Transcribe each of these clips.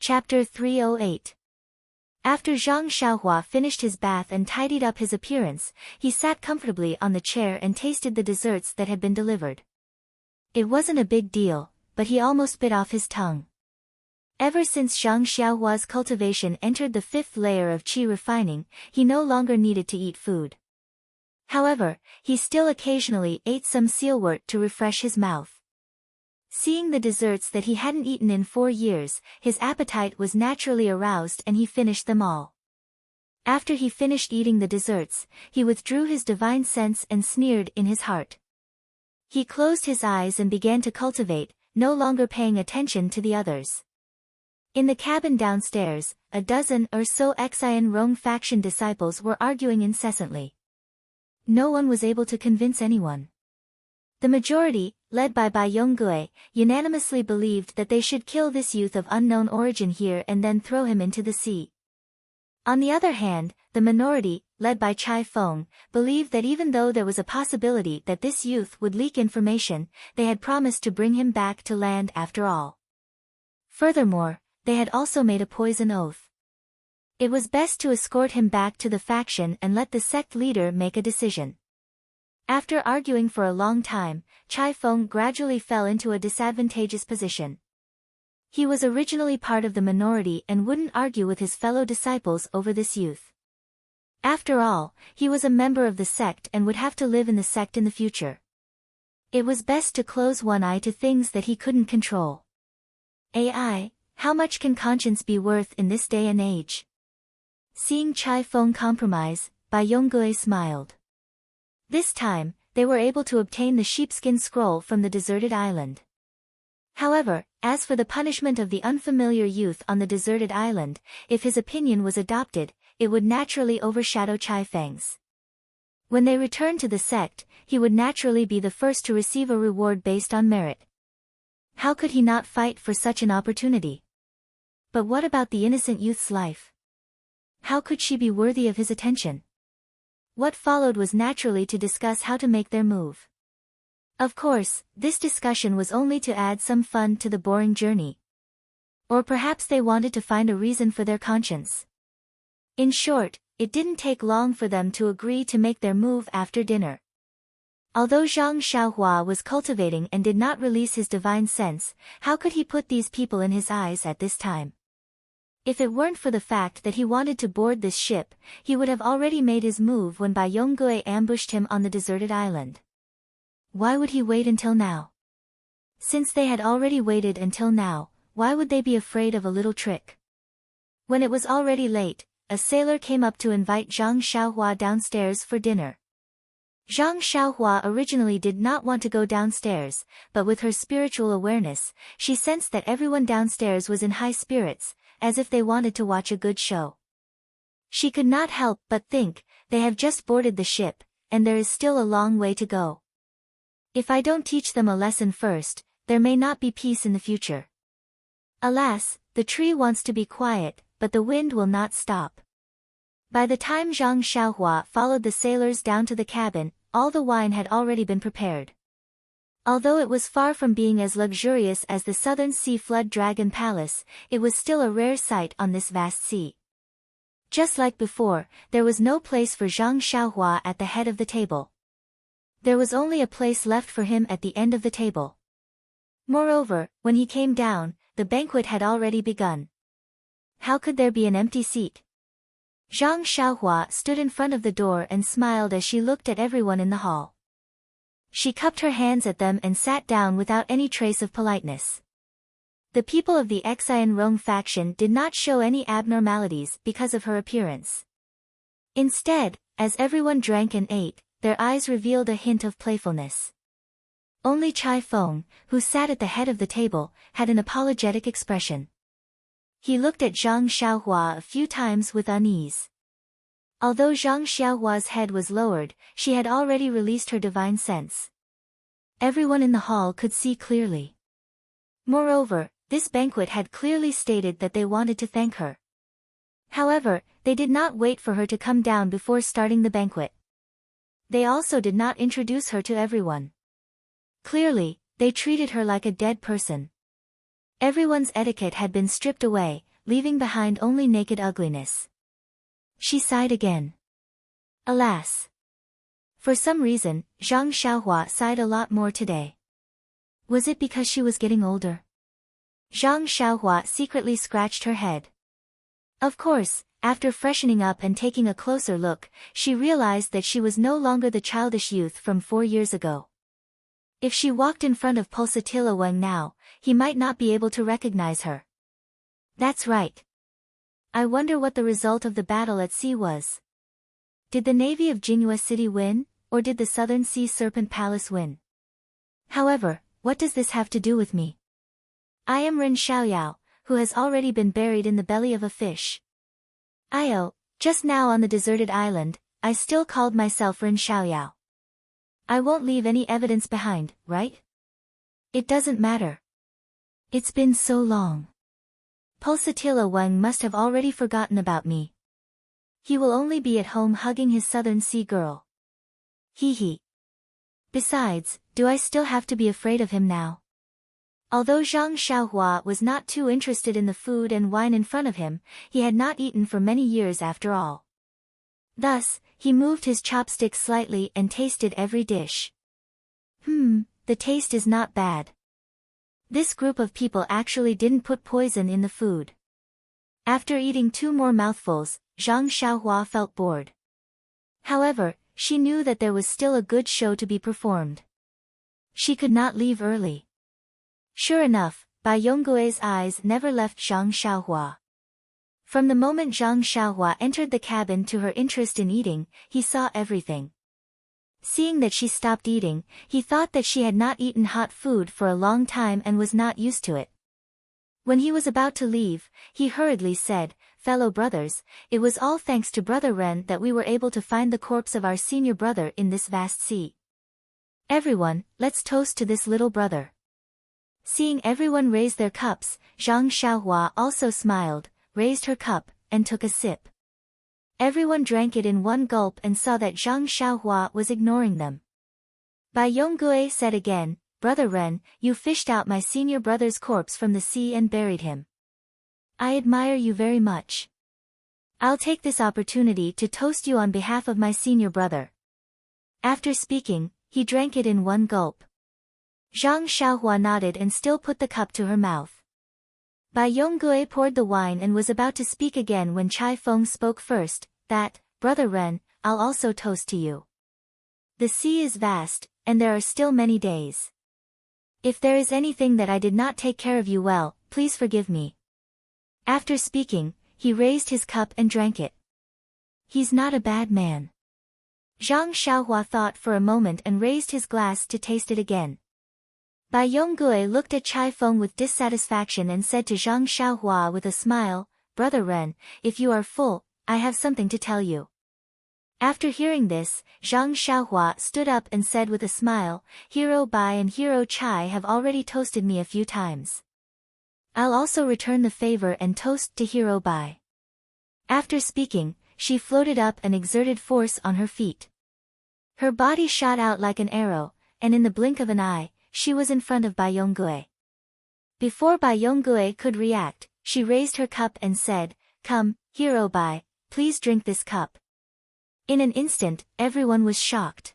Chapter 308. After Zhang Xiaohua finished his bath and tidied up his appearance, he sat comfortably on the chair and tasted the desserts that had been delivered. It wasn't a big deal, but he almost bit off his tongue. Ever since Zhang Xiaohua's cultivation entered the fifth layer of qi refining, he no longer needed to eat food. However, he still occasionally ate some sealwort to refresh his mouth. Seeing the desserts that he hadn't eaten in 4 years, his appetite was naturally aroused and he finished them all. After he finished eating the desserts, he withdrew his divine sense and sneered in his heart. He closed his eyes and began to cultivate, no longer paying attention to the others. In the cabin downstairs, a dozen or so Xian Rong faction disciples were arguing incessantly. No one was able to convince anyone. The majority, led by Bai Yonggui, unanimously believed that they should kill this youth of unknown origin here and then throw him into the sea. On the other hand, the minority, led by Chai Feng, believed that even though there was a possibility that this youth would leak information, they had promised to bring him back to land after all. Furthermore, they had also made a poison oath. It was best to escort him back to the faction and let the sect leader make a decision. After arguing for a long time, Chai Feng gradually fell into a disadvantageous position. He was originally part of the minority and wouldn't argue with his fellow disciples over this youth. After all, he was a member of the sect and would have to live in the sect in the future. It was best to close one eye to things that he couldn't control. AI, how much can conscience be worth in this day and age? Seeing Chai Feng compromise, Bai Yonggui smiled. This time, they were able to obtain the sheepskin scroll from the deserted island. However, as for the punishment of the unfamiliar youth on the deserted island, if his opinion was adopted, it would naturally overshadow Chai Feng's. When they returned to the sect, he would naturally be the first to receive a reward based on merit. How could he not fight for such an opportunity? But what about the innocent youth's life? How could she be worthy of his attention? What followed was naturally to discuss how to make their move. Of course, this discussion was only to add some fun to the boring journey. Or perhaps they wanted to find a reason for their conscience. In short, it didn't take long for them to agree to make their move after dinner. Although Zhang Xiaohua was cultivating and did not release his divine sense, how could he put these people in his eyes at this time? If it weren't for the fact that he wanted to board this ship, he would have already made his move when Bai Yonggui ambushed him on the deserted island. Why would he wait until now? Since they had already waited until now, why would they be afraid of a little trick? When it was already late, a sailor came up to invite Zhang Xiaohua downstairs for dinner. Zhang Xiaohua originally did not want to go downstairs, but with her spiritual awareness, she sensed that everyone downstairs was in high spirits, as if they wanted to watch a good show. She could not help but think, they have just boarded the ship, and there is still a long way to go. If I don't teach them a lesson first, there may not be peace in the future. Alas, the tree wants to be quiet, but the wind will not stop. By the time Zhang Xiaohua followed the sailors down to the cabin, all the wine had already been prepared. Although it was far from being as luxurious as the Southern Sea Flood Dragon Palace, it was still a rare sight on this vast sea. Just like before, there was no place for Zhang Xiaohua at the head of the table. There was only a place left for him at the end of the table. Moreover, when he came down, the banquet had already begun. How could there be an empty seat? Zhang Xiaohua stood in front of the door and smiled as she looked at everyone in the hall. She cupped her hands at them and sat down without any trace of politeness. The people of the Xian Rong faction did not show any abnormalities because of her appearance. Instead, as everyone drank and ate, their eyes revealed a hint of playfulness. Only Chai Feng, who sat at the head of the table, had an apologetic expression. He looked at Zhang Xiaohua a few times with unease. Although Zhang Xiaohua's head was lowered, she had already released her divine sense. Everyone in the hall could see clearly. Moreover, this banquet had clearly stated that they wanted to thank her. However, they did not wait for her to come down before starting the banquet. They also did not introduce her to everyone. Clearly, they treated her like a dead person. Everyone's etiquette had been stripped away, leaving behind only naked ugliness. She sighed again. Alas! For some reason, Zhang Xiaohua sighed a lot more today. Was it because she was getting older? Zhang Xiaohua secretly scratched her head. Of course, after freshening up and taking a closer look, she realized that she was no longer the childish youth from 4 years ago. If she walked in front of Pulsatilla Wang now, he might not be able to recognize her. That's right. I wonder what the result of the battle at sea was. Did the navy of Jinhua City win, or did the Southern Sea Serpent Palace win? However, what does this have to do with me? I am Ren Xiaoyao, who has already been buried in the belly of a fish. Just now on the deserted island, I still called myself Ren Xiaoyao. I won't leave any evidence behind, right? It doesn't matter. It's been so long. Pulsatilla Wang must have already forgotten about me. He will only be at home hugging his Southern Sea girl. Hee hee. Besides, do I still have to be afraid of him now? Although Zhang Xiaohua was not too interested in the food and wine in front of him, he had not eaten for many years after all. Thus, he moved his chopsticks slightly and tasted every dish. The taste is not bad. This group of people actually didn't put poison in the food. After eating 2 more mouthfuls, Zhang Xiaohua felt bored. However, she knew that there was still a good show to be performed. She could not leave early. Sure enough, Bai Yonggui's eyes never left Zhang Xiaohua. From the moment Zhang Xiaohua entered the cabin to her interest in eating, he saw everything. Seeing that she stopped eating, he thought that she had not eaten hot food for a long time and was not used to it. When he was about to leave, he hurriedly said, "Fellow brothers, it was all thanks to Brother Ren that we were able to find the corpse of our senior brother in this vast sea. Everyone, let's toast to this little brother." Seeing everyone raise their cups, Zhang Xiaohua also smiled, raised her cup, and took a sip. Everyone drank it in one gulp and saw that Zhang Xiaohua was ignoring them. Bai Yonggui said again, "Brother Ren, you fished out my senior brother's corpse from the sea and buried him. I admire you very much. I'll take this opportunity to toast you on behalf of my senior brother." After speaking, he drank it in one gulp. Zhang Xiaohua nodded and still put the cup to her mouth. Bai Yonggui poured the wine and was about to speak again when Chai Feng spoke first, that, "Brother Ren, I'll also toast to you. The sea is vast, and there are still many days. If there is anything that I did not take care of you well, please forgive me." After speaking, he raised his cup and drank it. He's not a bad man. Zhang Xiaohua thought for a moment and raised his glass to taste it again. Bai Yonggui looked at Chai Feng with dissatisfaction and said to Zhang Xiaohua with a smile, "Brother Ren, if you are full, I have something to tell you." After hearing this, Zhang Xiaohua stood up and said with a smile, "Hero Bai and Hero Chai have already toasted me a few times. I'll also return the favor and toast to Hero Bai." After speaking, she floated up and exerted force on her feet. Her body shot out like an arrow, and in the blink of an eye, she was in front of Bai Yonggui. Before Bai Yonggui could react, she raised her cup and said, "Come, Hero Bai, please drink this cup." In an instant, everyone was shocked.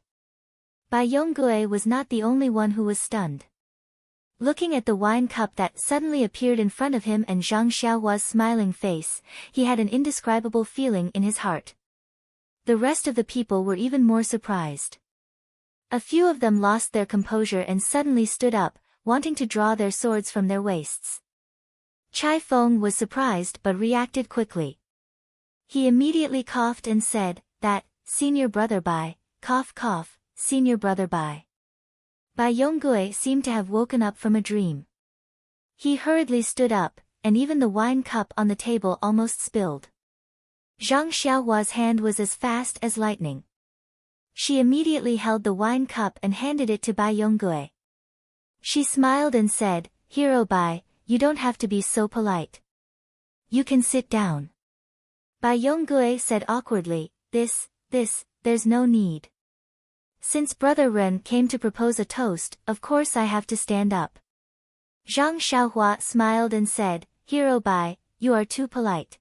Bai Yonggui was not the only one who was stunned. Looking at the wine cup that suddenly appeared in front of him and Zhang Xiaohua's smiling face, he had an indescribable feeling in his heart. The rest of the people were even more surprised. A few of them lost their composure and suddenly stood up, wanting to draw their swords from their waists. Chai Feng was surprised but reacted quickly. He immediately coughed and said, "That, senior brother Bai, cough cough, senior brother Bai." Bai Yonggui seemed to have woken up from a dream. He hurriedly stood up, and even the wine cup on the table almost spilled. Zhang Xiaohua's hand was as fast as lightning. She immediately held the wine cup and handed it to Bai Yonggui. She smiled and said, "Hero Bai, you don't have to be so polite. You can sit down." Bai Yonggui said awkwardly, There's no need. Since Brother Ren came to propose a toast, of course I have to stand up." Zhang Xiaohua smiled and said, "Hero Bai, you are too polite.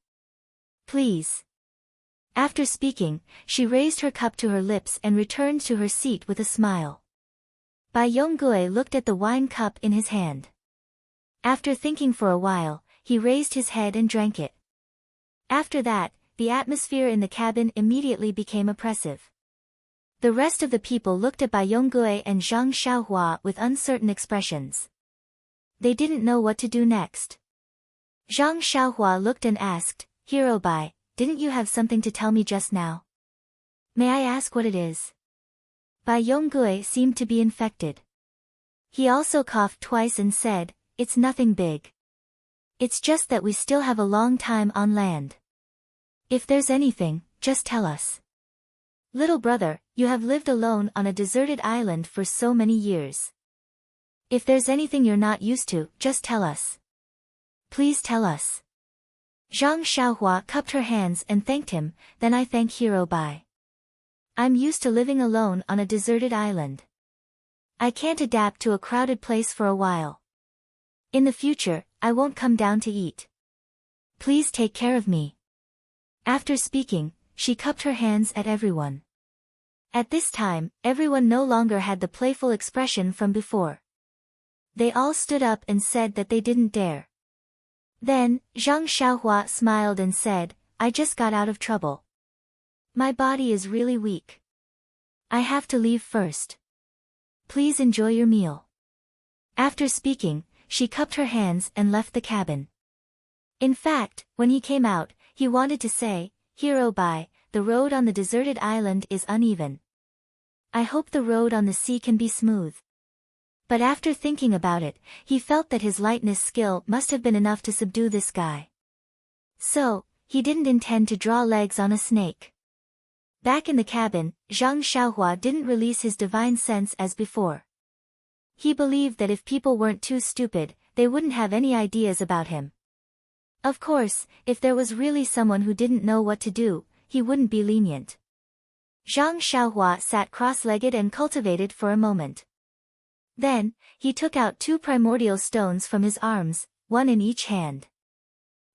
Please. After speaking, she raised her cup to her lips and returned to her seat with a smile. Bai Yonggui looked at the wine cup in his hand. After thinking for a while, he raised his head and drank it. After that, the atmosphere in the cabin immediately became oppressive. The rest of the people looked at Bai Yonggui and Zhang Xiaohua with uncertain expressions. They didn't know what to do next. Zhang Xiaohua looked and asked, Hero Bai, didn't you have something to tell me just now? May I ask what it is? Bai Yonggui seemed to be infected. He also coughed twice and said, It's nothing big. It's just that we still have a long time on land. If there's anything, just tell us. Little brother, you have lived alone on a deserted island for so many years. If there's anything you're not used to, just tell us. Please tell us. Zhang Xiaohua cupped her hands and thanked him, then I thank Hero Bai. I'm used to living alone on a deserted island. I can't adapt to a crowded place for a while. In the future, I won't come down to eat. Please take care of me. After speaking, she cupped her hands at everyone. At this time, everyone no longer had the playful expression from before. They all stood up and said that they didn't dare. Then, Zhang Xiaohua smiled and said, I just got out of trouble. My body is really weak. I have to leave first. Please enjoy your meal. After speaking, she cupped her hands and left the cabin. In fact, when he came out, he wanted to say, Hero Bai, the road on the deserted island is uneven. I hope the road on the sea can be smooth. But after thinking about it, he felt that his lightness skill must have been enough to subdue this guy. So, he didn't intend to draw legs on a snake. Back in the cabin, Zhang Xiaohua didn't release his divine sense as before. He believed that if people weren't too stupid, they wouldn't have any ideas about him. Of course, if there was really someone who didn't know what to do, he wouldn't be lenient. Zhang Xiaohua sat cross-legged and cultivated for a moment. Then, he took out 2 primordial stones from his arms, one in each hand.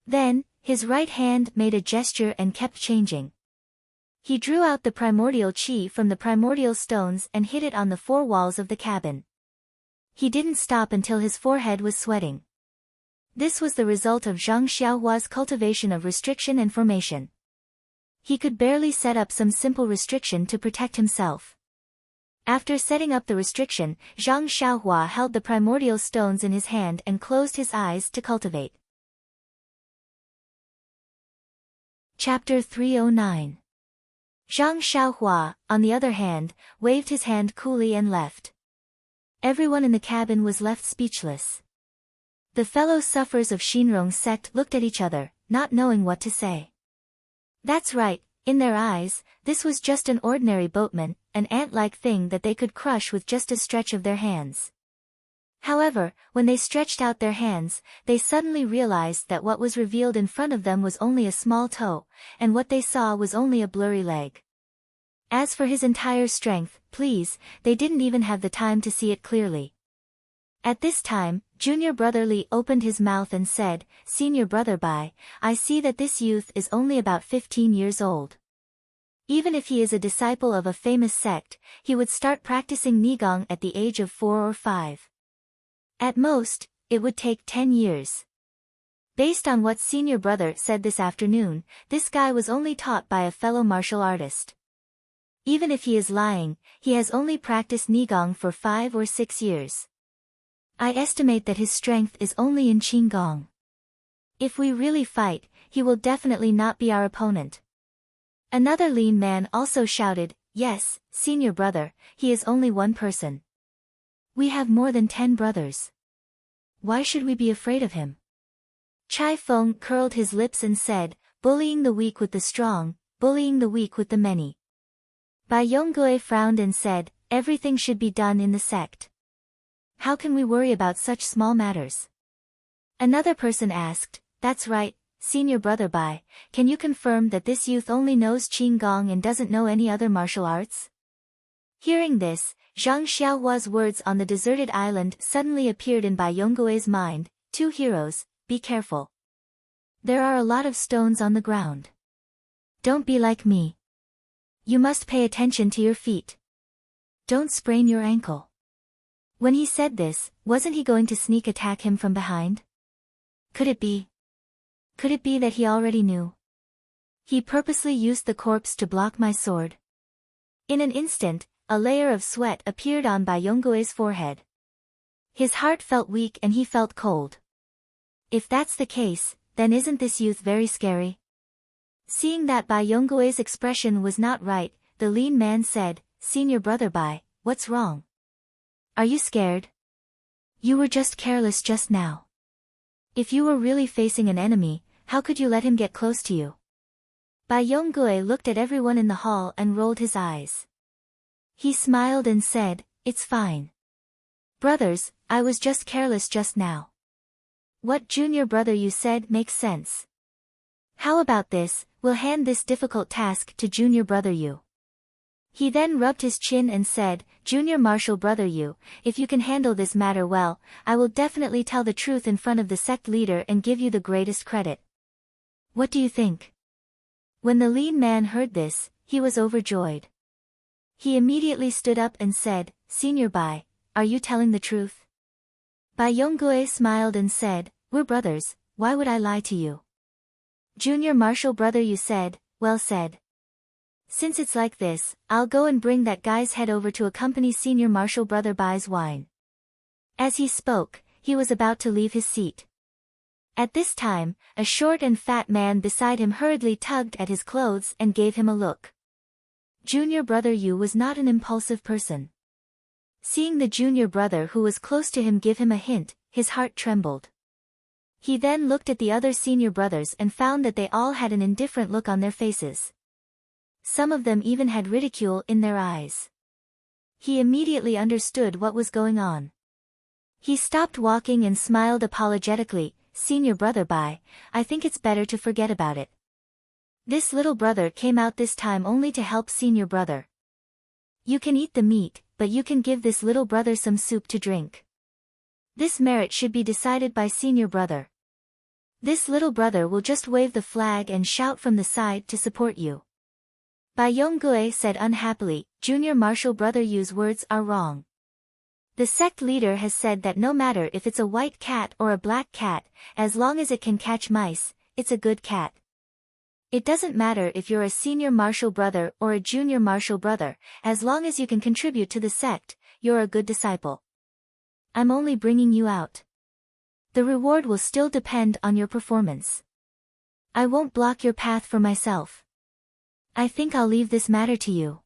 Then, his right hand made a gesture and kept changing. He drew out the primordial chi from the primordial stones and hit it on the 4 walls of the cabin. He didn't stop until his forehead was sweating. This was the result of Zhang Xiaohua's cultivation of restriction and formation. He could barely set up some simple restriction to protect himself. After setting up the restriction, Zhang Xiaohua held the primordial stones in his hand and closed his eyes to cultivate. Chapter 309. Zhang Xiaohua, on the other hand, waved his hand coolly and left. Everyone in the cabin was left speechless. The fellow sufferers of Shinrong's sect looked at each other, not knowing what to say. That's right, in their eyes, this was just an ordinary boatman, an ant-like thing that they could crush with just a stretch of their hands. However, when they stretched out their hands, they suddenly realized that what was revealed in front of them was only a small toe, and what they saw was only a blurry leg. As for his entire strength, please, they didn't even have the time to see it clearly. At this time, Junior Brother Li opened his mouth and said, Senior Brother Bai, I see that this youth is only about 15 years old. Even if he is a disciple of a famous sect, he would start practicing Nigong at the age of 4 or 5. At most, it would take 10 years. Based on what Senior Brother said this afternoon, this guy was only taught by a fellow martial artist. Even if he is lying, he has only practiced Nigong for 5 or 6 years. I estimate that his strength is only in Qinggong. If we really fight, he will definitely not be our opponent. Another lean man also shouted, Yes, Senior Brother, he is only one person. We have more than 10 brothers. Why should we be afraid of him? Chai Feng curled his lips and said, Bullying the weak with the strong, bullying the weak with the many. Bai Yonggui frowned and said, Everything should be done in the sect. How can we worry about such small matters? Another person asked, That's right, Senior Brother Bai, can you confirm that this youth only knows Qinggong and doesn't know any other martial arts? Hearing this, Zhang Xiaohua's words on the deserted island suddenly appeared in Bai Yonggui's mind, 2 heroes, be careful. There are a lot of stones on the ground. Don't be like me. You must pay attention to your feet. Don't sprain your ankle. When he said this, wasn't he going to sneak attack him from behind? Could it be? Could it be that he already knew? He purposely used the corpse to block my sword. In an instant, a layer of sweat appeared on Bai Yonggui's forehead. His heart felt weak and he felt cold. If that's the case, then isn't this youth very scary? Seeing that Bai Yonggui's expression was not right, the lean man said, "Senior brother Bai, what's wrong? Are you scared? You were just careless just now. If you were really facing an enemy, how could you let him get close to you?" Bai Yonggui looked at everyone in the hall and rolled his eyes. He smiled and said, "It's fine. Brothers, I was just careless just now. What junior brother you said makes sense. How about this, we'll hand this difficult task to junior brother Yu." He then rubbed his chin and said, "Junior martial brother Yu, if you can handle this matter well, I will definitely tell the truth in front of the sect leader and give you the greatest credit. What do you think?" When the lean man heard this, he was overjoyed. He immediately stood up and said, "Senior Bai, are you telling the truth?" Bai Yonggui smiled and said, "We're brothers, why would I lie to you?" Junior martial brother Yu said, "Well said. Since it's like this, I'll go and bring that guy's head over to accompany senior martial brother Bai's wine." As he spoke, he was about to leave his seat. At this time, a short and fat man beside him hurriedly tugged at his clothes and gave him a look. Junior brother Yu was not an impulsive person. Seeing the junior brother who was close to him give him a hint, his heart trembled. He then looked at the other senior brothers and found that they all had an indifferent look on their faces. Some of them even had ridicule in their eyes. He immediately understood what was going on. He stopped walking and smiled apologetically, "Senior brother Bai, I think it's better to forget about it. This little brother came out this time only to help senior brother. You can eat the meat, but you can give this little brother some soup to drink. This merit should be decided by senior brother. This little brother will just wave the flag and shout from the side to support you." Bai Yonggui said unhappily, "Junior martial brother Yu's words are wrong. The sect leader has said that no matter if it's a white cat or a black cat, as long as it can catch mice, it's a good cat. It doesn't matter if you're a senior martial brother or a junior martial brother, as long as you can contribute to the sect, you're a good disciple. I'm only bringing you out. The reward will still depend on your performance. I won't block your path for myself. I think I'll leave this matter to you."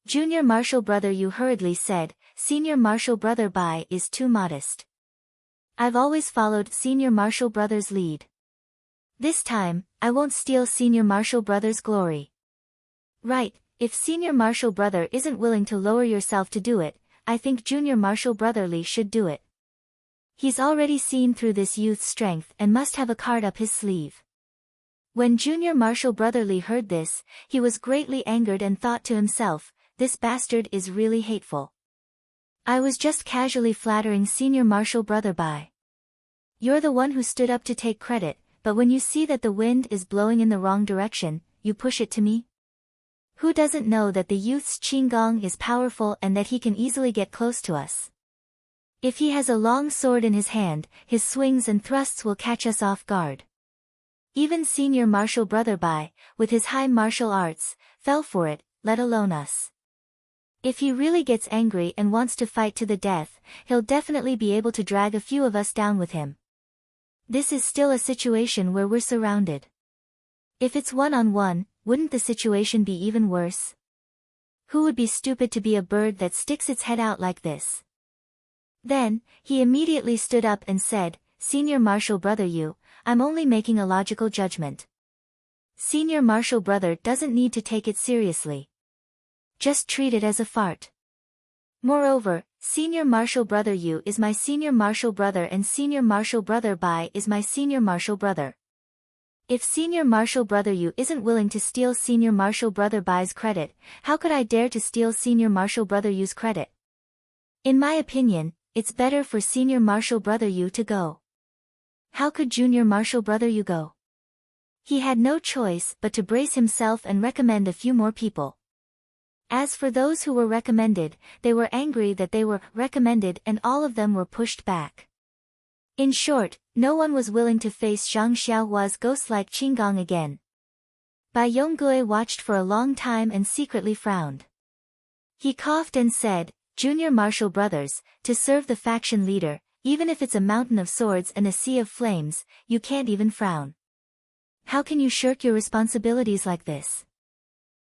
Junior martial brother Yu hurriedly said, "Senior martial brother Bai is too modest. I've always followed senior martial brother's lead. This time, I won't steal senior martial brother's glory." "Right, if senior martial brother isn't willing to lower yourself to do it, I think junior martial brotherly should do it. He's already seen through this youth's strength and must have a card up his sleeve." When junior martial brotherly heard this, he was greatly angered and thought to himself, "This bastard is really hateful. I was just casually flattering senior martial brother Bai. You're the one who stood up to take credit, but when you see that the wind is blowing in the wrong direction, you push it to me? Who doesn't know that the youth's qinggong is powerful and that he can easily get close to us? If he has a long sword in his hand, his swings and thrusts will catch us off guard. Even senior martial brother Bai, with his high martial arts, fell for it, let alone us. If he really gets angry and wants to fight to the death, he'll definitely be able to drag a few of us down with him. This is still a situation where we're surrounded. If it's one-on-one, wouldn't the situation be even worse? Who would be stupid to be a bird that sticks its head out like this?" Then, he immediately stood up and said, "Senior martial brother Yu, I'm only making a logical judgment. Senior martial brother doesn't need to take it seriously. Just treat it as a fart. Moreover, senior martial brother Yu is my senior martial brother and senior martial brother Bai is my senior martial brother. If senior martial brother Yu isn't willing to steal senior martial brother Bai's credit, how could I dare to steal senior martial brother Yu's credit? In my opinion, it's better for senior martial brother Yu to go. How could junior martial brother Yu go?" He had no choice but to brace himself and recommend a few more people. As for those who were recommended, they were angry that they were recommended and all of them were pushed back. In short, no one was willing to face Zhang Xiaohua's ghost-like Qinggong again. Bai Yonggui watched for a long time and secretly frowned. He coughed and said, "Junior martial brothers, to serve the faction leader, even if it's a mountain of swords and a sea of flames, you can't even frown. How can you shirk your responsibilities like this?"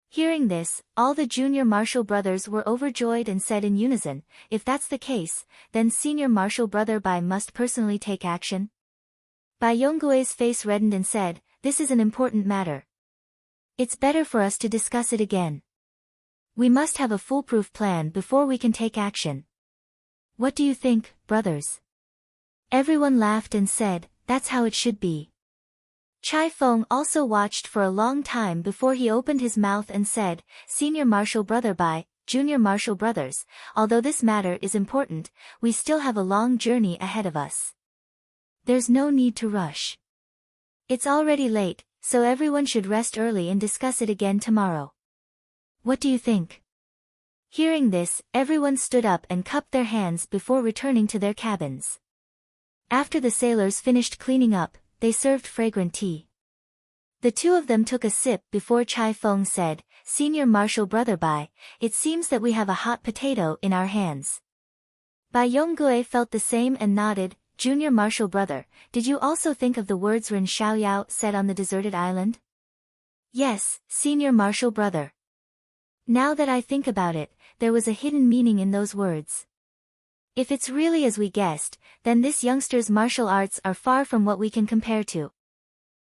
Hearing this, all the junior martial brothers were overjoyed and said in unison, "If that's the case, then senior martial brother Bai must personally take action." Bai Yonggui's face reddened and said, "This is an important matter. It's better for us to discuss it again. We must have a foolproof plan before we can take action. What do you think, brothers?" Everyone laughed and said, "That's how it should be." Chai Feng also watched for a long time before he opened his mouth and said, "Senior martial brother Bai, junior martial brothers, although this matter is important, we still have a long journey ahead of us. There's no need to rush. It's already late, so everyone should rest early and discuss it again tomorrow. What do you think?" Hearing this, everyone stood up and cupped their hands before returning to their cabins. After the sailors finished cleaning up, they served fragrant tea. The two of them took a sip before Chai Feng said, "Senior martial brother Bai, it seems that we have a hot potato in our hands." Bai Yonggui felt the same and nodded. "Junior martial brother, did you also think of the words Ren Xiaoyao said on the deserted island?" "Yes, senior martial brother. Now that I think about it, there was a hidden meaning in those words. If it's really as we guessed, then this youngster's martial arts are far from what we can compare to.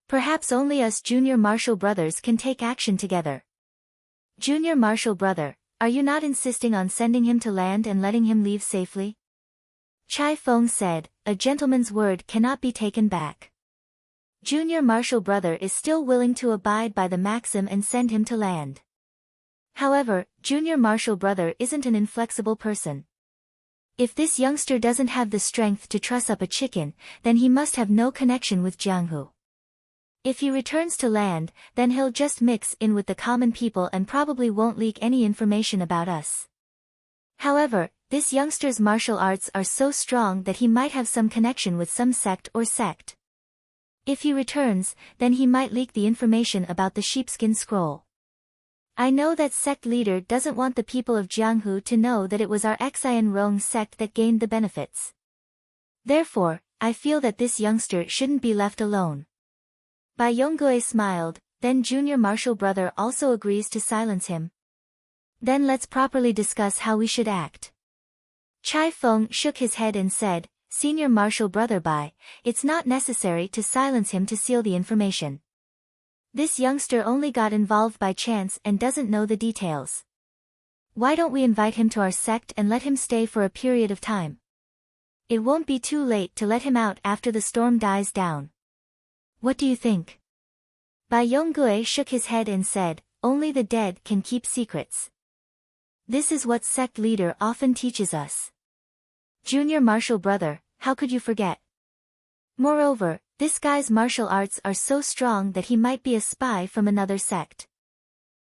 Perhaps only us junior martial brothers can take action together. Junior martial brother, are you not insisting on sending him to land and letting him leave safely?" Chai Feng said, "A gentleman's word cannot be taken back. Junior martial brother is still willing to abide by the maxim and send him to land. However, junior martial brother isn't an inflexible person. If this youngster doesn't have the strength to truss up a chicken, then he must have no connection with Jianghu. If he returns to land, then he'll just mix in with the common people and probably won't leak any information about us. However, this youngster's martial arts are so strong that he might have some connection with some sect or sect. If he returns, then he might leak the information about the sheepskin scroll. I know that sect leader doesn't want the people of Jianghu to know that it was our Xian Rong sect that gained the benefits. Therefore, I feel that this youngster shouldn't be left alone." Bai Yonggui smiled, "Then junior martial brother also agrees to silence him. Then let's properly discuss how we should act." Chai Feng shook his head and said, "Senior martial brother Bai, it's not necessary to silence him to seal the information. This youngster only got involved by chance and doesn't know the details. Why don't we invite him to our sect and let him stay for a period of time? It won't be too late to let him out after the storm dies down. What do you think?" Bai Yonggui shook his head and said, "Only the dead can keep secrets. This is what sect leader often teaches us. Junior martial brother, how could you forget? Moreover, this guy's martial arts are so strong that he might be a spy from another sect.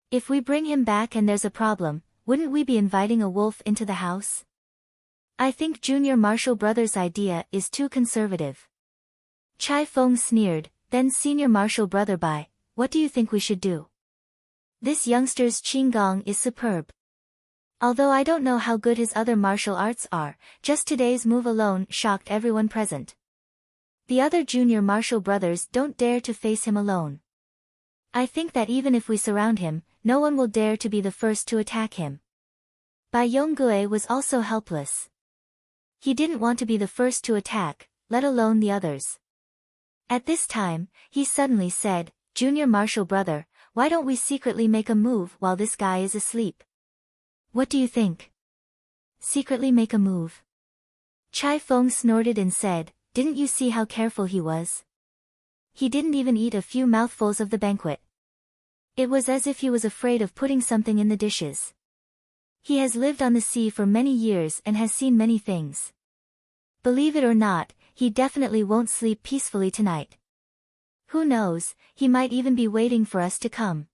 If we bring him back and there's a problem, wouldn't we be inviting a wolf into the house? I think junior martial brother's idea is too conservative." Chai Feng sneered, "Then senior martial brother Bai, what do you think we should do? This youngster's Qinggong is superb. Although I don't know how good his other martial arts are, just today's move alone shocked everyone present. The other junior martial brothers don't dare to face him alone. I think that even if we surround him, no one will dare to be the first to attack him." Bai Yonggui was also helpless. He didn't want to be the first to attack, let alone the others. At this time, he suddenly said, "Junior martial brother, why don't we secretly make a move while this guy is asleep? What do you think?" "Secretly make a move?" Chai Feng snorted and said, "Didn't you see how careful he was? He didn't even eat a few mouthfuls of the banquet. It was as if he was afraid of putting something in the dishes. He has lived on the sea for many years and has seen many things. Believe it or not, he definitely won't sleep peacefully tonight." Who knows, he might even be waiting for us to come.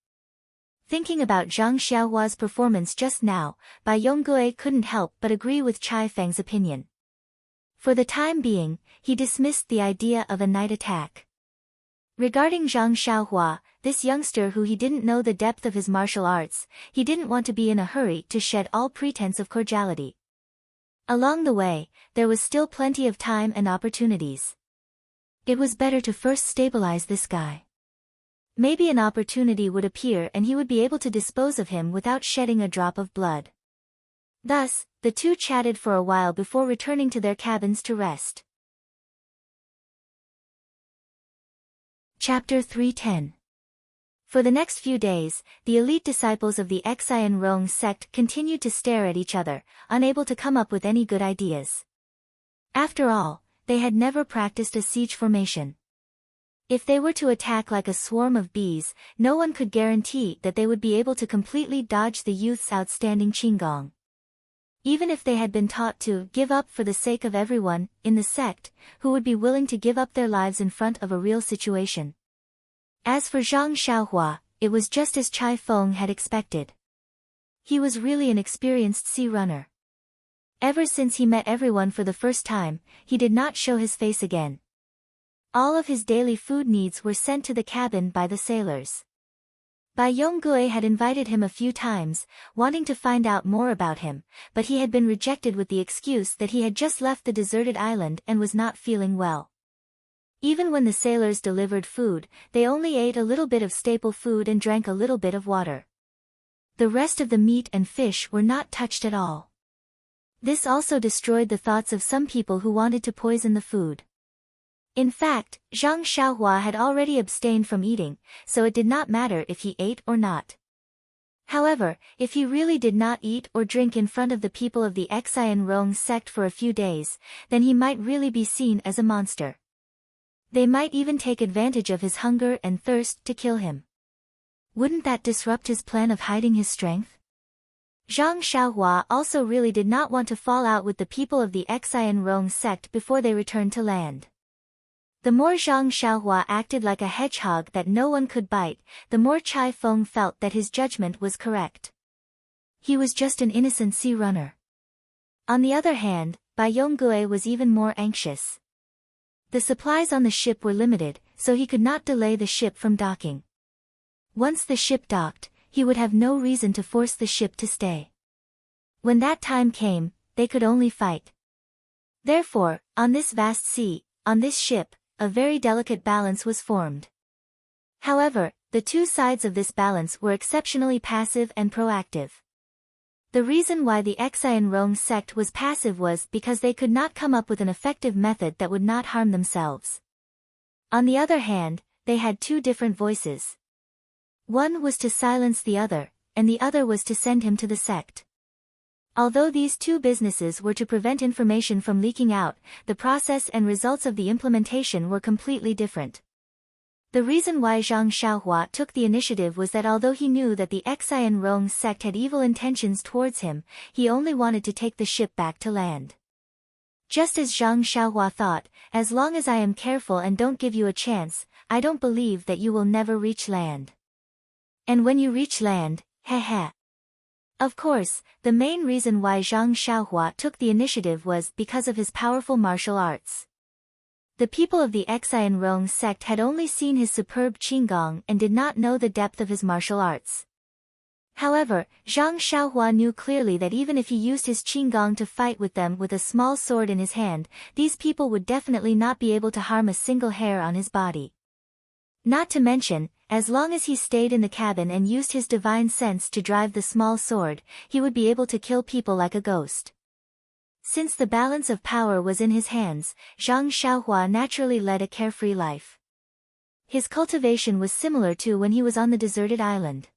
Thinking about Zhang Xiaohua's performance just now, Bai Yonggue couldn't help but agree with Chai Feng's opinion. For the time being, he dismissed the idea of a night attack. Regarding Zhang Xiaohua, this youngster who he didn't know the depth of his martial arts, he didn't want to be in a hurry to shed all pretense of cordiality. Along the way, there was still plenty of time and opportunities. It was better to first stabilize this guy. Maybe an opportunity would appear and he would be able to dispose of him without shedding a drop of blood. Thus, the two chatted for a while before returning to their cabins to rest. Chapter 310. For the next few days, the elite disciples of the Xian Rong sect continued to stare at each other, unable to come up with any good ideas. After all, they had never practiced a siege formation. If they were to attack like a swarm of bees, no one could guarantee that they would be able to completely dodge the youth's outstanding qinggong. Even if they had been taught to give up for the sake of everyone in the sect, who would be willing to give up their lives in front of a real situation? As for Zhang Xiaohua, it was just as Chai Feng had expected. He was really an experienced sea runner. Ever since he met everyone for the first time, he did not show his face again. All of his daily food needs were sent to the cabin by the sailors. Bai Yonggue had invited him a few times, wanting to find out more about him, but he had been rejected with the excuse that he had just left the deserted island and was not feeling well. Even when the sailors delivered food, they only ate a little bit of staple food and drank a little bit of water. The rest of the meat and fish were not touched at all. This also destroyed the thoughts of some people who wanted to poison the food. In fact, Zhang Xiaohua had already abstained from eating, so it did not matter if he ate or not. However, if he really did not eat or drink in front of the people of the Xian Rong sect for a few days, then he might really be seen as a monster. They might even take advantage of his hunger and thirst to kill him. Wouldn't that disrupt his plan of hiding his strength? Zhang Xiaohua also really did not want to fall out with the people of the Xian Rong sect before they returned to land. The more Zhang Xiaohua acted like a hedgehog that no one could bite, the more Chai Feng felt that his judgment was correct. He was just an innocent sea runner. On the other hand, Bai Yonggue was even more anxious. The supplies on the ship were limited, so he could not delay the ship from docking. Once the ship docked, he would have no reason to force the ship to stay. When that time came, they could only fight. Therefore, on this vast sea, on this ship, a very delicate balance was formed. However, the two sides of this balance were exceptionally passive and proactive. The reason why the Xian Rong sect was passive was because they could not come up with an effective method that would not harm themselves. On the other hand, they had two different voices. One was to silence the other, and the other was to send him to the sect. Although these two businesses were to prevent information from leaking out, the process and results of the implementation were completely different. The reason why Zhang Xiaohua took the initiative was that although he knew that the Xian Rong sect had evil intentions towards him, he only wanted to take the ship back to land. Just as Zhang Xiaohua thought, as long as I am careful and don't give you a chance, I don't believe that you will never reach land. And when you reach land, heh. Of course, the main reason why Zhang Xiaohua took the initiative was because of his powerful martial arts. The people of the Xian Rong sect had only seen his superb qinggong and did not know the depth of his martial arts. However, Zhang Xiaohua knew clearly that even if he used his qinggong to fight with them with a small sword in his hand, these people would definitely not be able to harm a single hair on his body. Not to mention, as long as he stayed in the cabin and used his divine sense to drive the small sword, he would be able to kill people like a ghost. Since the balance of power was in his hands, Zhang Xiaohua naturally led a carefree life. His cultivation was similar to when he was on the deserted island.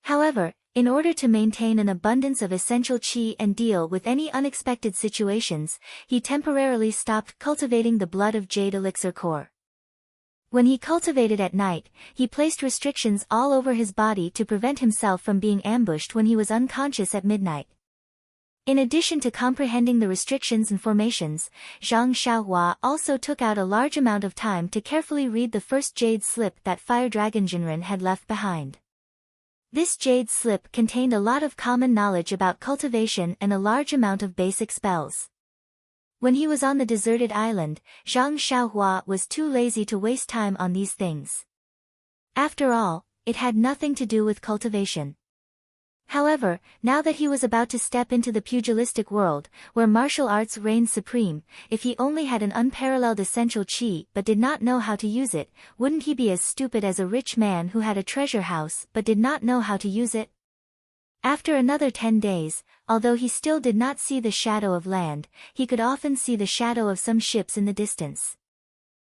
However, in order to maintain an abundance of essential qi and deal with any unexpected situations, he temporarily stopped cultivating the blood of jade elixir core. When he cultivated at night, he placed restrictions all over his body to prevent himself from being ambushed when he was unconscious at midnight. In addition to comprehending the restrictions and formations, Zhang Xiaohua also took out a large amount of time to carefully read the first jade slip that Fire Dragon Jinren had left behind. This jade slip contained a lot of common knowledge about cultivation and a large amount of basic spells. When he was on the deserted island, Zhang Xiaohua was too lazy to waste time on these things. After all, it had nothing to do with cultivation. However, now that he was about to step into the pugilistic world, where martial arts reigned supreme, if he only had an unparalleled essential qi but did not know how to use it, wouldn't he be as stupid as a rich man who had a treasure house but did not know how to use it? After another 10 days, although he still did not see the shadow of land, he could often see the shadow of some ships in the distance.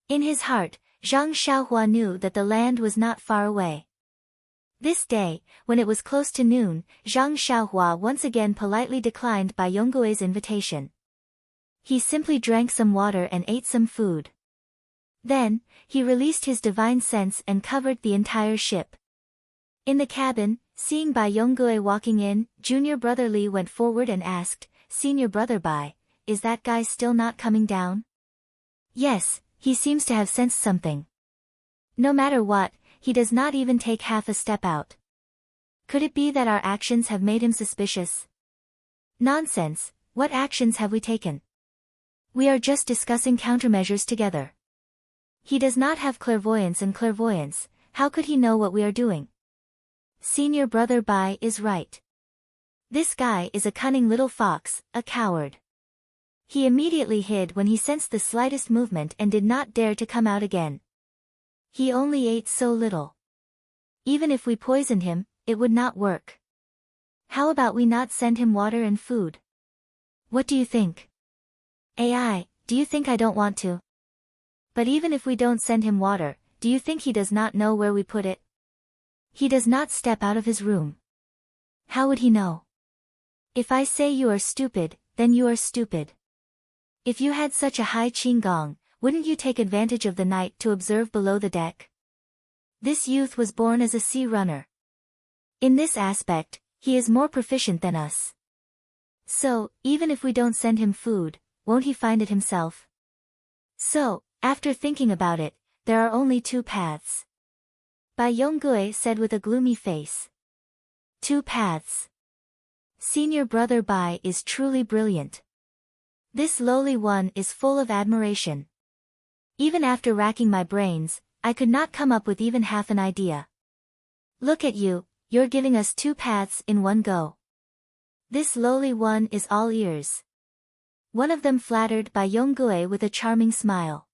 In his heart, Zhang Xiaohua knew that the land was not far away. This day, when it was close to noon, Zhang Xiaohua once again politely declined Bai Yonggui's invitation. He simply drank some water and ate some food. Then, he released his divine sense and covered the entire ship. In the cabin, seeing Bai Yonggui walking in, junior brother Li went forward and asked, "Senior brother Bai, is that guy still not coming down?" "Yes, he seems to have sensed something. No matter what, he does not even take half a step out. Could it be that our actions have made him suspicious?" "Nonsense, what actions have we taken? We are just discussing countermeasures together. He does not have clairvoyance and clairvoyance, how could he know what we are doing?" Senior brother Bai is right. This guy is a cunning little fox, a coward. He immediately hid when he sensed the slightest movement and did not dare to come out again. He only ate so little. Even if we poisoned him, it would not work. How about we not send him water and food? What do you think? AI, do you think I don't want to? But even if we don't send him water, do you think he does not know where we put it? He does not step out of his room. How would he know? If I say you are stupid, then you are stupid. If you had such a high qing gong, wouldn't you take advantage of the night to observe below the deck? This youth was born as a sea runner. In this aspect, he is more proficient than us. So, even if we don't send him food, won't he find it himself? So, after thinking about it, there are only 2 paths. Bai Yonggui said with a gloomy face. 2 paths. Senior brother Bai is truly brilliant. This lowly one is full of admiration. Even after racking my brains, I could not come up with even half an idea. Look at you, you're giving us 2 paths in one go. This lowly one is all ears. One of them flattered Bai Yonggui with a charming smile.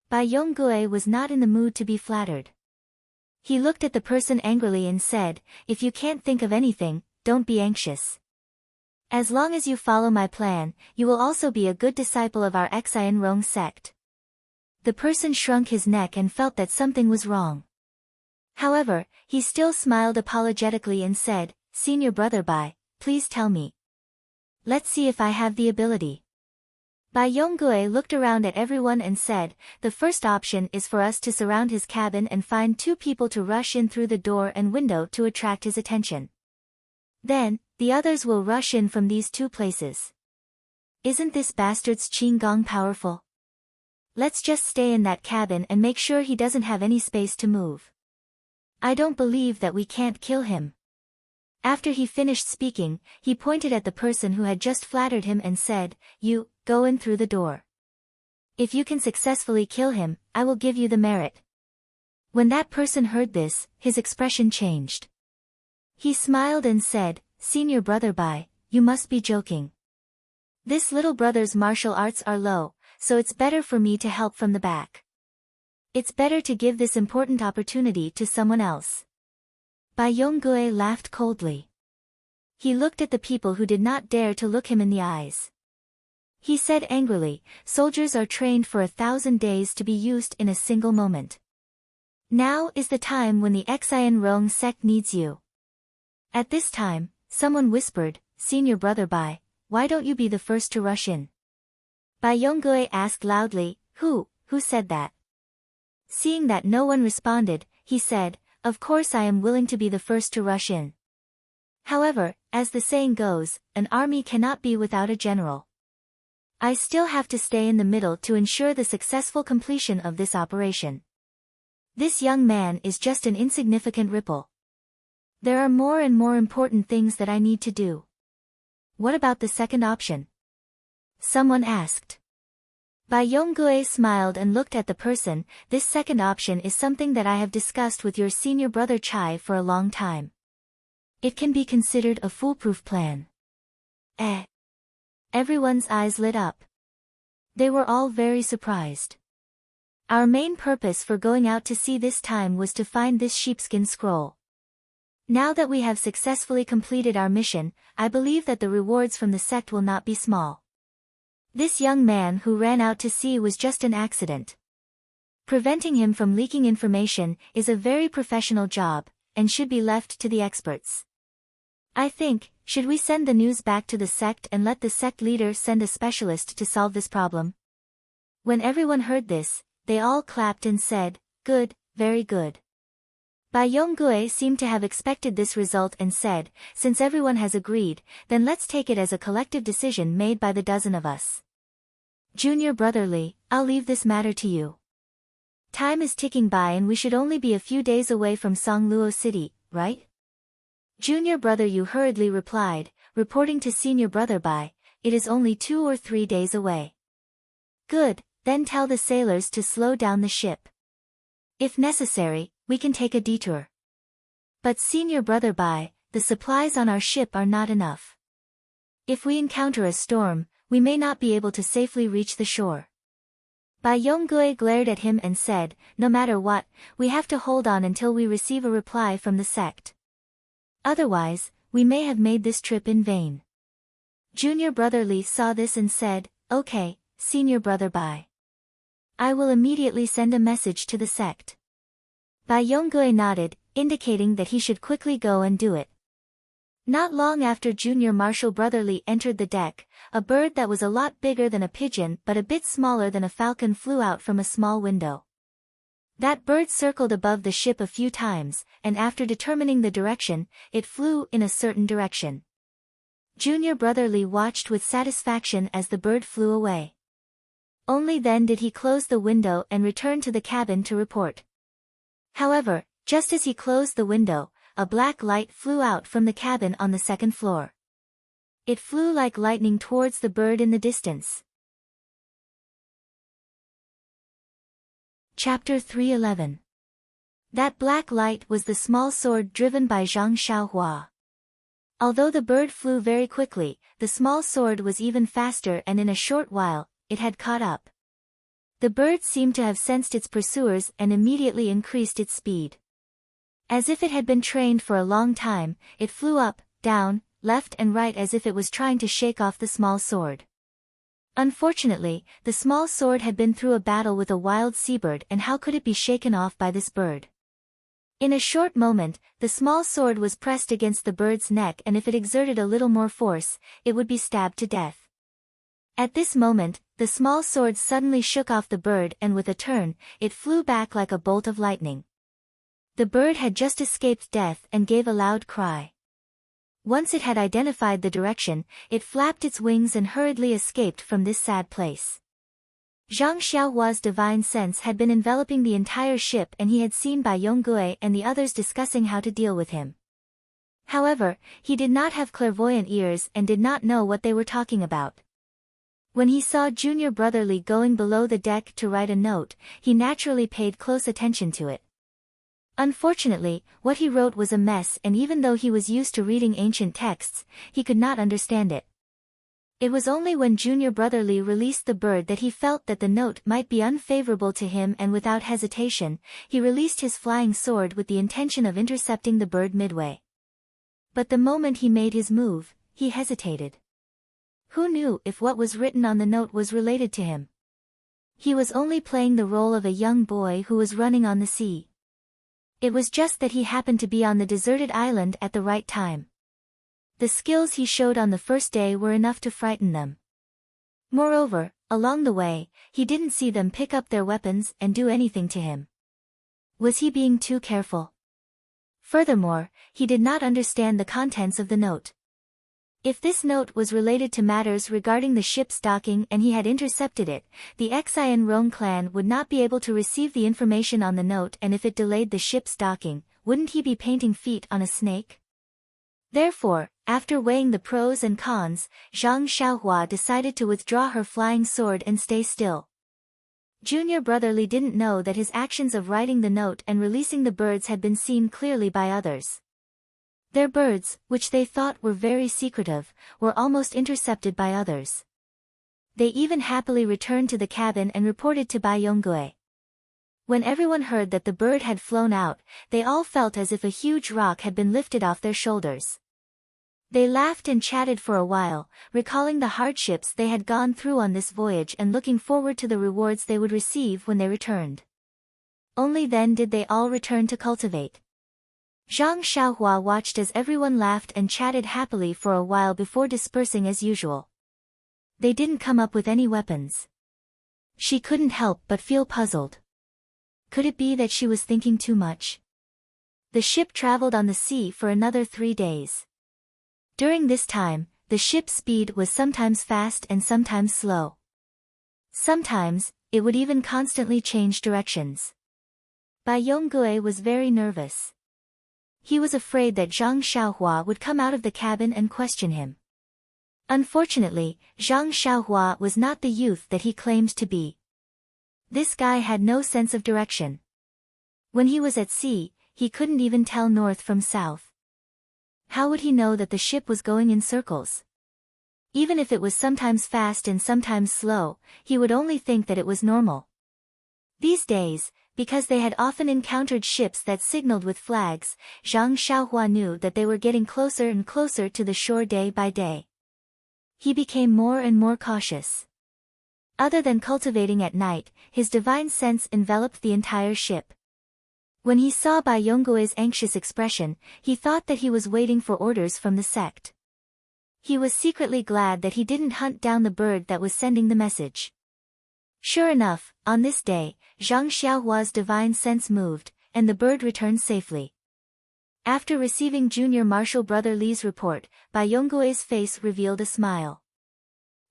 Bai Yonggui was not in the mood to be flattered. He looked at the person angrily and said, "If you can't think of anything, don't be anxious. As long as you follow my plan, you will also be a good disciple of our Xian Rong sect." The person shrunk his neck and felt that something was wrong. However, he still smiled apologetically and said, "Senior brother Bai, please tell me. Let's see if I have the ability." Bai Yonggui looked around at everyone and said, "The first option is for us to surround his cabin and find 2 people to rush in through the door and window to attract his attention. Then, the others will rush in from these 2 places. Isn't this bastard's qing gong powerful? Let's just stay in that cabin and make sure he doesn't have any space to move. I don't believe that we can't kill him." After he finished speaking, he pointed at the person who had just flattered him and said, "You, go in through the door. If you can successfully kill him, I will give you the merit." When that person heard this, his expression changed. He smiled and said, "Senior brother Bai, you must be joking. This little brother's martial arts are low, so it's better for me to help from the back. It's better to give this important opportunity to someone else." Bai Yonggui laughed coldly. He looked at the people who did not dare to look him in the eyes. He said angrily, "Soldiers are trained for 1,000 days to be used in a single moment. Now is the time when the Xian Rong sect needs you." At this time, someone whispered, "Senior brother Bai, why don't you be the first to rush in?" Bai Yonggui asked loudly, Who said that?" Seeing that no one responded, he said, "Of course I am willing to be the first to rush in." However, as the saying goes, an army cannot be without a general. I still have to stay in the middle to ensure the successful completion of this operation. This young man is just an insignificant ripple. There are more and more important things that I need to do. What about the second option? Someone asked. Bai Yonggue smiled and looked at the person. This second option is something that I have discussed with your senior brother Chai for a long time. It can be considered a foolproof plan. Everyone's eyes lit up. They were all very surprised. Our main purpose for going out to sea this time was to find this sheepskin scroll. Now that we have successfully completed our mission, I believe that the rewards from the sect will not be small. This young man who ran out to sea was just an accident. Preventing him from leaking information is a very professional job, and should be left to the experts. I think, should we send the news back to the sect and let the sect leader send a specialist to solve this problem? When everyone heard this, they all clapped and said, "Good, very good." Bai Yonggue seemed to have expected this result and said, "Since everyone has agreed, then let's take it as a collective decision made by the dozen of us. Junior Brother Li, I'll leave this matter to you. Time is ticking by and we should only be a few days away from Songluo City, right?" Junior Brother Yu hurriedly replied, reporting to Senior Brother Bai, "It is only 2 or 3 days away." "Good, then tell the sailors to slow down the ship. If necessary, we can take a detour." "But Senior Brother Bai, the supplies on our ship are not enough. If we encounter a storm, we may not be able to safely reach the shore." Bai Yonggue glared at him and said, "No matter what, we have to hold on until we receive a reply from the sect. Otherwise, we may have made this trip in vain." Junior Brother Li saw this and said, "Okay, Senior Brother Bai. I will immediately send a message to the sect." Bai Yonggue nodded, indicating that he should quickly go and do it. Not long after Junior Marshal Brother Li entered the deck, a bird that was a lot bigger than a pigeon but a bit smaller than a falcon flew out from a small window. That bird circled above the ship a few times, and after determining the direction, it flew in a certain direction. Junior Brother Li watched with satisfaction as the bird flew away. Only then did he close the window and return to the cabin to report. However, just as he closed the window, a black light flew out from the cabin on the second floor. It flew like lightning towards the bird in the distance. Chapter 311. That black light was the small sword driven by Zhang Xiaohua. Although the bird flew very quickly, the small sword was even faster and in a short while, it had caught up. The bird seemed to have sensed its pursuers and immediately increased its speed. As if it had been trained for a long time, it flew up, down, left and right as if it was trying to shake off the small sword. Unfortunately, the small sword had been through a battle with a wild seabird, and how could it be shaken off by this bird? In a short moment, the small sword was pressed against the bird's neck, and if it exerted a little more force, it would be stabbed to death. At this moment, the small sword suddenly shook off the bird and with a turn, it flew back like a bolt of lightning. The bird had just escaped death and gave a loud cry. Once it had identified the direction, it flapped its wings and hurriedly escaped from this sad place. Zhang Xiaohua's divine sense had been enveloping the entire ship, and he had seen Bai Yonggue and the others discussing how to deal with him. However, he did not have clairvoyant ears and did not know what they were talking about. When he saw Junior Brother Li going below the deck to write a note, he naturally paid close attention to it. Unfortunately, what he wrote was a mess, and even though he was used to reading ancient texts, he could not understand it. It was only when Junior Brother Li released the bird that he felt that the note might be unfavorable to him, and without hesitation, he released his flying sword with the intention of intercepting the bird midway. But the moment he made his move, he hesitated. Who knew if what was written on the note was related to him? He was only playing the role of a young boy who was running on the sea. It was just that he happened to be on the deserted island at the right time. The skills he showed on the first day were enough to frighten them. Moreover, along the way, he didn't see them pick up their weapons and do anything to him. Was he being too careful? Furthermore, he did not understand the contents of the note. If this note was related to matters regarding the ship's docking and he had intercepted it, the Xian Rong clan would not be able to receive the information on the note, and if it delayed the ship's docking, wouldn't he be painting feet on a snake? Therefore, after weighing the pros and cons, Zhang Xiaohua decided to withdraw her flying sword and stay still. Junior brother Li didn't know that his actions of writing the note and releasing the birds had been seen clearly by others. Their birds, which they thought were very secretive, were almost intercepted by others. They even happily returned to the cabin and reported to Bai Yonggui. When everyone heard that the bird had flown out, they all felt as if a huge rock had been lifted off their shoulders. They laughed and chatted for a while, recalling the hardships they had gone through on this voyage and looking forward to the rewards they would receive when they returned. Only then did they all return to cultivate. Zhang Xiaohua watched as everyone laughed and chatted happily for a while before dispersing as usual. They didn't come up with any weapons. She couldn't help but feel puzzled. Could it be that she was thinking too much? The ship traveled on the sea for another 3 days. During this time, the ship's speed was sometimes fast and sometimes slow. Sometimes, it would even constantly change directions. Bai Yonggui was very nervous. He was afraid that Zhang Xiaohua would come out of the cabin and question him. Unfortunately, Zhang Xiaohua was not the youth that he claimed to be. This guy had no sense of direction. When he was at sea, he couldn't even tell north from south. How would he know that the ship was going in circles? Even if it was sometimes fast and sometimes slow, he would only think that it was normal. These days, because they had often encountered ships that signaled with flags, Zhang Xiaohua knew that they were getting closer and closer to the shore day by day. He became more and more cautious. Other than cultivating at night, his divine sense enveloped the entire ship. When he saw Bai Yonggui's anxious expression, he thought that he was waiting for orders from the sect. He was secretly glad that he didn't hunt down the bird that was sending the message. Sure enough, on this day, Zhang Xiaohua's divine sense moved, and the bird returned safely. After receiving Junior Marshal Brother Li's report, Bai Yonggui's face revealed a smile.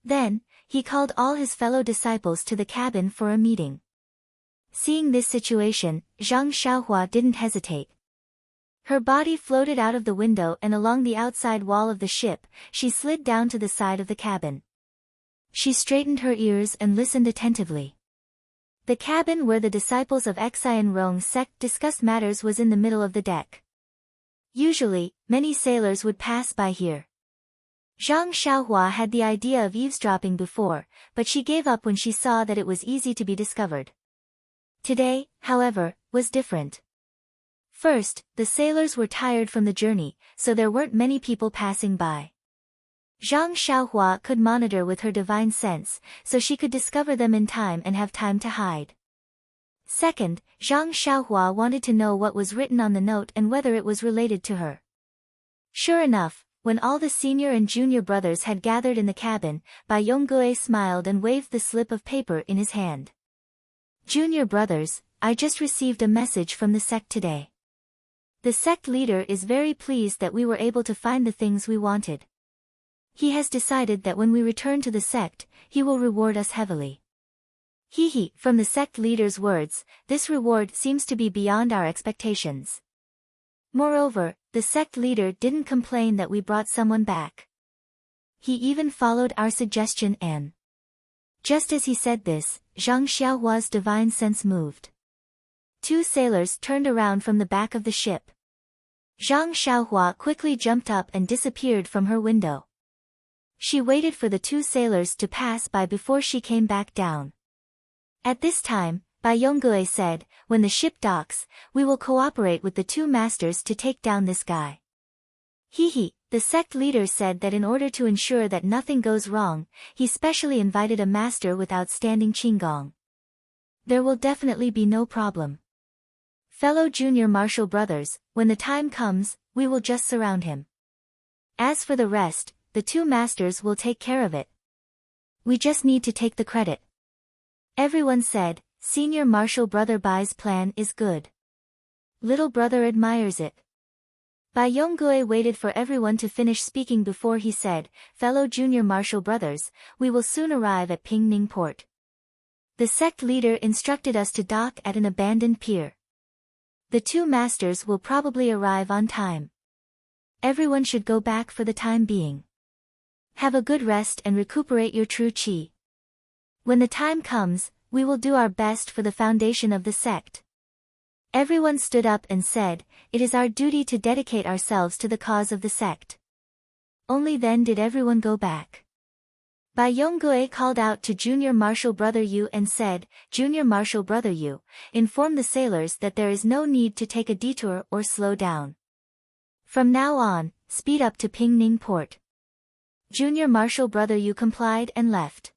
Then, he called all his fellow disciples to the cabin for a meeting. Seeing this situation, Zhang Xiaohua didn't hesitate. Her body floated out of the window and along the outside wall of the ship, she slid down to the side of the cabin. She straightened her ears and listened attentively. The cabin where the disciples of Xian Rong sect discussed matters was in the middle of the deck. Usually, many sailors would pass by here. Zhang Xiaohua had the idea of eavesdropping before, but she gave up when she saw that it was easy to be discovered. Today, however, was different. First, the sailors were tired from the journey, so there weren't many people passing by. Zhang Xiaohua could monitor with her divine sense, so she could discover them in time and have time to hide. Second, Zhang Xiaohua wanted to know what was written on the note and whether it was related to her. Sure enough, when all the senior and junior brothers had gathered in the cabin, Bai Yonggui smiled and waved the slip of paper in his hand. Junior brothers, I just received a message from the sect today. The sect leader is very pleased that we were able to find the things we wanted. He has decided that when we return to the sect, he will reward us heavily. From the sect leader's words, this reward seems to be beyond our expectations. Moreover, the sect leader didn't complain that we brought someone back. He even followed our suggestion and... Just as he said this, Zhang Xiaohua's divine sense moved. 2 sailors turned around from the back of the ship. Zhang Xiaohua quickly jumped up and disappeared from her window. She waited for the 2 sailors to pass by before she came back down. At this time, Bai Yonggui said, when the ship docks, we will cooperate with the 2 masters to take down this guy. The sect leader said that in order to ensure that nothing goes wrong, he specially invited a master with outstanding qigong. There will definitely be no problem. Fellow junior martial brothers, when the time comes, we will just surround him. As for the rest, the 2 masters will take care of it. We just need to take the credit. Everyone said, senior martial brother Bai's plan is good. Little brother admires it. Bai Yongui waited for everyone to finish speaking before he said, "Fellow junior martial brothers, we will soon arrive at Pingning port. The sect leader instructed us to dock at an abandoned pier. The two masters will probably arrive on time. Everyone should go back for the time being. Have a good rest and recuperate your true qi. When the time comes, we will do our best for the foundation of the sect." Everyone stood up and said, "It is our duty to dedicate ourselves to the cause of the sect." Only then did everyone go back. Bai Yongui called out to Junior Martial Brother Yu and said, "Junior Martial Brother Yu, inform the sailors that there is no need to take a detour or slow down. From now on, speed up to Pingning port." Junior Martial Brother Yu complied and left.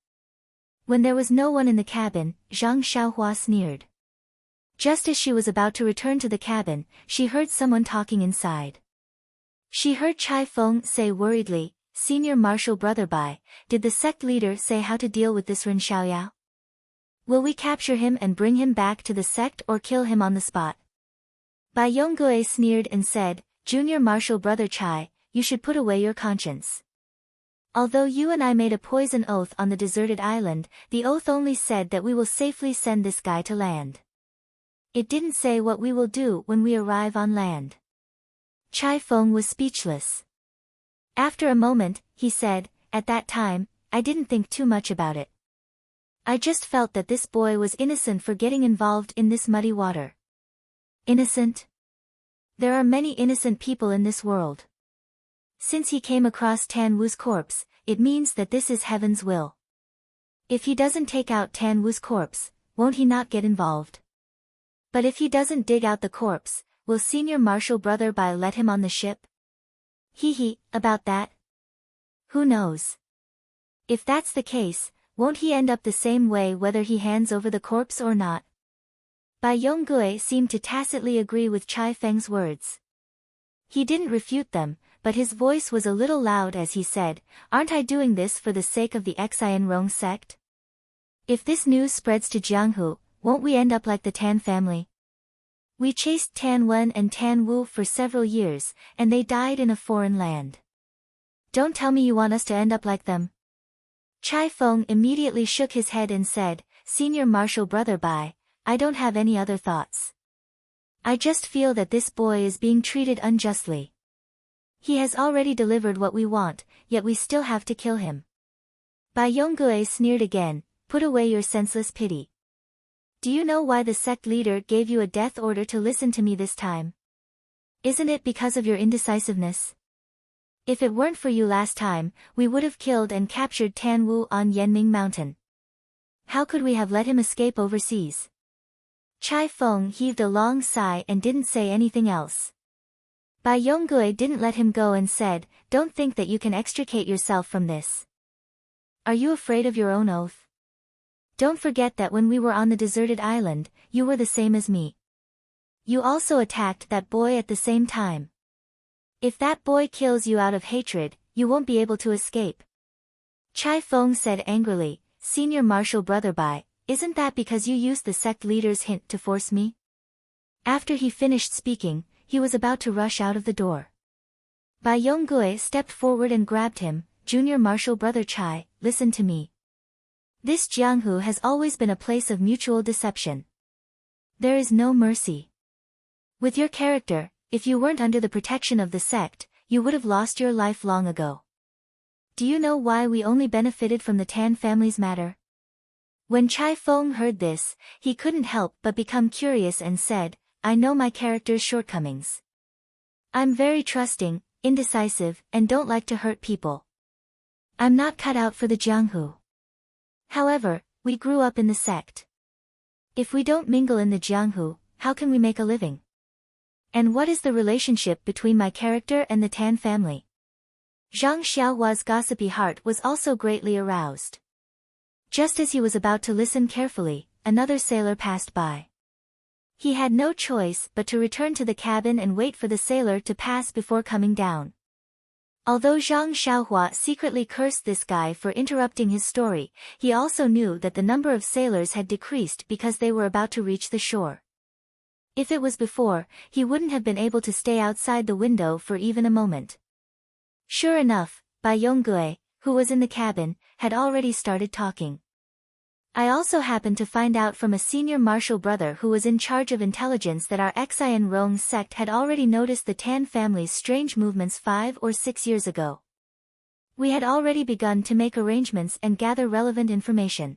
When there was no one in the cabin, Zhang Xiaohua sneered. Just as she was about to return to the cabin, she heard someone talking inside. She heard Chai Feng say worriedly, "Senior Martial Brother Bai, did the sect leader say how to deal with this Ren Xiaoyao? Will we capture him and bring him back to the sect or kill him on the spot?" Bai Yongui sneered and said, "Junior Martial Brother Chai, you should put away your conscience. Although you and I made a poison oath on the deserted island, the oath only said that we will safely send this guy to land. It didn't say what we will do when we arrive on land." Chai Feng was speechless. After a moment, he said, "At that time, I didn't think too much about it. I just felt that this boy was innocent for getting involved in this muddy water." Innocent? There are many innocent people in this world. Since he came across Tan Wu's corpse, it means that this is heaven's will. If he doesn't take out Tan Wu's corpse, won't he not get involved? But if he doesn't dig out the corpse, will Senior Martial Brother Bai let him on the ship? About that? Who knows? If that's the case, won't he end up the same way whether he hands over the corpse or not? Bai Yongui seemed to tacitly agree with Chai Feng's words. He didn't refute them, but his voice was a little loud as he said, "Aren't I doing this for the sake of the Xian Rong sect? If this news spreads to Jianghu, won't we end up like the Tan family? We chased Tan Wen and Tan Wu for several years, and they died in a foreign land. Don't tell me you want us to end up like them." Chai Feng immediately shook his head and said, "Senior Martial Brother Bai, I don't have any other thoughts. I just feel that this boy is being treated unjustly. He has already delivered what we want, yet we still have to kill him." Bai Yongui sneered again, "Put away your senseless pity. Do you know why the sect leader gave you a death order to listen to me this time? Isn't it because of your indecisiveness? If it weren't for you last time, we would have killed and captured Tan Wu on Yanming Mountain. How could we have let him escape overseas?" Chai Feng heaved a long sigh and didn't say anything else. Bai Yongui didn't let him go and said, "Don't think that you can extricate yourself from this. Are you afraid of your own oath? Don't forget that when we were on the deserted island, you were the same as me. You also attacked that boy at the same time. If that boy kills you out of hatred, you won't be able to escape." Chai Feng said angrily, "Senior Martial Brother Bai, isn't that because you used the sect leader's hint to force me?" After he finished speaking, he was about to rush out of the door. Bai Yongui stepped forward and grabbed him, "Junior Martial Brother Chai, listen to me. This Jianghu has always been a place of mutual deception. There is no mercy. With your character, if you weren't under the protection of the sect, you would have lost your life long ago. Do you know why we only benefited from the Tan family's matter?" When Chai Feng heard this, he couldn't help but become curious and said, "I know my character's shortcomings. I'm very trusting, indecisive, and don't like to hurt people. I'm not cut out for the Jianghu. However, we grew up in the sect. If we don't mingle in the Jianghu, how can we make a living? And what is the relationship between my character and the Tan family?" Zhang Xiaohua's gossipy heart was also greatly aroused. Just as he was about to listen carefully, another sailor passed by. He had no choice but to return to the cabin and wait for the sailor to pass before coming down. Although Zhang Xiaohua secretly cursed this guy for interrupting his story, he also knew that the number of sailors had decreased because they were about to reach the shore. If it was before, he wouldn't have been able to stay outside the window for even a moment. Sure enough, Bai Yonggue, who was in the cabin, had already started talking. I also happened to find out from a senior marshal brother who was in charge of intelligence that our Xian Rong sect had already noticed the Tan family's strange movements 5 or 6 years ago. We had already begun to make arrangements and gather relevant information.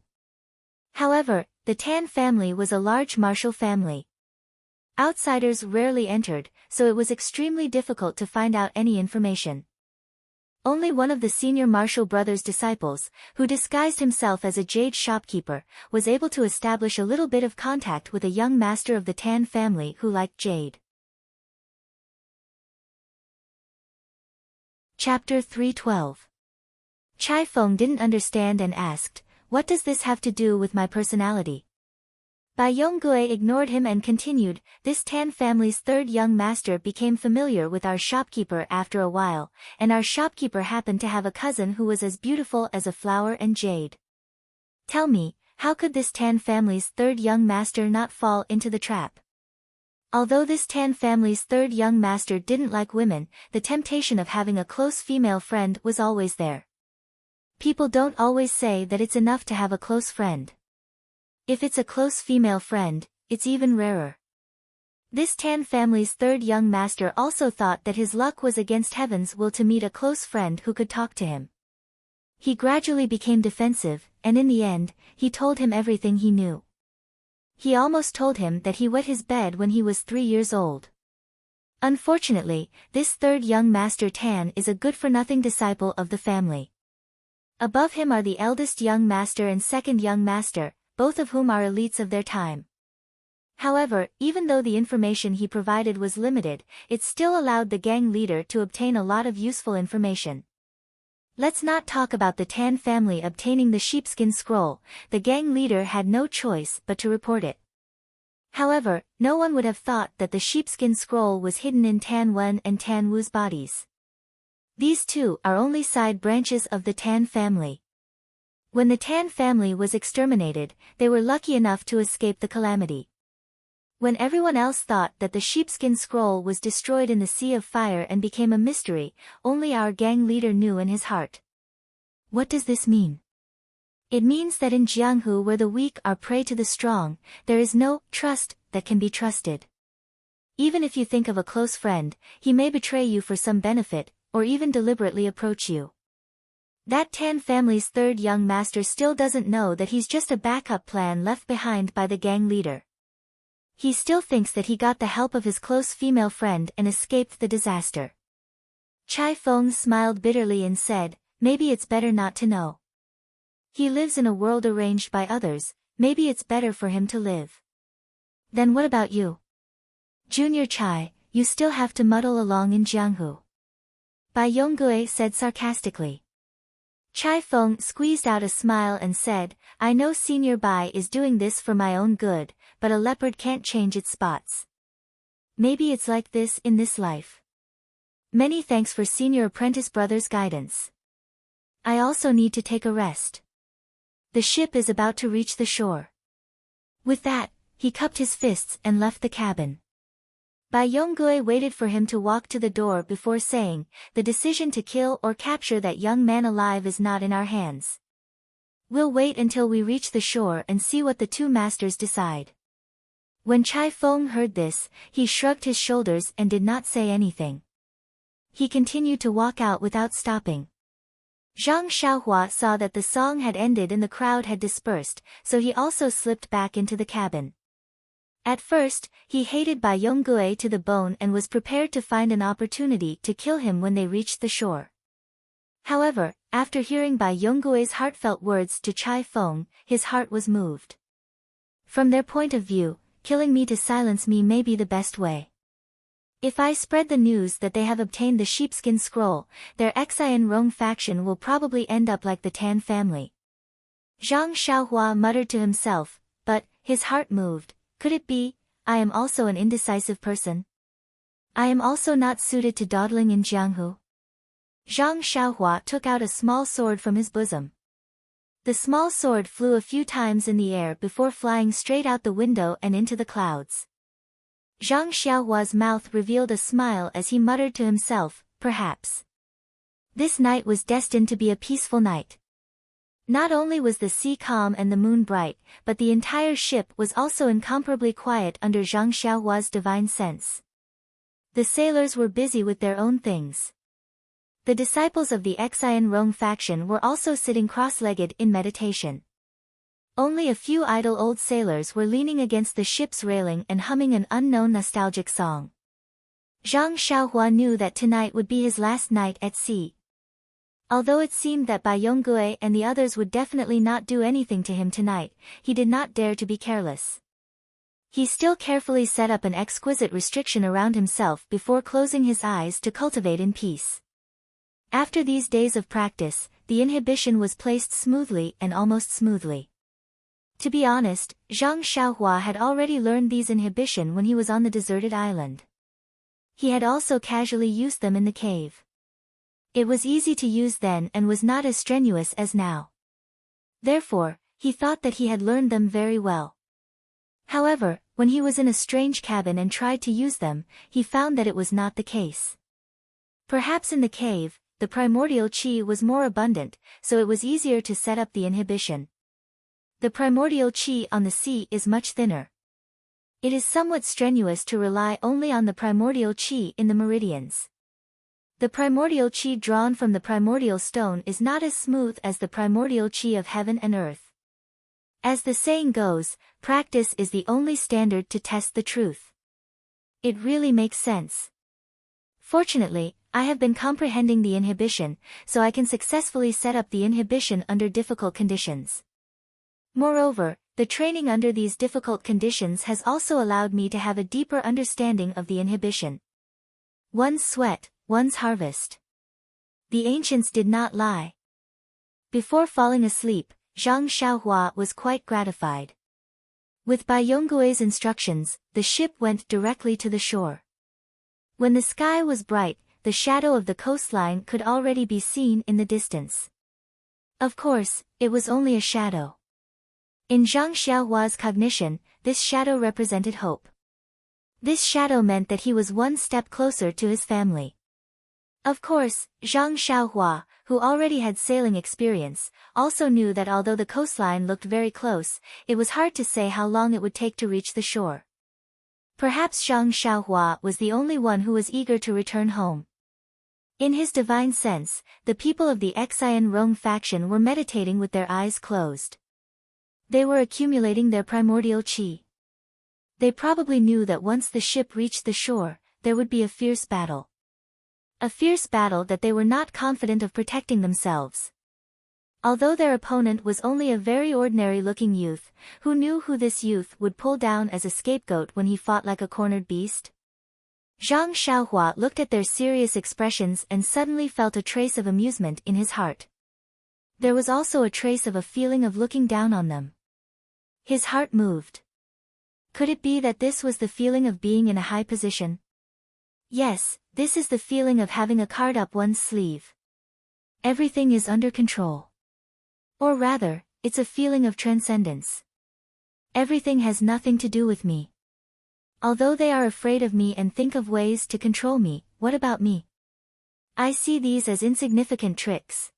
However, the Tan family was a large martial family. Outsiders rarely entered, so it was extremely difficult to find out any information. Only one of the senior marshal brothers' disciples, who disguised himself as a jade shopkeeper, was able to establish a little bit of contact with a young master of the Tan family who liked jade. Chapter 312. Chai Feng didn't understand and asked, "What does this have to do with my personality?" Bai Yonggue ignored him and continued, "This Tan family's third young master became familiar with our shopkeeper after a while, and our shopkeeper happened to have a cousin who was as beautiful as a flower and jade. Tell me, how could this Tan family's third young master not fall into the trap?" Although this Tan family's third young master didn't like women, the temptation of having a close female friend was always there. People don't always say that it's enough to have a close friend. If it's a close female friend, it's even rarer. This Tan family's third young master also thought that his luck was against heaven's will to meet a close friend who could talk to him. He gradually became defensive, and in the end, he told him everything he knew. He almost told him that he wet his bed when he was 3 years old. Unfortunately, this third young master Tan is a good-for-nothing disciple of the family. Above him are the eldest young master and second young master, both of whom are elites of their time. However, even though the information he provided was limited, it still allowed the gang leader to obtain a lot of useful information. Let's not talk about the Tan family obtaining the sheepskin scroll. The gang leader had no choice but to report it. However, no one would have thought that the sheepskin scroll was hidden in Tan Wen and Tan Wu's bodies. These two are only side branches of the Tan family. When the Tan family was exterminated, they were lucky enough to escape the calamity. When everyone else thought that the sheepskin scroll was destroyed in the Sea of Fire and became a mystery, only our gang leader knew in his heart. What does this mean? It means that in Jianghu, where the weak are prey to the strong, there is no trust that can be trusted. Even if you think of a close friend, he may betray you for some benefit, or even deliberately approach you. That Tan family's third young master still doesn't know that he's just a backup plan left behind by the gang leader. He still thinks that he got the help of his close female friend and escaped the disaster. Chai Feng smiled bitterly and said, "Maybe it's better not to know. He lives in a world arranged by others, maybe it's better for him to live." "Then what about you? Junior Chai, you still have to muddle along in Jianghu," Bai Yonggue said sarcastically. Chai Feng squeezed out a smile and said, "I know Senior Bai is doing this for my own good, but a leopard can't change its spots. Maybe it's like this in this life. Many thanks for Senior Apprentice Brother's guidance. I also need to take a rest. The ship is about to reach the shore." With that, he cupped his fists and left the cabin. Bai Yonggue waited for him to walk to the door before saying, "The decision to kill or capture that young man alive is not in our hands. We'll wait until we reach the shore and see what the two masters decide." When Chai Feng heard this, he shrugged his shoulders and did not say anything. He continued to walk out without stopping. Zhang Xiaohua saw that the song had ended and the crowd had dispersed, so he also slipped back into the cabin. At first, he hated Bai Yonggue to the bone and was prepared to find an opportunity to kill him when they reached the shore. However, after hearing Bai Yonggue's heartfelt words to Chai Feng, his heart was moved. From their point of view, killing me to silence me may be the best way. If I spread the news that they have obtained the sheepskin scroll, their Xian Rong faction will probably end up like the Tan family. Zhang Xiaohua muttered to himself, but, his heart moved. Could it be, I am also an indecisive person? I am also not suited to dawdling in Jianghu? Zhang Xiaohua took out a small sword from his bosom. The small sword flew a few times in the air before flying straight out the window and into the clouds. Zhang Xiaohua's mouth revealed a smile as he muttered to himself, perhaps. This night was destined to be a peaceful night. Not only was the sea calm and the moon bright, but the entire ship was also incomparably quiet under Zhang Xiaohua's divine sense. The sailors were busy with their own things. The disciples of the Xian Rong faction were also sitting cross-legged in meditation. Only a few idle old sailors were leaning against the ship's railing and humming an unknown nostalgic song. Zhang Xiaohua knew that tonight would be his last night at sea. Although it seemed that Bai Yonggue and the others would definitely not do anything to him tonight, he did not dare to be careless. He still carefully set up an exquisite restriction around himself before closing his eyes to cultivate in peace. After these days of practice, the inhibition was placed smoothly and almost smoothly. To be honest, Zhang Xiaohua had already learned these inhibition when he was on the deserted island. He had also casually used them in the cave. It was easy to use then and was not as strenuous as now. Therefore, he thought that he had learned them very well. However, when he was in a strange cabin and tried to use them, he found that it was not the case. Perhaps in the cave, the primordial qi was more abundant, so it was easier to set up the inhibition. The primordial qi on the sea is much thinner. It is somewhat strenuous to rely only on the primordial qi in the meridians. The primordial qi drawn from the primordial stone is not as smooth as the primordial qi of heaven and earth. As the saying goes, practice is the only standard to test the truth. It really makes sense. Fortunately, I have been comprehending the inhibition, so I can successfully set up the inhibition under difficult conditions. Moreover, the training under these difficult conditions has also allowed me to have a deeper understanding of the inhibition. One's sweat, one's harvest. The ancients did not lie. Before falling asleep, Zhang Xiaohua was quite gratified. With Bai Yonggue's instructions, the ship went directly to the shore. When the sky was bright, the shadow of the coastline could already be seen in the distance. Of course, it was only a shadow. In Zhang Xiaohua's cognition, this shadow represented hope. This shadow meant that he was one step closer to his family. Of course, Zhang Xiaohua, who already had sailing experience, also knew that although the coastline looked very close, it was hard to say how long it would take to reach the shore. Perhaps Zhang Xiaohua was the only one who was eager to return home. In his divine sense, the people of the Xian Rong faction were meditating with their eyes closed. They were accumulating their primordial qi. They probably knew that once the ship reached the shore, there would be a fierce battle. A fierce battle that they were not confident of protecting themselves. Although their opponent was only a very ordinary-looking youth, who knew who this youth would pull down as a scapegoat when he fought like a cornered beast? Zhang Xiaohua looked at their serious expressions and suddenly felt a trace of amusement in his heart. There was also a trace of a feeling of looking down on them. His heart moved. Could it be that this was the feeling of being in a high position? Yes, this is the feeling of having a card up one's sleeve. Everything is under control. Or rather, it's a feeling of transcendence. Everything has nothing to do with me. Although they are afraid of me and think of ways to control me, what about me? I see these as insignificant tricks.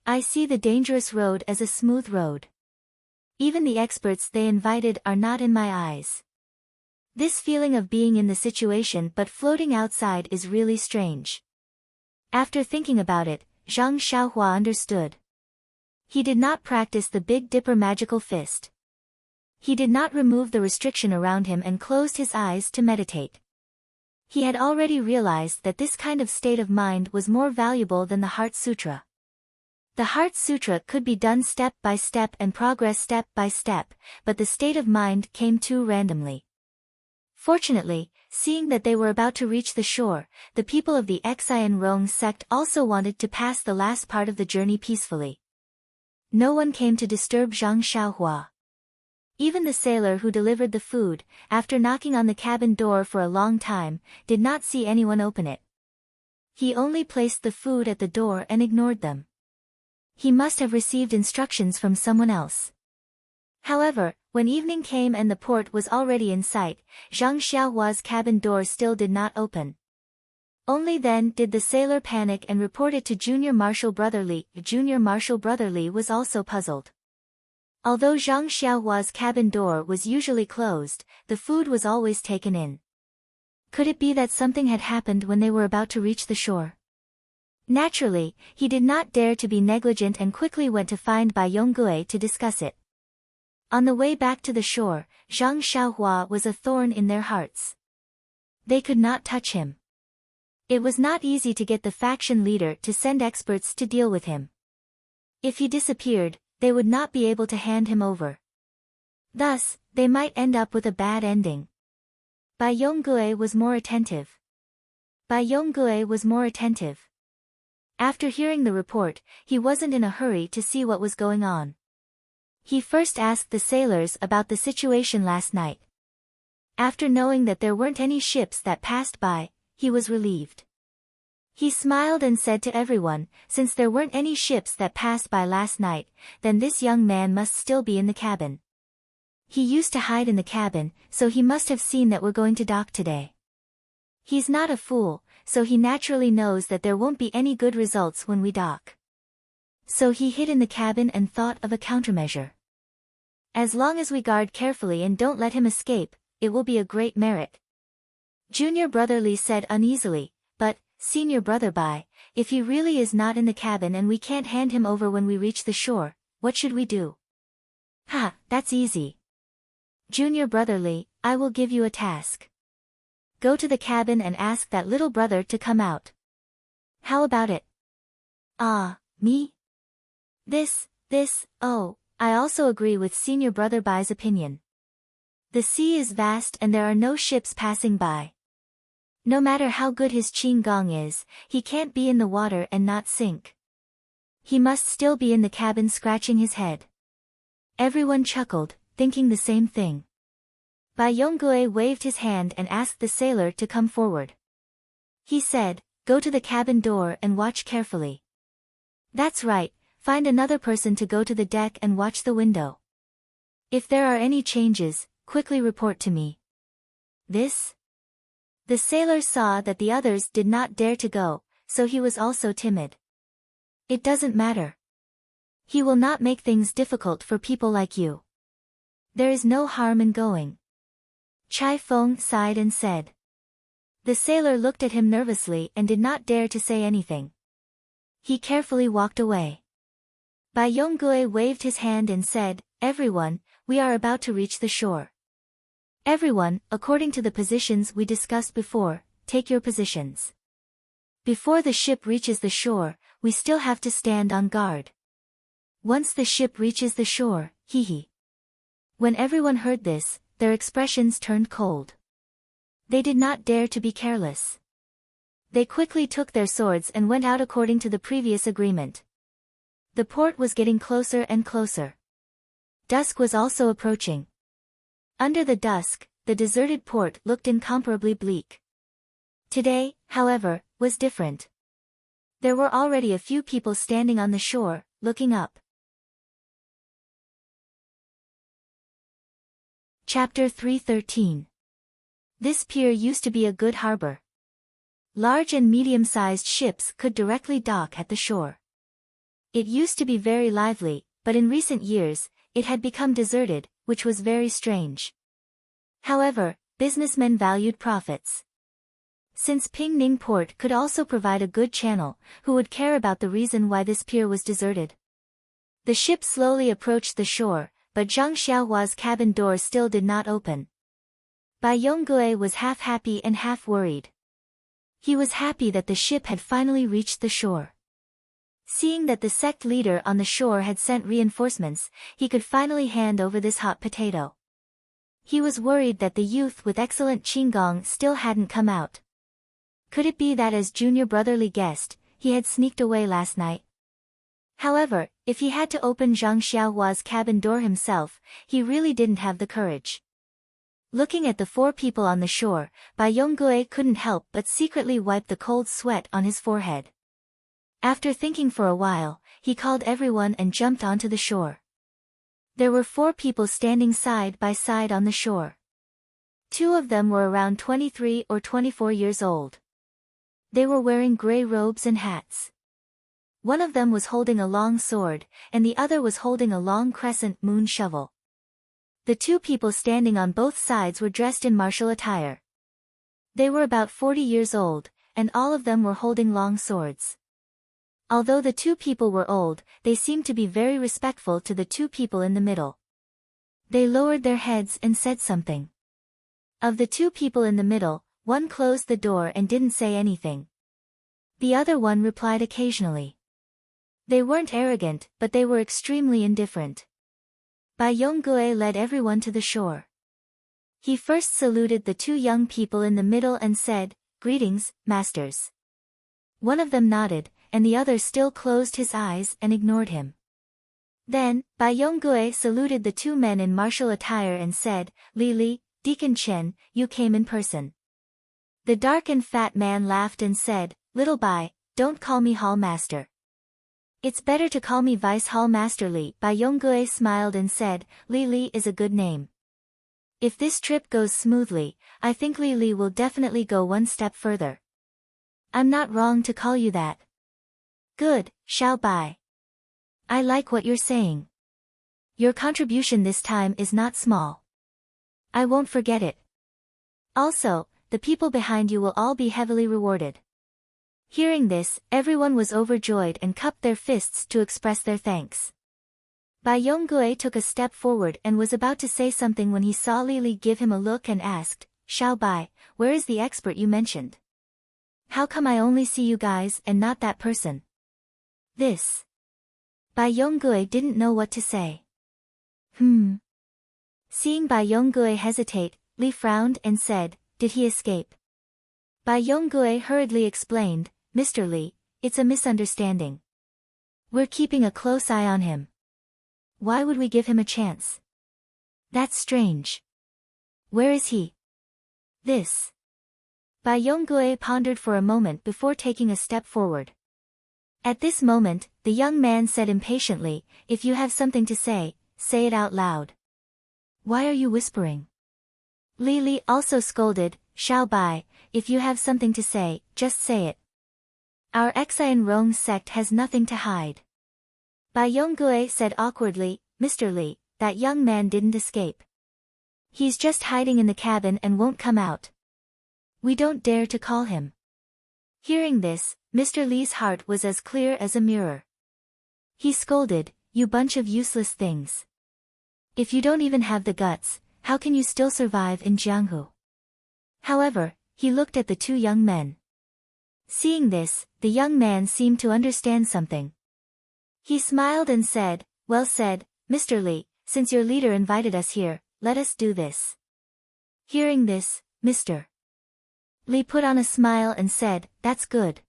I see the dangerous road as a smooth road. Even the experts they invited are not in my eyes. This feeling of being in the situation but floating outside is really strange. After thinking about it, Zhang Xiaohua understood. He did not practice the Big Dipper magical fist. He did not remove the restriction around him and closed his eyes to meditate. He had already realized that this kind of state of mind was more valuable than the Heart Sutra. The Heart Sutra could be done step by step and progress step by step, but the state of mind came too randomly. Fortunately, seeing that they were about to reach the shore, the people of the Xian Rong sect also wanted to pass the last part of the journey peacefully. No one came to disturb Zhang Xiaohua. Even the sailor who delivered the food, after knocking on the cabin door for a long time, did not see anyone open it. He only placed the food at the door and ignored them. He must have received instructions from someone else. However, when evening came and the port was already in sight, Zhang Xiaohua's cabin door still did not open. Only then did the sailor panic and report it to Junior Marshal Brother Li. Junior Marshal Brother Li was also puzzled. Although Zhang Xiaohua's cabin door was usually closed, the food was always taken in. Could it be that something had happened when they were about to reach the shore? Naturally, he did not dare to be negligent and quickly went to find Bai Yonggue to discuss it. On the way back to the shore, Zhang Xiaohua was a thorn in their hearts. They could not touch him. It was not easy to get the faction leader to send experts to deal with him. If he disappeared, they would not be able to hand him over. Thus, they might end up with a bad ending. Bai Yonggue was more attentive. After hearing the report, he wasn't in a hurry to see what was going on. He first asked the sailors about the situation last night. After knowing that there weren't any ships that passed by, he was relieved. He smiled and said to everyone, since there weren't any ships that passed by last night, then this young man must still be in the cabin. He used to hide in the cabin, so he must have seen that we're going to dock today. He's not a fool, so he naturally knows that there won't be any good results when we dock. So he hid in the cabin and thought of a countermeasure. As long as we guard carefully and don't let him escape, it will be a great merit. Junior Brother Li said uneasily, but, Senior Brother Bai, if he really is not in the cabin and we can't hand him over when we reach the shore, what should we do? Ha, that's easy. Junior Brother Li, I will give you a task. Go to the cabin and ask that little brother to come out. How about it? Ah, me? Oh, I also agree with Senior Brother Bai's opinion. The sea is vast and there are no ships passing by. No matter how good his Qing Gong is, he can't be in the water and not sink. He must still be in the cabin scratching his head. Everyone chuckled, thinking the same thing. Bai Yonggue waved his hand and asked the sailor to come forward. He said, go to the cabin door and watch carefully. That's right, find another person to go to the deck and watch the window. If there are any changes, quickly report to me. This? The sailor saw that the others did not dare to go, so he was also timid. It doesn't matter. He will not make things difficult for people like you. There is no harm in going. Chai Feng sighed and said. The sailor looked at him nervously and did not dare to say anything. He carefully walked away. Bai Yonggue waved his hand and said, everyone, we are about to reach the shore. Everyone, according to the positions we discussed before, take your positions. Before the ship reaches the shore, we still have to stand on guard. Once the ship reaches the shore, hee. When everyone heard this, their expressions turned cold. They did not dare to be careless. They quickly took their swords and went out according to the previous agreement. The port was getting closer and closer. Dusk was also approaching. Under the dusk, the deserted port looked incomparably bleak. Today, however, was different. There were already a few people standing on the shore, looking up. Chapter 313. This pier used to be a good harbor. Large and medium-sized ships could directly dock at the shore. It used to be very lively, but in recent years, it had become deserted, which was very strange. However, businessmen valued profits. Since Pingning Port could also provide a good channel, who would care about the reason why this pier was deserted? The ship slowly approached the shore, but Zhang Xiaohua's cabin door still did not open. Bai Yonggue was half happy and half worried. He was happy that the ship had finally reached the shore. Seeing that the sect leader on the shore had sent reinforcements, he could finally hand over this hot potato. He was worried that the youth with excellent Qinggong still hadn't come out. Could it be that, as Junior Brother Li guessed, he had sneaked away last night? However, if he had to open Zhang Xiaohua's cabin door himself, he really didn't have the courage. Looking at the four people on the shore, Bai Yonggue couldn't help but secretly wipe the cold sweat on his forehead. After thinking for a while, he called everyone and jumped onto the shore. There were 4 people standing side by side on the shore. 2 of them were around 23 or 24 years old. They were wearing gray robes and hats. One of them was holding a long sword, and the other was holding a long crescent moon shovel. The 2 people standing on both sides were dressed in martial attire. They were about 40 years old, and all of them were holding long swords. Although the 2 people were old, they seemed to be very respectful to the 2 people in the middle. They lowered their heads and said something. Of the 2 people in the middle, one closed the door and didn't say anything. The other one replied occasionally. They weren't arrogant, but they were extremely indifferent. Bai Yonggue led everyone to the shore. He first saluted the 2 young people in the middle and said, "Greetings, masters." One of them nodded, and the other still closed his eyes and ignored him. Then, Bai Yonggue saluted the 2 men in martial attire and said, "Li Li, Deacon Chen, you came in person." The dark and fat man laughed and said, "Little Bai, don't call me Hall Master. It's better to call me Vice Hall Master Li." Bai Yonggue smiled and said, "Li Li is a good name. If this trip goes smoothly, I think Li Li will definitely go one step further. I'm not wrong to call you that." "Good, Xiao Bai. I like what you're saying. Your contribution this time is not small. I won't forget it. Also, the people behind you will all be heavily rewarded." Hearing this, everyone was overjoyed and cupped their fists to express their thanks. Bai Yonggue took a step forward and was about to say something when he saw Li Li give him a look and asked, "Xiao Bai, where is the expert you mentioned? How come I only see you guys and not that person?" This. Bai Yonggue didn't know what to say. Seeing Bai Yonggue hesitate, Li frowned and said, "Did he escape?" Bai Yonggue hurriedly explained, "Mr. Li, it's a misunderstanding. We're keeping a close eye on him. Why would we give him a chance? That's strange. Where is he?" This. Bai Yonggue pondered for a moment before taking a step forward. At this moment, the young man said impatiently, "If you have something to say it out loud. Why are you whispering?" Li Li also scolded, "Xiao Bai, if you have something to say, just say it. Our Xian Rong sect has nothing to hide." Bai Yonggue said awkwardly, "Mr. Li, that young man didn't escape. He's just hiding in the cabin and won't come out. We don't dare to call him." Hearing this, Mr. Li's heart was as clear as a mirror. He scolded, "You bunch of useless things. If you don't even have the guts, how can you still survive in Jianghu?" However, he looked at the 2 young men. Seeing this, the young man seemed to understand something. He smiled and said, "Well said, Mr. Li, since your leader invited us here, let us do this." Hearing this, Mr. Li put on a smile and said, "That's good.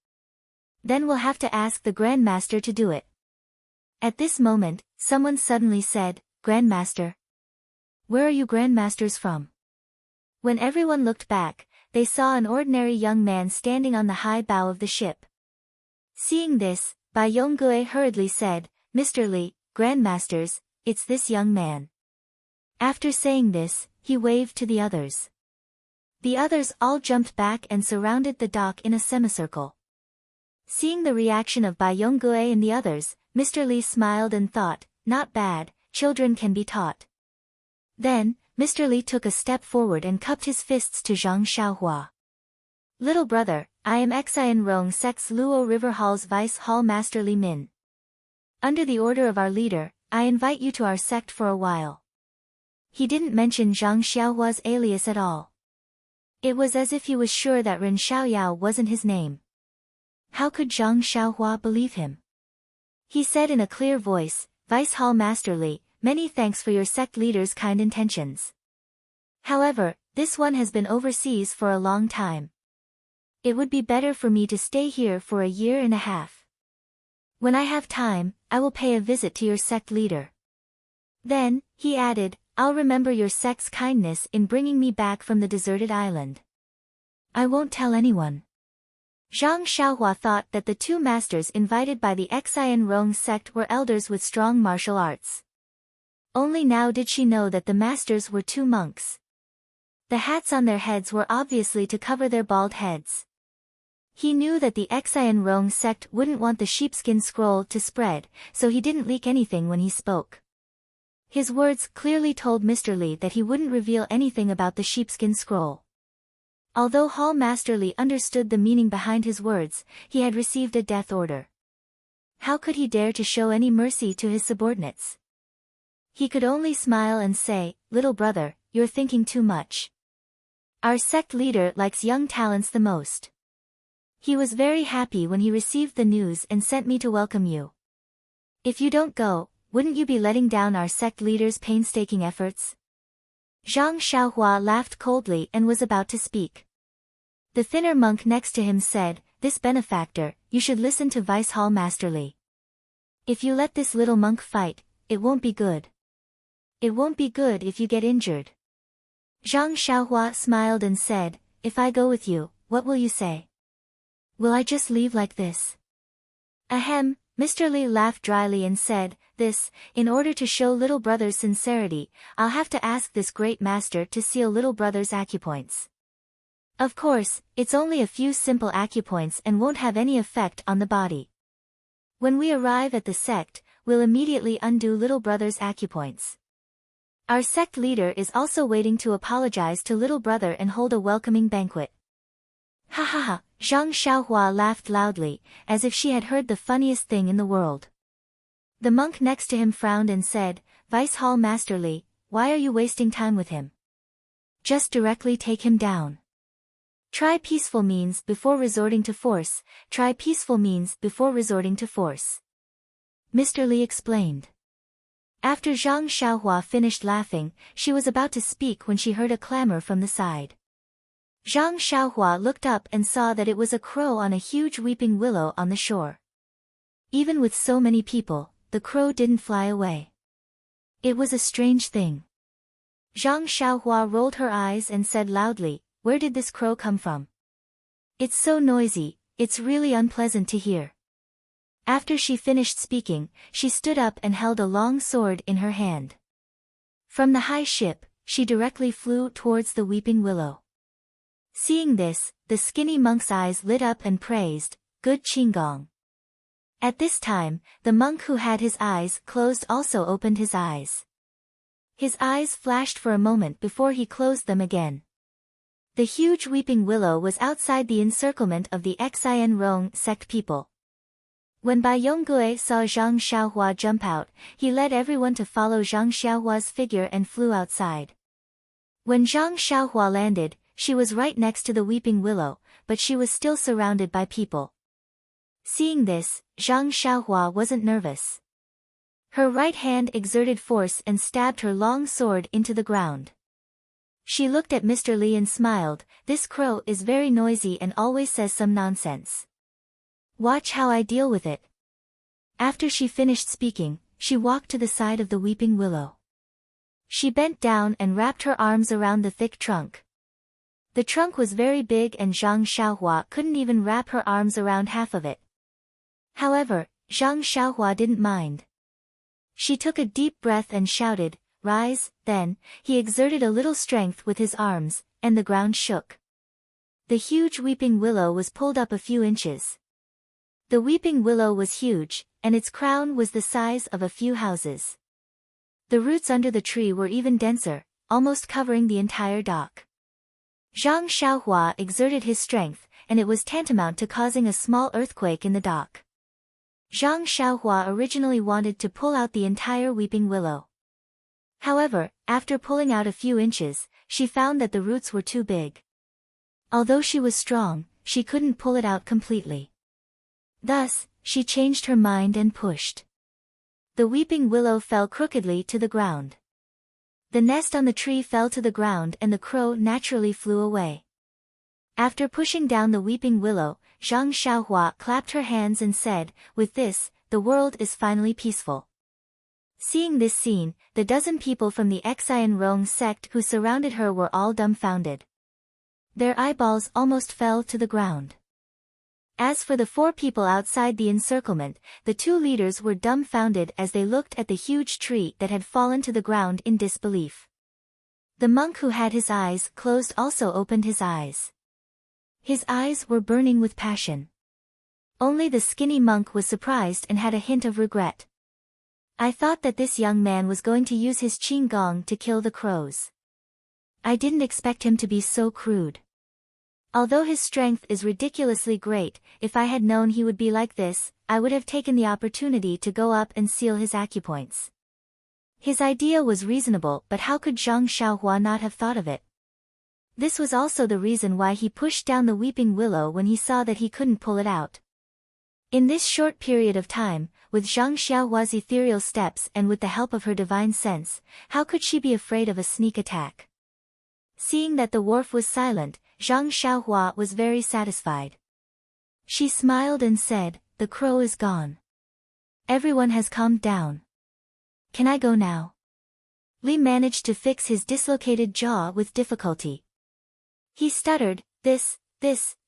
Then we'll have to ask the Grandmaster to do it." At this moment, someone suddenly said, "Grandmaster? Where are you Grandmasters from?" When everyone looked back, they saw an ordinary young man standing on the high bow of the ship. Seeing this, Bai Yonggue hurriedly said, "Mr. Li, Grandmasters, it's this young man." After saying this, he waved to the others. The others all jumped back and surrounded the dock in a semicircle. Seeing the reaction of Bai Yonggue and the others, Mr. Li smiled and thought, "Not bad, children can be taught." Then, Mr. Li took a step forward and cupped his fists to Zhang Xiaohua. "Little brother, I am Xian Rong Sect's Luo River Hall's Vice Hall Master Li Min. Under the order of our leader, I invite you to our sect for a while." He didn't mention Zhang Xiaohua's alias at all. It was as if he was sure that Ren Xiaoyao wasn't his name. How could Zhang Xiaohua believe him? He said in a clear voice, "Vice Hall Master Li, many thanks for your sect leader's kind intentions. However, this one has been overseas for a long time. It would be better for me to stay here for a year and a half. When I have time, I will pay a visit to your sect leader. Then," he added, "I'll remember your sect's kindness in bringing me back from the deserted island. I won't tell anyone." Zhang Xiaohua thought that the 2 masters invited by the Xian Rong sect were elders with strong martial arts. Only now did she know that the masters were two monks. The hats on their heads were obviously to cover their bald heads. He knew that the Xian Rong sect wouldn't want the sheepskin scroll to spread, so he didn't leak anything when he spoke. His words clearly told Mr. Li that he wouldn't reveal anything about the sheepskin scroll. Although Hall Master Li understood the meaning behind his words, he had received a death order. How could he dare to show any mercy to his subordinates? He could only smile and say, "Little brother, you're thinking too much. Our sect leader likes young talents the most. He was very happy when he received the news and sent me to welcome you. If you don't go, wouldn't you be letting down our sect leader's painstaking efforts?" Zhang Xiaohua laughed coldly and was about to speak. The thinner monk next to him said, "This benefactor, you should listen to Vice Hall Master Li. If you let this little monk fight, it won't be good. It won't be good if you get injured." Zhang Xiaohua smiled and said, "If I go with you, what will you say? Will I just leave like this?" Ahem, Mr. Li laughed dryly and said, in order to show little brother's sincerity, I'll have to ask this great master to seal little brother's acupoints. Of course, it's only a few simple acupoints and won't have any effect on the body. When we arrive at the sect, we'll immediately undo little brother's acupoints. Our sect leader is also waiting to apologize to little brother and hold a welcoming banquet." Ha ha ha, Zhang Xiaohua laughed loudly, as if she had heard the funniest thing in the world. The monk next to him frowned and said, "Vice Hall Master Li, why are you wasting time with him? Just directly take him down. Try peaceful means before resorting to force, try peaceful means before resorting to force," Mr. Li explained. After Zhang Xiaohua finished laughing, she was about to speak when she heard a clamor from the side. Zhang Xiaohua looked up and saw that it was a crow on a huge weeping willow on the shore. Even with so many people, the crow didn't fly away. It was a strange thing. Zhang Xiaohua rolled her eyes and said loudly, "Where did this crow come from? It's so noisy, it's really unpleasant to hear." After she finished speaking, she stood up and held a long sword in her hand. From the high ship, she directly flew towards the weeping willow. Seeing this, the skinny monk's eyes lit up and praised, "Good Qinggong." At this time, the monk who had his eyes closed also opened his eyes. His eyes flashed for a moment before he closed them again. The huge weeping willow was outside the encirclement of the Xian Rong sect people. When Bai Yonggue saw Zhang Xiaohua jump out, he led everyone to follow Zhang Xiaohua's figure and flew outside. When Zhang Xiaohua landed, she was right next to the weeping willow, but she was still surrounded by people. Seeing this, Zhang Xiaohua wasn't nervous. Her right hand exerted force and stabbed her long sword into the ground. She looked at Mr. Li and smiled, "This crow is very noisy and always says some nonsense. Watch how I deal with it." After she finished speaking, she walked to the side of the weeping willow. She bent down and wrapped her arms around the thick trunk. The trunk was very big and Zhang Xiaohua couldn't even wrap her arms around half of it. However, Zhang Xiaohua didn't mind. She took a deep breath and shouted, "Rise," then, he exerted a little strength with his arms, and the ground shook. The huge weeping willow was pulled up a few inches. The weeping willow was huge, and its crown was the size of a few houses. The roots under the tree were even denser, almost covering the entire dock. Zhang Xiaohua exerted his strength, and it was tantamount to causing a small earthquake in the dock. Zhang Xiaohua originally wanted to pull out the entire weeping willow. However, after pulling out a few inches, she found that the roots were too big. Although she was strong, she couldn't pull it out completely. Thus, she changed her mind and pushed. The weeping willow fell crookedly to the ground. The nest on the tree fell to the ground and the crow naturally flew away. After pushing down the weeping willow, Zhang Xiaohua clapped her hands and said, "With this, the world is finally peaceful." Seeing this scene, the dozen people from the Xian Rong sect who surrounded her were all dumbfounded. Their eyeballs almost fell to the ground. As for the 4 people outside the encirclement, the 2 leaders were dumbfounded as they looked at the huge tree that had fallen to the ground in disbelief. The monk who had his eyes closed also opened his eyes. His eyes were burning with passion. Only the skinny monk was surprised and had a hint of regret. I thought that this young man was going to use his qinggong to kill the crows. I didn't expect him to be so crude. Although his strength is ridiculously great, if I had known he would be like this, I would have taken the opportunity to go up and seal his acupoints. His idea was reasonable, but how could Zhang Xiaohua not have thought of it? This was also the reason why he pushed down the weeping willow when he saw that he couldn't pull it out. In this short period of time, with Zhang Xiaohua's ethereal steps and with the help of her divine sense, how could she be afraid of a sneak attack? Seeing that the dwarf was silent, Zhang Xiaohua was very satisfied. She smiled and said, "The crow is gone. Everyone has calmed down. Can I go now?" Li managed to fix his dislocated jaw with difficulty. He stuttered, This,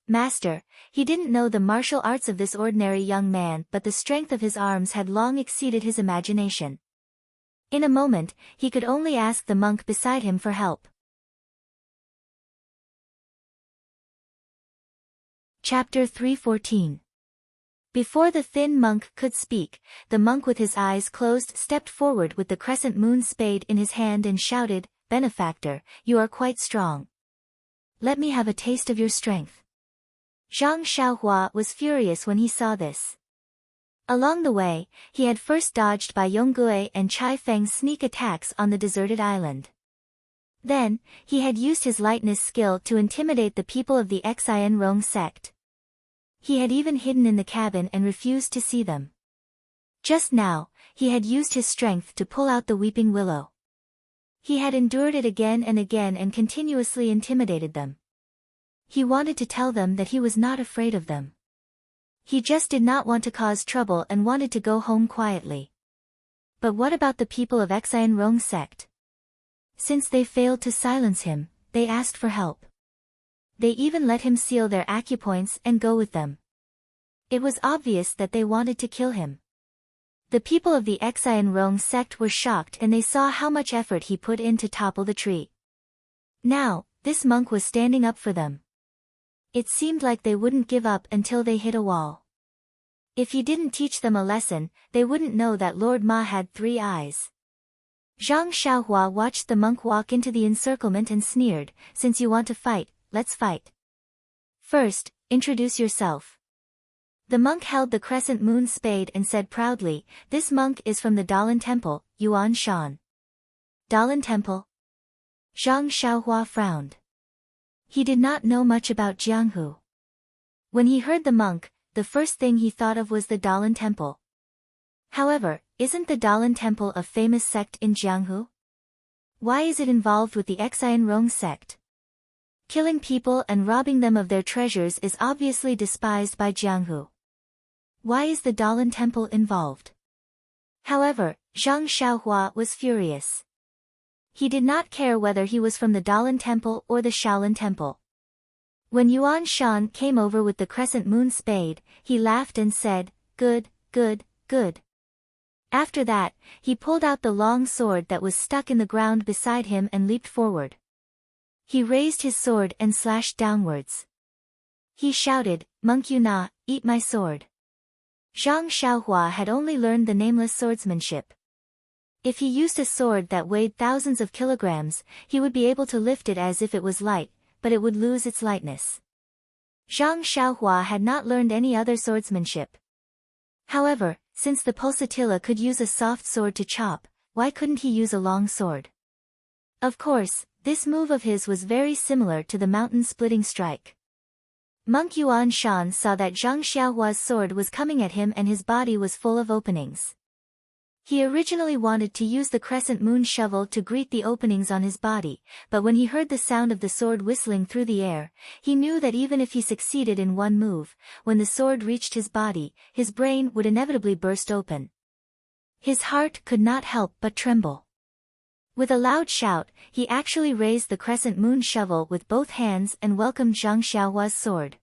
master." He didn't know the martial arts of this ordinary young man, but the strength of his arms had long exceeded his imagination. In a moment, he could only ask the monk beside him for help. Chapter 314. Before the thin monk could speak, the monk with his eyes closed stepped forward with the crescent moon spade in his hand and shouted, "Benefactor, you are quite strong. Let me have a taste of your strength." Zhang Xiaohua was furious when he saw this. Along the way, he had first dodged Bai Yonggue and Chai Feng's sneak attacks on the deserted island. Then, he had used his lightness skill to intimidate the people of the Xian Rong sect. He had even hidden in the cabin and refused to see them. Just now, he had used his strength to pull out the weeping willow. He had endured it again and continuously intimidated them. He wanted to tell them that he was not afraid of them. He just did not want to cause trouble and wanted to go home quietly. But what about the people of Xian Rong sect? Since they failed to silence him, they asked for help. They even let him seal their acupoints and go with them. It was obvious that they wanted to kill him. The people of the Xian Rong sect were shocked and they saw how much effort he put in to topple the tree. Now, this monk was standing up for them. It seemed like they wouldn't give up until they hit a wall. If he didn't teach them a lesson, they wouldn't know that Lord Ma had 3 eyes. Zhang Xiaohua watched the monk walk into the encirclement and sneered, "Since you want to fight, let's fight. First, introduce yourself." The monk held the crescent moon spade and said proudly, "This monk is from the Dalan Temple, Yuan Shan." Dalan Temple? Zhang Xiaohua frowned. He did not know much about Jianghu. When he heard the monk, the first thing he thought of was the Dalan Temple. However, isn't the Dalan Temple a famous sect in Jianghu? Why is it involved with the Xian Rong sect? Killing people and robbing them of their treasures is obviously despised by Jianghu. Why is the Dalan Temple involved? However, Zhang Xiaohua was furious. He did not care whether he was from the Dalan Temple or the Shaolin Temple. When Yuan Shan came over with the crescent moon spade, he laughed and said, "Good, good, good." After that, he pulled out the long sword that was stuck in the ground beside him and leaped forward. He raised his sword and slashed downwards. He shouted, "Monk Yuna, eat my sword." Zhang Xiaohua had only learned the nameless swordsmanship. If he used a sword that weighed thousands of kilograms, he would be able to lift it as if it was light, but it would lose its lightness. Zhang Xiaohua had not learned any other swordsmanship. However, since the pulsatilla could use a soft sword to chop, why couldn't he use a long sword? Of course, this move of his was very similar to the mountain-splitting strike. Monk Yuan Shan saw that Zhang Xiaohua's sword was coming at him and his body was full of openings. He originally wanted to use the crescent moon shovel to greet the openings on his body, but when he heard the sound of the sword whistling through the air, he knew that even if he succeeded in one move, when the sword reached his body, his brain would inevitably burst open. His heart could not help but tremble. With a loud shout, he actually raised the crescent moon shovel with both hands and welcomed Zhang Xiaohua's sword.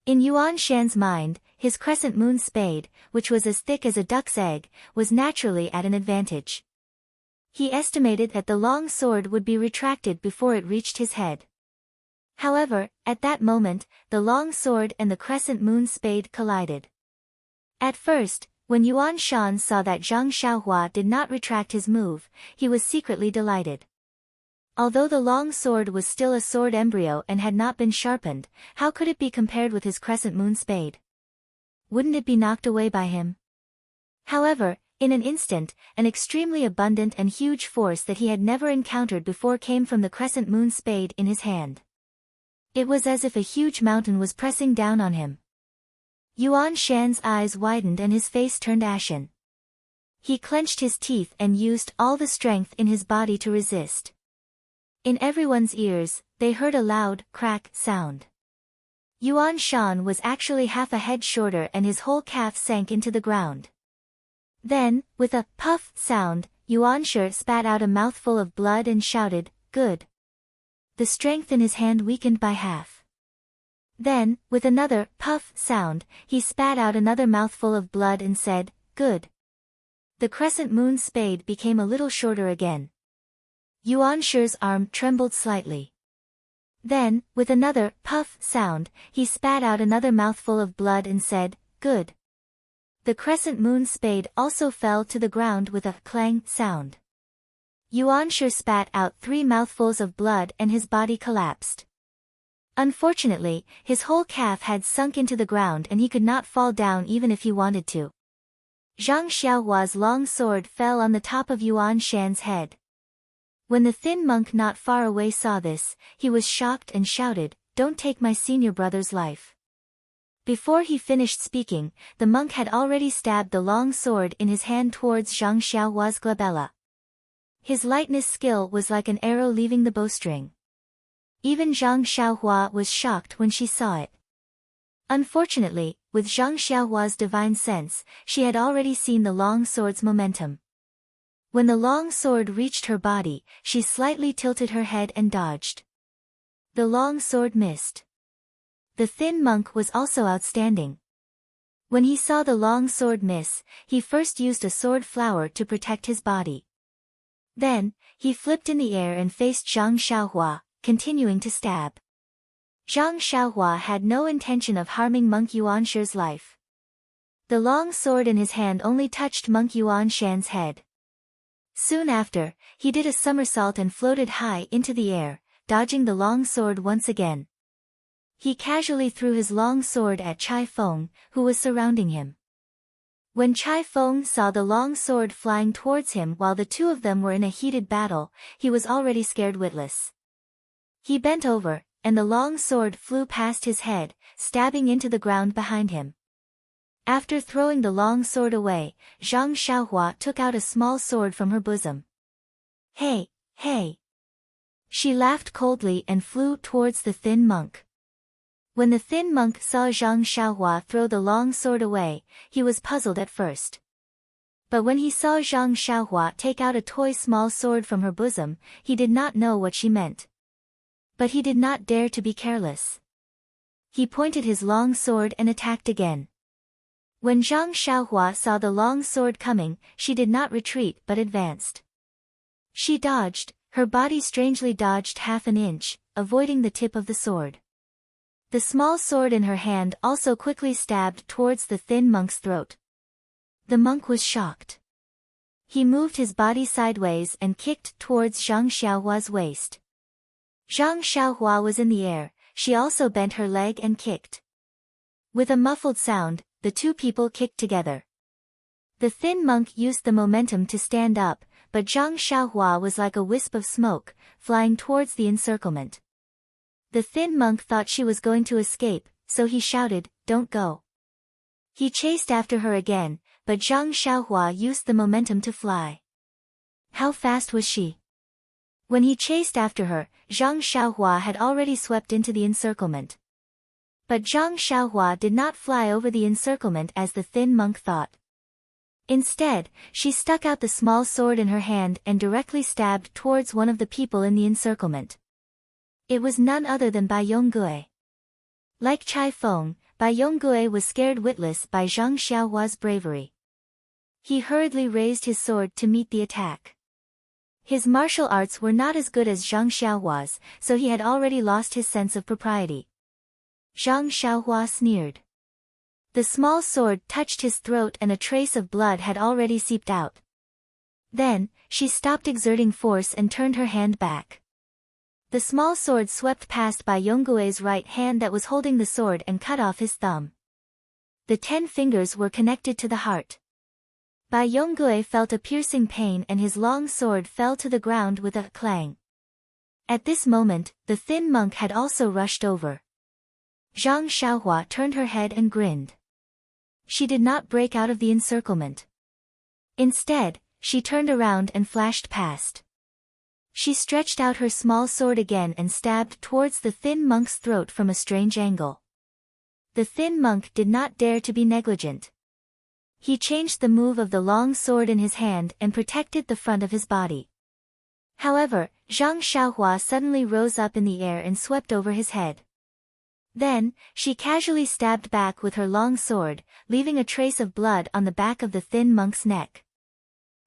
In Yuan Shan's mind, his crescent moon spade, which was as thick as a duck's egg, was naturally at an advantage. He estimated that the long sword would be retracted before it reached his head. However, at that moment, the long sword and the crescent moon spade collided. At first, when Yuan Shan saw that Zhang Xiaohua did not retract his move, he was secretly delighted. Although the long sword was still a sword embryo and had not been sharpened, how could it be compared with his crescent moon spade? Wouldn't it be knocked away by him? However, in an instant, an extremely abundant and huge force that he had never encountered before came from the crescent moon spade in his hand. It was as if a huge mountain was pressing down on him. Yuan Shan's eyes widened and his face turned ashen. He clenched his teeth and used all the strength in his body to resist. In everyone's ears, they heard a loud, crack sound. Yuan Shan was actually half a head shorter and his whole calf sank into the ground. Then, with a puff sound, Yuan Shi spat out a mouthful of blood and shouted, "Good." The strength in his hand weakened by half. Then, with another puff sound, he spat out another mouthful of blood and said, "Good." The crescent moon spade became a little shorter again. Yuan Shi's arm trembled slightly. Then, with another puff sound, he spat out another mouthful of blood and said, "Good." The crescent moon spade also fell to the ground with a clang sound. Yuan Shi spat out 3 mouthfuls of blood and his body collapsed. Unfortunately, his whole calf had sunk into the ground and he could not fall down even if he wanted to. Zhang Xiaohua's long sword fell on the top of Yuan Shan's head. When the thin monk not far away saw this, he was shocked and shouted, "Don't take my senior brother's life." Before he finished speaking, the monk had already stabbed the long sword in his hand towards Zhang Xiaohua's glabella. His lightness skill was like an arrow leaving the bowstring. Even Zhang Xiaohua was shocked when she saw it. Unfortunately, with Zhang Xiaohua's divine sense, she had already seen the long sword's momentum. When the long sword reached her body, she slightly tilted her head and dodged. The long sword missed. The thin monk was also outstanding. When he saw the long sword miss, he first used a sword flower to protect his body. Then, he flipped in the air and faced Zhang Xiaohua, continuing to stab. Zhang Xiaohua had no intention of harming Monk Yuan Shi's life. The long sword in his hand only touched Monk Yuan Shan's head. Soon after, he did a somersault and floated high into the air, dodging the long sword once again. He casually threw his long sword at Chai Feng, who was surrounding him. When Chai Feng saw the long sword flying towards him while the two of them were in a heated battle, he was already scared witless. He bent over, and the long sword flew past his head, stabbing into the ground behind him. After throwing the long sword away, Zhang Xiaohua took out a small sword from her bosom. "Hey, hey!" She laughed coldly and flew towards the thin monk. When the thin monk saw Zhang Xiaohua throw the long sword away, he was puzzled at first. But when he saw Zhang Xiaohua take out a toy small sword from her bosom, he did not know what she meant. But he did not dare to be careless. He pointed his long sword and attacked again. When Zhang Xiaohua saw the long sword coming, she did not retreat but advanced. She dodged, her body strangely dodged half an inch, avoiding the tip of the sword. The small sword in her hand also quickly stabbed towards the thin monk's throat. The monk was shocked. He moved his body sideways and kicked towards Zhang Xiaohua's waist. Zhang Xiaohua was in the air, she also bent her leg and kicked. With a muffled sound, the two people kicked together. The thin monk used the momentum to stand up, but Zhang Xiaohua was like a wisp of smoke, flying towards the encirclement. The thin monk thought she was going to escape, so he shouted, "Don't go." He chased after her again, but Zhang Xiaohua used the momentum to fly. How fast was she? When he chased after her, Zhang Xiaohua had already swept into the encirclement. But Zhang Xiaohua did not fly over the encirclement as the thin monk thought. Instead, she stuck out the small sword in her hand and directly stabbed towards one of the people in the encirclement. It was none other than Bai Yonggui. Like Chai Feng, Bai Yongui was scared witless by Zhang Xiaohua's bravery. He hurriedly raised his sword to meet the attack. His martial arts were not as good as Zhang Xiaohua's, so he had already lost his sense of propriety. Zhang Xiaohua sneered. The small sword touched his throat and a trace of blood had already seeped out. Then, she stopped exerting force and turned her hand back. The small sword swept past Bai Yonggui's right hand that was holding the sword and cut off his thumb. The 10 fingers were connected to the heart. Bai Yonggui felt a piercing pain and his long sword fell to the ground with a clang. At this moment, the thin monk had also rushed over. Zhang Xiaohua turned her head and grinned. She did not break out of the encirclement. Instead, she turned around and flashed past. She stretched out her small sword again and stabbed towards the thin monk's throat from a strange angle. The thin monk did not dare to be negligent. He changed the move of the long sword in his hand and protected the front of his body. However, Zhang Xiaohua suddenly rose up in the air and swept over his head. Then, she casually stabbed back with her long sword, leaving a trace of blood on the back of the thin monk's neck.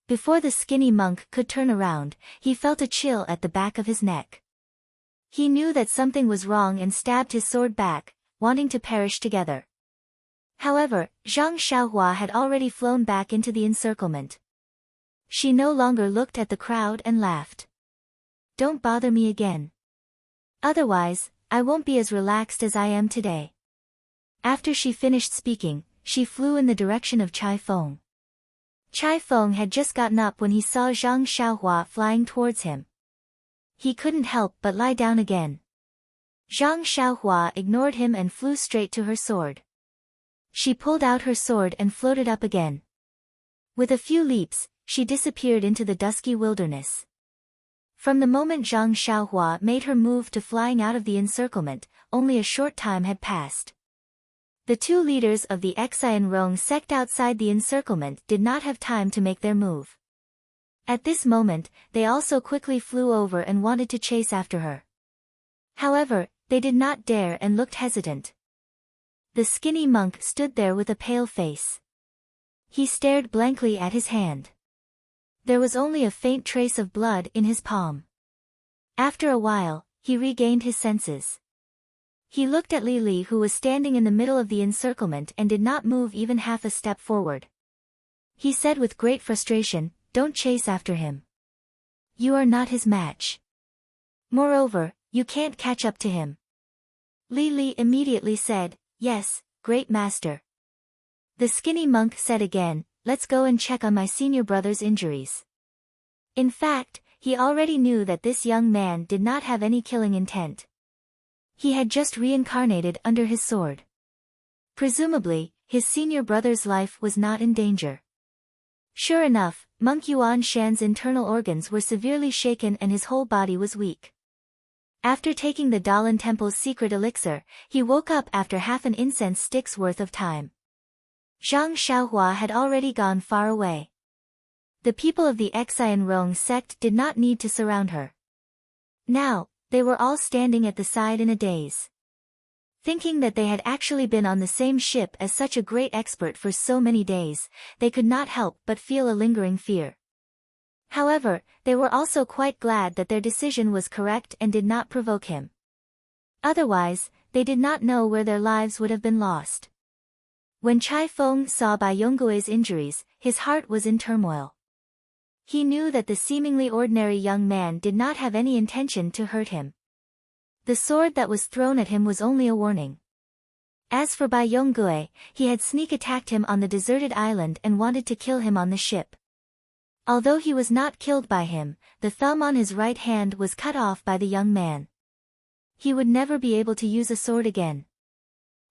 Before the skinny monk could turn around, he felt a chill at the back of his neck. He knew that something was wrong and stabbed his sword back, wanting to perish together. However, Zhang Xiaohua had already flown back into the encirclement. She no longer looked at the crowd and laughed. "Don't bother me again. Otherwise, I won't be as relaxed as I am today." After she finished speaking, she flew in the direction of Chai Feng. Chai Feng had just gotten up when he saw Zhang Xiaohua flying towards him. He couldn't help but lie down again. Zhang Xiaohua ignored him and flew straight to her sword. She pulled out her sword and floated up again. With a few leaps, she disappeared into the dusky wilderness. From the moment Zhang Xiaohua made her move to flying out of the encirclement, only a short time had passed. The 2 leaders of the Xian Rong sect outside the encirclement did not have time to make their move. At this moment, they also quickly flew over and wanted to chase after her. However, they did not dare and looked hesitant. The skinny monk stood there with a pale face. He stared blankly at his hand. There was only a faint trace of blood in his palm. After a while, he regained his senses. He looked at Li Li, who was standing in the middle of the encirclement and did not move even half a step forward. He said with great frustration, "Don't chase after him. You are not his match. Moreover, you can't catch up to him." Li Li immediately said, "Yes, great master." The skinny monk said again, "Let's go and check on my senior brother's injuries." In fact, he already knew that this young man did not have any killing intent. He had just reincarnated under his sword. Presumably, his senior brother's life was not in danger. Sure enough, Monk Yuan Shan's internal organs were severely shaken and his whole body was weak. After taking the Dalan Temple's secret elixir, he woke up after half an incense stick's worth of time. Zhang Xiaohua had already gone far away. The people of the Xian Rong sect did not need to surround her. Now, they were all standing at the side in a daze. Thinking that they had actually been on the same ship as such a great expert for so many days, they could not help but feel a lingering fear. However, they were also quite glad that their decision was correct and did not provoke him. Otherwise, they did not know where their lives would have been lost. When Chai Feng saw Bai Yonggui's injuries, his heart was in turmoil. He knew that the seemingly ordinary young man did not have any intention to hurt him. The sword that was thrown at him was only a warning. As for Bai Yonggui, he had sneak attacked him on the deserted island and wanted to kill him on the ship. Although he was not killed by him, the thumb on his right hand was cut off by the young man. He would never be able to use a sword again.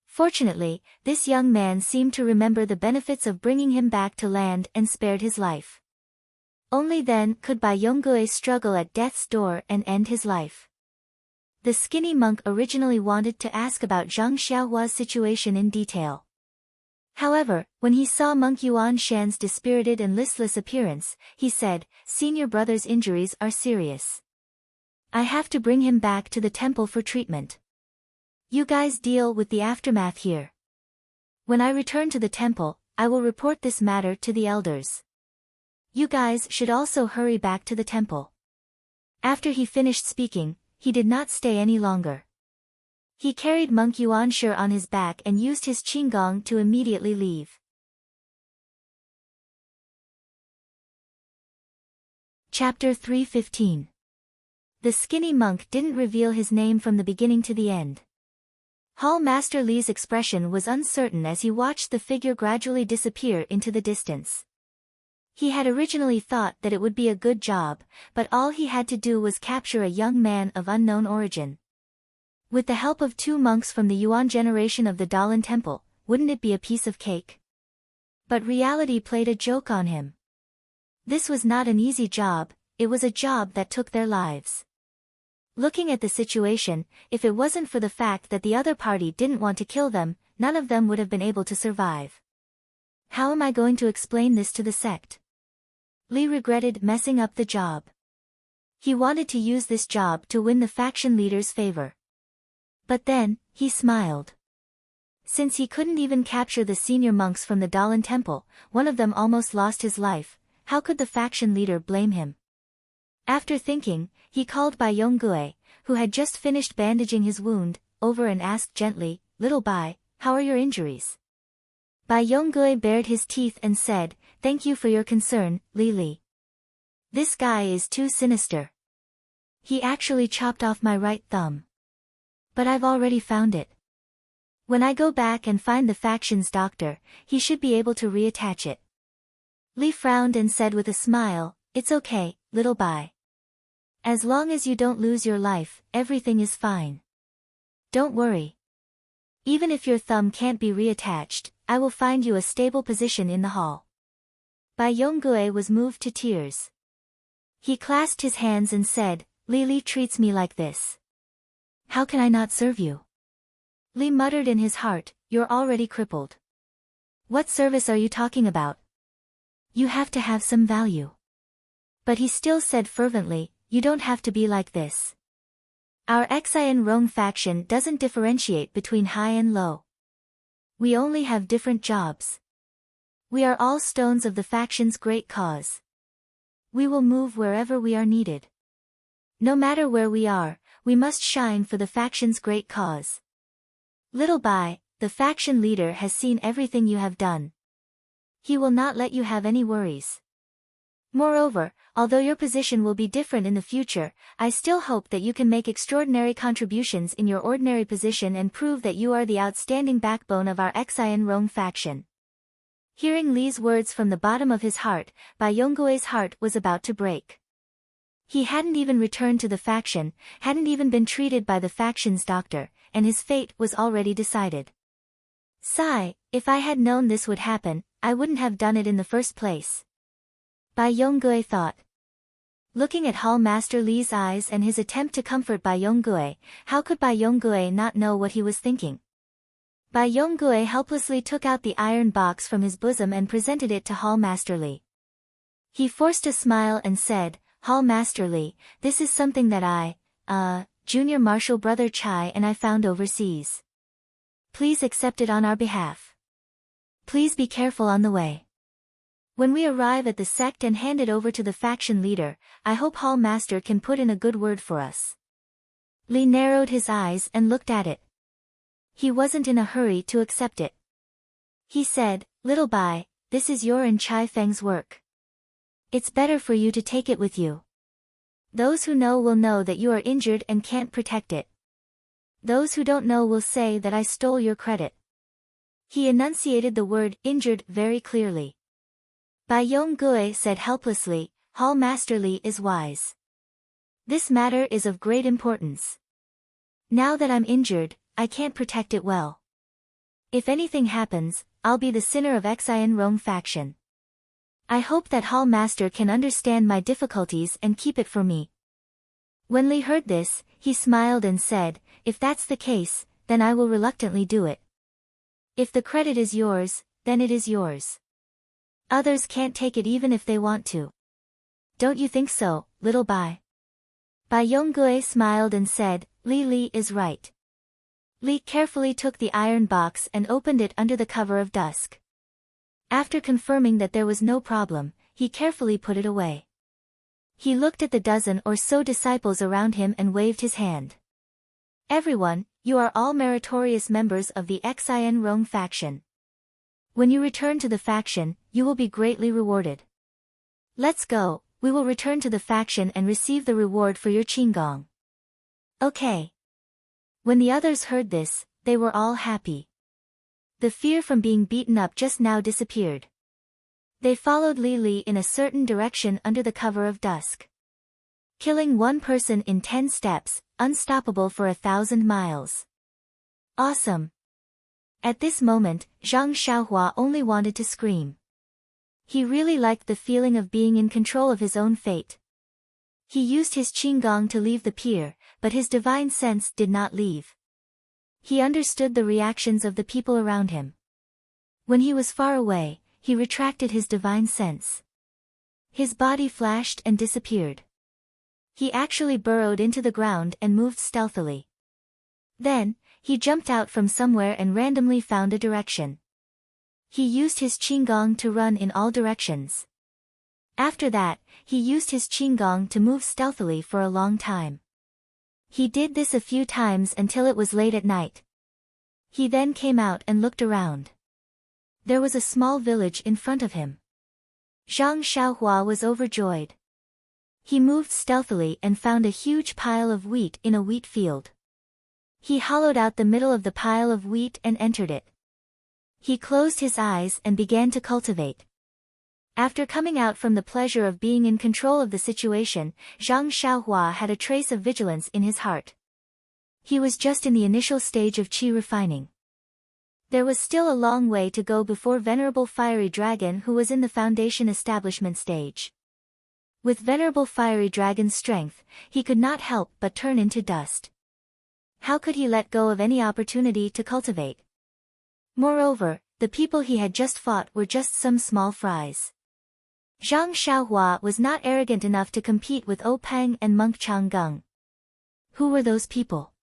Fortunately, this young man seemed to remember the benefits of bringing him back to land and spared his life. Only then could Bai Yonggui struggle at death's door and end his life. The skinny monk originally wanted to ask about Zhang Xiaohua's situation in detail. However, when he saw Monk Yuan Shan's dispirited and listless appearance, he said, "Senior brother's injuries are serious. I have to bring him back to the temple for treatment. You guys deal with the aftermath here." When I return to the temple, I will report this matter to the elders. You guys should also hurry back to the temple. After he finished speaking, he did not stay any longer. He carried Monk Yuanshi on his back and used his qinggong to immediately leave. Chapter 3:15. The skinny monk didn't reveal his name from the beginning to the end. Hall Master Li's expression was uncertain as he watched the figure gradually disappear into the distance. He had originally thought that it would be a good job, but all he had to do was capture a young man of unknown origin. With the help of 2 monks from the Yuan generation of the Dalan Temple, wouldn't it be a piece of cake? But reality played a joke on him. This was not an easy job, it was a job that took their lives. Looking at the situation, if it wasn't for the fact that the other party didn't want to kill them, none of them would have been able to survive. How am I going to explain this to the sect? Li regretted messing up the job. He wanted to use this job to win the faction leader's favor. But then, he smiled. Since he couldn't even capture the senior monks from the Dalan Temple, one of them almost lost his life, how could the faction leader blame him? After thinking, he called Bai Yonggue, who had just finished bandaging his wound, over and asked gently, "Little Bai, how are your injuries?" Bai Yonggue bared his teeth and said, "Thank you for your concern, Li. This guy is too sinister. He actually chopped off my right thumb. But I've already found it. When I go back and find the faction's doctor, he should be able to reattach it." Li frowned and said with a smile, "It's okay, little Bai. As long as you don't lose your life, everything is fine. Don't worry. Even if your thumb can't be reattached, I will find you a stable position in the hall." Bai Yonggue was moved to tears. He clasped his hands and said, "Li treats me like this. How can I not serve you?" Li muttered in his heart, "You're already crippled. What service are you talking about? You have to have some value." But he still said fervently, "You don't have to be like this. Our Xian Rong faction doesn't differentiate between high and low. We only have different jobs. We are all stones of the faction's great cause. We will move wherever we are needed. No matter where we are, we must shine for the faction's great cause. Little Bai, the faction leader has seen everything you have done. He will not let you have any worries. Moreover, although your position will be different in the future, I still hope that you can make extraordinary contributions in your ordinary position and prove that you are the outstanding backbone of our Xian Rong faction." Hearing Li's words from the bottom of his heart, Bai Yonggue's heart was about to break. He hadn't even returned to the faction, hadn't even been treated by the faction's doctor, and his fate was already decided. Sigh, if I had known this would happen, I wouldn't have done it in the first place. Bai Yonggue thought. Looking at Hall Master Li's eyes and his attempt to comfort Bai Yonggue, how could Bai Yonggue not know what he was thinking? Bai Yonggue helplessly took out the iron box from his bosom and presented it to Hall Master Li. He forced a smile and said, "Hall Master Li, this is something that Junior Marshal Brother Chai and I found overseas. Please accept it on our behalf. Please be careful on the way. When we arrive at the sect and hand it over to the faction leader, I hope Hall Master can put in a good word for us." Li narrowed his eyes and looked at it. He wasn't in a hurry to accept it. He said, "Little Bai, this is your and Chai Feng's work. It's better for you to take it with you. Those who know will know that you are injured and can't protect it. Those who don't know will say that I stole your credit." He enunciated the word injured very clearly. Bai Yonggue said helplessly, "Hall Master Li is wise. This matter is of great importance. Now that I'm injured, I can't protect it well. If anything happens, I'll be the sinner of Xian Rong faction. I hope that Hall Master can understand my difficulties and keep it for me." When Li heard this, he smiled and said, "If that's the case, then I will reluctantly do it. If the credit is yours, then it is yours. Others can't take it even if they want to. Don't you think so, little Bai?" Bai Yonggue smiled and said, Li is right. Li carefully took the iron box and opened it under the cover of dusk. After confirming that there was no problem, he carefully put it away. He looked at the dozen or so disciples around him and waved his hand. Everyone, you are all meritorious members of the Xin Rong faction. When you return to the faction, you will be greatly rewarded. Let's go, we will return to the faction and receive the reward for your qinggong. Okay. When the others heard this, they were all happy. The fear from being beaten up just now disappeared. They followed Li in a certain direction under the cover of dusk. Killing one person in 10 steps, unstoppable for 1,000 miles. Awesome. At this moment, Zhang Xiaohua only wanted to scream. He really liked the feeling of being in control of his own fate. He used his qinggong to leave the pier, but his divine sense did not leave. He understood the reactions of the people around him. When he was far away, he retracted his divine sense. His body flashed and disappeared. He actually burrowed into the ground and moved stealthily. Then, he jumped out from somewhere and randomly found a direction. He used his qinggong to run in all directions. After that, he used his qinggong to move stealthily for a long time. He did this a few times until it was late at night. He then came out and looked around. There was a small village in front of him. Zhang Xiaohua was overjoyed. He moved stealthily and found a huge pile of wheat in a wheat field. He hollowed out the middle of the pile of wheat and entered it. He closed his eyes and began to cultivate. After coming out from the pleasure of being in control of the situation, Zhang Xiaohua had a trace of vigilance in his heart. He was just in the initial stage of qi refining. There was still a long way to go before Venerable Fiery Dragon, who was in the foundation establishment stage. With Venerable Fiery Dragon's strength, he could not help but turn into dust. How could he let go of any opportunity to cultivate? Moreover, the people he had just fought were just some small fries. Zhang Xiaohua was not arrogant enough to compete with Peng and Monk Changgung. Who were those people?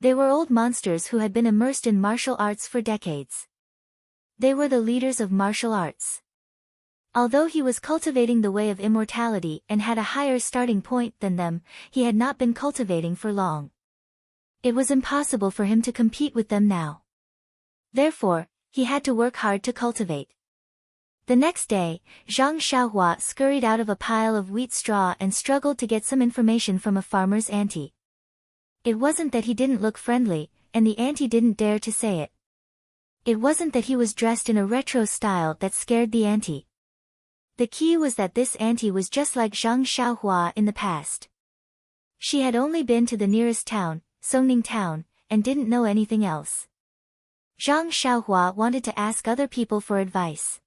They were old monsters who had been immersed in martial arts for decades. They were the leaders of martial arts. Although he was cultivating the way of immortality and had a higher starting point than them, he had not been cultivating for long. It was impossible for him to compete with them now. Therefore, he had to work hard to cultivate. The next day, Zhang Xiaohua scurried out of a pile of wheat straw and struggled to get some information from a farmer's auntie. It wasn't that he didn't look friendly, and the auntie didn't dare to say it. It wasn't that he was dressed in a retro style that scared the auntie. The key was that this auntie was just like Zhang Xiaohua in the past. She had only been to the nearest town, Songning Town, and didn't know anything else. Zhang Xiaohua wanted to ask other people for advice.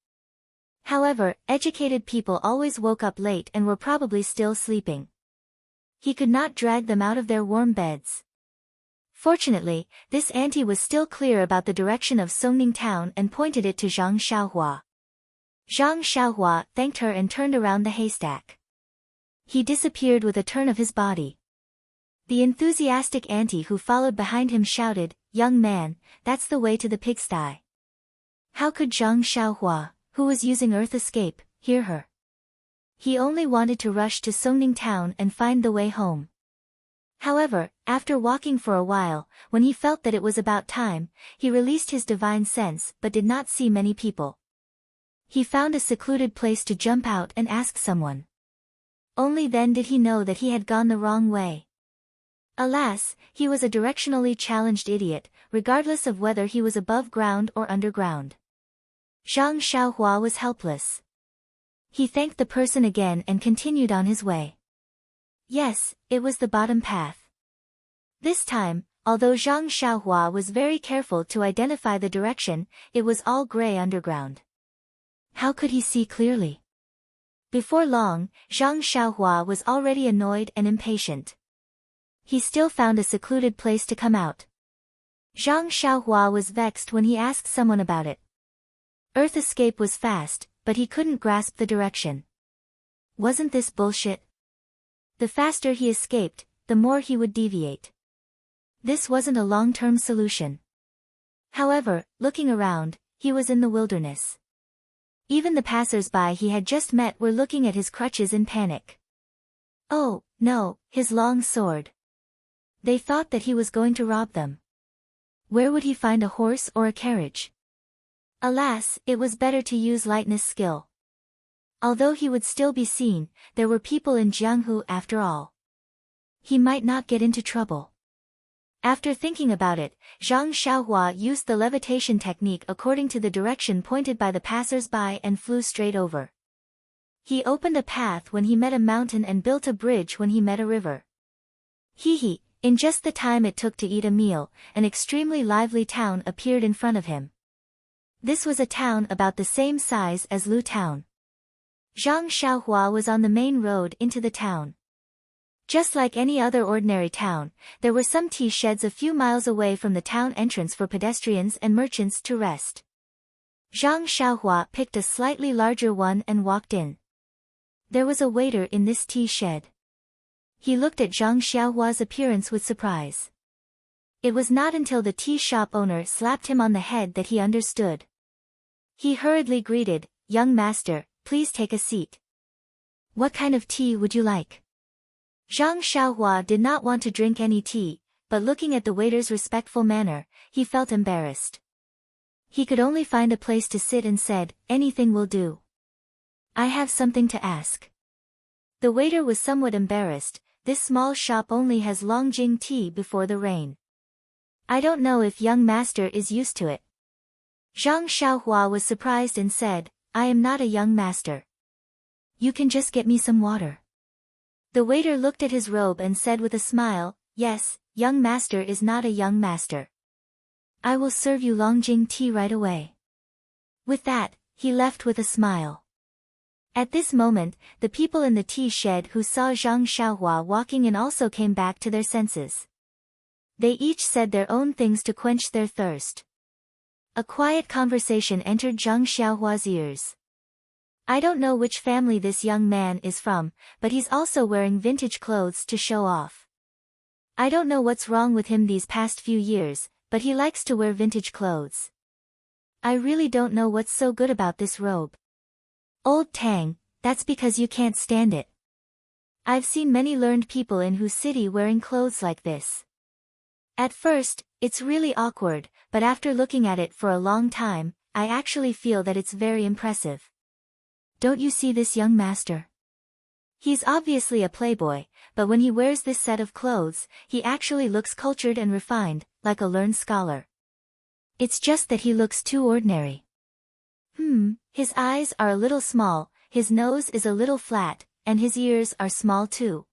However, educated people always woke up late and were probably still sleeping. He could not drag them out of their warm beds. Fortunately, this auntie was still clear about the direction of Songning Town and pointed it to Zhang Xiaohua. Zhang Xiaohua thanked her and turned around the haystack. He disappeared with a turn of his body. The enthusiastic auntie who followed behind him shouted, "Young man, that's the way to the pigsty." How could Zhang Xiaohua, who was using Earth Escape, hear her? He only wanted to rush to Songning Town and find the way home. However, after walking for a while, when he felt that it was about time, he released his divine sense but did not see many people. He found a secluded place to jump out and ask someone. Only then did he know that he had gone the wrong way. Alas, he was a directionally challenged idiot, regardless of whether he was above ground or underground. Zhang Xiaohua was helpless. He thanked the person again and continued on his way. Yes, it was the bottom path. This time, although Zhang Xiaohua was very careful to identify the direction, it was all gray underground. How could he see clearly? Before long, Zhang Xiaohua was already annoyed and impatient. He still found a secluded place to come out. Zhang Xiaohua was vexed when he asked someone about it. Earth Escape was fast, but he couldn't grasp the direction. Wasn't this bullshit? The faster he escaped, the more he would deviate. This wasn't a long-term solution. However, looking around, he was in the wilderness. Even the passers-by he had just met were looking at his crutches in panic. Oh, no, his long sword. They thought that he was going to rob them. Where would he find a horse or a carriage? Alas, it was better to use lightness skill. Although he would still be seen, there were people in Jianghu after all. He might not get into trouble. After thinking about it, Zhang Xiaohua used the levitation technique according to the direction pointed by the passers-by and flew straight over. He opened a path when he met a mountain and built a bridge when he met a river. In just the time it took to eat a meal, an extremely lively town appeared in front of him. This was a town about the same size as Lu Town. Zhang Xiaohua was on the main road into the town. Just like any other ordinary town, there were some tea sheds a few miles away from the town entrance for pedestrians and merchants to rest. Zhang Xiaohua picked a slightly larger one and walked in. There was a waiter in this tea shed. He looked at Zhang Xiaohua's appearance with surprise. It was not until the tea shop owner slapped him on the head that he understood. He hurriedly greeted, "Young master, please take a seat. What kind of tea would you like?" Zhang Xiaohua did not want to drink any tea, but looking at the waiter's respectful manner, he felt embarrassed. He could only find a place to sit and said, "Anything will do. I have something to ask." The waiter was somewhat embarrassed. This small shop only has Longjing tea before the rain. I don't know if young master is used to it. Zhang Xiaohua was surprised and said, "I am not a young master. You can just get me some water." The waiter looked at his robe and said with a smile, "Yes, young master is not a young master. I will serve you Longjing tea right away." With that, he left with a smile. At this moment, the people in the tea shed who saw Zhang Xiaohua walking in also came back to their senses. They each said their own things to quench their thirst. A quiet conversation entered Zhang Xiaohua's ears. "I don't know which family this young man is from, but he's also wearing vintage clothes to show off. I don't know what's wrong with him these past few years, but he likes to wear vintage clothes. I really don't know what's so good about this robe. Old Tang, that's because you can't stand it. I've seen many learned people in Hu City wearing clothes like this. At first, it's really awkward, but after looking at it for a long time, I actually feel that it's very impressive. Don't you see this young master? He's obviously a playboy, but when he wears this set of clothes, he actually looks cultured and refined, like a learned scholar. It's just that he looks too ordinary. His eyes are a little small, his nose is a little flat, and his ears are small too.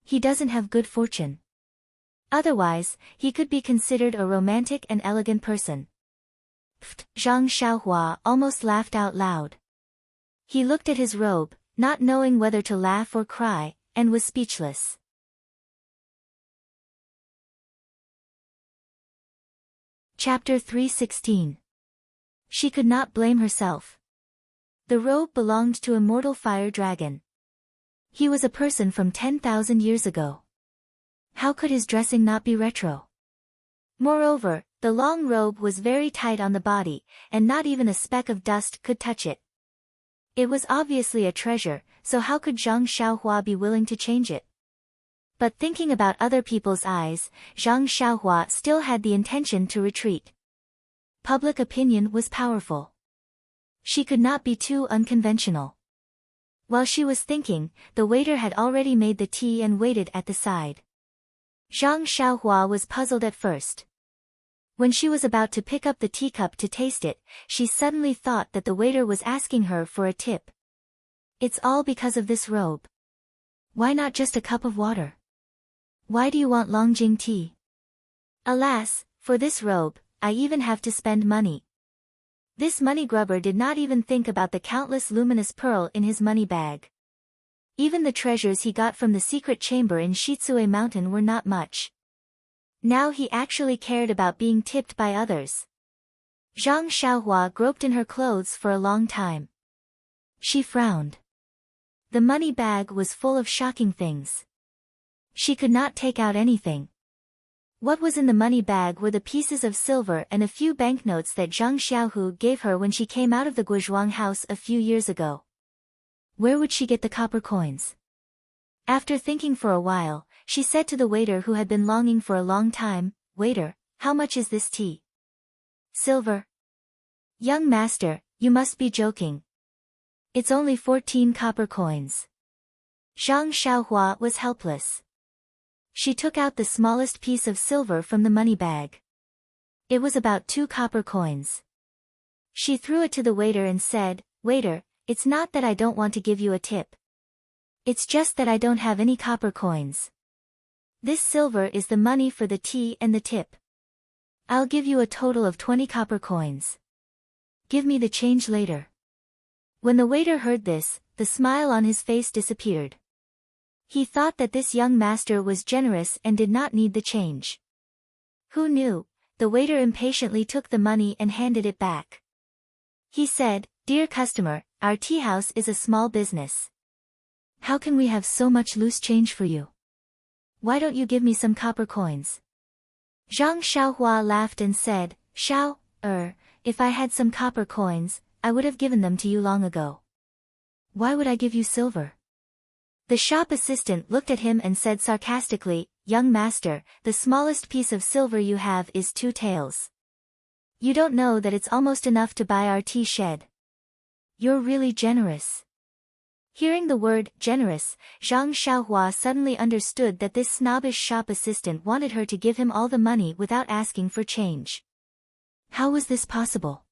He doesn't have good fortune. Otherwise, he could be considered a romantic and elegant person." Zhang Xiaohua almost laughed out loud. He looked at his robe, not knowing whether to laugh or cry, and was speechless. Chapter 316. She could not blame herself. The robe belonged to immortal fire dragon. He was a person from 10,000 years ago. How could his dressing not be retro? Moreover, the long robe was very tight on the body, and not even a speck of dust could touch it. It was obviously a treasure, so how could Zhang Xiaohua be willing to change it? But thinking about other people's eyes, Zhang Xiaohua still had the intention to retreat. Public opinion was powerful. She could not be too unconventional. While she was thinking, the waiter had already made the tea and waited at the side. Zhang Xiaohua was puzzled at first. When she was about to pick up the teacup to taste it, she suddenly thought that the waiter was asking her for a tip. It's all because of this robe. Why not just a cup of water? Why do you want Longjing tea? Alas, for this robe, I even have to spend money. This money grubber did not even think about the countless luminous pearl in his money bag. Even the treasures he got from the secret chamber in Shitsue Mountain were not much. Now he actually cared about being tipped by others. Zhang Xiaohua groped in her clothes for a long time. She frowned. The money bag was full of shocking things. She could not take out anything. What was in the money bag were the pieces of silver and a few banknotes that Zhang Xiaohu gave her when she came out of the Guozhuang house a few years ago. Where would she get the copper coins? After thinking for a while, she said to the waiter who had been longing for a long time, "Waiter, how much is this tea?" "Silver." "Young master, you must be joking. It's only 14 copper coins." Zhang Xiaohua was helpless. She took out the smallest piece of silver from the money bag. It was about 2 copper coins. She threw it to the waiter and said, "Waiter, it's not that I don't want to give you a tip. It's just that I don't have any copper coins. This silver is the money for the tea and the tip. I'll give you a total of 20 copper coins. Give me the change later." When the waiter heard this, the smile on his face disappeared. He thought that this young master was generous and did not need the change. Who knew? The waiter impatiently took the money and handed it back. He said, "Dear customer, our tea house is a small business. How can we have so much loose change for you? Why don't you give me some copper coins?" Zhang Xiaohua laughed and said, If I had some copper coins, I would have given them to you long ago. Why would I give you silver?" The shop assistant looked at him and said sarcastically, "Young master, the smallest piece of silver you have is 2 taels. You don't know that it's almost enough to buy our tea shed. You're really generous." Hearing the word generous, Zhang Xiaohua suddenly understood that this snobbish shop assistant wanted her to give him all the money without asking for change. How was this possible?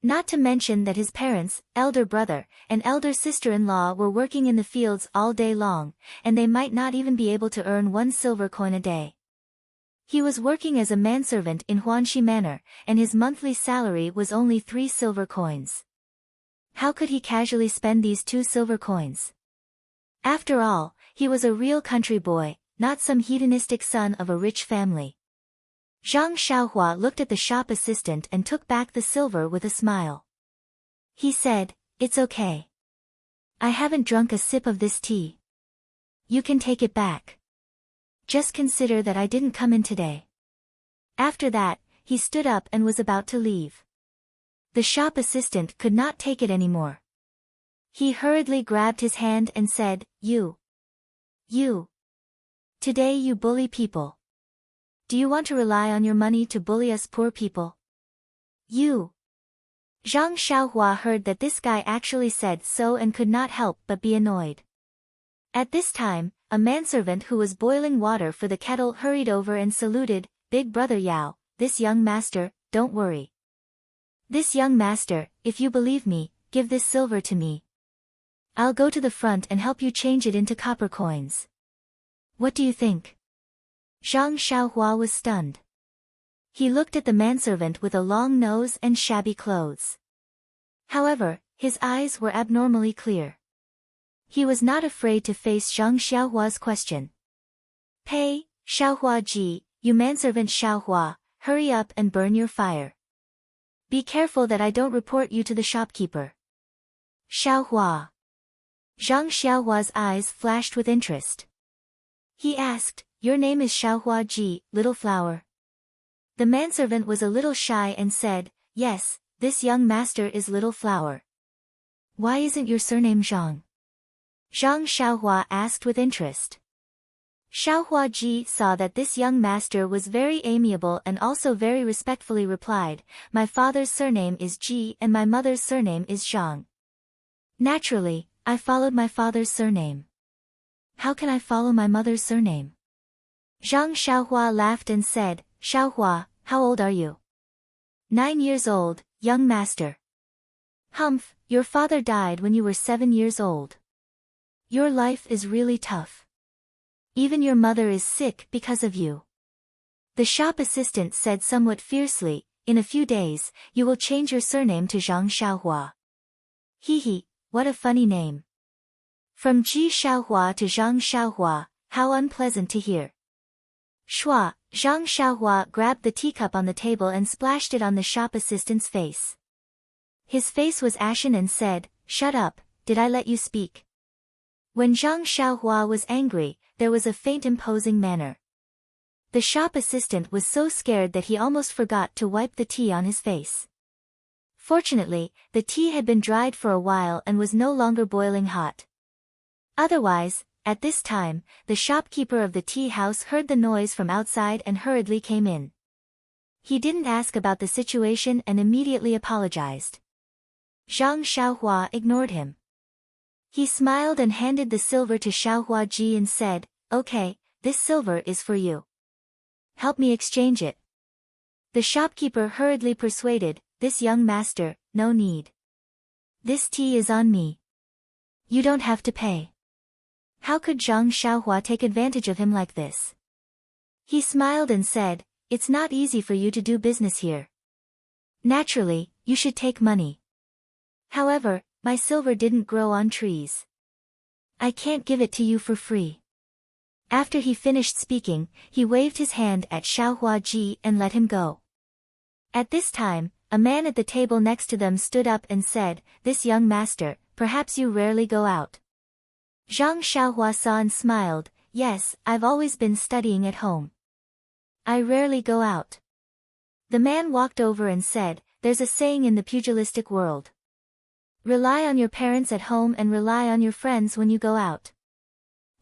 Not to mention that his parents, elder brother, and elder sister-in-law were working in the fields all day long, and they might not even be able to earn 1 silver coin a day. He was working as a manservant in Huanxi Manor, and his monthly salary was only 3 silver coins. How could he casually spend these 2 silver coins? After all, he was a real country boy, not some hedonistic son of a rich family. Zhang Xiaohua looked at the shop assistant and took back the silver with a smile. He said, "It's okay. I haven't drunk a sip of this tea. You can take it back. Just consider that I didn't come in today." After that, he stood up and was about to leave. The shop assistant could not take it anymore. He hurriedly grabbed his hand and said, You. Today you bully people. Do you want to rely on your money to bully us poor people? You." Zhang Xiaohua heard that this guy actually said so and could not help but be annoyed. At this time, a manservant who was boiling water for the kettle hurried over and saluted, "Big brother Yao, this young master, don't worry. This young master, if you believe me, give this silver to me. I'll go to the front and help you change it into copper coins. What do you think?" Zhang Xiaohua was stunned. He looked at the manservant with a long nose and shabby clothes. However, his eyes were abnormally clear. He was not afraid to face Zhang Xiaohua's question. "Pei, Xiaohua ji, you manservant Xiaohua, hurry up and burn your fire. Be careful that I don't report you to the shopkeeper." "Xiaohua." Zhang Xiaohua's eyes flashed with interest. He asked, "Your name is Xiaohua ji, little flower?" The manservant was a little shy and said, "Yes, this young master is Little Flower." "Why isn't your surname Zhang?" Zhang Xiaohua asked with interest. Xiaohua ji saw that this young master was very amiable and also very respectfully replied, "My father's surname is Ji and my mother's surname is Zhang. Naturally, I followed my father's surname. How can I follow my mother's surname?" Zhang Xiaohua laughed and said, "Xiaohua, how old are you?" 9 years old, young master." "Humph, your father died when you were 7 years old. Your life is really tough. Even your mother is sick because of you." The shop assistant said somewhat fiercely, "In a few days, you will change your surname to Zhang Xiaohua." Hee, what a funny name. From Ji Xiaohua to Zhang Xiaohua, how unpleasant to hear. Shua, Zhang Xiaohua grabbed the teacup on the table and splashed it on the shop assistant's face. His face was ashen and said, "Shut up, did I let you speak?" When Zhang Xiaohua was angry, there was a faint imposing manner. The shop assistant was so scared that he almost forgot to wipe the tea on his face. Fortunately, the tea had been dried for a while and was no longer boiling hot. Otherwise, at this time, the shopkeeper of the tea house heard the noise from outside and hurriedly came in. He didn't ask about the situation and immediately apologized. Zhang Xiaohua ignored him. He smiled and handed the silver to Xiaohua Ji and said, "Okay, this silver is for you. Help me exchange it." The shopkeeper hurriedly persuaded, "This young master, no need. This tea is on me. You don't have to pay." How could Zhang Xiaohua take advantage of him like this? He smiled and said, "It's not easy for you to do business here. Naturally, you should take money. However, my silver didn't grow on trees. I can't give it to you for free." After he finished speaking, he waved his hand at Xiaohua Ji and let him go. At this time, a man at the table next to them stood up and said, "This young master, perhaps you rarely go out." Zhang Xiaohua saw and smiled, "Yes, I've always been studying at home. I rarely go out." The man walked over and said, "There's a saying in the pugilistic world. Rely on your parents at home and rely on your friends when you go out.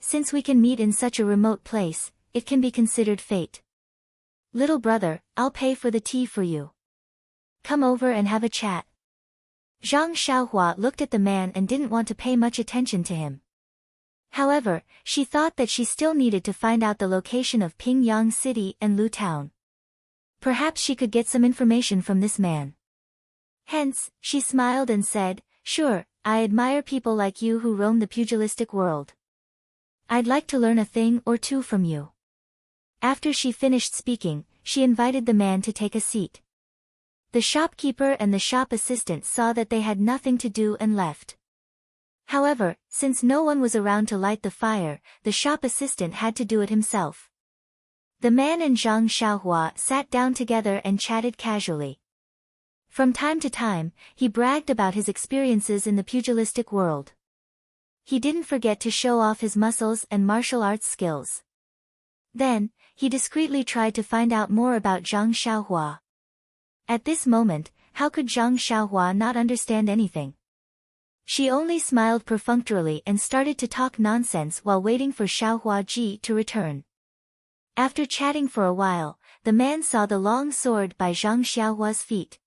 Since we can meet in such a remote place, it can be considered fate. Little brother, I'll pay for the tea for you. Come over and have a chat." Zhang Xiaohua looked at the man and didn't want to pay much attention to him. However, she thought that she still needed to find out the location of Pingyang City and Lu Town. Perhaps she could get some information from this man. Hence, she smiled and said, "Sure, I admire people like you who roam the pugilistic world. I'd like to learn a thing or two from you." After she finished speaking, she invited the man to take a seat. The shopkeeper and the shop assistant saw that they had nothing to do and left. However, since no one was around to light the fire, the shop assistant had to do it himself. The man and Zhang Xiaohua sat down together and chatted casually. From time to time, he bragged about his experiences in the pugilistic world. He didn't forget to show off his muscles and martial arts skills. Then, he discreetly tried to find out more about Zhang Xiaohua. At this moment, how could Zhang Xiaohua not understand anything? She only smiled perfunctorily and started to talk nonsense while waiting for Xiaohua Ji to return. After chatting for a while, the man saw the long sword by Zhang Xiaohua's feet.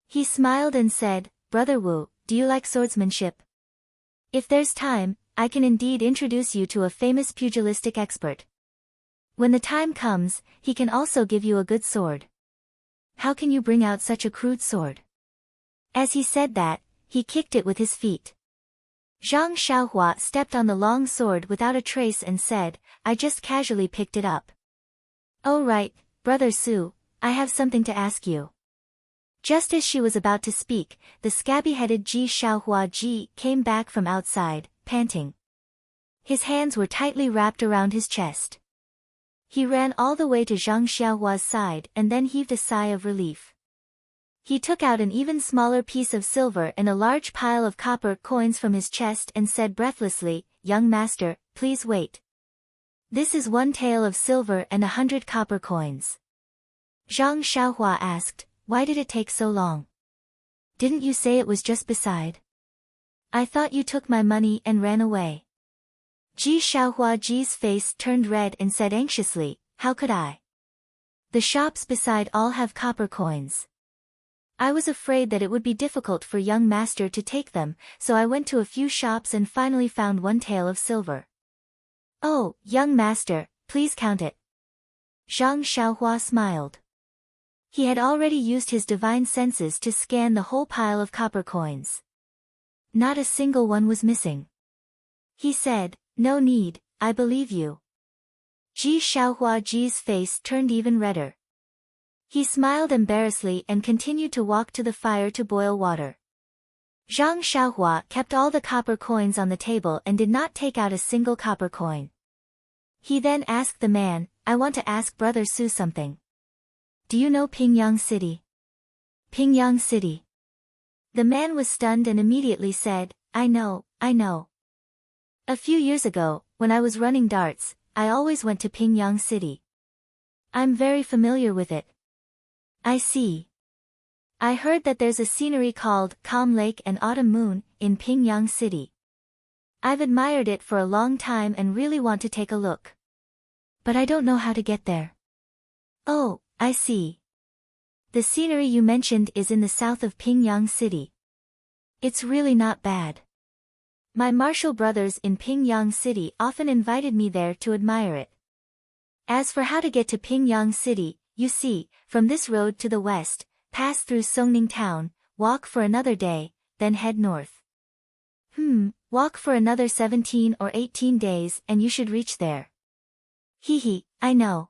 He smiled and said, "Brother Wu, do you like swordsmanship? If there's time, I can indeed introduce you to a famous pugilistic expert. When the time comes, he can also give you a good sword. How can you bring out such a crude sword?" As he said that, he kicked it with his feet. Zhang Xiaohua stepped on the long sword without a trace and said, "I just casually picked it up." "Oh right, Brother Su, I have something to ask you." Just as she was about to speak, the scabby-headed Ji Xiaohua Ji came back from outside, panting. His hands were tightly wrapped around his chest. He ran all the way to Zhang Xiaohua's side and then heaved a sigh of relief. He took out an even smaller piece of silver and a large pile of copper coins from his chest and said breathlessly, "Young master, please wait. This is 1 tael of silver and 100 copper coins." Zhang Xiaohua asked, "Why did it take so long? Didn't you say it was just beside? I thought you took my money and ran away." Ji Xiaohua Ji's face turned red and said anxiously, "How could I? The shops beside all have copper coins. I was afraid that it would be difficult for young master to take them, so I went to a few shops and finally found 1 tael of silver." "Oh, young master, please count it." Zhang Xiaohua smiled. He had already used his divine senses to scan the whole pile of copper coins. Not a single one was missing. He said, "No need, I believe you." Ji Xiaohua Ji's face turned even redder. He smiled embarrassedly and continued to walk to the fire to boil water. Zhang Xiaohua kept all the copper coins on the table and did not take out a single copper coin. He then asked the man, "I want to ask Brother Su something. Do you know Pingyang City?" "Pingyang City." The man was stunned and immediately said, I know. A few years ago, when I was running darts, I always went to Pingyang City. I'm very familiar with it. I see. I heard that there's a scenery called Calm Lake and Autumn Moon in Pingyang City. I've admired it for a long time and really want to take a look. But I don't know how to get there. Oh, I see. The scenery you mentioned is in the south of Pingyang City. It's really not bad. My martial brothers in Pingyang City often invited me there to admire it. As for how to get to Pingyang City, you see, from this road to the west, pass through Songning Town, walk for another day, then head north. Walk for another 17 or 18 days and you should reach there. I know.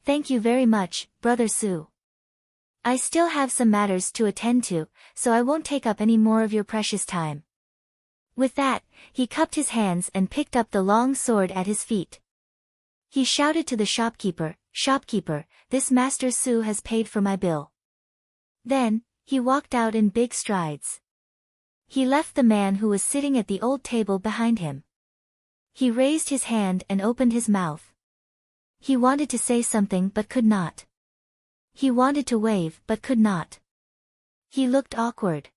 Thank you very much, Brother Su. I still have some matters to attend to, so I won't take up any more of your precious time. With that, he cupped his hands and picked up the long sword at his feet. He shouted to the shopkeeper, "Shopkeeper, this Master Su has paid for my bill." Then, he walked out in big strides. He left the man who was sitting at the old table behind him. He raised his hand and opened his mouth. He wanted to say something but could not. He wanted to wave but could not. He looked awkward.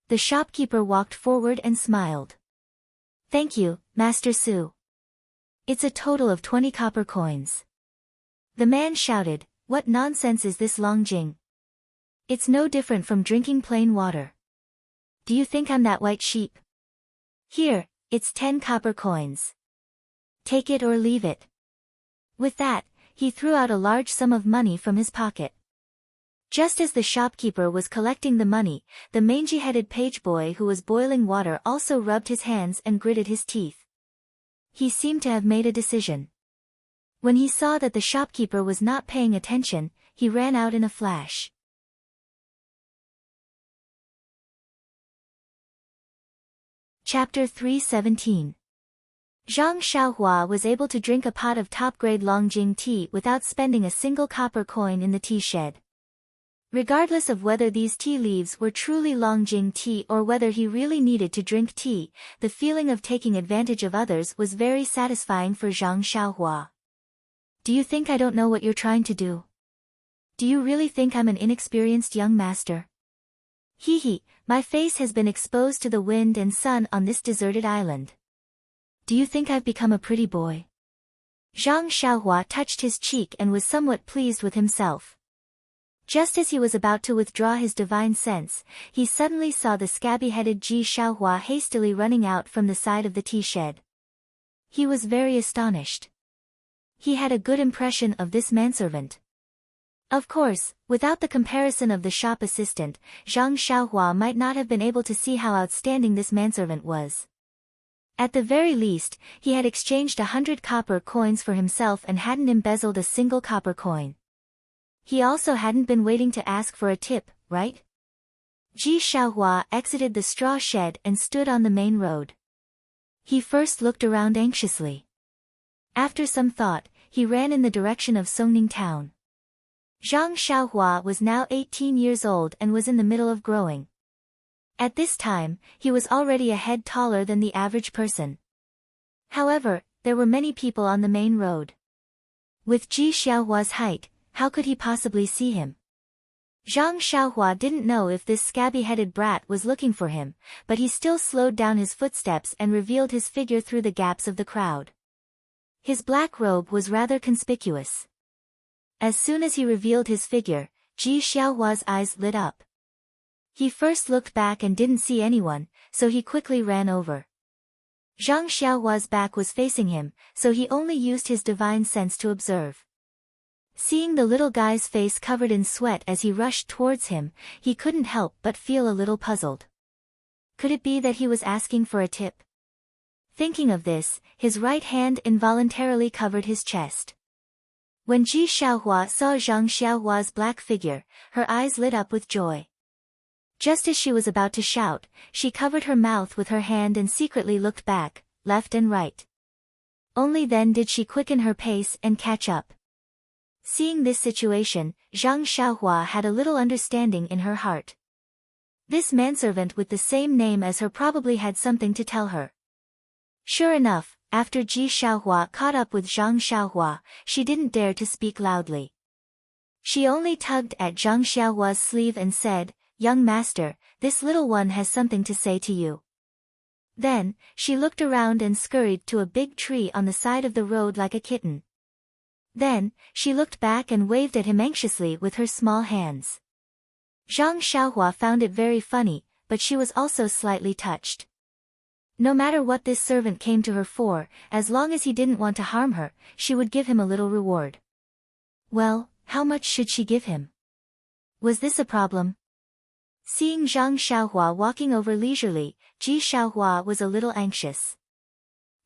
The shopkeeper walked forward and smiled. "Thank you, Master Su. It's a total of 20 copper coins." The man shouted, "What nonsense is this, Longjing? It's no different from drinking plain water. Do you think I'm that white sheep? Here, it's 10 copper coins. Take it or leave it." With that, he threw out a large sum of money from his pocket. Just as the shopkeeper was collecting the money, the mangy-headed page boy who was boiling water also rubbed his hands and gritted his teeth. He seemed to have made a decision. When he saw that the shopkeeper was not paying attention, he ran out in a flash. Chapter 317. Zhang Xiaohua was able to drink a pot of top-grade Longjing tea without spending a single copper coin in the tea shed. Regardless of whether these tea leaves were truly Longjing tea or whether he really needed to drink tea, the feeling of taking advantage of others was very satisfying for Zhang Xiaohua. "Do you think I don't know what you're trying to do? Do you really think I'm an inexperienced young master? My face has been exposed to the wind and sun on this deserted island. Do you think I've become a pretty boy?" Zhang Xiaohua touched his cheek and was somewhat pleased with himself. Just as he was about to withdraw his divine sense, he suddenly saw the scabby-headed Ji Xiaohua hastily running out from the side of the tea shed. He was very astonished. He had a good impression of this manservant. Of course, without the comparison of the shop assistant, Zhang Xiaohua might not have been able to see how outstanding this manservant was. At the very least, he had exchanged 100 copper coins for himself and hadn't embezzled a single copper coin. He also hadn't been waiting to ask for a tip, right? Ji Xiaohua exited the straw shed and stood on the main road. He first looked around anxiously. After some thought, he ran in the direction of Songning Town. Zhang Xiaohua was now 18 years old and was in the middle of growing. At this time, he was already a head taller than the average person. However, there were many people on the main road. With Ji Xiaohua's height, how could he possibly see him? Zhang Xiaohua didn't know if this scabby-headed brat was looking for him, but he still slowed down his footsteps and revealed his figure through the gaps of the crowd. His black robe was rather conspicuous. As soon as he revealed his figure, Ji Xiaohua's eyes lit up. He first looked back and didn't see anyone, so he quickly ran over. Zhang Xiaohua's back was facing him, so he only used his divine sense to observe. Seeing the little guy's face covered in sweat as he rushed towards him, he couldn't help but feel a little puzzled. Could it be that he was asking for a tip? Thinking of this, his right hand involuntarily covered his chest. When Ji Xiaohua saw Zhang Xiaohua's black figure, her eyes lit up with joy. Just as she was about to shout, she covered her mouth with her hand and secretly looked back, left and right. Only then did she quicken her pace and catch up. Seeing this situation, Zhang Xiaohua had a little understanding in her heart. This manservant with the same name as her probably had something to tell her. Sure enough, after Ji Xiaohua caught up with Zhang Xiaohua, she didn't dare to speak loudly. She only tugged at Zhang Xiaohua's sleeve and said, "Young master, this little one has something to say to you." Then, she looked around and scurried to a big tree on the side of the road like a kitten. Then, she looked back and waved at him anxiously with her small hands. Zhang Xiaohua found it very funny, but she was also slightly touched. No matter what this servant came to her for, as long as he didn't want to harm her, she would give him a little reward. Well, how much should she give him? Was this a problem? Seeing Zhang Xiaohua walking over leisurely, Ji Xiaohua was a little anxious.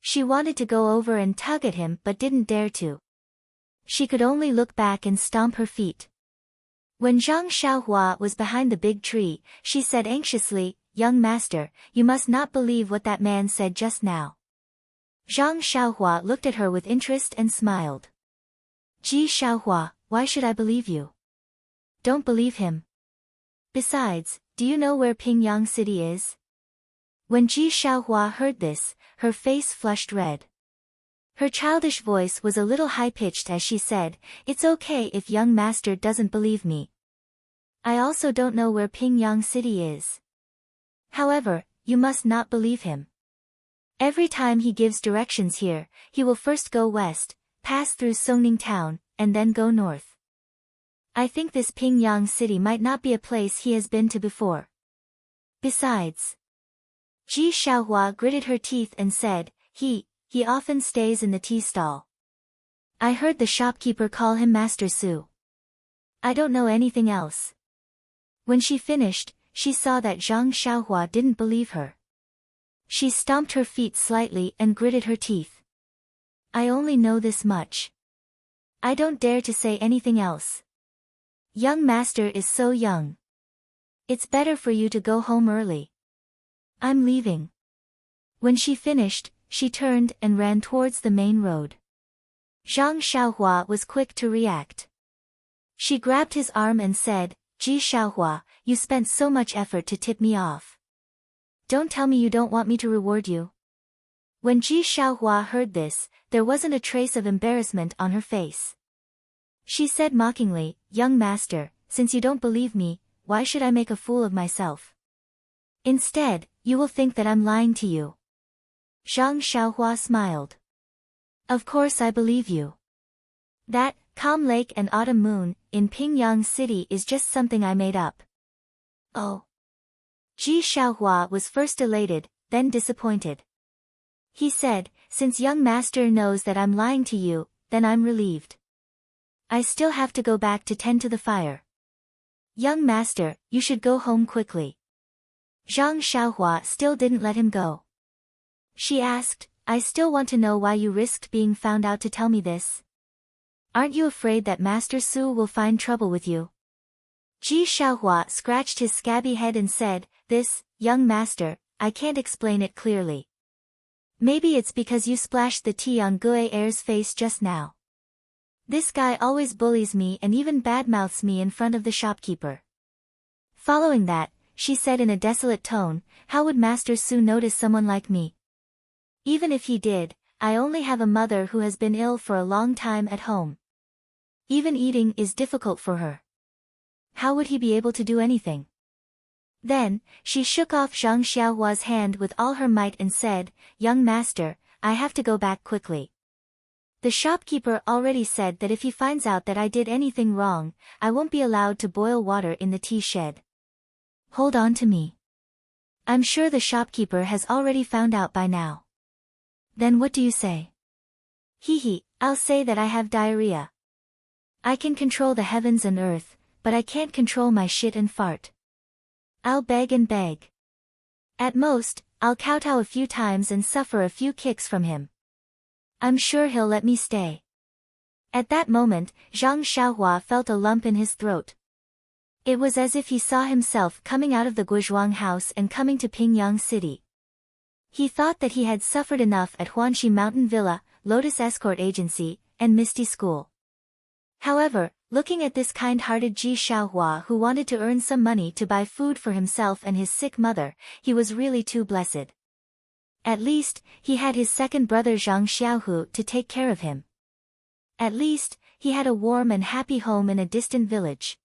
She wanted to go over and tug at him but didn't dare to. She could only look back and stomp her feet. When Zhang Xiaohua was behind the big tree, she said anxiously, "Young master, you must not believe what that man said just now." Zhang Xiaohua looked at her with interest and smiled. "Ji Xiaohua, why should I believe you?" "Don't believe him. Besides, do you know where Pingyang City is?" When Ji Xiaohua heard this, her face flushed red. Her childish voice was a little high-pitched as she said, "It's okay if young master doesn't believe me. I also don't know where Pingyang City is. However, you must not believe him. Every time he gives directions here, he will first go west, pass through Songning town, and then go north. I think this Pingyang City might not be a place he has been to before. Besides..." Ji Xiaohua gritted her teeth and said, He often stays in the tea stall. I heard the shopkeeper call him Master Su. I don't know anything else." When she finished, she saw that Zhang Xiaohua didn't believe her. She stomped her feet slightly and gritted her teeth. "I only know this much. I don't dare to say anything else. Young master is so young. It's better for you to go home early. I'm leaving." When she finished, she turned and ran towards the main road. Zhang Xiaohua was quick to react. She grabbed his arm and said, "Ji Xiaohua, you spent so much effort to tip me off. Don't tell me you don't want me to reward you." When Ji Xiaohua heard this, there wasn't a trace of embarrassment on her face. She said mockingly, "Young master, since you don't believe me, why should I make a fool of myself? Instead, you will think that I'm lying to you." Zhang Xiaohua smiled. "Of course I believe you. That, calm lake and autumn moon, in Pingyang City is just something I made up." "Oh." Ji Xiaohua was first elated, then disappointed. He said, "Since young master knows that I'm lying to you, then I'm relieved. I still have to go back to tend to the fire. Young master, you should go home quickly." Zhang Xiaohua still didn't let him go. She asked, "I still want to know why you risked being found out to tell me this. Aren't you afraid that Master Su will find trouble with you?" Ji Xiaohua scratched his scabby head and said, Young master, I can't explain it clearly. Maybe it's because you splashed the tea on Gue Air's face just now. This guy always bullies me and even badmouths me in front of the shopkeeper." Following that, she said in a desolate tone, "How would Master Su notice someone like me? Even if he did, I only have a mother who has been ill for a long time at home. Even eating is difficult for her. How would he be able to do anything?" Then, she shook off Zhang Xiaohua's hand with all her might and said, "Young master, I have to go back quickly. The shopkeeper already said that if he finds out that I did anything wrong, I won't be allowed to boil water in the tea shed. Hold on to me. I'm sure the shopkeeper has already found out by now." "Then what do you say?" I'll say that I have diarrhea. I can control the heavens and earth, but I can't control my shit and fart. I'll beg and beg. At most, I'll kowtow a few times and suffer a few kicks from him. I'm sure he'll let me stay." At that moment, Zhang Xiaohua felt a lump in his throat. It was as if he saw himself coming out of the Guizhuang house and coming to Pingyang City. He thought that he had suffered enough at Huanxi Mountain Villa, Lotus Escort Agency, and Misty School. However, looking at this kind-hearted Ji Xiaohua who wanted to earn some money to buy food for himself and his sick mother, he was really too blessed. At least, he had his second brother Zhang Xiaohu to take care of him. At least, he had a warm and happy home in a distant village.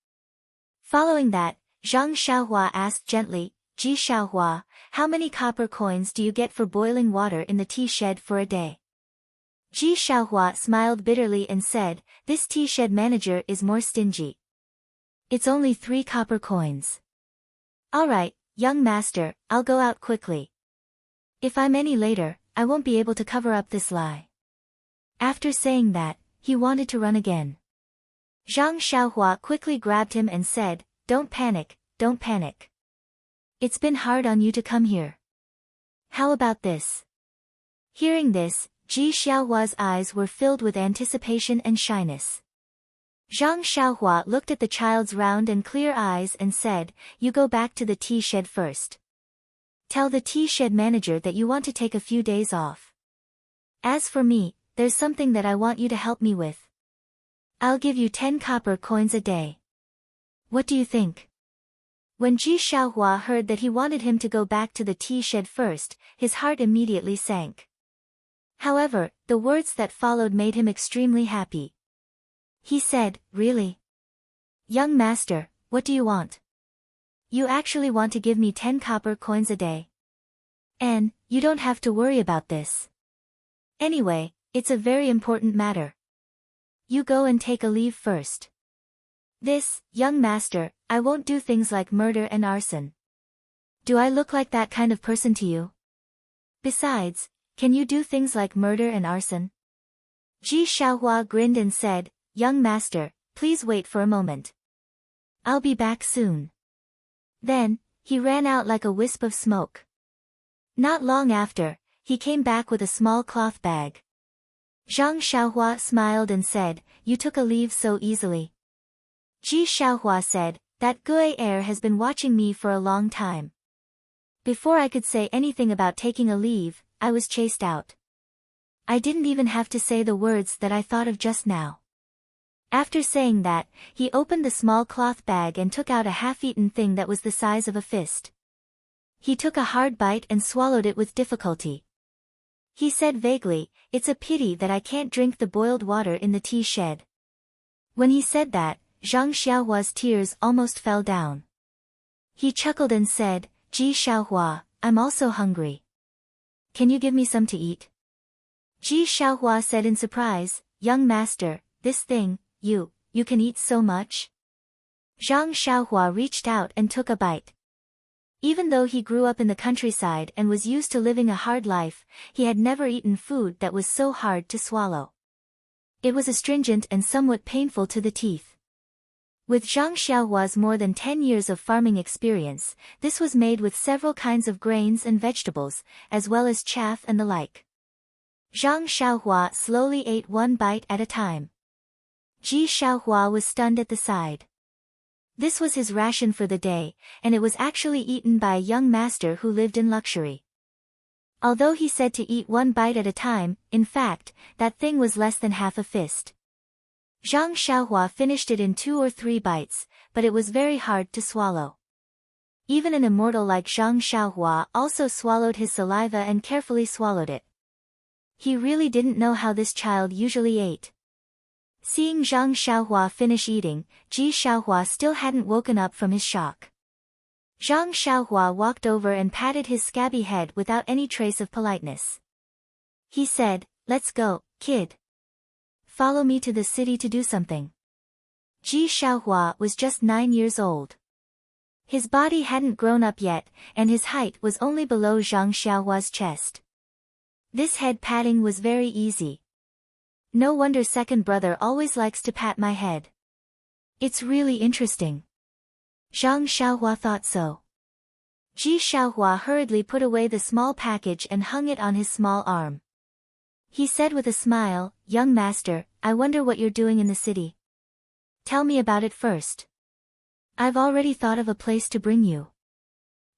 Following that, Zhang Xiaohua asked gently, Ji Xiaohua, how many copper coins do you get for boiling water in the tea shed for a day? Ji Xiaohua smiled bitterly and said, this tea shed manager is more stingy. It's only 3 copper coins. Alright, young master, I'll go out quickly. If I'm any later, I won't be able to cover up this lie. After saying that, he wanted to run again. Zhang Xiaohua quickly grabbed him and said, don't panic, don't panic. It's been hard on you to come here. How about this? Hearing this, Ji Xiaohua's eyes were filled with anticipation and shyness. Zhang Xiaohua looked at the child's round and clear eyes and said, you go back to the tea shed first. Tell the tea shed manager that you want to take a few days off. As for me, there's something that I want you to help me with. I'll give you 10 copper coins a day. What do you think? When Ji Xiaohua heard that he wanted him to go back to the tea shed first, his heart immediately sank. However, the words that followed made him extremely happy. He said, really? Young master, what do you want? You actually want to give me 10 copper coins a day? And, you don't have to worry about this. Anyway, it's a very important matter. You go and take a leave first. This, young master, I won't do things like murder and arson. Do I look like that kind of person to you? Besides, can you do things like murder and arson? Ji Xiaohua grinned and said, young master, please wait for a moment. I'll be back soon. Then, he ran out like a wisp of smoke. Not long after, he came back with a small cloth bag. Zhang Xiaohua smiled and said, you took a leave so easily. Ji Xiaohua said, that Gui heir has been watching me for a long time. Before I could say anything about taking a leave, I was chased out. I didn't even have to say the words that I thought of just now. After saying that, he opened the small cloth bag and took out a half-eaten thing that was the size of a fist. He took a hard bite and swallowed it with difficulty. He said vaguely, it's a pity that I can't drink the boiled water in the tea shed. When he said that, Zhang Xiaohua's tears almost fell down. He chuckled and said, Ji Xiaohua, I'm also hungry. Can you give me some to eat? Ji Xiaohua said in surprise, young master, this thing, you can eat so much? Zhang Xiaohua reached out and took a bite. Even though he grew up in the countryside and was used to living a hard life, he had never eaten food that was so hard to swallow. It was astringent and somewhat painful to the teeth. With Zhang Xiaohua's more than 10 years of farming experience, this was made with several kinds of grains and vegetables, as well as chaff and the like. Zhang Xiaohua slowly ate one bite at a time. Ji Xiaohua was stunned at the sight. This was his ration for the day, and it was actually eaten by a young master who lived in luxury. Although he said to eat one bite at a time, in fact, that thing was less than half a fist. Zhang Xiaohua finished it in 2 or 3 bites, but it was very hard to swallow. Even an immortal like Zhang Xiaohua also swallowed his saliva and carefully swallowed it. He really didn't know how this child usually ate. Seeing Zhang Xiaohua finish eating, Ji Xiaohua still hadn't woken up from his shock. Zhang Xiaohua walked over and patted his scabby head without any trace of politeness. He said, let's go, kid. Follow me to the city to do something. Ji Xiaohua was just 9 years old. His body hadn't grown up yet, and his height was only below Zhang Xiaohua's chest. This head patting was very easy. No wonder second brother always likes to pat my head. It's really interesting. Zhang Xiaohua thought so. Ji Xiaohua hurriedly put away the small package and hung it on his small arm. He said with a smile, young master, I wonder what you're doing in the city. Tell me about it first. I've already thought of a place to bring you.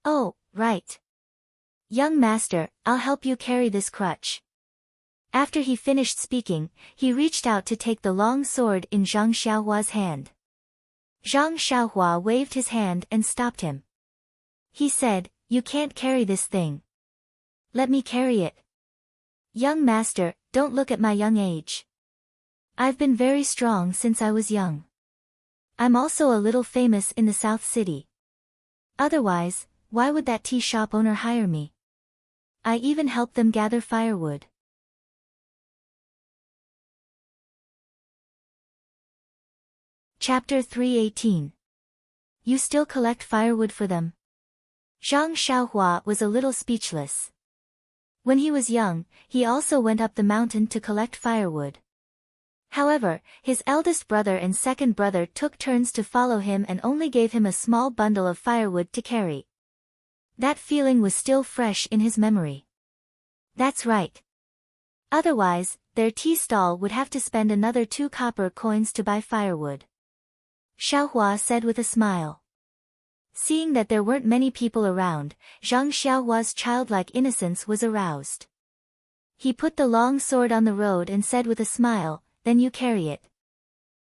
Oh, right. Young master, I'll help you carry this crutch. After he finished speaking, he reached out to take the long sword in Zhang Xiaohua's hand. Zhang Xiaohua waved his hand and stopped him. He said, you can't carry this thing. Let me carry it. Young master, don't look at my young age. I've been very strong since I was young. I'm also a little famous in the South City. Otherwise, why would that tea shop owner hire me? I even help them gather firewood. Chapter 318. You still collect firewood for them? Zhang Xiaohua was a little speechless. When he was young, he also went up the mountain to collect firewood. However, his eldest brother and second brother took turns to follow him and only gave him a small bundle of firewood to carry. That feeling was still fresh in his memory. That's right. Otherwise, their tea stall would have to spend another 2 copper coins to buy firewood. Xiaohua said with a smile. Seeing that there weren't many people around, Zhang Xiaohua's childlike innocence was aroused. He put the long sword on the road and said with a smile, then you carry it.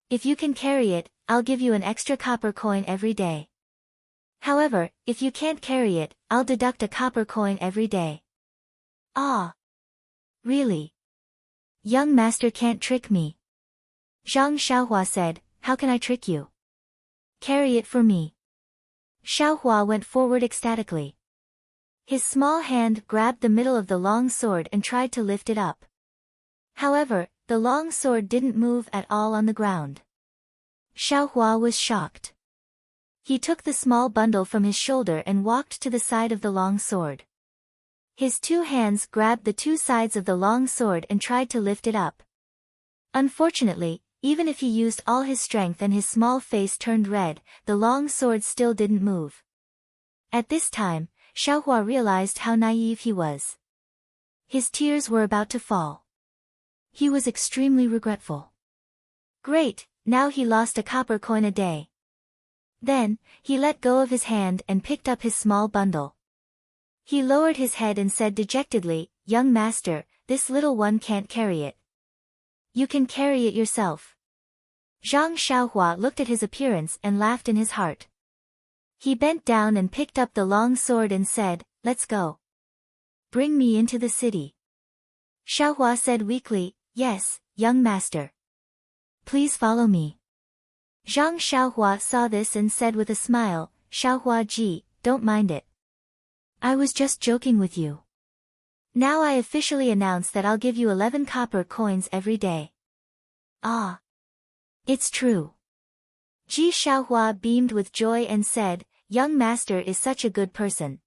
If you can carry it, I'll give you an extra copper coin every day. However, if you can't carry it, I'll deduct a copper coin every day. Ah. Really? Young master can't trick me. Zhang Xiaohua said, how can I trick you? Carry it for me. Xiaohua went forward ecstatically. His small hand grabbed the middle of the long sword and tried to lift it up. However, the long sword didn't move at all on the ground. Xiaohua was shocked. He took the small bundle from his shoulder and walked to the side of the long sword. His 2 hands grabbed the 2 sides of the long sword and tried to lift it up. Unfortunately, even if he used all his strength and his small face turned red, the long sword still didn't move. At this time, Xiaohua realized how naive he was. His tears were about to fall. He was extremely regretful. Great, now he lost a copper coin a day. Then, he let go of his hand and picked up his small bundle. He lowered his head and said dejectedly, young master, this little one can't carry it. You can carry it yourself. Zhang Xiaohua looked at his appearance and laughed in his heart. He bent down and picked up the long sword and said, let's go. Bring me into the city. Xiaohua said weakly, yes, young master. Please follow me. Zhang Xiaohua saw this and said with a smile, Xiaohua ji, don't mind it. I was just joking with you. Now I officially announce that I'll give you 11 copper coins every day. Ah. It's true. Ji Xiaohua beamed with joy and said, young master is such a good person.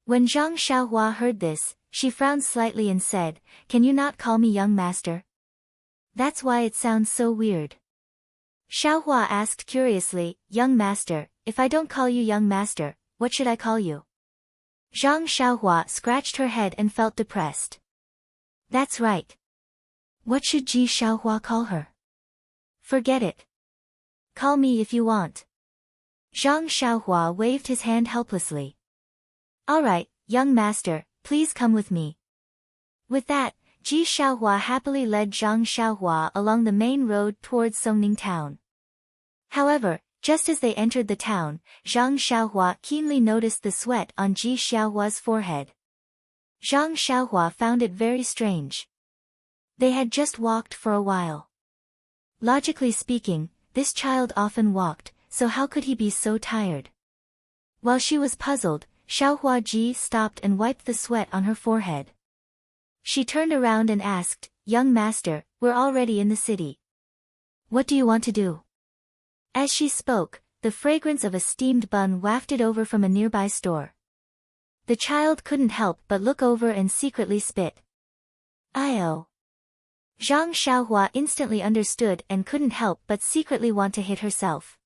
When Zhang Xiaohua heard this, she frowned slightly and said, can you not call me young master? That's why it sounds so weird. Xiaohua asked curiously, young master, if I don't call you young master, what should I call you? Zhang Xiaohua scratched her head and felt depressed. That's right. What should Ji Xiaohua call her? Forget it. Call me if you want. Zhang Xiaohua waved his hand helplessly. Alright, young master, please come with me. With that, Ji Xiaohua happily led Zhang Xiaohua along the main road towards Songning town. However, just as they entered the town, Zhang Xiaohua keenly noticed the sweat on Ji Xiaohua's forehead. Zhang Xiaohua found it very strange. They had just walked for a while. Logically speaking, this child often walked, so how could he be so tired? While she was puzzled, Xiaohua Ji stopped and wiped the sweat on her forehead. She turned around and asked, young master, we're already in the city. What do you want to do? As she spoke, the fragrance of a steamed bun wafted over from a nearby store. The child couldn't help but look over and secretly spit. Io. Zhang Xiaohua instantly understood and couldn't help but secretly want to hit herself.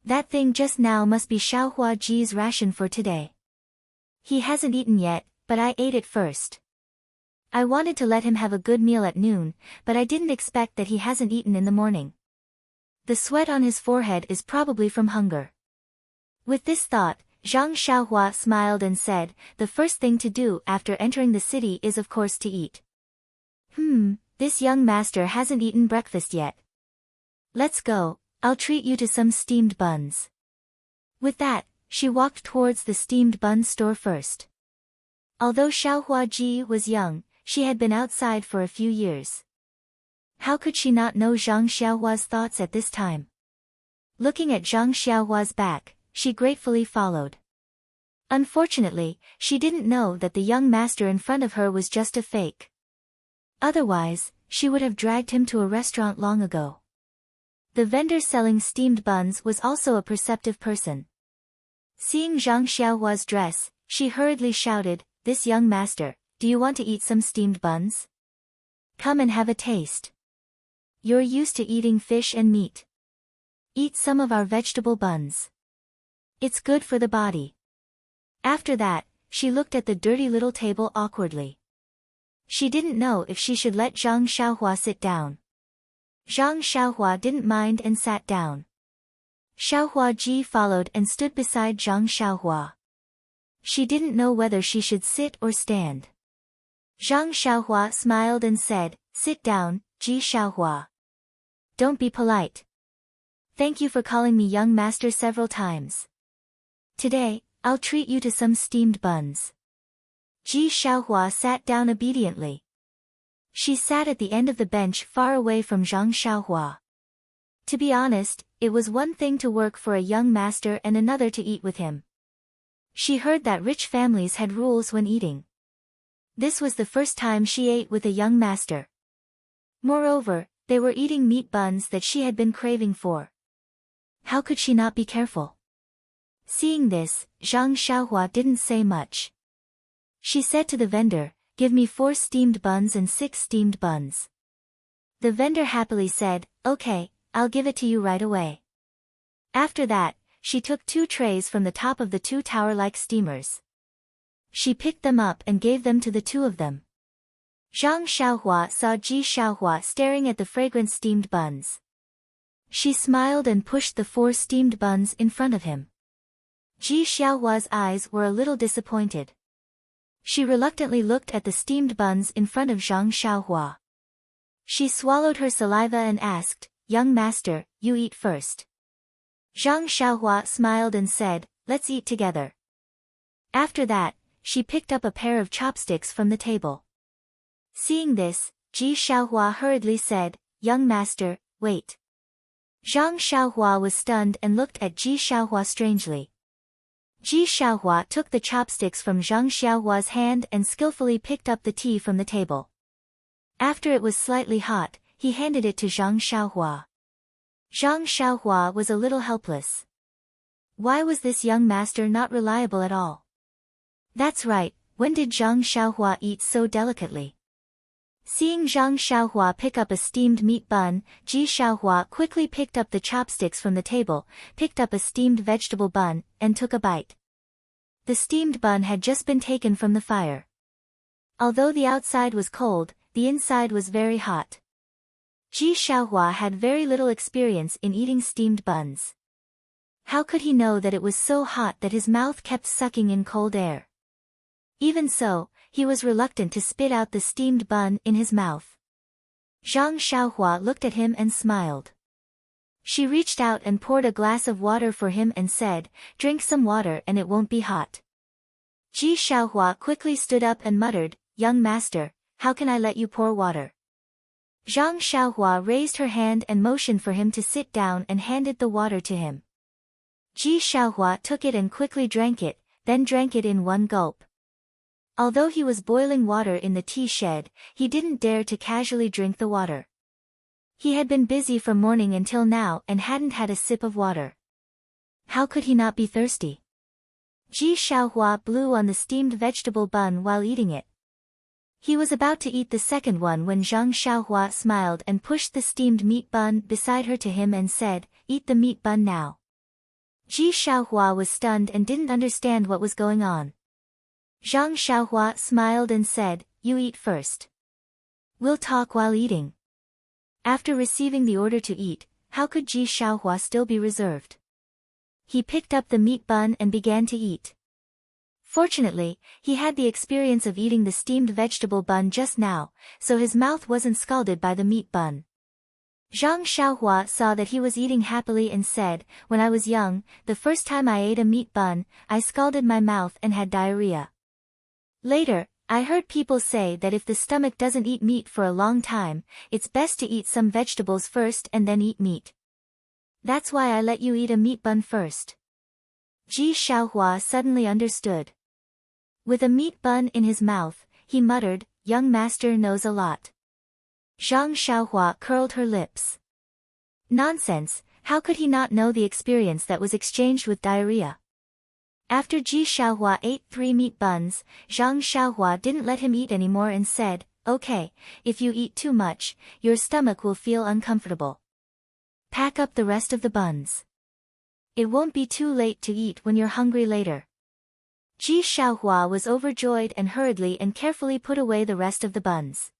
That thing just now must be Xiaohua Ji's ration for today. He hasn't eaten yet, but I ate it first. I wanted to let him have a good meal at noon, but I didn't expect that he hasn't eaten in the morning. The sweat on his forehead is probably from hunger. With this thought, Zhang Xiaohua smiled and said, the first thing to do after entering the city is of course to eat. This young master hasn't eaten breakfast yet. Let's go, I'll treat you to some steamed buns. With that, she walked towards the steamed bun store first. Although Xiaohua Ji was young, she had been outside for a few years. How could she not know Zhang Xiaohua's thoughts at this time? Looking at Zhang Xiaohua's back, she gratefully followed. Unfortunately, she didn't know that the young master in front of her was just a fake. Otherwise, she would have dragged him to a restaurant long ago. The vendor selling steamed buns was also a perceptive person. Seeing Zhang Xiaohua's dress, she hurriedly shouted, "This young master, do you want to eat some steamed buns? Come and have a taste. You're used to eating fish and meat. Eat some of our vegetable buns. It's good for the body." After that, she looked at the dirty little table awkwardly. She didn't know if she should let Zhang Xiaohua sit down. Zhang Xiaohua didn't mind and sat down. Xiaohua Ji followed and stood beside Zhang Xiaohua. She didn't know whether she should sit or stand. Zhang Xiaohua smiled and said, "Sit down, Ji Xiaohua. Don't be polite. Thank you for calling me young master several times. Today, I'll treat you to some steamed buns." Ji Xiaohua sat down obediently. She sat at the end of the bench far away from Zhang Xiaohua. To be honest, it was one thing to work for a young master and another to eat with him. She heard that rich families had rules when eating. This was the first time she ate with a young master. Moreover, they were eating meat buns that she had been craving for. How could she not be careful? Seeing this, Zhang Xiaohua didn't say much. She said to the vendor, "Give me 4 steamed buns and 6 steamed buns." The vendor happily said, "Okay, I'll give it to you right away." After that, she took 2 trays from the top of the 2 tower-like steamers. She picked them up and gave them to the 2 of them. Zhang Xiaohua saw Ji Xiaohua staring at the fragrant steamed buns. She smiled and pushed the 4 steamed buns in front of him. Ji Xiaohua's eyes were a little disappointed. She reluctantly looked at the steamed buns in front of Zhang Xiaohua. She swallowed her saliva and asked, "Young master, you eat first." Zhang Xiaohua smiled and said, "Let's eat together." After that, she picked up a pair of chopsticks from the table. Seeing this, Ji Xiaohua hurriedly said, "Young master, wait." Zhang Xiaohua was stunned and looked at Ji Xiaohua strangely. Ji Xiaohua took the chopsticks from Zhang Xiaohua's hand and skillfully picked up the tea from the table. After it was slightly hot, he handed it to Zhang Xiaohua. Zhang Xiaohua was a little helpless. Why was this young master not reliable at all? That's right, when did Zhang Xiaohua eat so delicately? Seeing Zhang Xiaohua pick up a steamed meat bun, Ji Xiaohua quickly picked up the chopsticks from the table, picked up a steamed vegetable bun, and took a bite. The steamed bun had just been taken from the fire. Although the outside was cold, the inside was very hot. Ji Xiaohua had very little experience in eating steamed buns. How could he know that it was so hot that his mouth kept sucking in cold air? Even so, he was reluctant to spit out the steamed bun in his mouth. Zhang Xiaohua looked at him and smiled. She reached out and poured a glass of water for him and said, "Drink some water and it won't be hot." Ji Xiaohua quickly stood up and muttered, "Young master, how can I let you pour water?" Zhang Xiaohua raised her hand and motioned for him to sit down and handed the water to him. Ji Xiaohua took it and quickly drank it, then drank it in one gulp. Although he was boiling water in the tea shed, he didn't dare to casually drink the water. He had been busy from morning until now and hadn't had a sip of water. How could he not be thirsty? Ji Xiaohua blew on the steamed vegetable bun while eating it. He was about to eat the second one when Zhang Xiaohua smiled and pushed the steamed meat bun beside her to him and said, "Eat the meat bun now." Ji Xiaohua was stunned and didn't understand what was going on. Zhang Xiaohua smiled and said, "You eat first. We'll talk while eating." After receiving the order to eat, how could Ji Xiaohua still be reserved? He picked up the meat bun and began to eat. Fortunately, he had the experience of eating the steamed vegetable bun just now, so his mouth wasn't scalded by the meat bun. Zhang Xiaohua saw that he was eating happily and said, "When I was young, the first time I ate a meat bun, I scalded my mouth and had diarrhea. Later, I heard people say that if the stomach doesn't eat meat for a long time, it's best to eat some vegetables first and then eat meat. That's why I let you eat a meat bun first. Ji Xiaohua suddenly understood. With a meat bun in his mouth, he muttered, "Young master knows a lot." Zhang Xiaohua curled her lips. Nonsense, how could he not know the experience that was exchanged with diarrhea? After Ji Xiaohua ate 3 meat buns, Zhang Xiaohua didn't let him eat anymore and said, "Okay, if you eat too much, your stomach will feel uncomfortable. Pack up the rest of the buns. It won't be too late to eat when you're hungry later." Ji Xiaohua was overjoyed and hurriedly and carefully put away the rest of the buns.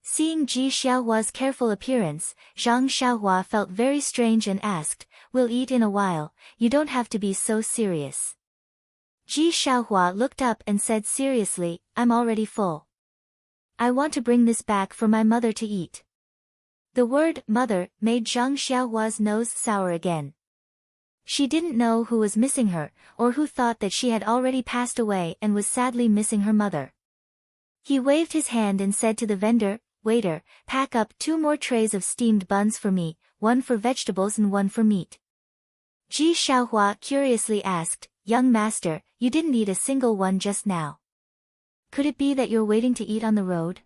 Seeing Ji Xiaohua's careful appearance, Zhang Xiaohua felt very strange and asked, "We'll eat in a while, you don't have to be so serious." Ji Xiaohua looked up and said seriously, "I'm already full. I want to bring this back for my mother to eat." The word mother made Zhang Xiaohua's nose sour again. She didn't know who was missing her, or who thought that she had already passed away and was sadly missing her mother. He waved his hand and said to the vendor, "Waiter, pack up 2 more trays of steamed buns for me, 1 for vegetables and 1 for meat." Ji Xiaohua curiously asked, "Young master, you didn't eat a single one just now. Could it be that you're waiting to eat on the road?"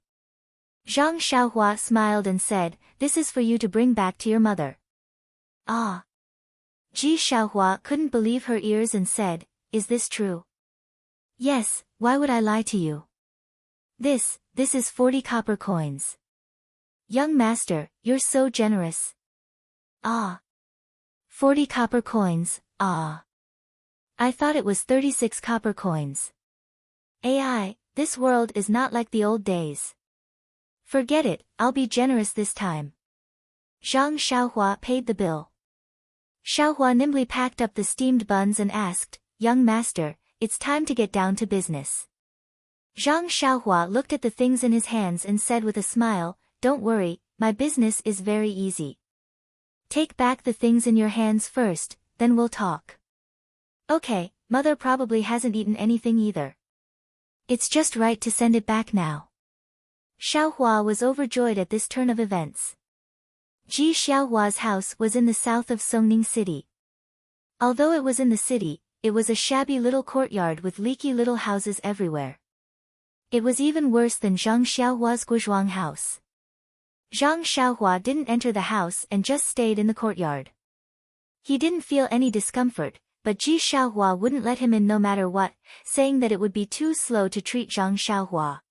Zhang Xiaohua smiled and said, "This is for you to bring back to your mother." Ah! Ji Xiaohua couldn't believe her ears and said, "Is this true?" "Yes, why would I lie to you? This is 40 copper coins. Young master, you're so generous." "Ah. 40 copper coins, ah. I thought it was 36 copper coins. AI, this world is not like the old days. Forget it, I'll be generous this time." Zhang Xiaohua paid the bill. Xiaohua nimbly packed up the steamed buns and asked, "Young master, it's time to get down to business." Zhang Xiaohua looked at the things in his hands and said with a smile, "Don't worry, my business is very easy. Take back the things in your hands first, then we'll talk." "Okay, mother probably hasn't eaten anything either. It's just right to send it back now." Xiaohua was overjoyed at this turn of events. Ji Xiaohua's house was in the south of Songning City. Although it was in the city, it was a shabby little courtyard with leaky little houses everywhere. It was even worse than Zhang Xiaohua's Guozhuang house. Zhang Xiaohua didn't enter the house and just stayed in the courtyard. He didn't feel any discomfort, but Ji Xiaohua wouldn't let him in no matter what, saying that it would be too slow to treat Zhang Xiaohua.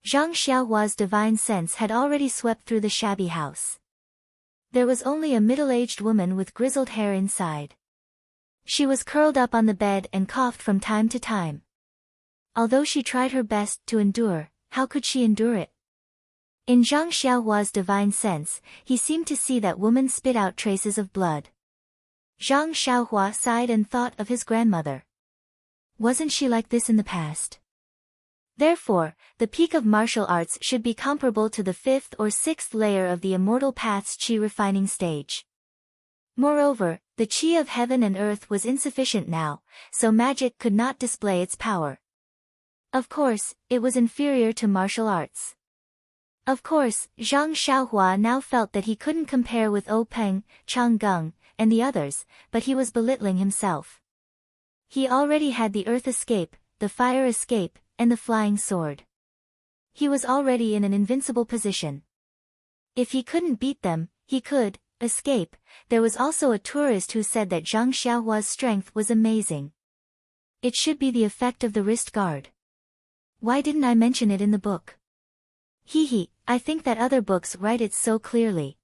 Zhang Xiaohua's divine sense had already swept through the shabby house. There was only a middle-aged woman with grizzled hair inside. She was curled up on the bed and coughed from time to time. Although she tried her best to endure, how could she endure it? In Zhang Xiaohua's divine sense, he seemed to see that woman spit out traces of blood. Zhang Xiaohua sighed and thought of his grandmother. Wasn't she like this in the past? Therefore, the peak of martial arts should be comparable to the 5th or 6th layer of the Immortal Path's Qi refining stage. Moreover, the Qi of heaven and earth was insufficient now, so magic could not display its power. Of course, it was inferior to martial arts. Of course, Zhang Xiaohua now felt that he couldn't compare with O Peng, Chang Gung, and the others, but he was belittling himself. He already had the earth escape, the fire escape, and the flying sword. He was already in an invincible position. If he couldn't beat them, he could escape. There was also a tourist who said that Zhang Xiaohua's strength was amazing. It should be the effect of the wrist guard. Why didn't I mention it in the book? I think that other books write it so clearly.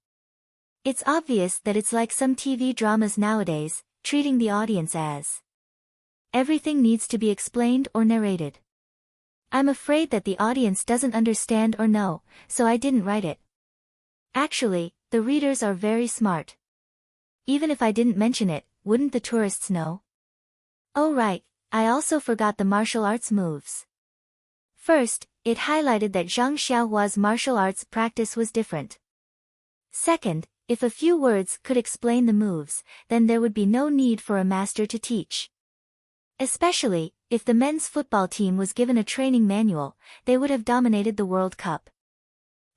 It's obvious that it's like some TV dramas nowadays, treating the audience as everything needs to be explained or narrated. I'm afraid that the audience doesn't understand or know, so I didn't write it. Actually, the readers are very smart. Even if I didn't mention it, wouldn't the tourists know? Oh right, I also forgot the martial arts moves. First, it highlighted that Zhang Xiaohua's martial arts practice was different. Second, if a few words could explain the moves, then there would be no need for a master to teach. Especially, if the men's football team was given a training manual, they would have dominated the World Cup.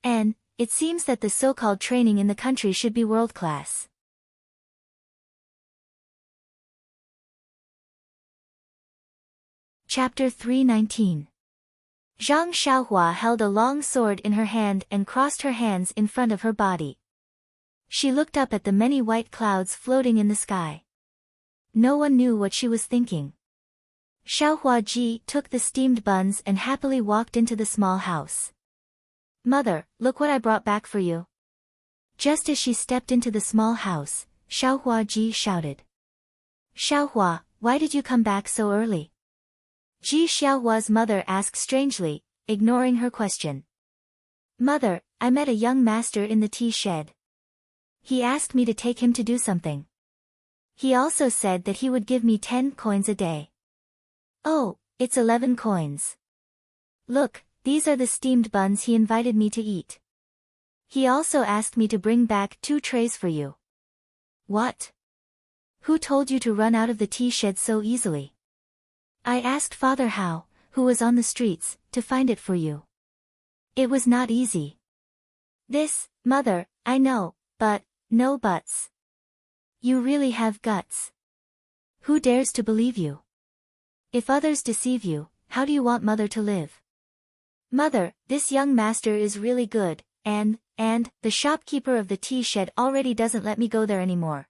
And it seems that the so-called training in the country should be world-class. Chapter 319. Zhang Xiaohua held a long sword in her hand and crossed her hands in front of her body. She looked up at the many white clouds floating in the sky. No one knew what she was thinking. Xiaohua Ji took the steamed buns and happily walked into the small house. "Mother, look what I brought back for you." Just as she stepped into the small house, Xiaohua Ji shouted. "Xiaohua, why did you come back so early?" Ji Xiaohua's mother asked strangely, ignoring her question. "Mother, I met a young master in the tea shed. He asked me to take him to do something. He also said that he would give me 10 coins a day." "Oh, it's 11 coins. Look, these are the steamed buns he invited me to eat. He also asked me to bring back 2 trays for you." "What? Who told you to run out of the tea shed so easily?" "I asked Father Hao, who was on the streets, to find it for you. It was not easy." "This, mother, I know, but, no buts. You really have guts. Who dares to believe you? If others deceive you, how do you want mother to live?" "Mother, this young master is really good, and the shopkeeper of the tea shed already doesn't let me go there anymore."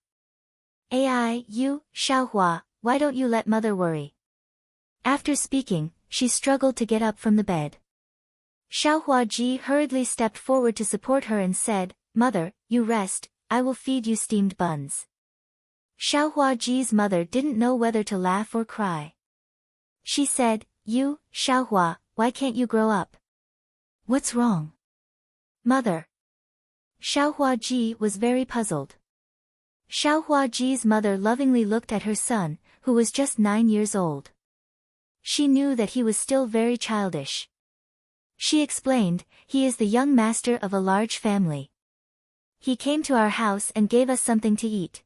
You, Xiaohua, why don't you let mother worry?" After speaking, she struggled to get up from the bed. Xiaohua Ji hurriedly stepped forward to support her and said, "Mother, you rest, I will feed you steamed buns." Xiaohua Ji's mother didn't know whether to laugh or cry. She said, "You, Xiaohua, why can't you grow up? What's wrong?" "Mother." Xiaohua Ji was very puzzled. Xiaohua Ji's mother lovingly looked at her son, who was just 9 years old. She knew that he was still very childish. She explained, "He is the young master of a large family. He came to our house and gave us something to eat.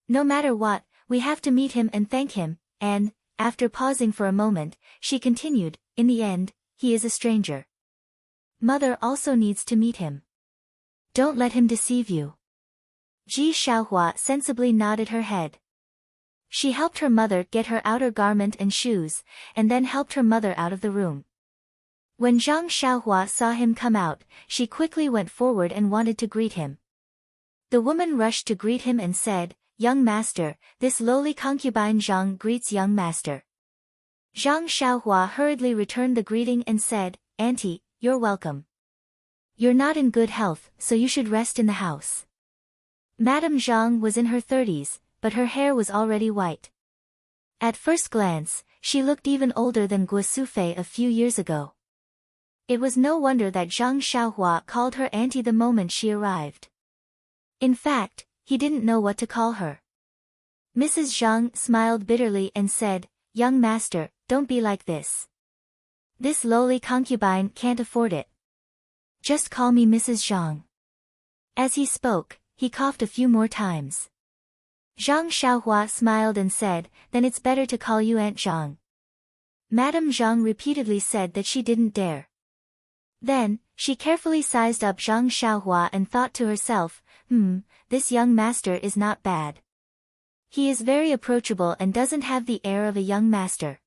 No matter what, we have to meet him and thank him," and, after pausing for a moment, she continued, "In the end, he is a stranger. Mother also needs to meet him. Don't let him deceive you." Ji Xiaohua sensibly nodded her head. She helped her mother get her outer garment and shoes, and then helped her mother out of the room. When Zhang Xiaohua saw him come out, she quickly went forward and wanted to greet him. The woman rushed to greet him and said, "Young master, this lowly concubine Zhang greets young master." Zhang Xiaohua hurriedly returned the greeting and said, "Auntie, you're welcome. You're not in good health, so you should rest in the house." Madame Zhang was in her 30s, but her hair was already white. At first glance, she looked even older than Guo Sufei a few years ago. It was no wonder that Zhang Xiaohua called her auntie the moment she arrived. In fact, he didn't know what to call her. Mrs. Zhang smiled bitterly and said, "Young master, don't be like this. This lowly concubine can't afford it. Just call me Mrs. Zhang." As he spoke, he coughed a few more times. Zhang Xiaohua smiled and said, "Then it's better to call you Aunt Zhang." Madame Zhang repeatedly said that she didn't dare. Then, she carefully sized up Zhang Xiaohua and thought to herself, this young master is not bad. He is very approachable and doesn't have the air of a young master.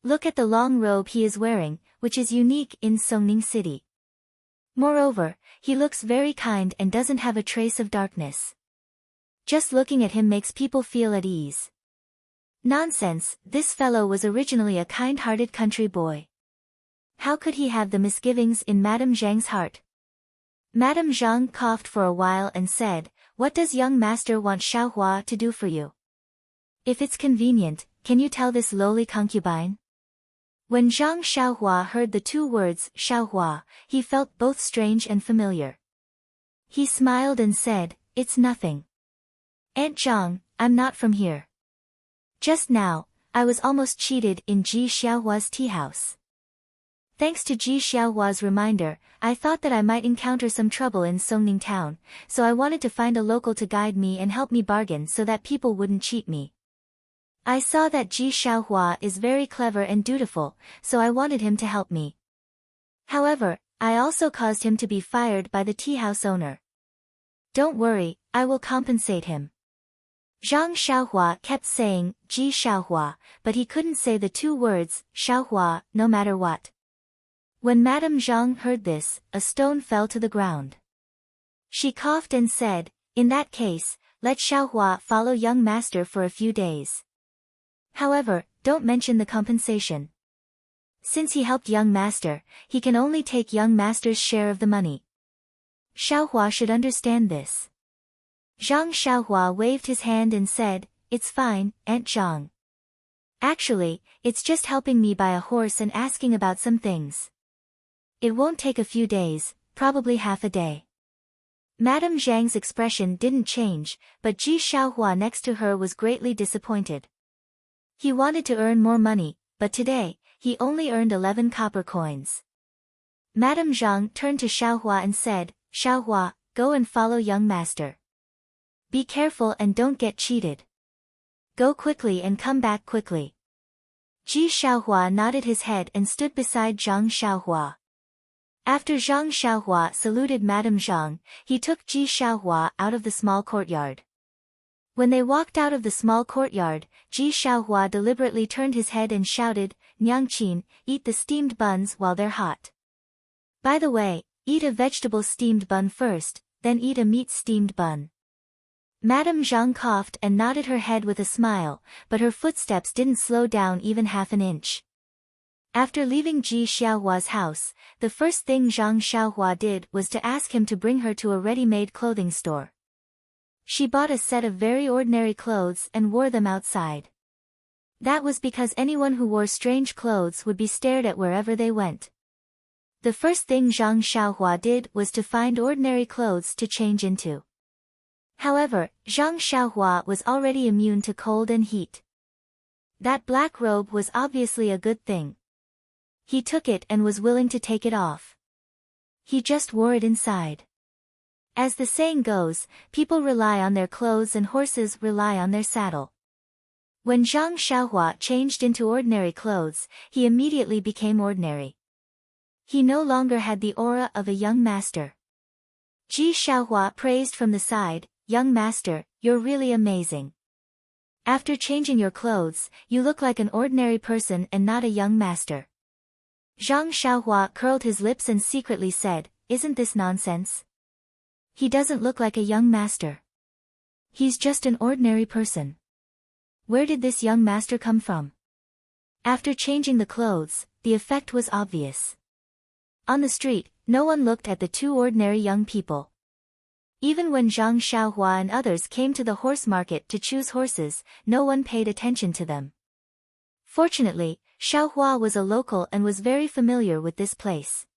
Look at the long robe he is wearing, which is unique in Songning City. Moreover, he looks very kind and doesn't have a trace of darkness. Just looking at him makes people feel at ease. Nonsense, this fellow was originally a kind-hearted country boy. How could he have the misgivings in Madame Zhang's heart? Madame Zhang coughed for a while and said, "What does young master want Xiaohua to do for you? If it's convenient, can you tell this lowly concubine?" When Zhang Xiaohua heard the 2 words, Xiaohua, he felt both strange and familiar. He smiled and said, "It's nothing. Aunt Zhang, I'm not from here. Just now, I was almost cheated in Ji Xiaohua's tea house. Thanks to Ji Xiaohua's reminder, I thought that I might encounter some trouble in Songning town, so I wanted to find a local to guide me and help me bargain so that people wouldn't cheat me. I saw that Ji Xiaohua is very clever and dutiful, so I wanted him to help me. However, I also caused him to be fired by the tea house owner. Don't worry, I will compensate him. Zhang Xiaohua kept saying, Ji Xiaohua, but he couldn't say the two words, Xiaohua, no matter what. When Madame Zhang heard this, a stone fell to the ground. She coughed and said, in that case, let Xiaohua follow young master for a few days. However, don't mention the compensation. Since he helped young master, he can only take young master's share of the money. Xiaohua should understand this. Zhang Xiaohua waved his hand and said, it's fine, Aunt Zhang. Actually, it's just helping me buy a horse and asking about some things. It won't take a few days, probably half a day. Madame Zhang's expression didn't change, but Ji Xiaohua next to her was greatly disappointed. He wanted to earn more money, but today, he only earned 11 copper coins. Madame Zhang turned to Xiaohua and said, Xiaohua, go and follow young master. Be careful and don't get cheated. Go quickly and come back quickly. Ji Xiaohua nodded his head and stood beside Zhang Xiaohua. After Zhang Xiaohua saluted Madame Zhang, he took Ji Xiaohua out of the small courtyard. When they walked out of the small courtyard, Ji Xiaohua deliberately turned his head and shouted, Nyangqin, eat the steamed buns while they're hot. By the way, eat a vegetable steamed bun first, then eat a meat steamed bun. Madame Zhang coughed and nodded her head with a smile, but her footsteps didn't slow down even half an inch. After leaving Ji Xiaohua's house, the first thing Zhang Xiaohua did was to ask him to bring her to a ready-made clothing store. She bought a set of very ordinary clothes and wore them outside. That was because anyone who wore strange clothes would be stared at wherever they went. The first thing Zhang Xiaohua did was to find ordinary clothes to change into. However, Zhang Xiaohua was already immune to cold and heat. That black robe was obviously a good thing. He took it and was willing to take it off. He just wore it inside. As the saying goes, people rely on their clothes and horses rely on their saddle. When Zhang Xiaohua changed into ordinary clothes, he immediately became ordinary. He no longer had the aura of a young master. Ji Xiaohua praised from the side, young master, you're really amazing. After changing your clothes, you look like an ordinary person and not a young master. Zhang Xiaohua curled his lips and secretly said, isn't this nonsense? He doesn't look like a young master. He's just an ordinary person. Where did this young master come from? After changing the clothes, the effect was obvious. On the street, no one looked at the two ordinary young people. Even when Zhang Xiaohua and others came to the horse market to choose horses, no one paid attention to them. Fortunately, Xiaohua was a local and was very familiar with this place.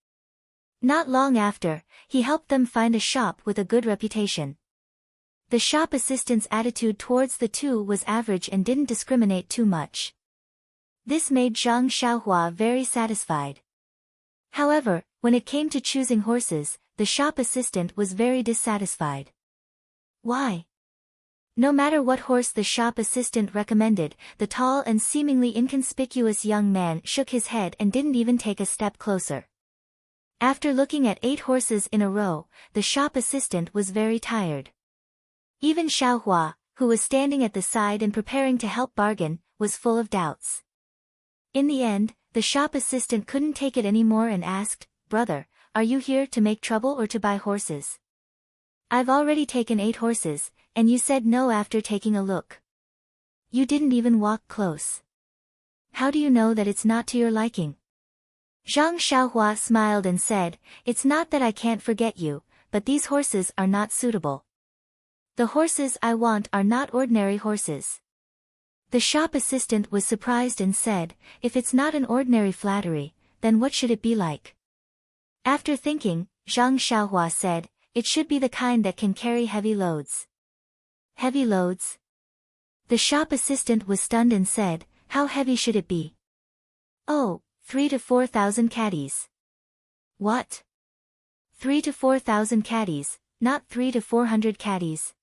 Not long after, he helped them find a shop with a good reputation. The shop assistant's attitude towards the two was average and didn't discriminate too much. This made Zhang Xiaohua very satisfied. However, when it came to choosing horses, the shop assistant was very dissatisfied. Why? No matter what horse the shop assistant recommended, the tall and seemingly inconspicuous young man shook his head and didn't even take a step closer. After looking at 8 horses in a row, the shop assistant was very tired. Even Xiaohua, who was standing at the side and preparing to help bargain, was full of doubts. In the end, the shop assistant couldn't take it anymore and asked, Brother, are you here to make trouble or to buy horses? I've already taken 8 horses, and you said no after taking a look. You didn't even walk close. How do you know that it's not to your liking? Zhang Xiaohua smiled and said, it's not that I can't forget you, but these horses are not suitable. The horses I want are not ordinary horses. The shop assistant was surprised and said, if it's not an ordinary flattery, then what should it be like? After thinking, Zhang Xiaohua said, it should be the kind that can carry heavy loads. Heavy loads? The shop assistant was stunned and said, how heavy should it be? Oh, 3 to 4,000 caddies. What? 3 to 4,000 caddies, not 3 to 400 caddies.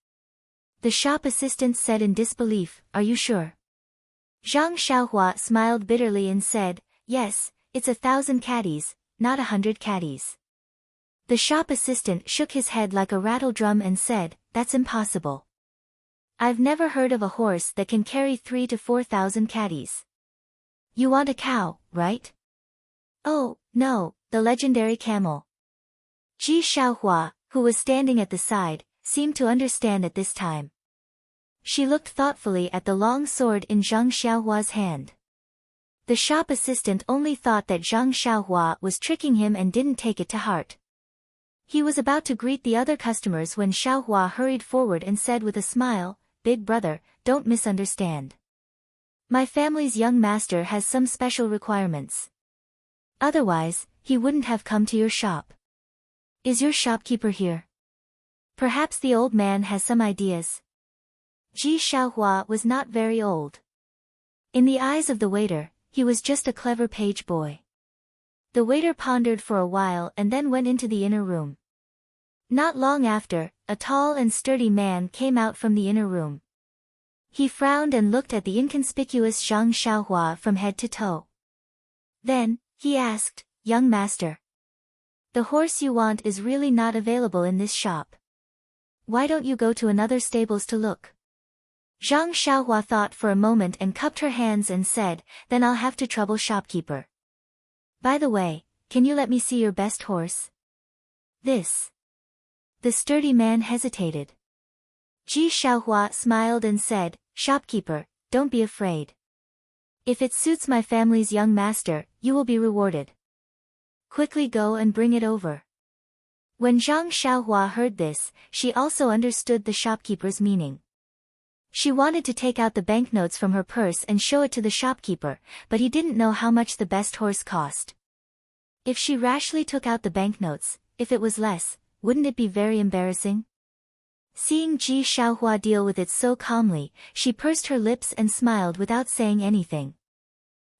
The shop assistant said in disbelief, are you sure? Zhang Xiaohua smiled bitterly and said, yes, it's 1,000 caddies, not 100 caddies. The shop assistant shook his head like a rattle drum and said, that's impossible. I've never heard of a horse that can carry 3,000 to 4,000 caddies. You want a cow, right? Oh, no, the legendary camel. Ji Xiaohua, who was standing at the side, seemed to understand at this time. She looked thoughtfully at the long sword in Zhang Xiaohua's hand. The shop assistant only thought that Zhang Xiaohua was tricking him and didn't take it to heart. He was about to greet the other customers when Xiaohua hurried forward and said with a smile, Big brother, don't misunderstand. My family's young master has some special requirements. Otherwise, he wouldn't have come to your shop. Is your shopkeeper here? Perhaps the old man has some ideas. Ji Xiaohua was not very old. In the eyes of the waiter, he was just a clever page boy. The waiter pondered for a while and then went into the inner room. Not long after, a tall and sturdy man came out from the inner room. He frowned and looked at the inconspicuous Zhang Xiaohua from head to toe. Then, he asked, Young master. The horse you want is really not available in this shop. Why don't you go to another stables to look? Zhang Xiaohua thought for a moment and cupped her hands and said, then I'll have to trouble shopkeeper. By the way, can you let me see your best horse? This. The sturdy man hesitated. Ji Xiaohua smiled and said, Shopkeeper, don't be afraid. If it suits my family's young master, you will be rewarded. Quickly go and bring it over. When Zhang Xiaohua heard this, she also understood the shopkeeper's meaning. She wanted to take out the banknotes from her purse and show it to the shopkeeper, but he didn't know how much the best horse cost. If she rashly took out the banknotes, if it was less, wouldn't it be very embarrassing? Seeing Ji Xiaohua deal with it so calmly, she pursed her lips and smiled without saying anything.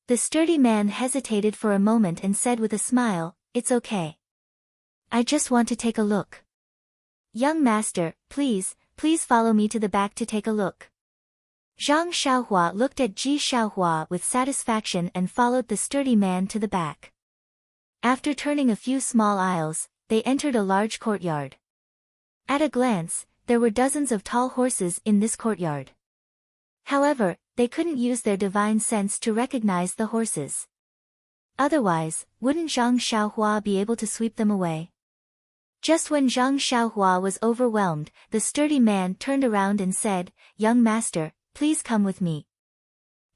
The sturdy man hesitated for a moment and said with a smile, It's okay. I just want to take a look. Young master, please follow me to the back to take a look. Zhang Xiaohua looked at Ji Xiaohua with satisfaction and followed the sturdy man to the back. After turning a few small aisles, they entered a large courtyard. At a glance, there were dozens of tall horses in this courtyard. However, they couldn't use their divine sense to recognize the horses. Otherwise, wouldn't Zhang Xiaohua be able to sweep them away? Just when Zhang Xiaohua was overwhelmed, the sturdy man turned around and said, Young master, please come with me.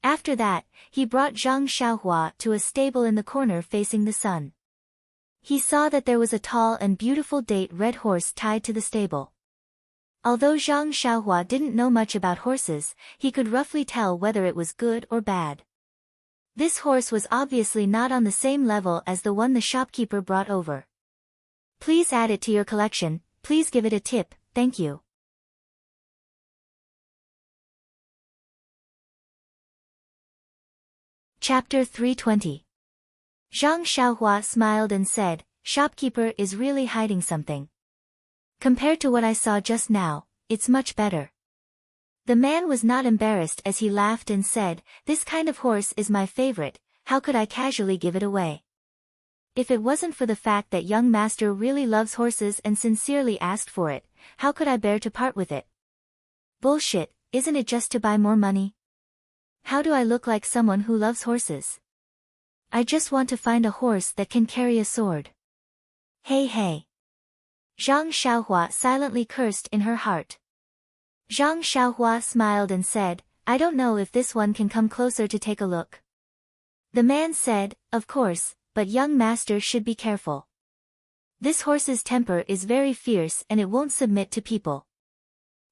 After that, he brought Zhang Xiaohua to a stable in the corner facing the sun. He saw that there was a tall and beautiful date red horse tied to the stable. Although Zhang Xiaohua didn't know much about horses, he could roughly tell whether it was good or bad. This horse was obviously not on the same level as the one the shopkeeper brought over. Please add it to your collection, please give it a tip, thank you. Chapter 320. Zhang Xiaohua smiled and said, Shopkeeper is really hiding something. Compared to what I saw just now, it's much better. The man was not embarrassed as he laughed and said, This kind of horse is my favorite, how could I casually give it away? If it wasn't for the fact that young master really loves horses and sincerely asked for it, how could I bear to part with it? Bullshit, isn't it just to buy more money? How do I look like someone who loves horses? I just want to find a horse that can carry a sword. Hey hey. Zhang Xiaohua silently cursed in her heart. Zhang Xiaohua smiled and said, I don't know if this one can come closer to take a look. The man said, Of course, but young master should be careful. This horse's temper is very fierce and it won't submit to people.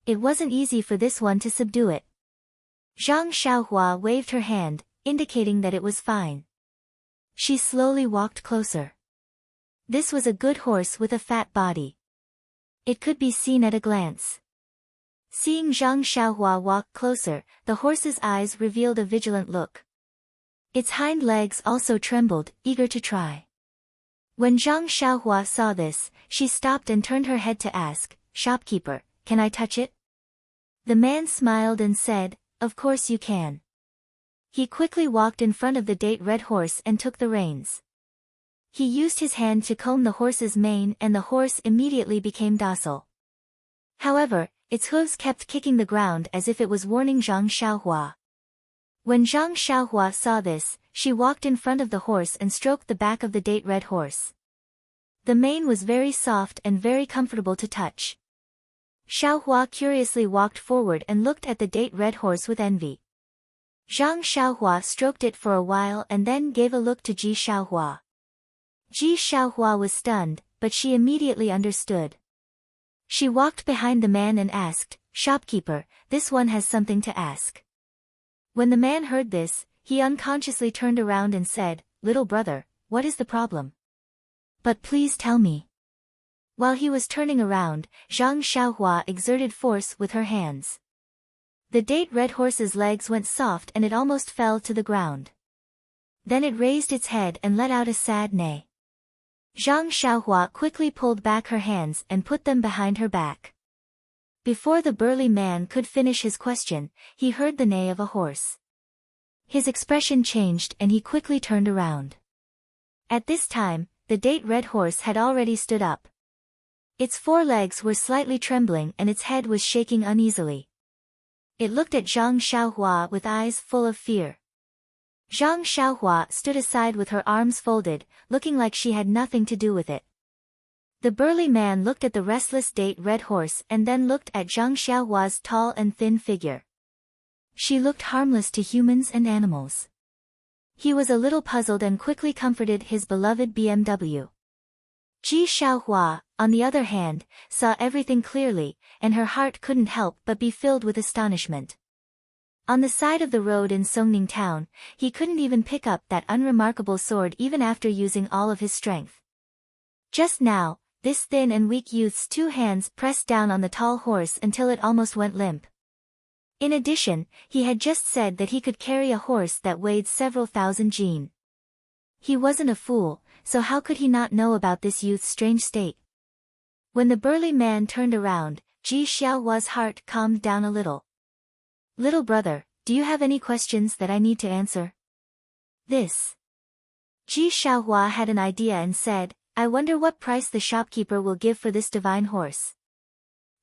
It wasn't easy for this one to subdue it. Zhang Xiaohua waved her hand, indicating that it was fine. She slowly walked closer. This was a good horse with a fat body. It could be seen at a glance. Seeing Zhang Xiaohua walk closer, the horse's eyes revealed a vigilant look. Its hind legs also trembled, eager to try. When Zhang Xiaohua saw this, she stopped and turned her head to ask, Shopkeeper, can I touch it? The man smiled and said, Of course you can. He quickly walked in front of the date red horse and took the reins. He used his hand to comb the horse's mane and the horse immediately became docile. However, its hooves kept kicking the ground as if it was warning Zhang Xiaohua. When Zhang Xiaohua saw this, she walked in front of the horse and stroked the back of the date red horse. The mane was very soft and very comfortable to touch. Xiaohua curiously walked forward and looked at the date red horse with envy. Zhang Xiaohua stroked it for a while and then gave a look to Ji Xiaohua. Ji Xiaohua was stunned, but she immediately understood. She walked behind the man and asked, "Shopkeeper, this one has something to ask." When the man heard this, he unconsciously turned around and said, "Little brother, what is the problem? But please tell me." While he was turning around, Zhang Xiaohua exerted force with her hands. The date red horse's legs went soft and it almost fell to the ground. Then it raised its head and let out a sad neigh. Zhang Xiaohua quickly pulled back her hands and put them behind her back. Before the burly man could finish his question, he heard the neigh of a horse. His expression changed and he quickly turned around. At this time, the date red horse had already stood up. Its forelegs were slightly trembling and its head was shaking uneasily. It looked at Zhang Xiaohua with eyes full of fear. Zhang Xiaohua stood aside with her arms folded, looking like she had nothing to do with it. The burly man looked at the restless date red horse and then looked at Zhang Xiaohua's tall and thin figure. She looked harmless to humans and animals. He was a little puzzled and quickly comforted his beloved BMW. Ji Xiaohua, on the other hand, saw everything clearly, and her heart couldn't help but be filled with astonishment. On the side of the road in Songning town, he couldn't even pick up that unremarkable sword even after using all of his strength. Just now, this thin and weak youth's two hands pressed down on the tall horse until it almost went limp. In addition, he had just said that he could carry a horse that weighed several thousand jin. He wasn't a fool, so how could he not know about this youth's strange state? When the burly man turned around, Ji Xiaohua's heart calmed down a little. "Little brother, do you have any questions that I need to answer?" This. Ji Xiaohua had an idea and said, "I wonder what price the shopkeeper will give for this divine horse."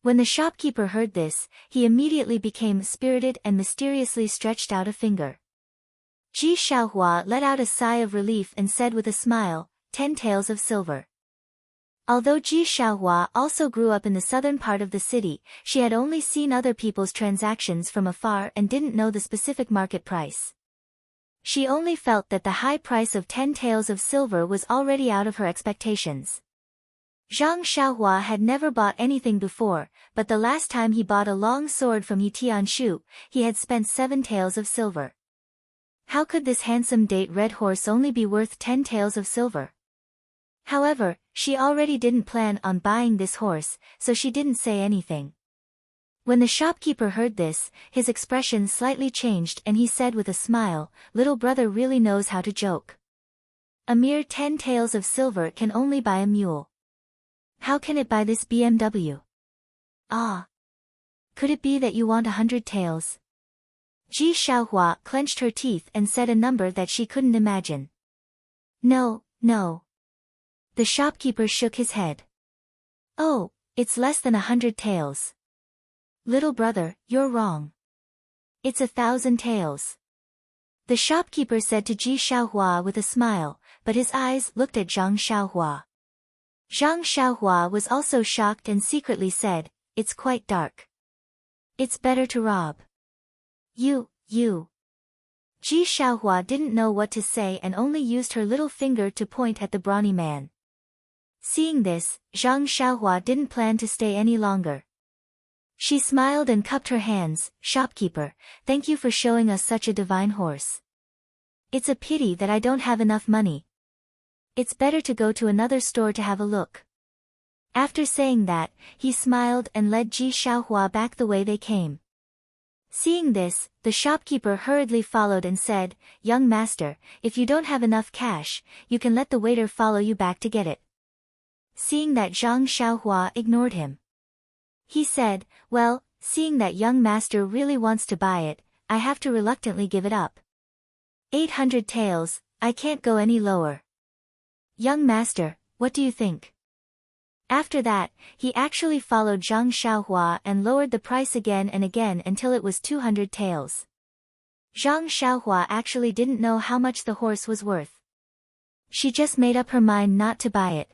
When the shopkeeper heard this, he immediately became spirited and mysteriously stretched out a finger. Ji Xiaohua let out a sigh of relief and said with a smile, 10 taels of silver. Although Ji Xiaohua also grew up in the southern part of the city, she had only seen other people's transactions from afar and didn't know the specific market price. She only felt that the high price of 10 taels of silver was already out of her expectations. Zhang Xiaohua had never bought anything before, but the last time he bought a long sword from Yitianshu, he had spent 7 taels of silver. How could this handsome date red horse only be worth 10 taels of silver? However, she already didn't plan on buying this horse, so she didn't say anything. When the shopkeeper heard this, his expression slightly changed and he said with a smile, "Little brother really knows how to joke. A mere 10 taels of silver can only buy a mule. How can it buy this BMW? Ah! Could it be that you want 100 taels? Ji Xiaohua clenched her teeth and said a number that she couldn't imagine. No, no. The shopkeeper shook his head. Oh, it's less than 100 taels. Little brother, you're wrong. It's 1,000 taels. The shopkeeper said to Ji Xiaohua with a smile, but his eyes looked at Zhang Xiaohua. Zhang Xiaohua was also shocked and secretly said, "It's quite dark. It's better to rob." You. Ji Xiaohua didn't know what to say and only used her little finger to point at the brawny man. Seeing this, Zhang Xiaohua didn't plan to stay any longer. She smiled and cupped her hands, "Shopkeeper, thank you for showing us such a divine horse. It's a pity that I don't have enough money. It's better to go to another store to have a look." After saying that, he smiled and led Ji Xiaohua back the way they came. Seeing this, the shopkeeper hurriedly followed and said, "Young master, if you don't have enough cash, you can let the waiter follow you back to get it." Seeing that Zhang Xiaohua ignored him, he said, "Well, seeing that young master really wants to buy it, I have to reluctantly give it up." 800 taels, I can't go any lower. Young master, what do you think? After that, he actually followed Zhang Xiaohua and lowered the price again and again until it was 200 taels. Zhang Xiaohua actually didn't know how much the horse was worth. She just made up her mind not to buy it.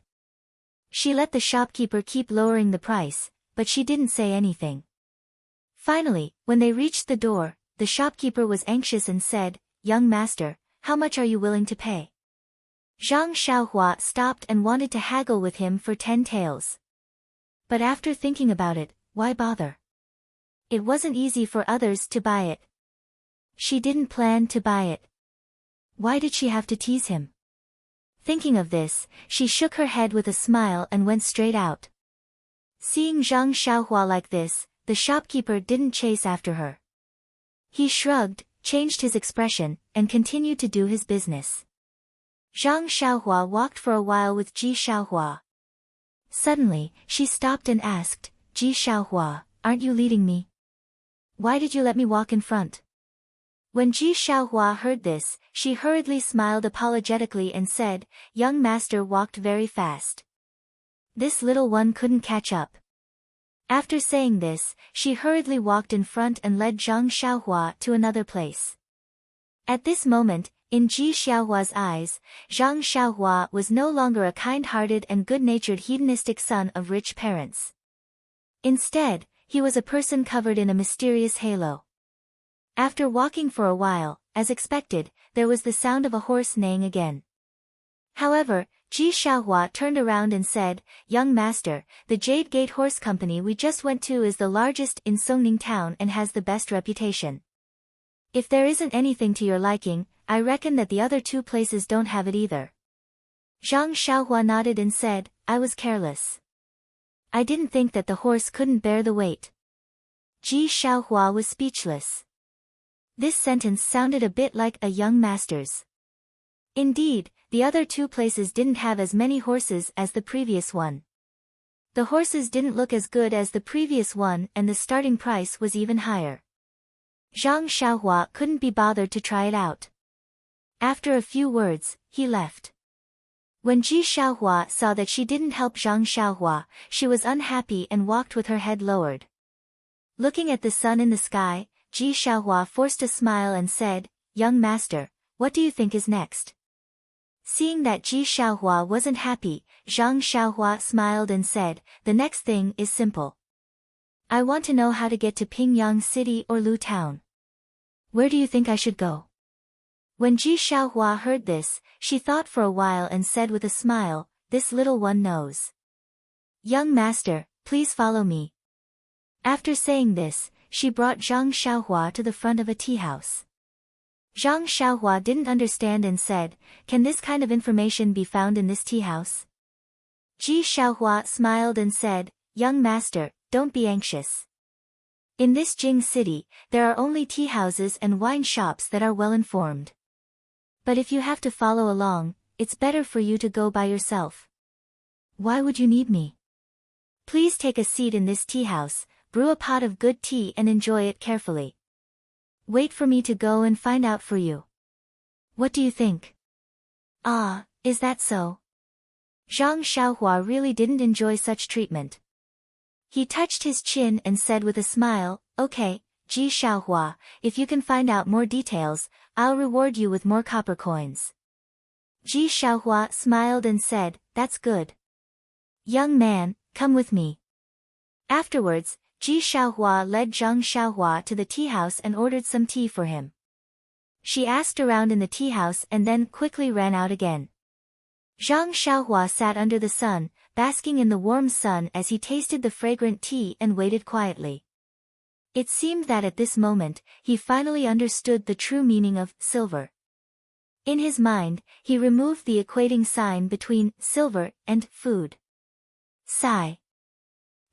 She let the shopkeeper keep lowering the price, but she didn't say anything. Finally, when they reached the door, the shopkeeper was anxious and said, "Young master, how much are you willing to pay?" Zhang Xiaohua stopped and wanted to haggle with him for 10 taels. But after thinking about it, why bother? It wasn't easy for others to buy it. She didn't plan to buy it. Why did she have to tease him? Thinking of this, she shook her head with a smile and went straight out. Seeing Zhang Xiaohua like this, the shopkeeper didn't chase after her. He shrugged, changed his expression, and continued to do his business. Zhang Xiaohua walked for a while with Ji Xiaohua. Suddenly, she stopped and asked, "Ji Xiaohua, aren't you leading me? Why did you let me walk in front?" When Ji Xiaohua heard this, she hurriedly smiled apologetically and said, "Young master walked very fast. This little one couldn't catch up." After saying this, she hurriedly walked in front and led Zhang Xiaohua to another place. At this moment, in Ji Xiaohua's eyes, Zhang Xiaohua was no longer a kind-hearted and good-natured hedonistic son of rich parents. Instead, he was a person covered in a mysterious halo. After walking for a while, as expected, there was the sound of a horse neighing again. However, Ji Xiaohua turned around and said, "Young master, the Jade Gate Horse Company we just went to is the largest in Songning town and has the best reputation. If there isn't anything to your liking, I reckon that the other two places don't have it either." Zhang Xiaohua nodded and said, "I was careless. I didn't think that the horse couldn't bear the weight." Ji Xiaohua was speechless. This sentence sounded a bit like a young master's. Indeed, the other two places didn't have as many horses as the previous one. The horses didn't look as good as the previous one and the starting price was even higher. Zhang Xiaohua couldn't be bothered to try it out. After a few words, he left. When Ji Xiaohua saw that she didn't help Zhang Xiaohua, she was unhappy and walked with her head lowered. Looking at the sun in the sky, Ji Xiaohua forced a smile and said, "Young master, what do you think is next?" Seeing that Ji Xiaohua wasn't happy, Zhang Xiaohua smiled and said, "The next thing is simple. I want to know how to get to Pingyang City or Lu Town. Where do you think I should go?" When Ji Xiaohua heard this, she thought for a while and said with a smile, "This little one knows. Young master, please follow me." After saying this, she brought Zhang Xiaohua to the front of a tea house. Zhang Xiaohua didn't understand and said, "Can this kind of information be found in this tea house?" Ji Xiaohua smiled and said, "Young master, don't be anxious. In this Jing city, there are only tea houses and wine shops that are well informed. But if you have to follow along, it's better for you to go by yourself. Why would you need me? Please take a seat in this tea house, brew a pot of good tea and enjoy it carefully. Wait for me to go and find out for you. What do you think?" "Ah, is that so?" Zhang Xiaohua really didn't enjoy such treatment. He touched his chin and said with a smile, "Okay, Ji Xiaohua, if you can find out more details, I'll reward you with more copper coins." Ji Xiaohua smiled and said, "That's good. Young man, come with me." Afterwards, Ji Xiaohua led Zhang Xiaohua to the tea house and ordered some tea for him. She asked around in the tea house and then quickly ran out again. Zhang Xiaohua sat under the sun, basking in the warm sun as he tasted the fragrant tea and waited quietly. It seemed that at this moment, he finally understood the true meaning of silver. In his mind, he removed the equating sign between silver and food. Sigh.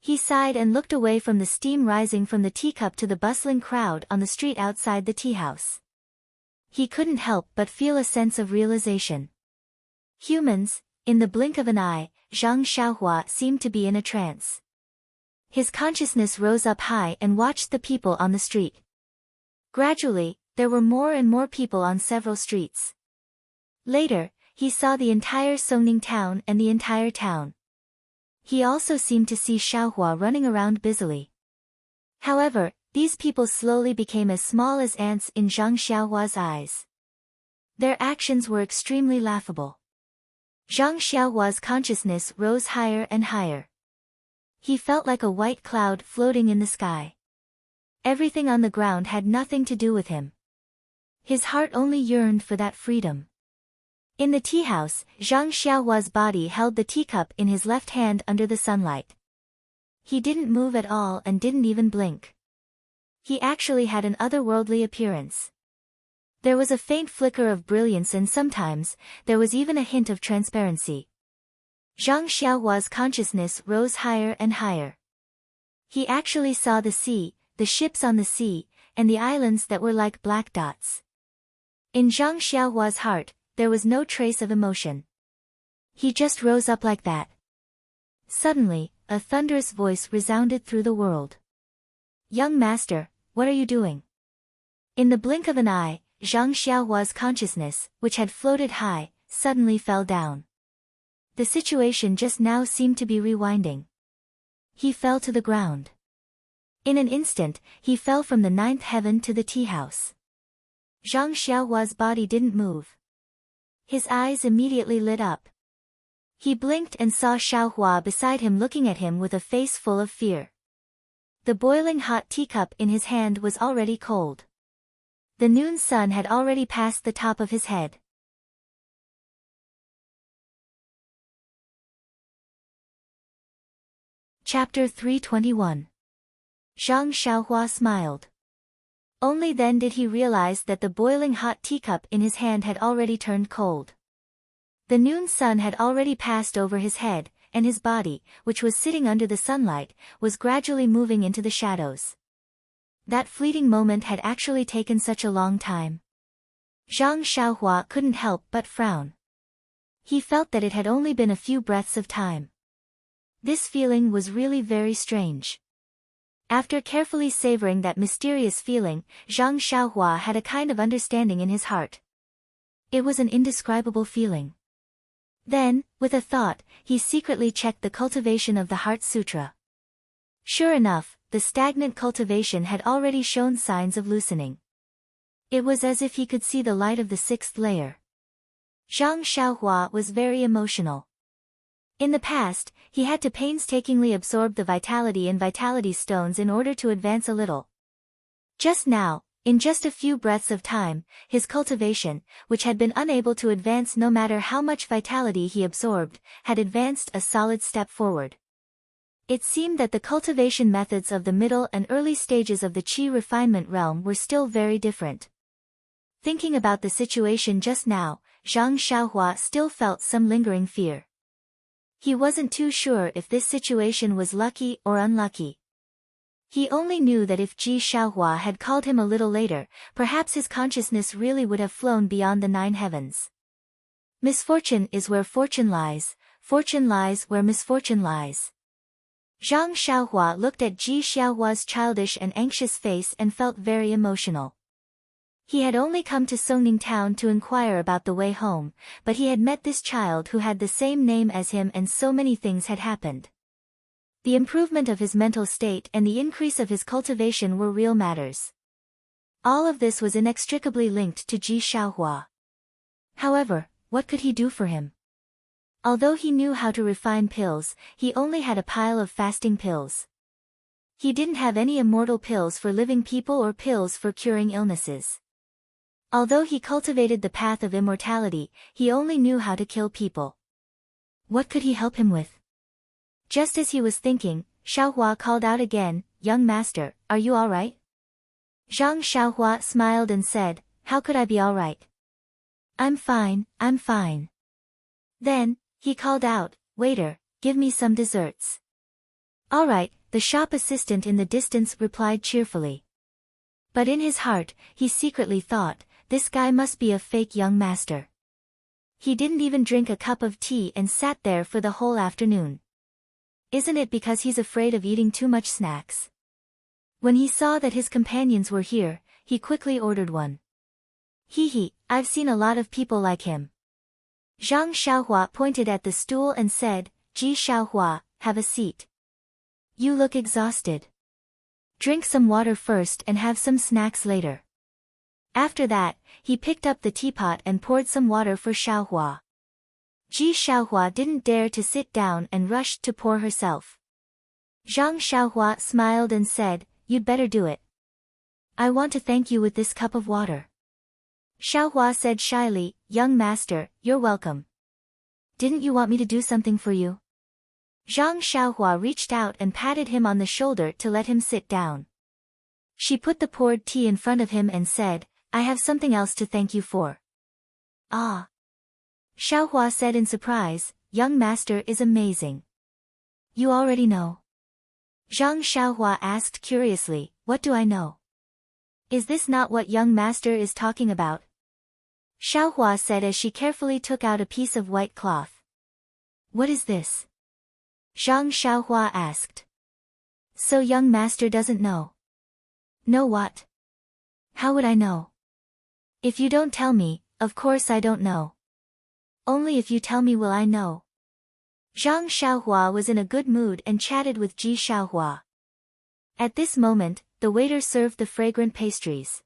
He sighed and looked away from the steam rising from the teacup to the bustling crowd on the street outside the tea house. He couldn't help but feel a sense of realization. Humans, in the blink of an eye, Zhang Xiaohua seemed to be in a trance. His consciousness rose up high and watched the people on the street. Gradually, There were more and more people on several streets. Later, he saw the entire Songning town and the entire town. He also seemed to see Xiaohua running around busily. However, these people slowly became as small as ants in Zhang Xiaohua's eyes. Their actions were extremely laughable. Zhang Xiaohua's consciousness rose higher and higher. He felt like a white cloud floating in the sky. Everything on the ground had nothing to do with him. His heart only yearned for that freedom. In the tea house, Zhang Xiaohua's body held the teacup in his left hand under the sunlight. He didn't move at all and didn't even blink. He actually had an otherworldly appearance. There was a faint flicker of brilliance and sometimes, there was even a hint of transparency. Zhang Xiaohua's consciousness rose higher and higher. He actually saw the sea, the ships on the sea, and the islands that were like black dots. In Zhang Xiaohua's heart, there was no trace of emotion. He just rose up like that. Suddenly, a thunderous voice resounded through the world. "Young master, what are you doing?" In the blink of an eye, Zhang Xiaohua's consciousness, which had floated high, suddenly fell down. The situation just now seemed to be rewinding. He fell to the ground. In an instant, he fell from the 9th heaven to the tea house. Zhang Xiaohua's body didn't move. His eyes immediately lit up. He blinked and saw Xiaohua beside him looking at him with a face full of fear. The boiling hot teacup in his hand was already cold. The noon sun had already passed the top of his head. Chapter 321. Zhang Xiaohua smiled. Only then did he realize that the boiling hot teacup in his hand had already turned cold. The noon sun had already passed over his head, and his body, which was sitting under the sunlight, was gradually moving into the shadows. That fleeting moment had actually taken such a long time. Zhang Xiaohua couldn't help but frown. He felt that it had only been a few breaths of time. This feeling was really very strange. After carefully savoring that mysterious feeling, Zhang Xiaohua had a kind of understanding in his heart. It was an indescribable feeling. Then, with a thought, he secretly checked the Cultivation of the Heart Sutra. Sure enough, the stagnant cultivation had already shown signs of loosening. It was as if he could see the light of the 6th layer. Zhang Xiaohua was very emotional. In the past, he had to painstakingly absorb the vitality in vitality stones in order to advance a little. Just now, in just a few breaths of time, his cultivation, which had been unable to advance no matter how much vitality he absorbed, had advanced a solid step forward. It seemed that the cultivation methods of the middle and early stages of the qi refinement realm were still very different. Thinking about the situation just now, Zhang Xiaohua still felt some lingering fear. He wasn't too sure if this situation was lucky or unlucky. He only knew that if Ji Xiaohua had called him a little later, perhaps his consciousness really would have flown beyond the 9 heavens. Misfortune is where fortune lies where misfortune lies. Zhang Xiaohua looked at Ji Xiaohua's childish and anxious face and felt very emotional. He had only come to Songning town to inquire about the way home, but he had met this child who had the same name as him and so many things had happened. The improvement of his mental state and the increase of his cultivation were real matters. All of this was inextricably linked to Ji Xiaohua. However, what could he do for him? Although he knew how to refine pills, he only had a pile of fasting pills. He didn't have any immortal pills for living people or pills for curing illnesses. Although he cultivated the path of immortality, he only knew how to kill people. What could he help him with? Just as he was thinking, Xiaohua called out again, "Young master, are you all right?" Zhang Xiaohua smiled and said, "How could I be all right? I'm fine, I'm fine." Then, he called out, "Waiter, give me some desserts." "All right," the shop assistant in the distance replied cheerfully. But in his heart, he secretly thought, this guy must be a fake young master. He didn't even drink a cup of tea and sat there for the whole afternoon. Isn't it because he's afraid of eating too much snacks? When he saw that his companions were here, he quickly ordered one. He, I've seen a lot of people like him. Zhang Xiaohua pointed at the stool and said, Ji Xiaohua, have a seat. You look exhausted. Drink some water first and have some snacks later. After that, he picked up the teapot and poured some water for Xiaohua. Ji Xiaohua didn't dare to sit down and rushed to pour herself. Zhang Xiaohua smiled and said, You'd better do it. I want to thank you with this cup of water. Xiaohua said shyly, Young master, you're welcome. Didn't you want me to do something for you? Zhang Xiaohua reached out and patted him on the shoulder to let him sit down. She put the poured tea in front of him and said, I have something else to thank you for. Ah. Xiaohua said in surprise, Young master is amazing. You already know. Zhang Xiaohua asked curiously, What do I know? Is this not what young master is talking about? Xiaohua said as she carefully took out a piece of white cloth. What is this? Zhang Xiaohua asked. So young master doesn't know. Know what? How would I know? If you don't tell me, of course I don't know. Only if you tell me will I know. Zhang Xiaohua was in a good mood and chatted with Ji Xiaohua. At this moment, the waiter served the fragrant pastries.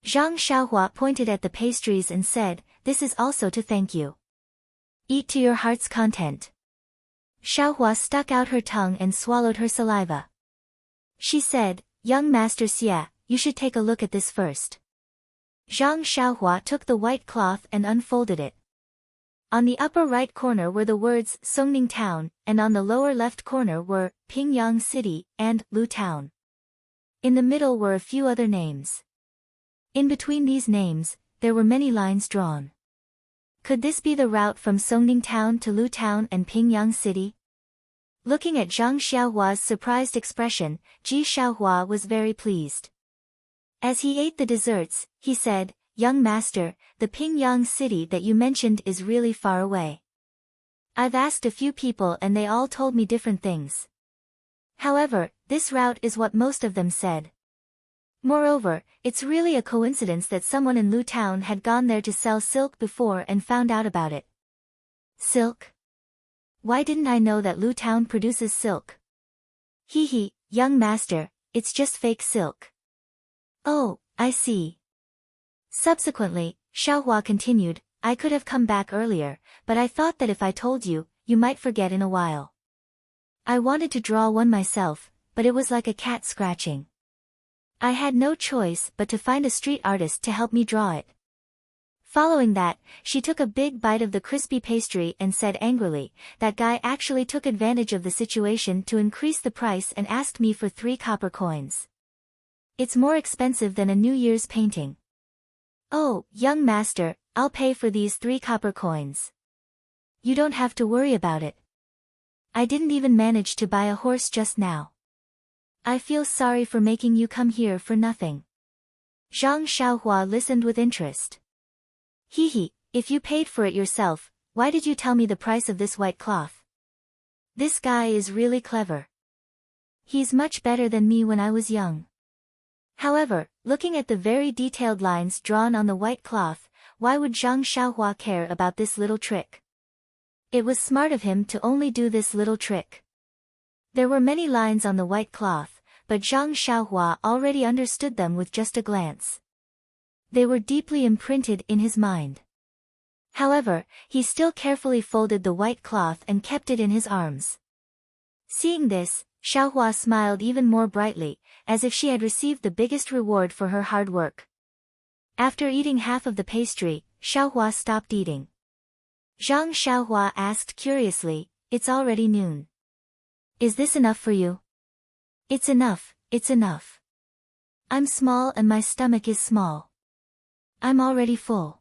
Zhang Xiaohua pointed at the pastries and said, This is also to thank you. Eat to your heart's content. Xiaohua stuck out her tongue and swallowed her saliva. She said, Young master Xie, you should take a look at this first. Zhang Xiaohua took the white cloth and unfolded it. On the upper right corner were the words Songning Town, and on the lower left corner were Pingyang City and Lu Town. In the middle were a few other names. In between these names, there were many lines drawn. Could this be the route from Songning Town to Lu Town and Pingyang City? Looking at Zhang Xiaohua's surprised expression, Ji Xiaohua was very pleased. As he ate the desserts, he said, Young master, the Pingyang City that you mentioned is really far away. I've asked a few people and they all told me different things. However, this route is what most of them said. Moreover, it's really a coincidence that someone in Lu Town had gone there to sell silk before and found out about it. Silk? Why didn't I know that Lu Town produces silk? He, young master, it's just fake silk. Oh, I see. Subsequently, Xiaohua continued, I could have come back earlier, but I thought that if I told you, you might forget in a while. I wanted to draw one myself, but it was like a cat scratching. I had no choice but to find a street artist to help me draw it. Following that, she took a big bite of the crispy pastry and said angrily, That guy actually took advantage of the situation to increase the price and asked me for 3 copper coins. It's more expensive than a New Year's painting. Oh, young master, I'll pay for these 3 copper coins. You don't have to worry about it. I didn't even manage to buy a horse just now. I feel sorry for making you come here for nothing. Zhang Xiaohua listened with interest. If you paid for it yourself, why did you tell me the price of this white cloth? This guy is really clever. He's much better than me when I was young. However, looking at the very detailed lines drawn on the white cloth, why would Zhang Xiaohua care about this little trick? It was smart of him to only do this little trick. There were many lines on the white cloth, but Zhang Xiaohua already understood them with just a glance. They were deeply imprinted in his mind. However, he still carefully folded the white cloth and kept it in his arms. Seeing this, Xiaohua smiled even more brightly, as if she had received the biggest reward for her hard work. After eating half of the pastry, Xiaohua stopped eating. Zhang Xiaohua asked curiously, It's already noon. Is this enough for you? It's enough, it's enough. I'm small and my stomach is small. I'm already full.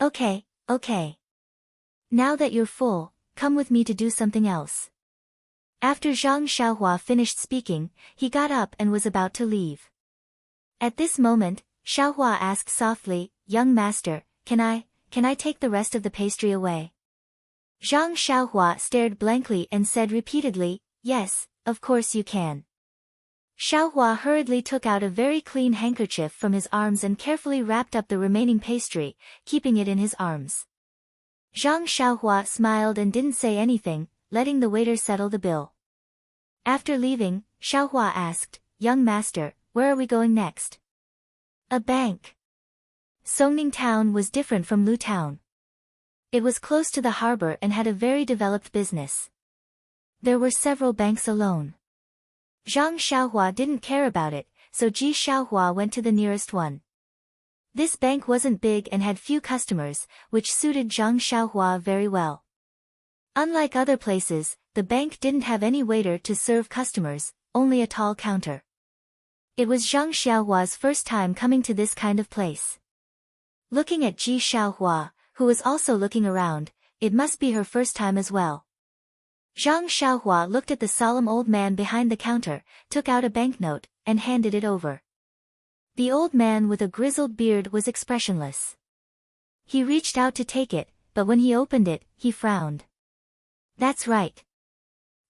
Okay. Now that you're full, come with me to do something else. After Zhang Xiaohua finished speaking, he got up and was about to leave. At this moment, Xiaohua asked softly, Young master, can I take the rest of the pastry away? Zhang Xiaohua stared blankly and said repeatedly, Yes, of course you can. Xiaohua hurriedly took out a very clean handkerchief from his arms and carefully wrapped up the remaining pastry, keeping it in his arms. Zhang Xiaohua smiled and didn't say anything, letting the waiter settle the bill. After leaving, Xiaohua asked, "Young master, where are we going next?" "A bank." Songning Town was different from Lu Town. It was close to the harbor and had a very developed business. There were several banks alone. Zhang Xiaohua didn't care about it, so Ji Xiaohua went to the nearest one. This bank wasn't big and had few customers, which suited Zhang Xiaohua very well. Unlike other places, the bank didn't have any waiter to serve customers, only a tall counter. It was Zhang Xiaohua's first time coming to this kind of place. Looking at Ji Xiaohua, who was also looking around, it must be her first time as well. Zhang Xiaohua looked at the solemn old man behind the counter, took out a banknote, and handed it over. The old man with a grizzled beard was expressionless. He reached out to take it, but when he opened it, he frowned. That's right.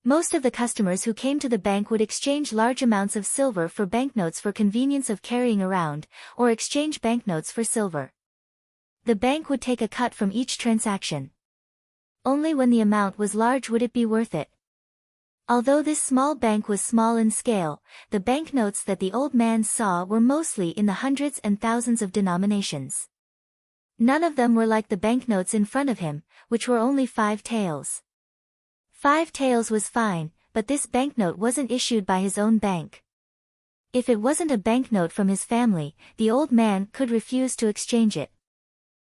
Most of the customers who came to the bank would exchange large amounts of silver for banknotes for convenience of carrying around, or exchange banknotes for silver. The bank would take a cut from each transaction. Only when the amount was large would it be worth it. Although this small bank was small in scale, the banknotes that the old man saw were mostly in the hundreds and thousands of denominations. None of them were like the banknotes in front of him, which were only 5 taels. 5 taels was fine, but this banknote wasn't issued by his own bank. If it wasn't a banknote from his family, the old man could refuse to exchange it.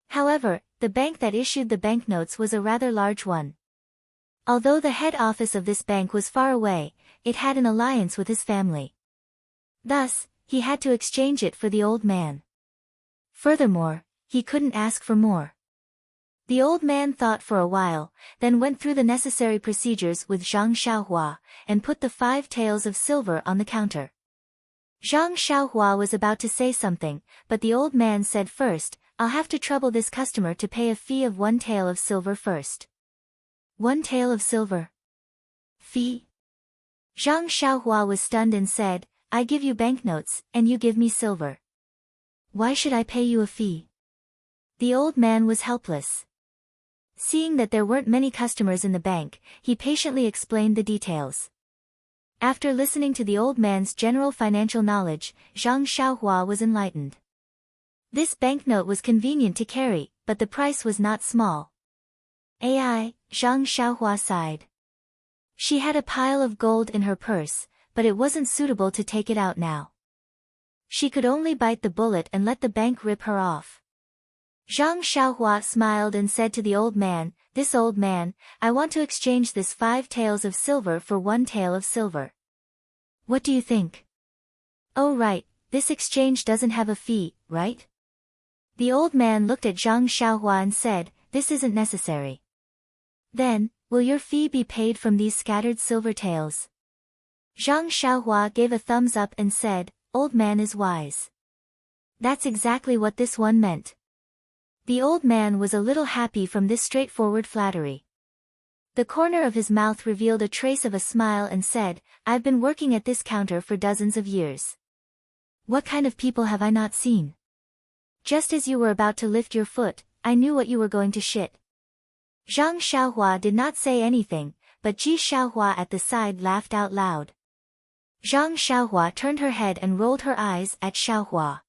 However, the bank that issued the banknotes was a rather large one. Although the head office of this bank was far away, it had an alliance with his family. Thus, he had to exchange it for the old man. Furthermore, he couldn't ask for more. The old man thought for a while, then went through the necessary procedures with Zhang Xiaohua, and put the 5 taels of silver on the counter. Zhang Xiaohua was about to say something, but the old man said first, "I'll have to trouble this customer to pay a fee of 1 tael of silver first." 1 tael of silver? Fee? Zhang Xiaohua was stunned and said, "I give you banknotes, and you give me silver. Why should I pay you a fee?" The old man was helpless. Seeing that there weren't many customers in the bank, he patiently explained the details. After listening to the old man's general financial knowledge, Zhang Xiaohua was enlightened. This banknote was convenient to carry, but the price was not small. Zhang Xiaohua sighed. She had a pile of gold in her purse, but it wasn't suitable to take it out now. She could only bite the bullet and let the bank rip her off. Zhang Xiaohua smiled and said to the old man, "This old man, I want to exchange this 5 taels of silver for 1 tael of silver. What do you think?" "Oh right, this exchange doesn't have a fee, right?" The old man looked at Zhang Xiaohua and said, "This isn't necessary." "Then, will your fee be paid from these scattered silver taels?" Zhang Xiaohua gave a thumbs up and said, "Old man is wise." That's exactly what this one meant. The old man was a little happy from this straightforward flattery. The corner of his mouth revealed a trace of a smile and said, "I've been working at this counter for dozens of years. What kind of people have I not seen? Just as you were about to lift your foot, I knew what you were going to shit." Zhang Xiaohua did not say anything, but Ji Xiaohua at the side laughed out loud. Zhang Xiaohua turned her head and rolled her eyes at Xiaohua.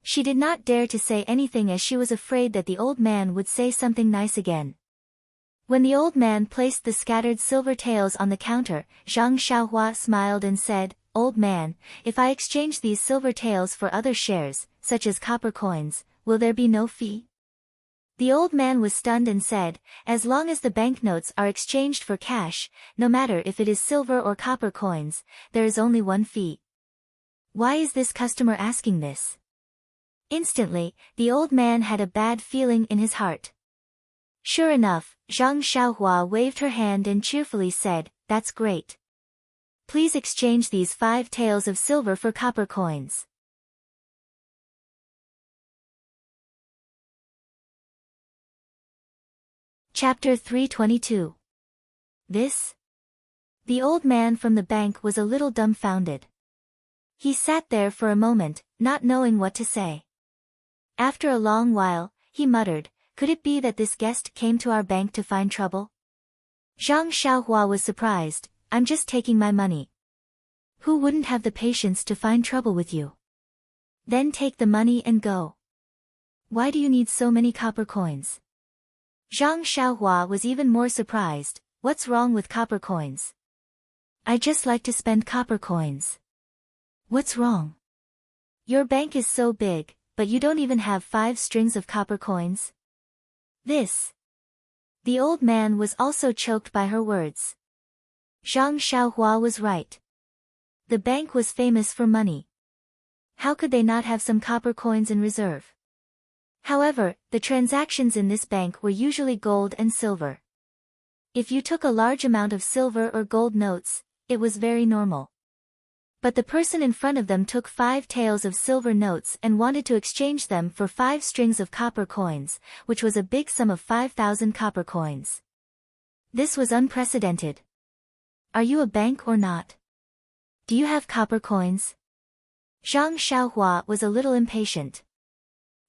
She did not dare to say anything as she was afraid that the old man would say something nice again. When the old man placed the scattered silver taels on the counter, Zhang Xiaohua smiled and said, "Old man, if I exchange these silver taels for other shares, such as copper coins, will there be no fee?" The old man was stunned and said, "As long as the banknotes are exchanged for cash, no matter if it is silver or copper coins, there is only 1 fee." Why is this customer asking this? Instantly, the old man had a bad feeling in his heart. Sure enough, Zhang Xiaohua waved her hand and cheerfully said, "That's great. Please exchange these 5 taels of silver for copper coins." Chapter 322. This? The old man from the bank was a little dumbfounded. He sat there for a moment, not knowing what to say. After a long while, he muttered, "Could it be that this guest came to our bank to find trouble?" Zhang Xiaohua was surprised. "I'm just taking my money." "Who wouldn't have the patience to find trouble with you?" "Then take the money and go." "Why do you need so many copper coins?" Zhang Xiaohua was even more surprised. "What's wrong with copper coins?" "I just like to spend copper coins." "What's wrong?" "Your bank is so big, but you don't even have 5 strings of copper coins." This. The old man was also choked by her words. Zhang Xiaohua was right. The bank was famous for money. How could they not have some copper coins in reserve? However, the transactions in this bank were usually gold and silver. If you took a large amount of silver or gold notes, it was very normal. But the person in front of them took 5 taels of silver notes and wanted to exchange them for 5 strings of copper coins, which was a big sum of 5,000 copper coins. This was unprecedented. "Are you a bank or not? Do you have copper coins?" Zhang Xiaohua was a little impatient.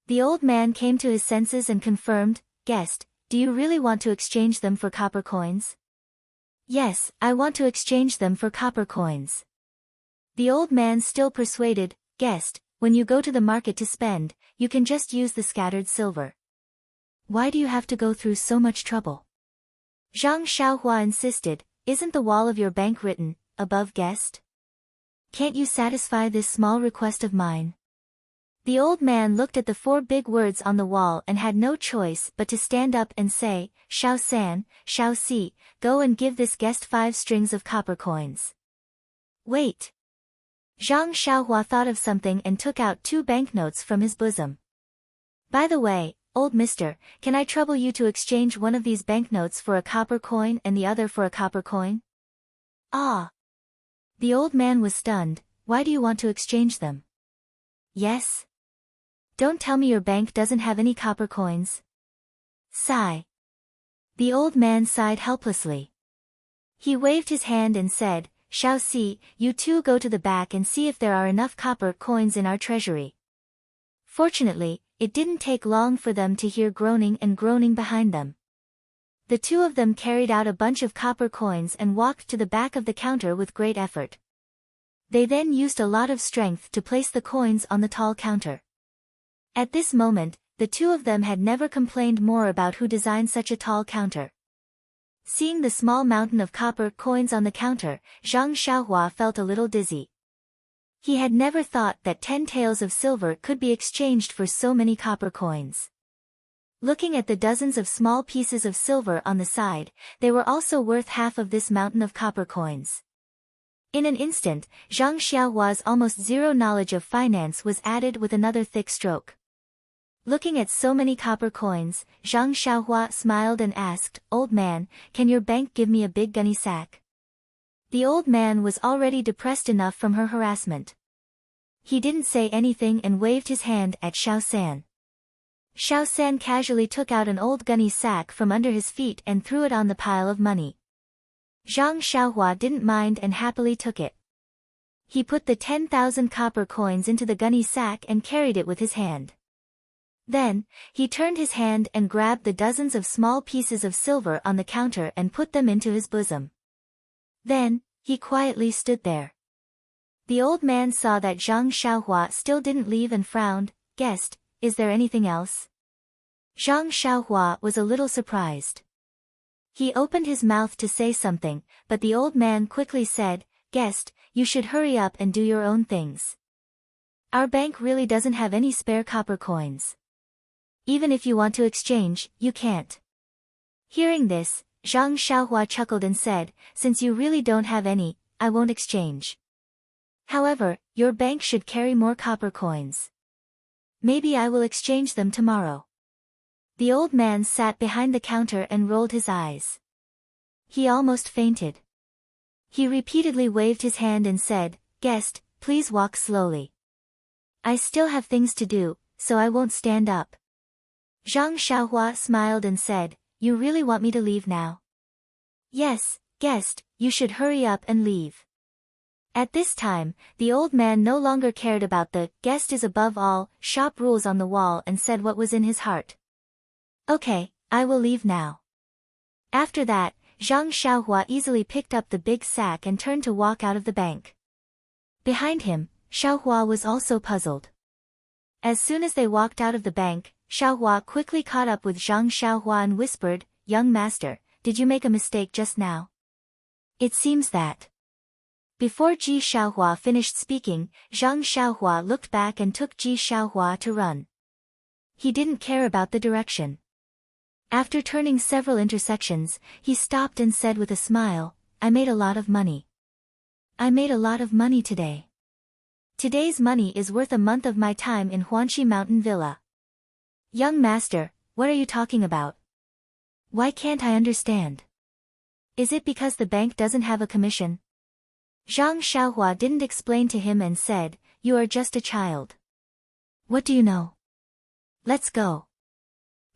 The old man came to his senses and confirmed, "Guest, do you really want to exchange them for copper coins?" "Yes, I want to exchange them for copper coins." The old man still persuaded, "Guest, when you go to the market to spend, you can just use the scattered silver." "Why do you have to go through so much trouble?" Zhang Xiaohua insisted, "Isn't the wall of your bank written, 'Above guest'? Can't you satisfy this small request of mine?" The old man looked at the 4 big words on the wall and had no choice but to stand up and say, "Xiao San, Xiao Si, go and give this guest 5 strings of copper coins." "Wait." Zhang Xiaohua thought of something and took out 2 banknotes from his bosom. "By the way, old mister, can I trouble you to exchange one of these banknotes for a copper coin and the other for a copper coin?" "Ah!" The old man was stunned. "Why do you want to exchange them?" "Yes?" "Don't tell me your bank doesn't have any copper coins." Sigh. The old man sighed helplessly. He waved his hand and said, "Xiao Si, you two go to the back and see if there are enough copper coins in our treasury." Fortunately, it didn't take long for them to hear groaning and groaning behind them. The 2 of them carried out a bunch of copper coins and walked to the back of the counter with great effort. They then used a lot of strength to place the coins on the tall counter. At this moment, the 2 of them had never complained more about who designed such a tall counter. Seeing the small mountain of copper coins on the counter, Zhang Xiaohua felt a little dizzy. He had never thought that 10 taels of silver could be exchanged for so many copper coins. Looking at the dozens of small pieces of silver on the side, they were also worth half of this mountain of copper coins. In an instant, Zhang Xiaohua's almost zero knowledge of finance was added with another thick stroke. Looking at so many copper coins, Zhang Xiaohua smiled and asked, "Old man, can your bank give me a big gunny sack?" The old man was already depressed enough from her harassment. He didn't say anything and waved his hand at Xiao San. Xiao San casually took out an old gunny sack from under his feet and threw it on the pile of money. Zhang Xiaohua didn't mind and happily took it. He put the 10,000 copper coins into the gunny sack and carried it with his hand. Then, he turned his hand and grabbed the dozens of small pieces of silver on the counter and put them into his bosom. Then, he quietly stood there. The old man saw that Zhang Xiaohua still didn't leave and frowned. "Guest, is there anything else?" Zhang Xiaohua was a little surprised. He opened his mouth to say something, but the old man quickly said, "Guest, you should hurry up and do your own things. Our bank really doesn't have any spare copper coins. Even if you want to exchange, you can't." Hearing this, Zhang Xiaohua chuckled and said, "Since you really don't have any, I won't exchange. However, your bank should carry more copper coins. Maybe I will exchange them tomorrow." The old man sat behind the counter and rolled his eyes. He almost fainted. He repeatedly waved his hand and said, "Guest, please walk slowly. I still have things to do, so I won't stand up." Zhang Xiaohua smiled and said, "You really want me to leave now?" "Yes, guest, you should hurry up and leave." At this time, the old man no longer cared about the guest is above all shop rules on the wall and said what was in his heart. Okay, I will leave now. After that, Zhang Xiaohua easily picked up the big sack and turned to walk out of the bank. Behind him, Xiaohua was also puzzled. As soon as they walked out of the bank, Xiaohua quickly caught up with Zhang Xiaohua and whispered, "Young master, did you make a mistake just now?" It seems that. Before Ji Xiaohua finished speaking, Zhang Xiaohua looked back and took Ji Xiaohua to run. He didn't care about the direction. After turning several intersections, he stopped and said with a smile, "I made a lot of money. I made a lot of money today. Today's money is worth a month of my time in Huanxi Mountain Villa." "Young master, what are you talking about? Why can't I understand? Is it because the bank doesn't have a commission?" Zhang Xiaohua didn't explain to him and said, "You are just a child. What do you know? Let's go."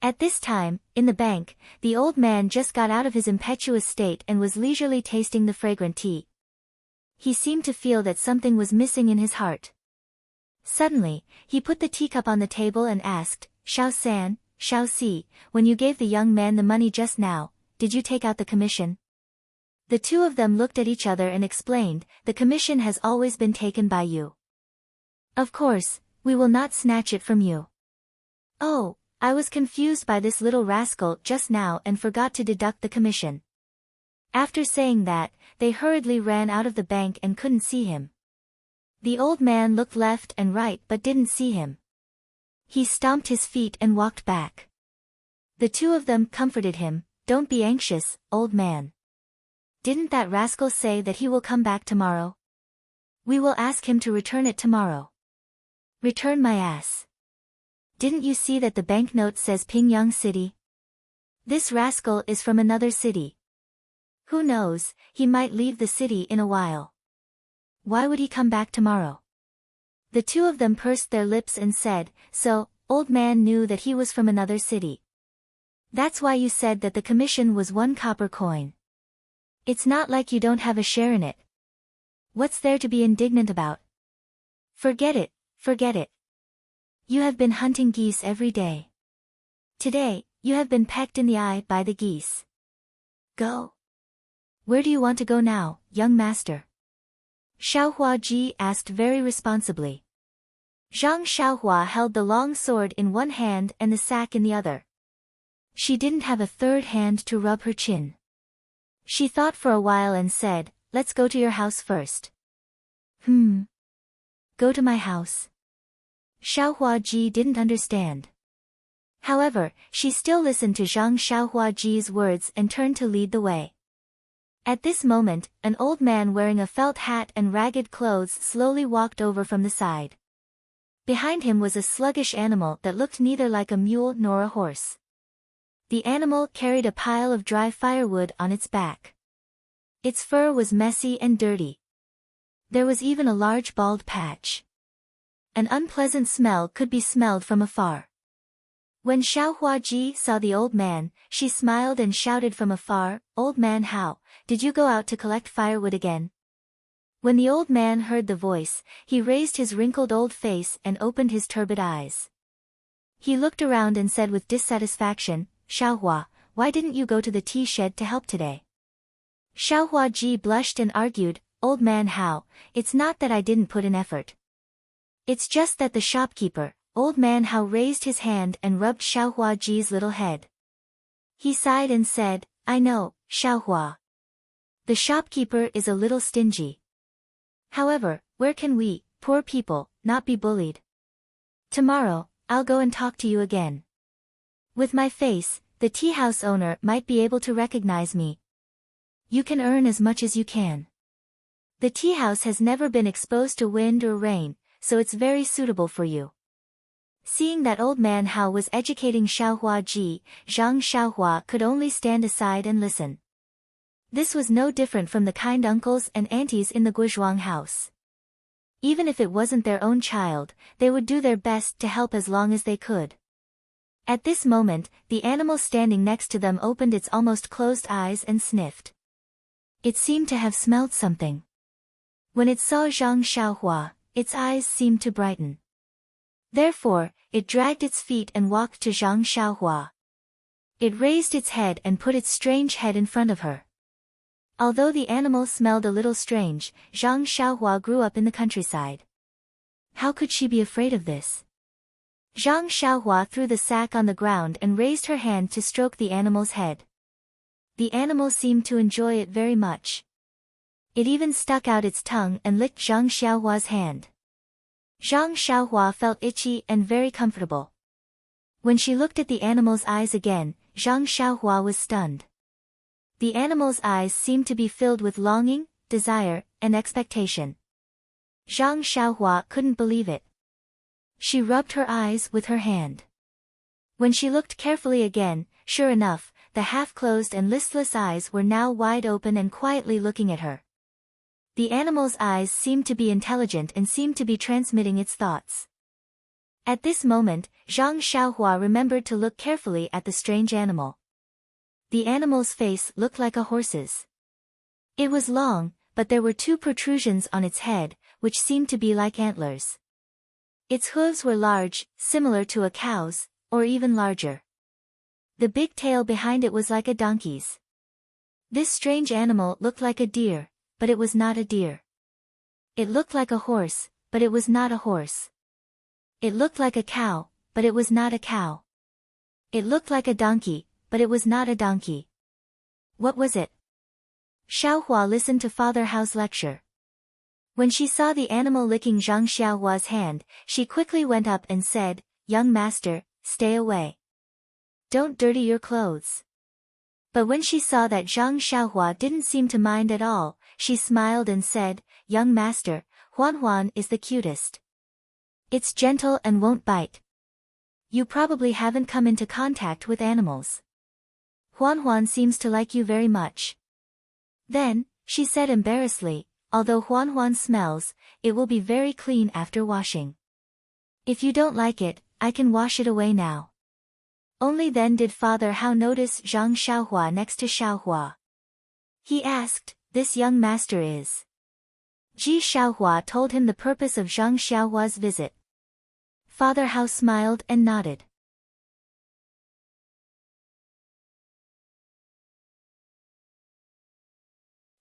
At this time, in the bank, the old man just got out of his impetuous state and was leisurely tasting the fragrant tea. He seemed to feel that something was missing in his heart. Suddenly, he put the teacup on the table and asked, "Xiao-san, Xiao-si, when you gave the young man the money just now, did you take out the commission?" The two of them looked at each other and explained, "The commission has always been taken by you. Of course, we will not snatch it from you." "Oh, I was confused by this little rascal just now and forgot to deduct the commission." After saying that, they hurriedly ran out of the bank and couldn't see him. The old man looked left and right but didn't see him. He stomped his feet and walked back. The two of them comforted him, "Don't be anxious, old man. Didn't that rascal say that he will come back tomorrow? We will ask him to return it tomorrow." "Return my ass. Didn't you see that the banknote says Pingyang City? This rascal is from another city. Who knows, he might leave the city in a while. Why would he come back tomorrow?" The two of them pursed their lips and said, "So, old man knew that he was from another city. That's why you said that the commission was 1 copper coin. It's not like you don't have a share in it. What's there to be indignant about? Forget it, forget it. You have been hunting geese every day. Today, you have been pecked in the eye by the geese. Go. Where do you want to go now, young master?" Xiaohua Ji asked very responsibly. Zhang Xiaohua held the long sword in one hand and the sack in the other. She didn't have a third hand to rub her chin. She thought for a while and said, "Let's go to your house first." Go to my house? Xiaohua Ji didn't understand. However, she still listened to Zhang Xiaohua Ji's words and turned to lead the way. At this moment, an old man wearing a felt hat and ragged clothes slowly walked over from the side. Behind him was a sluggish animal that looked neither like a mule nor a horse. The animal carried a pile of dry firewood on its back. Its fur was messy and dirty. There was even a large bald patch. An unpleasant smell could be smelled from afar. When Xiaohua Ji saw the old man, she smiled and shouted from afar, "Old man, how, did you go out to collect firewood again?" When the old man heard the voice, he raised his wrinkled old face and opened his turbid eyes. He looked around and said with dissatisfaction, "Xiaohua, why didn't you go to the tea shed to help today?" Xiaohua Ji blushed and argued, "Old man, how, it's not that I didn't put in effort. It's just that the shopkeeper, Old man Hao, raised his hand and rubbed Xiaohua Ji's little head. He sighed and said, "I know, Xiaohua. The shopkeeper is a little stingy. However, where can we, poor people, not be bullied? Tomorrow, I'll go and talk to you again. With my face, the tea house owner might be able to recognize me. You can earn as much as you can. The tea house has never been exposed to wind or rain, so it's very suitable for you." Seeing that old man Hao was educating Xiaohua Ji, Zhang Xiaohua could only stand aside and listen. This was no different from the kind uncles and aunties in the Guizhuang house. Even if it wasn't their own child, they would do their best to help as long as they could. At this moment, the animal standing next to them opened its almost closed eyes and sniffed. It seemed to have smelled something. When it saw Zhang Xiaohua, its eyes seemed to brighten. Therefore, it dragged its feet and walked to Zhang Xiaohua. It raised its head and put its strange head in front of her. Although the animal smelled a little strange, Zhang Xiaohua grew up in the countryside. How could she be afraid of this? Zhang Xiaohua threw the sack on the ground and raised her hand to stroke the animal's head. The animal seemed to enjoy it very much. It even stuck out its tongue and licked Zhang Xiaohua's hand. Zhang Xiaohua felt itchy and very comfortable. When she looked at the animal's eyes again, Zhang Xiaohua was stunned. The animal's eyes seemed to be filled with longing, desire, and expectation. Zhang Xiaohua couldn't believe it. She rubbed her eyes with her hand. When she looked carefully again, sure enough, the half-closed and listless eyes were now wide open and quietly looking at her. The animal's eyes seemed to be intelligent and seemed to be transmitting its thoughts. At this moment, Zhang Xiaohua remembered to look carefully at the strange animal. The animal's face looked like a horse's. It was long, but there were two protrusions on its head, which seemed to be like antlers. Its hooves were large, similar to a cow's, or even larger. The big tail behind it was like a donkey's. This strange animal looked like a deer, but it was not a deer. It looked like a horse, but it was not a horse. It looked like a cow, but it was not a cow. It looked like a donkey, but it was not a donkey. What was it? Xiaohua listened to Father Hao's lecture. When she saw the animal licking Zhang Xiaohua's hand, she quickly went up and said, "Young master, stay away. Don't dirty your clothes." But when she saw that Zhang Xiaohua didn't seem to mind at all, she smiled and said, "Young master, Huan is the cutest. It's gentle and won't bite. You probably haven't come into contact with animals. Huan seems to like you very much." Then, she said embarrassedly, "Although Huan smells, it will be very clean after washing. If you don't like it, I can wash it away now." Only then did Father Hao notice Zhang Xiaohua next to Xiaohua. He asked, "This young master is?" Ji Xiaohua told him the purpose of Zhang Xiaohua's visit. Father Hao smiled and nodded.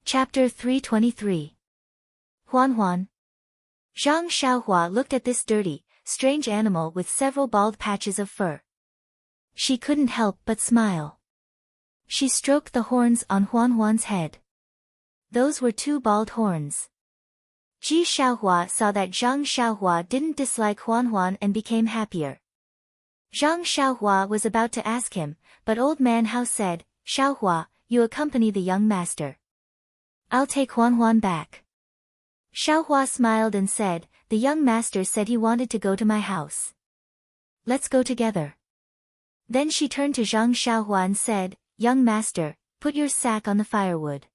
Chapter 323. Huan. Zhang Xiaohua looked at this dirty, strange animal with several bald patches of fur. She couldn't help but smile. She stroked the horns on Huan's head. Those were two bald horns. Ji Xiaohua saw that Zhang Xiaohua didn't dislike Huan and became happier. Zhang Xiaohua was about to ask him, but Old Man Hao said, "Xiaohua, you accompany the young master. I'll take Huan back." Xiaohua smiled and said, "The young master said he wanted to go to my house. Let's go together." Then she turned to Zhang Xiaohua and said, "Young master, put your sack on the firewood.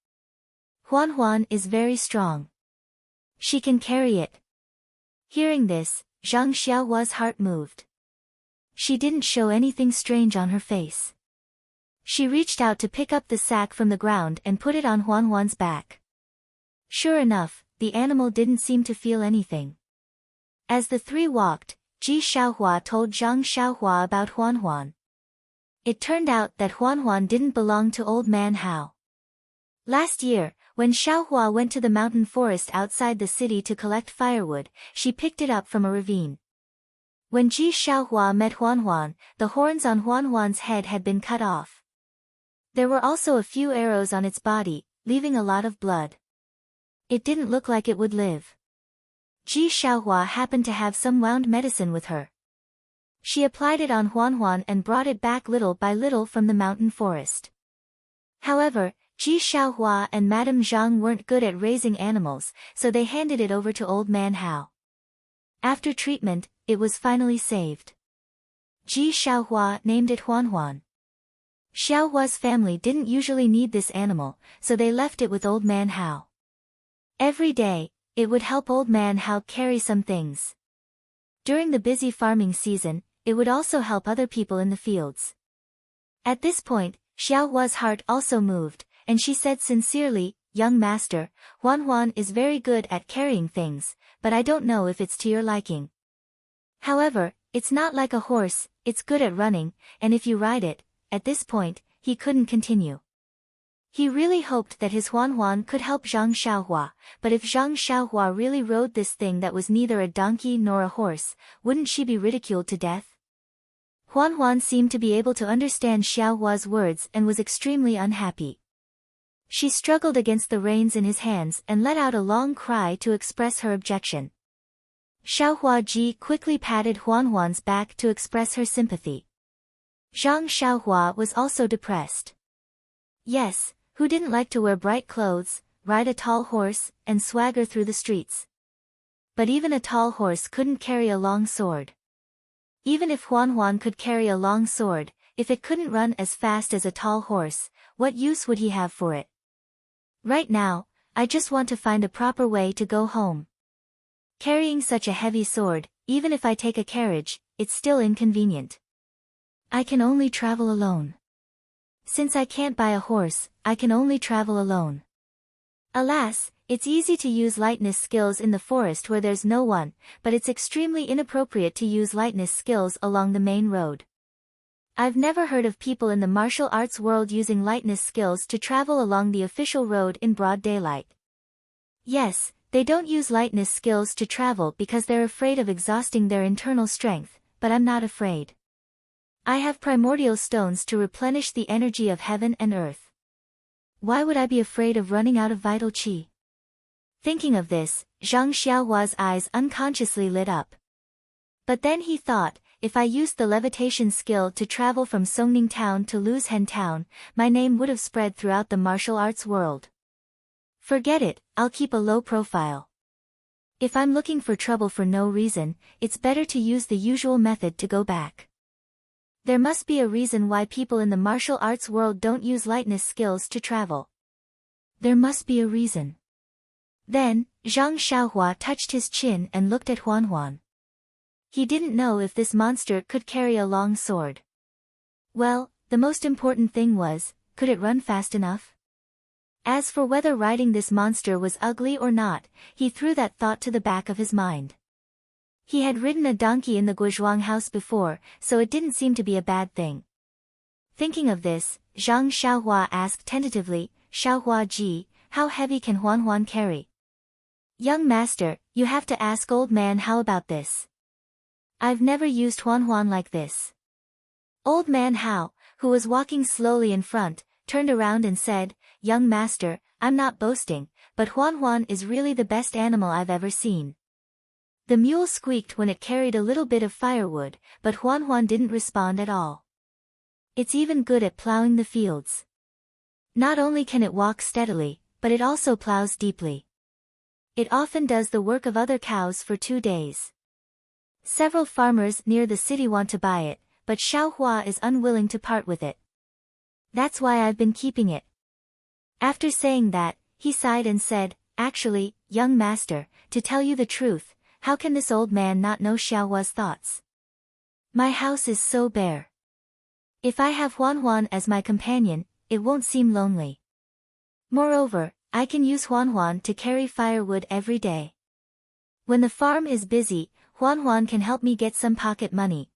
Huan is very strong. She can carry it." Hearing this, Zhang Xiaohua's heart moved. She didn't show anything strange on her face. She reached out to pick up the sack from the ground and put it on Huan's back. Sure enough, the animal didn't seem to feel anything. As the three walked, Ji Xiaohua told Zhang Xiaohua about Huan. It turned out that Huan didn't belong to Old Man Hao. Last year, when Xiaohua went to the mountain forest outside the city to collect firewood, she picked it up from a ravine. When Ji Xiaohua met Huan, the horns on Huan's head had been cut off. There were also a few arrows on its body, leaving a lot of blood. It didn't look like it would live. Ji Xiaohua happened to have some wound medicine with her. She applied it on Huan and brought it back little by little from the mountain forest. However, Ji Xiaohua and Madame Zhang weren't good at raising animals, so they handed it over to Old Man Hao. After treatment, it was finally saved. Ji Xiaohua named it Huan. Xiaohua's family didn't usually need this animal, so they left it with Old Man Hao. Every day, it would help Old Man Hao carry some things. During the busy farming season, it would also help other people in the fields. At this point, Xiaohua's heart also moved, and she said sincerely, "Young master, Huan Huan is very good at carrying things, but I don't know if it's to your liking. However, it's not like a horse, it's good at running, and if you ride it," at this point, he couldn't continue. He really hoped that his Huan Huan could help Zhang Xiaohua, but if Zhang Xiaohua really rode this thing that was neither a donkey nor a horse, wouldn't she be ridiculed to death? Huan Huan seemed to be able to understand Xiaohua's words and was extremely unhappy. She struggled against the reins in his hands and let out a long cry to express her objection. Xiaohua Ji quickly patted Huan Huan's back to express her sympathy. Zhang Xiaohua was also depressed. Yes, who didn't like to wear bright clothes, ride a tall horse, and swagger through the streets? But even a tall horse couldn't carry a long sword. Even if Huan Huan could carry a long sword, if it couldn't run as fast as a tall horse, what use would he have for it? Right now, I just want to find a proper way to go home. Carrying such a heavy sword, even if I take a carriage, it's still inconvenient. I can only travel alone. Since I can't buy a horse, I can only travel alone. Alas, it's easy to use lightness skills in the forest where there's no one, but it's extremely inappropriate to use lightness skills along the main road. I've never heard of people in the martial arts world using lightness skills to travel along the official road in broad daylight. Yes, they don't use lightness skills to travel because they're afraid of exhausting their internal strength, but I'm not afraid. I have primordial stones to replenish the energy of heaven and earth. Why would I be afraid of running out of vital qi? Thinking of this, Zhang Xiaohua's eyes unconsciously lit up. But then he thought, if I used the levitation skill to travel from Songning Town to Luzhen Town, my name would have spread throughout the martial arts world. Forget it, I'll keep a low profile. If I'm looking for trouble for no reason, it's better to use the usual method to go back. There must be a reason why people in the martial arts world don't use lightness skills to travel. There must be a reason. Then, Zhang Xiaohua touched his chin and looked at Huan Huan. He didn't know if this monster could carry a long sword. Well, the most important thing was, could it run fast enough? As for whether riding this monster was ugly or not, he threw that thought to the back of his mind. He had ridden a donkey in the Guozhuang house before, so it didn't seem to be a bad thing. Thinking of this, Zhang Xiaohua asked tentatively, "Xiaohua Ji, how heavy can Huan Huan carry?" "Young master, you have to ask old man how about this. I've never used Huan Huan like this." Old man Hao, who was walking slowly in front, turned around and said, "Young master, I'm not boasting, but Huan Huan is really the best animal I've ever seen." The mule squeaked when it carried a little bit of firewood, but Huan Huan didn't respond at all. It's even good at plowing the fields. Not only can it walk steadily, but it also plows deeply. It often does the work of other cows for 2 days. Several farmers near the city want to buy it, but Xiaohua is unwilling to part with it. That's why I've been keeping it. After saying that, he sighed and said, "Actually, young master, to tell you the truth, how can this old man not know Xiaohua's thoughts? My house is so bare. If I have Huan Huan as my companion, it won't seem lonely. Moreover, I can use Huan Huan to carry firewood every day. When the farm is busy, Huan Huan can help me get some pocket money.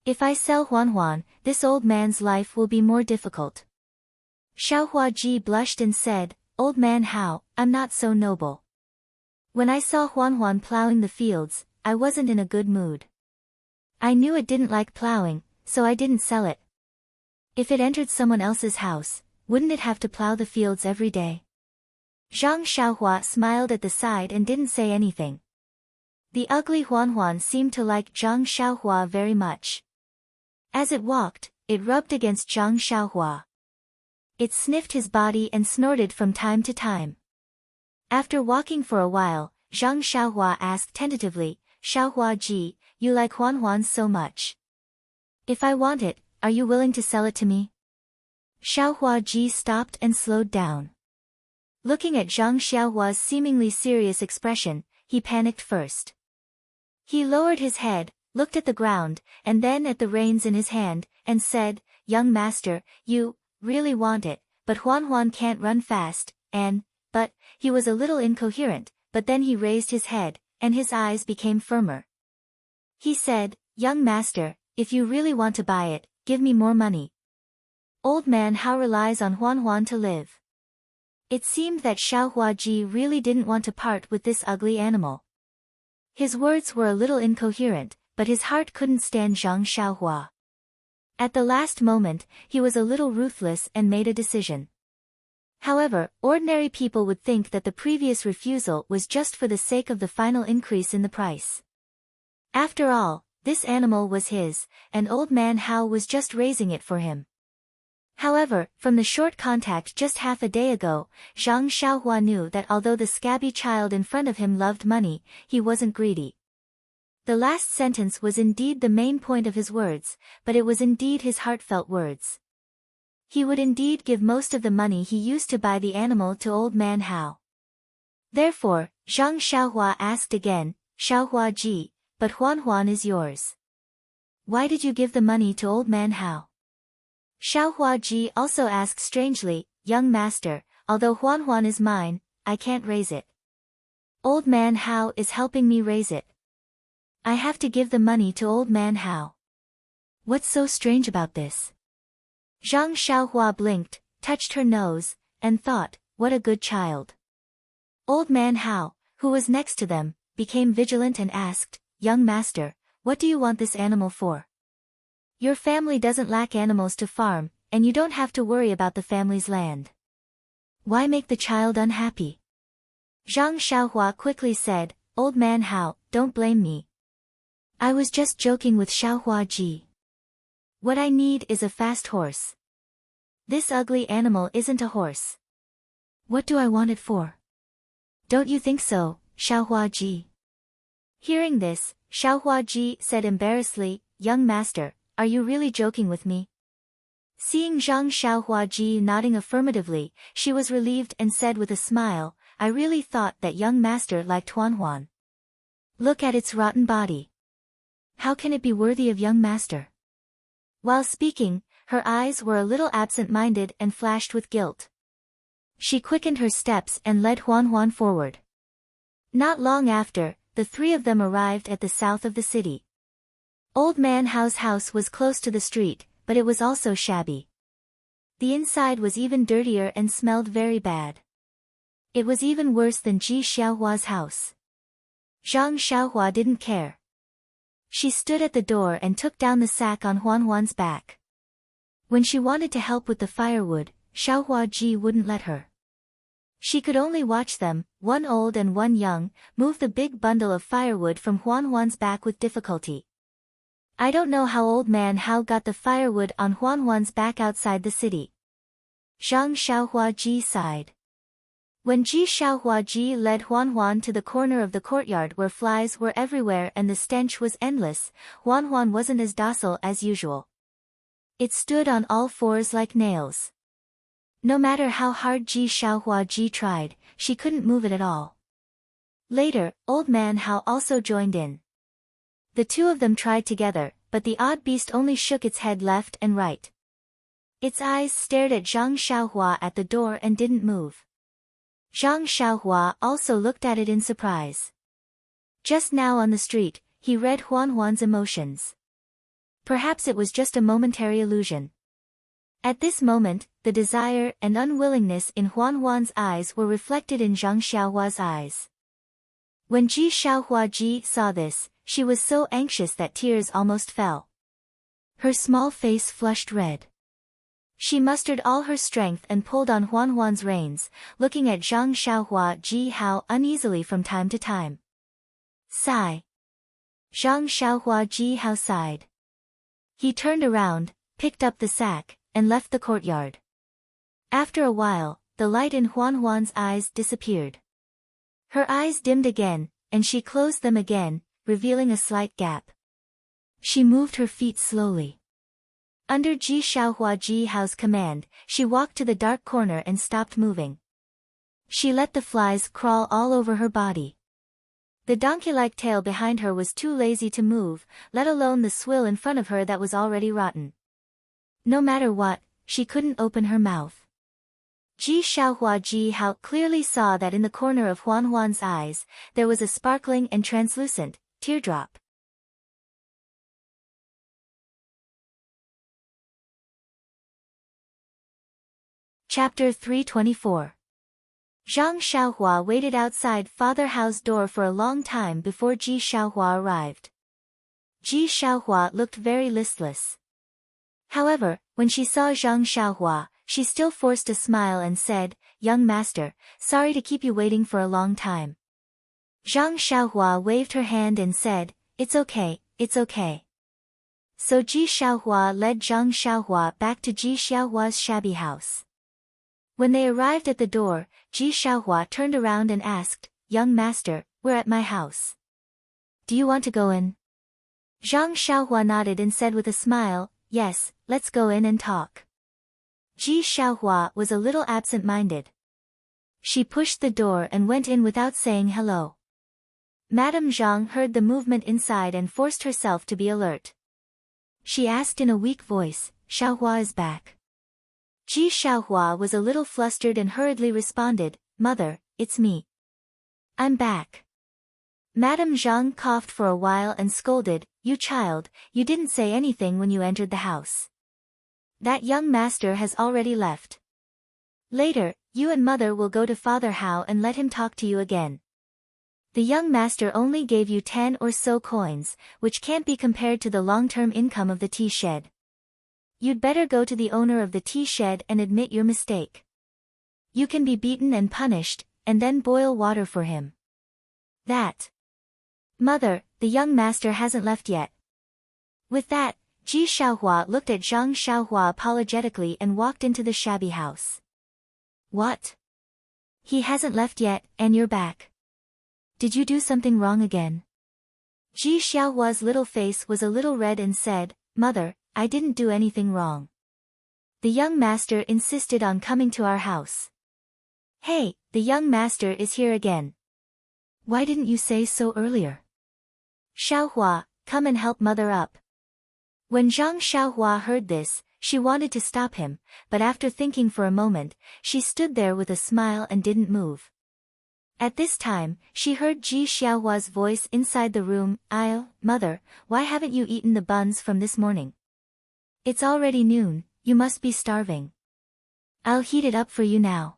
If I sell Huan Huan, this old man's life will be more difficult." Xiaohua Ji blushed and said, "Old man Hao, I'm not so noble. When I saw Huan Huan plowing the fields, I wasn't in a good mood. I knew it didn't like plowing, so I didn't sell it. If it entered someone else's house, wouldn't it have to plow the fields every day?" Zhang Xiaohua smiled at the side and didn't say anything. The ugly Huan Huan seemed to like Zhang Xiaohua very much. As it walked, it rubbed against Zhang Xiaohua. It sniffed his body and snorted from time to time. After walking for a while, Zhang Xiaohua asked tentatively, "Xiaohua Ji, you like Huan Huan so much. If I want it, are you willing to sell it to me?" Xiaohua Ji stopped and slowed down. Looking at Zhang Xiaohua's seemingly serious expression, he panicked first. He lowered his head, looked at the ground, and then at the reins in his hand, and said, "Young master, you really want it, but Huan Huan can't run fast, but, he was a little incoherent, but then he raised his head, and his eyes became firmer. He said, "Young master, if you really want to buy it, give me more money. Old man Hao relies on Huan to live." It seemed that Xiao Huaji really didn't want to part with this ugly animal. His words were a little incoherent, but his heart couldn't stand Zhang Xiaohua. At the last moment, he was a little ruthless and made a decision. However, ordinary people would think that the previous refusal was just for the sake of the final increase in the price. After all, this animal was his, and old man Hao was just raising it for him. However, from the short contact just half a day ago, Zhang Xiaohua knew that although the scabby child in front of him loved money, he wasn't greedy. The last sentence was indeed the main point of his words, but it was indeed his heartfelt words. He would indeed give most of the money he used to buy the animal to old man Hao. Therefore, Zhang Xiaohua asked again, "Xiaohua ji, but Huan is yours. Why did you give the money to old man Hao?" Xiaohua ji also asked strangely, "Young master, although Huan is mine, I can't raise it. Old man Hao is helping me raise it. I have to give the money to old man Hao. What's so strange about this?" Zhang Xiaohua blinked, touched her nose, and thought, what a good child. Old man Hao, who was next to them, became vigilant and asked, "Young master, what do you want this animal for? Your family doesn't lack animals to farm, and you don't have to worry about the family's land. Why make the child unhappy?" Zhang Xiaohua quickly said, "Old man Hao, don't blame me. I was just joking with Xiaohua ji. What I need is a fast horse. This ugly animal isn't a horse. What do I want it for? Don't you think so, Xiaohua ji?" Hearing this, Xiaohua ji said embarrassedly, "Young master, are you really joking with me?" Seeing Zhang Xiaohua ji nodding affirmatively, she was relieved and said with a smile, "I really thought that young master liked Huan. Look at its rotten body. How can it be worthy of young master?" While speaking, her eyes were a little absent-minded and flashed with guilt. She quickened her steps and led Huan forward. Not long after, the three of them arrived at the south of the city. Old man Hao's house was close to the street, but it was also shabby. The inside was even dirtier and smelled very bad. It was even worse than Ji Xiaohua's house. Zhang Xiaohua didn't care. She stood at the door and took down the sack on Huan's back. When she wanted to help with the firewood, Xiaohua ji wouldn't let her. She could only watch them, one old and one young, move the big bundle of firewood from Huan's back with difficulty. I don't know how old man Hao got the firewood on Huan's back outside the city. Zhang Xiaohua ji sighed. When Ji Xiaohua ji led Huan to the corner of the courtyard where flies were everywhere and the stench was endless, Huan wasn't as docile as usual. It stood on all fours like nails. No matter how hard Ji Xiaohua ji tried, she couldn't move it at all. Later, old man Hao also joined in. The two of them tried together, but the odd beast only shook its head left and right. Its eyes stared at Zhang Xiaohua at the door and didn't move. Zhang Xiaohua also looked at it in surprise. Just now on the street, he read Huan's emotions. Perhaps it was just a momentary illusion. At this moment, the desire and unwillingness in Huan's eyes were reflected in Zhang Xiaohua's eyes. When Ji Xiaohua ji saw this, she was so anxious that tears almost fell. Her small face flushed red. She mustered all her strength and pulled on Huan's reins, looking at Zhang Xiaohua ji Hao uneasily from time to time. Sigh. Zhang Xiaohua ji Hao sighed. He turned around, picked up the sack, and left the courtyard. After a while, the light in Huan's eyes disappeared. Her eyes dimmed again, and she closed them again, revealing a slight gap. She moved her feet slowly. Under Ji Xiaohua ji Hao's command, she walked to the dark corner and stopped moving. She let the flies crawl all over her body. The donkey-like tail behind her was too lazy to move, let alone the swill in front of her that was already rotten. No matter what, she couldn't open her mouth. Ji Xiaohua Ji Hao clearly saw that in the corner of Huan Huan's eyes, there was a sparkling and translucent teardrop. Chapter 324. Zhang Xiaohua waited outside Father Hao's door for a long time before Ji Xiaohua arrived. Ji Xiaohua looked very listless. However, when she saw Zhang Xiaohua, she still forced a smile and said, "Young master, sorry to keep you waiting for a long time." Zhang Xiaohua waved her hand and said, "It's okay, it's okay." So Ji Xiaohua led Zhang Xiaohua back to Ji Xiaohua's shabby house. When they arrived at the door, Ji Xiaohua turned around and asked, "Young master, we're at my house. Do you want to go in?" Zhang Xiaohua nodded and said with a smile, "Yes, let's go in and talk." Ji Xiaohua was a little absent-minded. She pushed the door and went in without saying hello. Madame Zhang heard the movement inside and forced herself to be alert. She asked in a weak voice, "Xiaohua is back?" Ji Xiaohua was a little flustered and hurriedly responded, "Mother, it's me. I'm back." Madame Zhang coughed for a while and scolded, "You child, you didn't say anything when you entered the house. That young master has already left. Later, you and mother will go to Father Hao and let him talk to you again. The young master only gave you 10 or so coins, which can't be compared to the long-term income of the tea shed. You'd better go to the owner of the tea shed and admit your mistake. You can be beaten and punished, and then boil water for him. That. Mother, the young master hasn't left yet." With that, Ji Xiaohua looked at Zhang Xiaohua apologetically and walked into the shabby house. "What? He hasn't left yet, and you're back? Did you do something wrong again?" Ji Xiaohua's little face was a little red and said, "Mother, I didn't do anything wrong. The young master insisted on coming to our house." "Hey, the young master is here again. Why didn't you say so earlier? Xiaohua, come and help mother up." When Zhang Xiaohua heard this, she wanted to stop him, but after thinking for a moment, she stood there with a smile and didn't move. At this time, she heard Ji Xiaohua's voice inside the room, Mother, why haven't you eaten the buns from this morning? It's already noon, you must be starving. I'll heat it up for you now."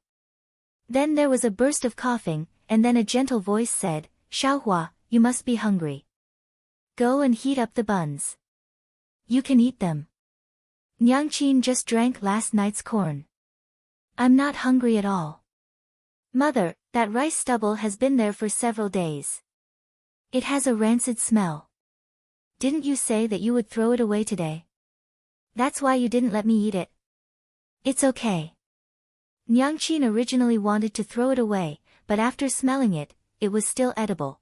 Then there was a burst of coughing, and then a gentle voice said, "Xiaohua, you must be hungry. Go and heat up the buns. You can eat them. Nyangqin just drank last night's corn. I'm not hungry at all. Mother, that rice stubble has been there for several days. It has a rancid smell. Didn't you say that you would throw it away today? That's why you didn't let me eat it." "It's okay." Nyangqin originally wanted to throw it away, but after smelling it, it was still edible.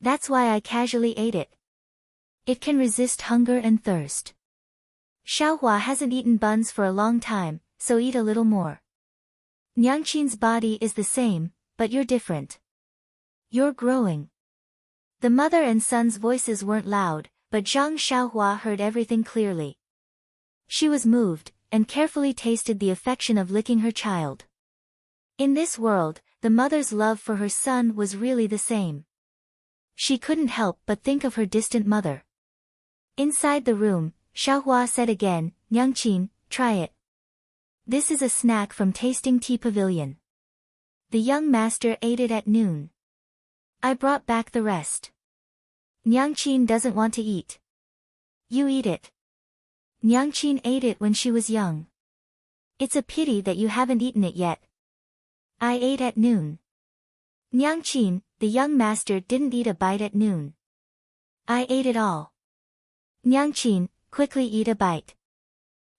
"That's why I casually ate it. It can resist hunger and thirst. Xiaohua hasn't eaten buns for a long time, so eat a little more. Nyangqin's body is the same, but you're different. You're growing." The mother and son's voices weren't loud, but Zhang Xiaohua heard everything clearly. She was moved, and carefully tasted the affection of licking her child. In this world, the mother's love for her son was really the same. She couldn't help but think of her distant mother. Inside the room, Xiaohua said again, "Nyangqin, try it. This is a snack from Tasting Tea Pavilion. The young master ate it at noon. I brought back the rest. Nyangqin doesn't want to eat. You eat it. Nyangqin ate it when she was young. It's a pity that you haven't eaten it yet. I ate at noon. Nyangqin, the young master didn't eat a bite at noon. I ate it all. Nyangqin, quickly eat a bite."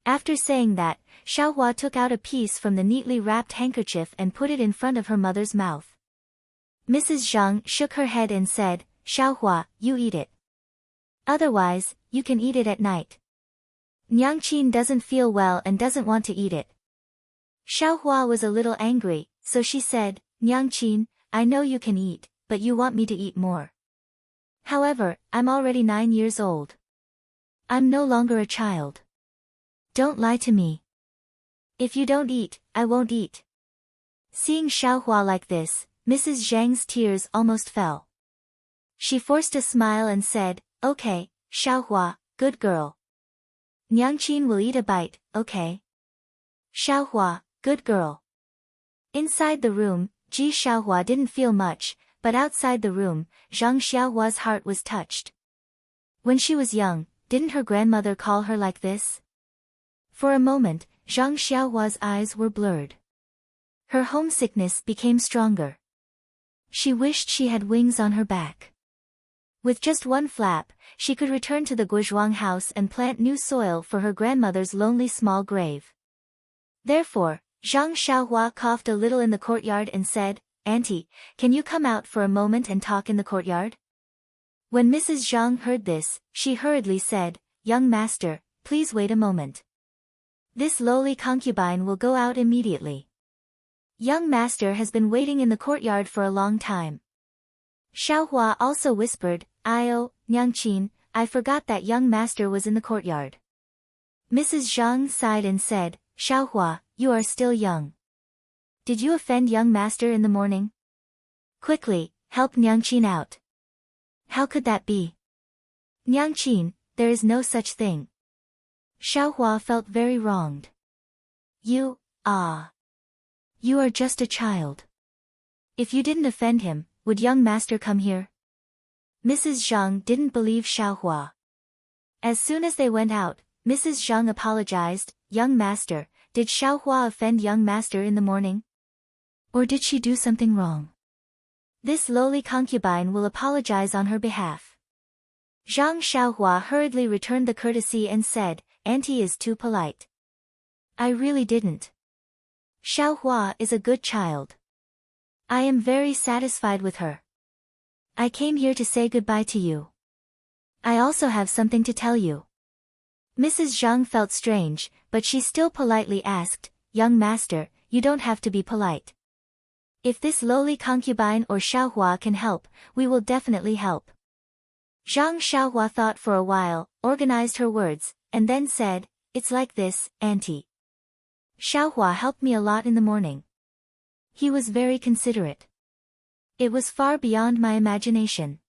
After saying that, Xiaohua took out a piece from the neatly wrapped handkerchief and put it in front of her mother's mouth. Mrs. Zhang shook her head and said, "Xiaohua, you eat it. Otherwise, you can eat it at night. Nyangqin doesn't feel well and doesn't want to eat it." Xiaohua was a little angry, so she said, "Nyangqin, I know you can eat, but you want me to eat more. However, I'm already 9 years old. I'm no longer a child. Don't lie to me. If you don't eat, I won't eat." Seeing Xiaohua like this, Mrs. Zhang's tears almost fell. She forced a smile and said, "Okay, Xiaohua, good girl. Nyangqin will eat a bite, okay? Xiaohua, good girl." Inside the room, Ji Xiaohua didn't feel much, but outside the room, Zhang Xiaohua's heart was touched. When she was young, didn't her grandmother call her like this? For a moment, Zhang Xiaohua's eyes were blurred. Her homesickness became stronger. She wished she had wings on her back. With just one flap, she could return to the Guozhuang house and plant new soil for her grandmother's lonely small grave. Therefore, Zhang Xiaohua coughed a little in the courtyard and said, "Auntie, can you come out for a moment and talk in the courtyard?" When Mrs. Zhang heard this, she hurriedly said, "Young master, please wait a moment. This lowly concubine will go out immediately. Young master has been waiting in the courtyard for a long time." Xiaohua also whispered, "Io, Nyangqin, I forgot that young master was in the courtyard." Mrs. Zhang sighed and said, "Xiaohua, you are still young. Did you offend young master in the morning? Quickly, help Nyangqin out." "How could that be? Nyangqin, there is no such thing." Xiaohua felt very wronged. You are just a child. If you didn't offend him, would young master come here?" Mrs. Zhang didn't believe Xiaohua. As soon as they went out, Mrs. Zhang apologized, "Young master, did Xiaohua offend young master in the morning? Or did she do something wrong? This lowly concubine will apologize on her behalf." Zhang Xiaohua hurriedly returned the courtesy and said, "Auntie is too polite. I really didn't. Xiaohua is a good child. I am very satisfied with her. I came here to say goodbye to you. I also have something to tell you." Mrs. Zhang felt strange, but she still politely asked, "Young master, you don't have to be polite. If this lowly concubine or Xiaohua can help, we will definitely help." Zhang Xiaohua thought for a while, organized her words, and then said, "It's like this, Auntie. Xiaohua helped me a lot in the morning. He was very considerate. It was far beyond my imagination.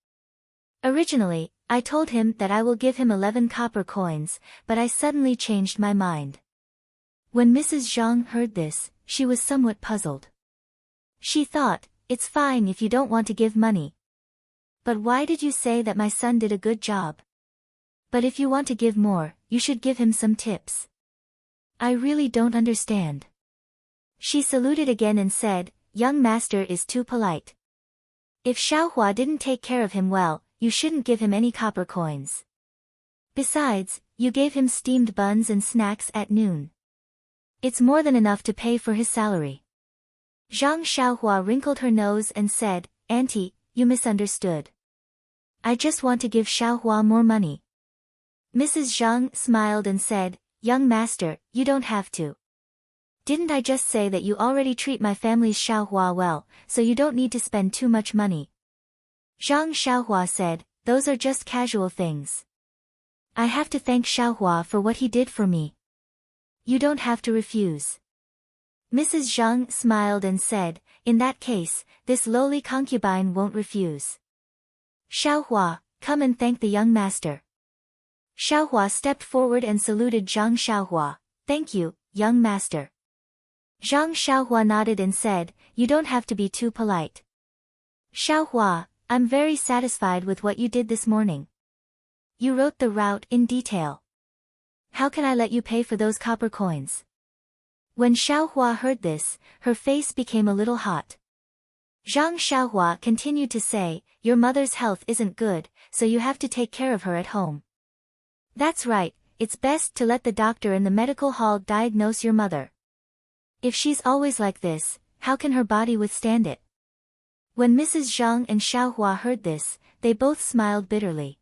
Originally, I told him that I will give him 11 copper coins, but I suddenly changed my mind." When Mrs. Zhang heard this, she was somewhat puzzled. She thought, "It's fine if you don't want to give money. But why did you say that my son did a good job? But if you want to give more, you should give him some tips. I really don't understand." She saluted again and said, "Young master is too polite. If Xiaohua didn't take care of him well, you shouldn't give him any copper coins. Besides, you gave him steamed buns and snacks at noon. It's more than enough to pay for his salary." Zhang Xiaohua wrinkled her nose and said, "Auntie, you misunderstood. I just want to give Xiaohua more money." Mrs. Zhang smiled and said, "Young master, you don't have to. Didn't I just say that you already treat my family's Xiaohua well, so you don't need to spend too much money?" Zhang Xiaohua said, "Those are just casual things. I have to thank Xiaohua for what he did for me. You don't have to refuse." Mrs. Zhang smiled and said, "In that case, this lowly concubine won't refuse. Xiaohua, come and thank the young master." Xiaohua stepped forward and saluted Zhang Xiaohua, "Thank you, young master." Zhang Xiaohua nodded and said, "You don't have to be too polite. Xiaohua, I'm very satisfied with what you did this morning. You wrote the route in detail. How can I let you pay for those copper coins?" When Xiaohua heard this, her face became a little hot. Zhang Xiaohua continued to say, "Your mother's health isn't good, so you have to take care of her at home. That's right, it's best to let the doctor in the medical hall diagnose your mother. If she's always like this, how can her body withstand it?" When Mrs. Zhang and Xiaohua heard this, they both smiled bitterly.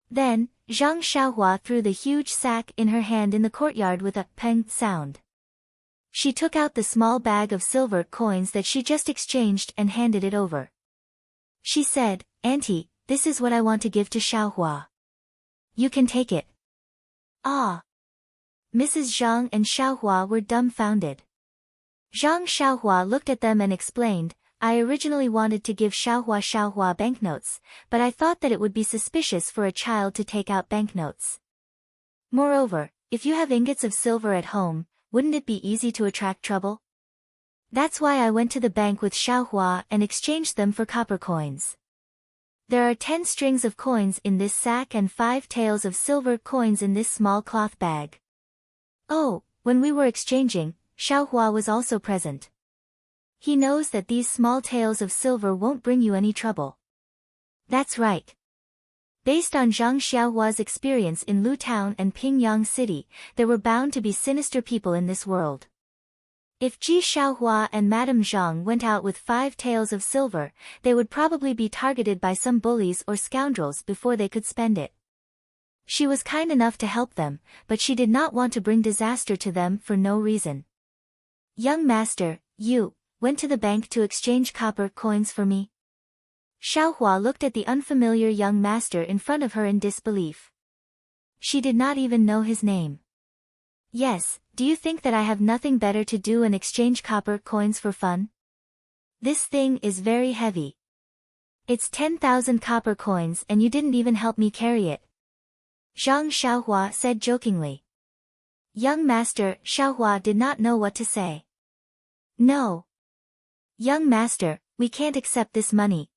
Then, Zhang Xiaohua threw the huge sack in her hand in the courtyard with a peng sound. She took out the small bag of silver coins that she just exchanged and handed it over. She said, "Auntie, this is what I want to give to Xiaohua. You can take it." Ah! Mrs. Zhang and Xiaohua were dumbfounded. Zhang Xiaohua looked at them and explained, I originally wanted to give Xiaohua banknotes, but I thought that it would be suspicious for a child to take out banknotes. Moreover, if you have ingots of silver at home, wouldn't it be easy to attract trouble? That's why I went to the bank with Xiaohua and exchanged them for copper coins. There are 10 strings of coins in this sack and 5 taels of silver coins in this small cloth bag. Oh, when we were exchanging, Xiaohua was also present. He knows that these small taels of silver won't bring you any trouble. That's right. Based on Zhang Xiaohua's experience in Lu Town and Pingyang City, there were bound to be sinister people in this world. If Ji Xiaohua and Madame Zhang went out with 5 taels of silver, they would probably be targeted by some bullies or scoundrels before they could spend it. She was kind enough to help them, but she did not want to bring disaster to them for no reason. Young master, you went to the bank to exchange copper coins for me? Xiaohua looked at the unfamiliar young master in front of her in disbelief. She did not even know his name. Yes, do you think that I have nothing better to do and exchange copper coins for fun? This thing is very heavy. It's 10,000 copper coins and you didn't even help me carry it. Zhang Xiaohua said jokingly. Young master Xiaohua did not know what to say. No. Young master, we can't accept this money.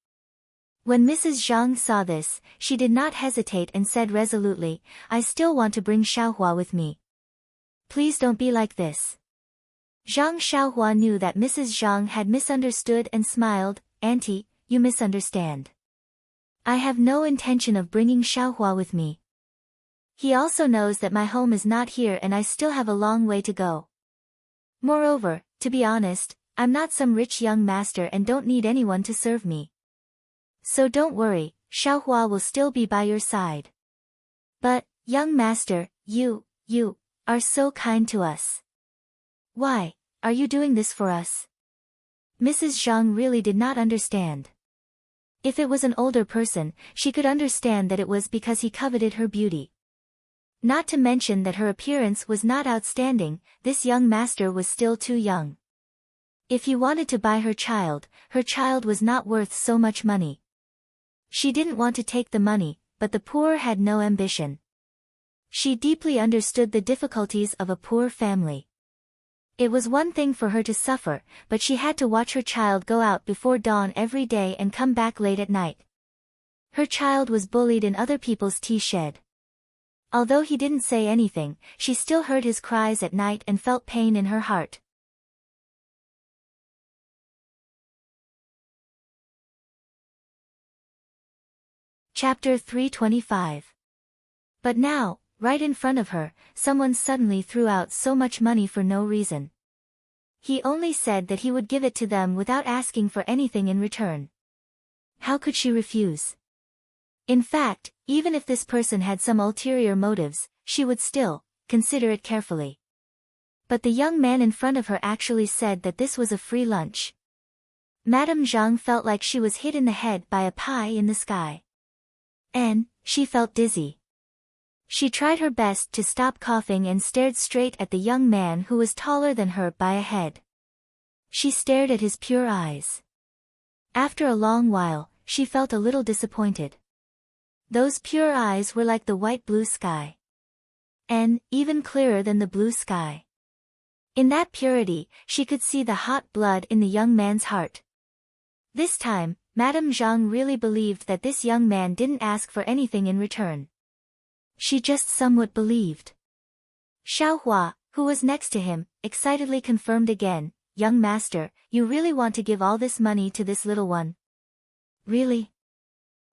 When Mrs. Zhang saw this, she did not hesitate and said resolutely, I still want to bring Xiaohua with me. Please don't be like this. Zhang Xiaohua knew that Mrs. Zhang had misunderstood and smiled, Auntie, you misunderstand. I have no intention of bringing Xiaohua with me. He also knows that my home is not here and I still have a long way to go. Moreover, to be honest, I'm not some rich young master and don't need anyone to serve me. So don't worry, Xiaohua will still be by your side. But, young master, you are so kind to us. Why, are you doing this for us? Mrs. Zhang really did not understand. If it was an older person, she could understand that it was because he coveted her beauty. Not to mention that her appearance was not outstanding, this young master was still too young. If he wanted to buy her child was not worth so much money. She didn't want to take the money, but the poor had no ambition. She deeply understood the difficulties of a poor family. It was one thing for her to suffer, but she had to watch her child go out before dawn every day and come back late at night. Her child was bullied in other people's tea shed. Although he didn't say anything, she still heard his cries at night and felt pain in her heart. Chapter 325. But now, right in front of her, someone suddenly threw out so much money for no reason. He only said that he would give it to them without asking for anything in return. How could she refuse? In fact, even if this person had some ulterior motives, she would still consider it carefully. But the young man in front of her actually said that this was a free lunch. Madame Zhang felt like she was hit in the head by a pie in the sky. And she felt dizzy. She tried her best to stop coughing and stared straight at the young man who was taller than her by a head. She stared at his pure eyes. After a long while, she felt a little disappointed. Those pure eyes were like the white blue sky. And even clearer than the blue sky. In that purity, she could see the hot blood in the young man's heart. This time, Madame Zhang really believed that this young man didn't ask for anything in return. She just somewhat believed. Xiaohua, who was next to him, excitedly confirmed again, Young master, you really want to give all this money to this little one? Really?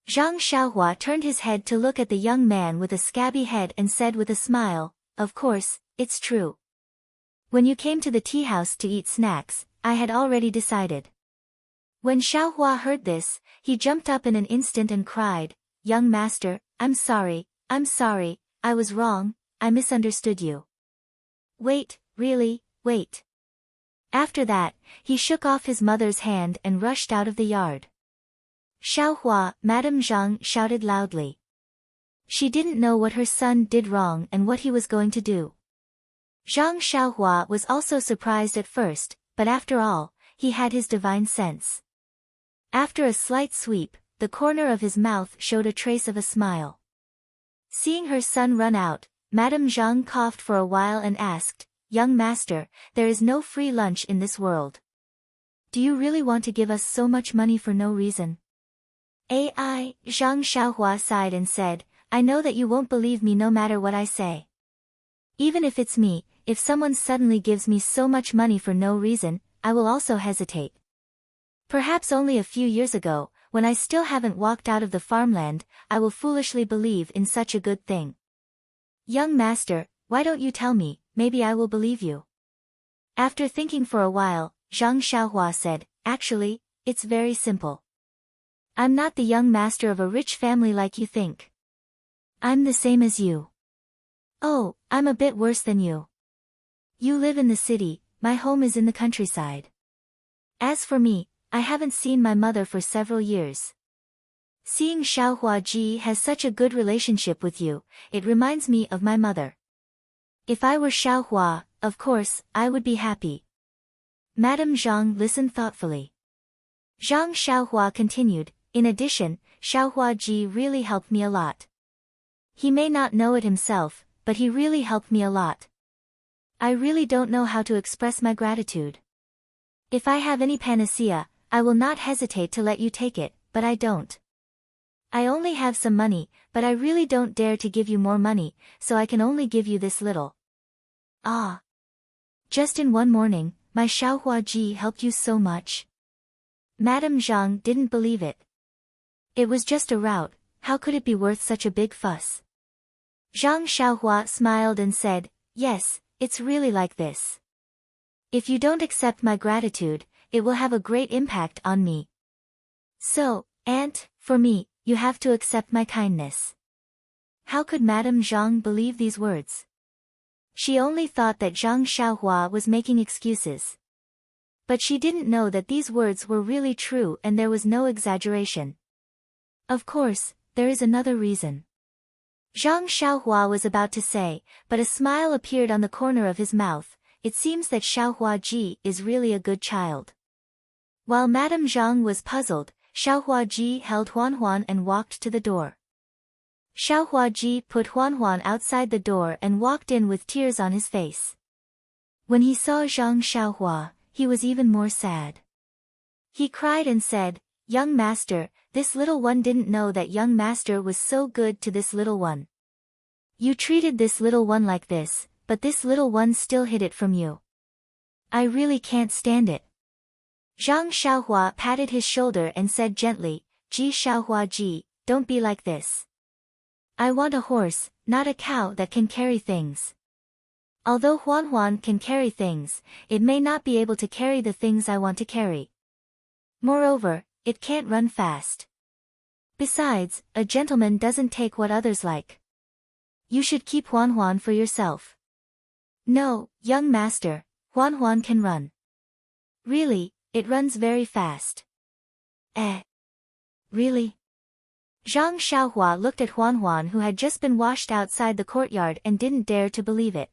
Zhang Xiaohua turned his head to look at the young man with a scabby head and said with a smile, Of course, it's true. When you came to the tea house to eat snacks, I had already decided. When Xiaohua heard this, he jumped up in an instant and cried, Young master, I'm sorry, I was wrong, I misunderstood you. Wait, really, wait. After that, he shook off his mother's hand and rushed out of the yard. Xiaohua, Madame Zhang shouted loudly. She didn't know what her son did wrong and what he was going to do. Zhang Xiaohua was also surprised at first, but after all, he had his divine sense. After a slight sweep, the corner of his mouth showed a trace of a smile. Seeing her son run out, Madame Zhang coughed for a while and asked, "Young master, there is no free lunch in this world. Do you really want to give us so much money for no reason?" Zhang Xiaohua sighed and said, "I know that you won't believe me no matter what I say. Even if it's me, if someone suddenly gives me so much money for no reason, I will also hesitate. Perhaps only a few years ago, when I still haven't walked out of the farmland, I will foolishly believe in such a good thing. Young master, why don't you tell me, maybe I will believe you." After thinking for a while, Zhang Xiaohua said, "Actually, it's very simple. I'm not the young master of a rich family like you think. I'm the same as you. Oh, I'm a bit worse than you. You live in the city, my home is in the countryside. As for me, I haven't seen my mother for several years. Seeing Xiaohua Ji has such a good relationship with you, it reminds me of my mother. If I were Xiaohua, of course, I would be happy." Madame Zhang listened thoughtfully. Zhang Xiaohua continued, "In addition, Xiaohua Ji really helped me a lot. He may not know it himself, but he really helped me a lot. I really don't know how to express my gratitude. If I have any panacea, I will not hesitate to let you take it, but I don't. I only have some money, but I really don't dare to give you more money, so I can only give you this little. Ah. Just in one morning, my Xiaohua Ji helped you so much." Madame Zhang didn't believe it. It was just a route, how could it be worth such a big fuss? Zhang Xiaohua smiled and said, "Yes, it's really like this. If you don't accept my gratitude, it will have a great impact on me. So, aunt, for me, you have to accept my kindness." How could Madame Zhang believe these words? She only thought that Zhang Xiaohua was making excuses. But she didn't know that these words were really true and there was no exaggeration. "Of course, there is another reason." Zhang Xiaohua was about to say, but a smile appeared on the corner of his mouth. It seems that Xiaohua Ji is really a good child. While Madame Zhang was puzzled, Xiaohua Ji held Huan and walked to the door. Xiaohua Ji put Huan outside the door and walked in with tears on his face. When he saw Zhang Xiaohua, he was even more sad. He cried and said, "Young master, this little one didn't know that young master was so good to this little one. You treated this little one like this, but this little one still hid it from you. I really can't stand it." Zhang Xiaohua patted his shoulder and said gently, "Ji Xiaohua Ji, don't be like this. I want a horse, not a cow that can carry things. Although Huan can carry things, it may not be able to carry the things I want to carry. Moreover, it can't run fast. Besides, a gentleman doesn't take what others like. You should keep Huan for yourself." "No, young master, Huan can run. Really, it runs very fast." Really?" Zhang Xiaohua looked at Huan who had just been washed outside the courtyard and didn't dare to believe it.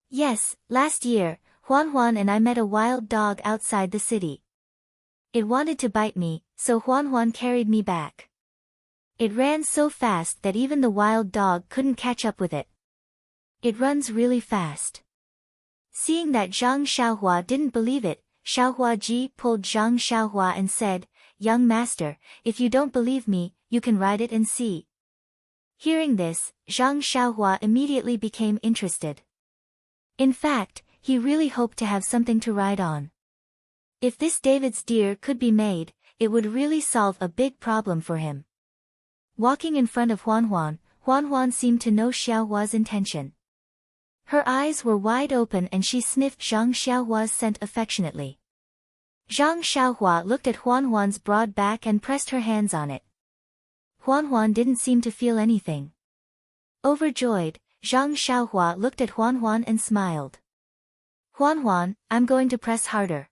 "Yes, last year, Huan and I met a wild dog outside the city. It wanted to bite me, so Huan carried me back. It ran so fast that even the wild dog couldn't catch up with it. It runs really fast." Seeing that Zhang Xiaohua didn't believe it, Xiaohua Ji pulled Zhang Xiaohua and said, "Young master, if you don't believe me, you can ride it and see." Hearing this, Zhang Xiaohua immediately became interested. In fact, he really hoped to have something to ride on. If this David's deer could be made, it would really solve a big problem for him. Walking in front of Huan seemed to know Xiaohua's intention. Her eyes were wide open and she sniffed Zhang Xiaohua's scent affectionately. Zhang Xiaohua looked at Huan's broad back and pressed her hands on it. Huan didn't seem to feel anything. Overjoyed, Zhang Xiaohua looked at Huan and smiled. "Huan, I'm going to press harder.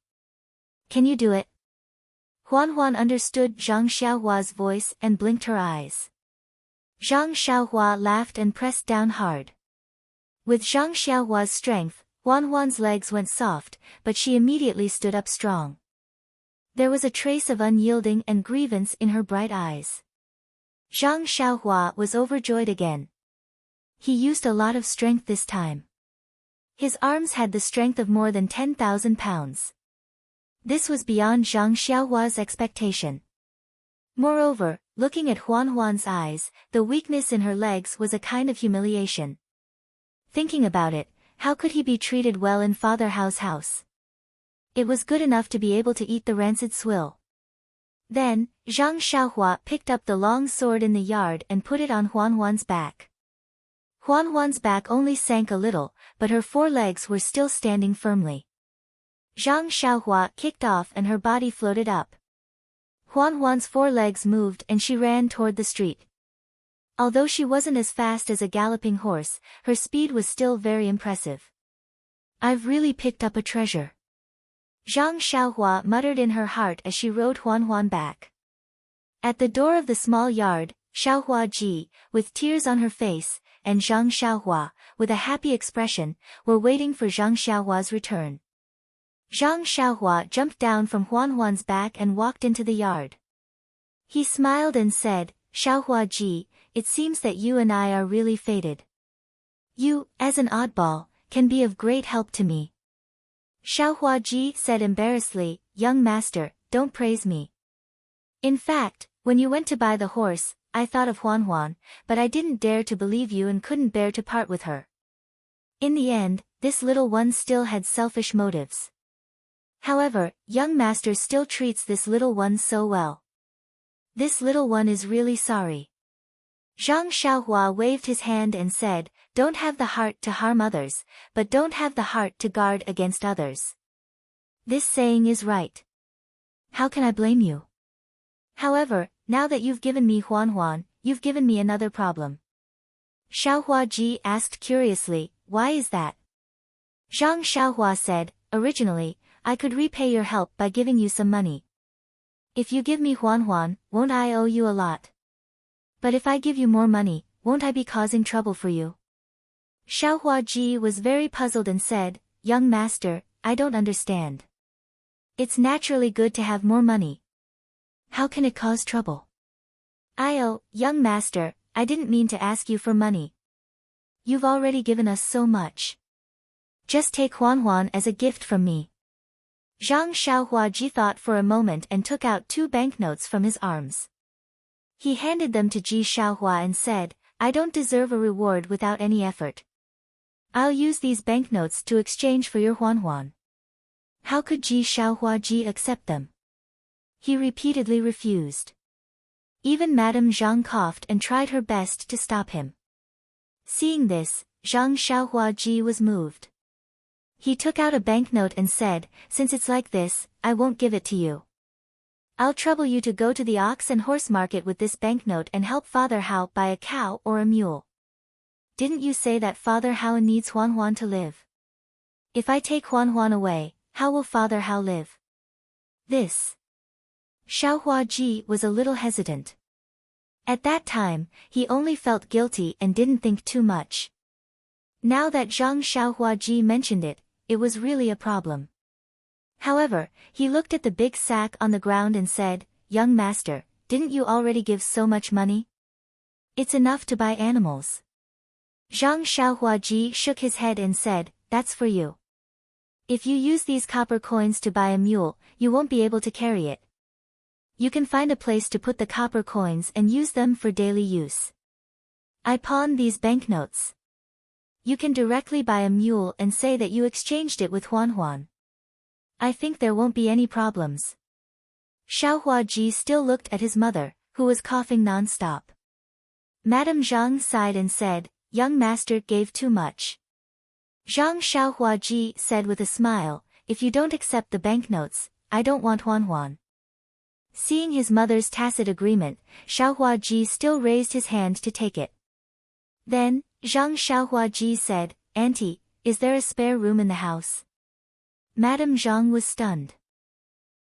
Can you do it?" Huan understood Zhang Xiaohua's voice and blinked her eyes. Zhang Xiaohua laughed and pressed down hard. With Zhang Xiaohua's strength, Huan Huan's legs went soft, but she immediately stood up strong. There was a trace of unyielding and grievance in her bright eyes. Zhang Xiaohua was overjoyed again. He used a lot of strength this time. His arms had the strength of more than 10,000 pounds. This was beyond Zhang Xiaohua's expectation. Moreover, looking at Huan Huan's eyes, the weakness in her legs was a kind of humiliation. Thinking about it, how could he be treated well in Father Hao's house? It was good enough to be able to eat the rancid swill. Then, Zhang Xiaohua picked up the long sword in the yard and put it on Huan Huan's back. Huan Huan's back only sank a little, but her 4 legs were still standing firmly. Zhang Xiaohua kicked off and her body floated up. Huan Huan's 4 legs moved and she ran toward the street. Although she wasn't as fast as a galloping horse, her speed was still very impressive. I've really picked up a treasure. Zhang Xiaohua muttered in her heart as she rode Huan Huan back. At the door of the small yard, Xiaohua Ji, with tears on her face, and Zhang Xiaohua, with a happy expression, were waiting for Zhang Xiaohua's return. Zhang Xiaohua jumped down from Huan Huan's back and walked into the yard. He smiled and said, Xiaohua Ji, it seems that you and I are really fated. You, as an oddball, can be of great help to me. Xiaohua Ji said embarrassedly, young master, don't praise me. In fact, when you went to buy the horse, I thought of Huan Huan, but I didn't dare to believe you and couldn't bear to part with her. In the end, this little one still had selfish motives. However, young master still treats this little one so well. This little one is really sorry. Zhang Xiaohua waved his hand and said, don't have the heart to harm others, but don't have the heart to guard against others. This saying is right. How can I blame you? However, now that you've given me Huan Huan, you've given me another problem. Xiaohua Ji asked curiously, why is that? Zhang Xiaohua said, originally, I could repay your help by giving you some money. If you give me Huan Huan, won't I owe you a lot? But if I give you more money, won't I be causing trouble for you? Xiaohua Ji was very puzzled and said, young master, I don't understand. It's naturally good to have more money. How can it cause trouble? Young master, I didn't mean to ask you for money. You've already given us so much. Just take Huan Huan as a gift from me. Zhang Xiaohua Ji thought for a moment and took out 2 banknotes from his arms. He handed them to Ji Xiaohua and said, I don't deserve a reward without any effort. I'll use these banknotes to exchange for your Huan Huan. How could Ji Xiaohua Ji accept them? He repeatedly refused. Even Madame Zhang coughed and tried her best to stop him. Seeing this, Zhang Xiaohua Ji was moved. He took out a banknote and said, since it's like this, I won't give it to you. I'll trouble you to go to the ox and horse market with this banknote and help Father Hao buy a cow or a mule. Didn't you say that Father Hao needs Huan Huan to live? If I take Huan Huan away, how will Father Hao live? This. Xiaohua Ji was a little hesitant. At that time, he only felt guilty and didn't think too much. Now that Zhang Xiaohua Ji mentioned it, it was really a problem. However, he looked at the big sack on the ground and said, young master, didn't you already give so much money? It's enough to buy animals. Zhang Xiaohua Ji shook his head and said, that's for you. If you use these copper coins to buy a mule, you won't be able to carry it. You can find a place to put the copper coins and use them for daily use. I pawned these banknotes. You can directly buy a mule and say that you exchanged it with Huan Huan. I think there won't be any problems. Xiaohua Ji still looked at his mother, who was coughing non-stop. Madame Zhang sighed and said, young master gave too much. Zhang Xiaohua Ji said with a smile, if you don't accept the banknotes, I don't want Huan Huan. Seeing his mother's tacit agreement, Xiaohua Ji still raised his hand to take it. Then, Zhang Xiaohua Ji said, Auntie, is there a spare room in the house? Madame Zhang was stunned.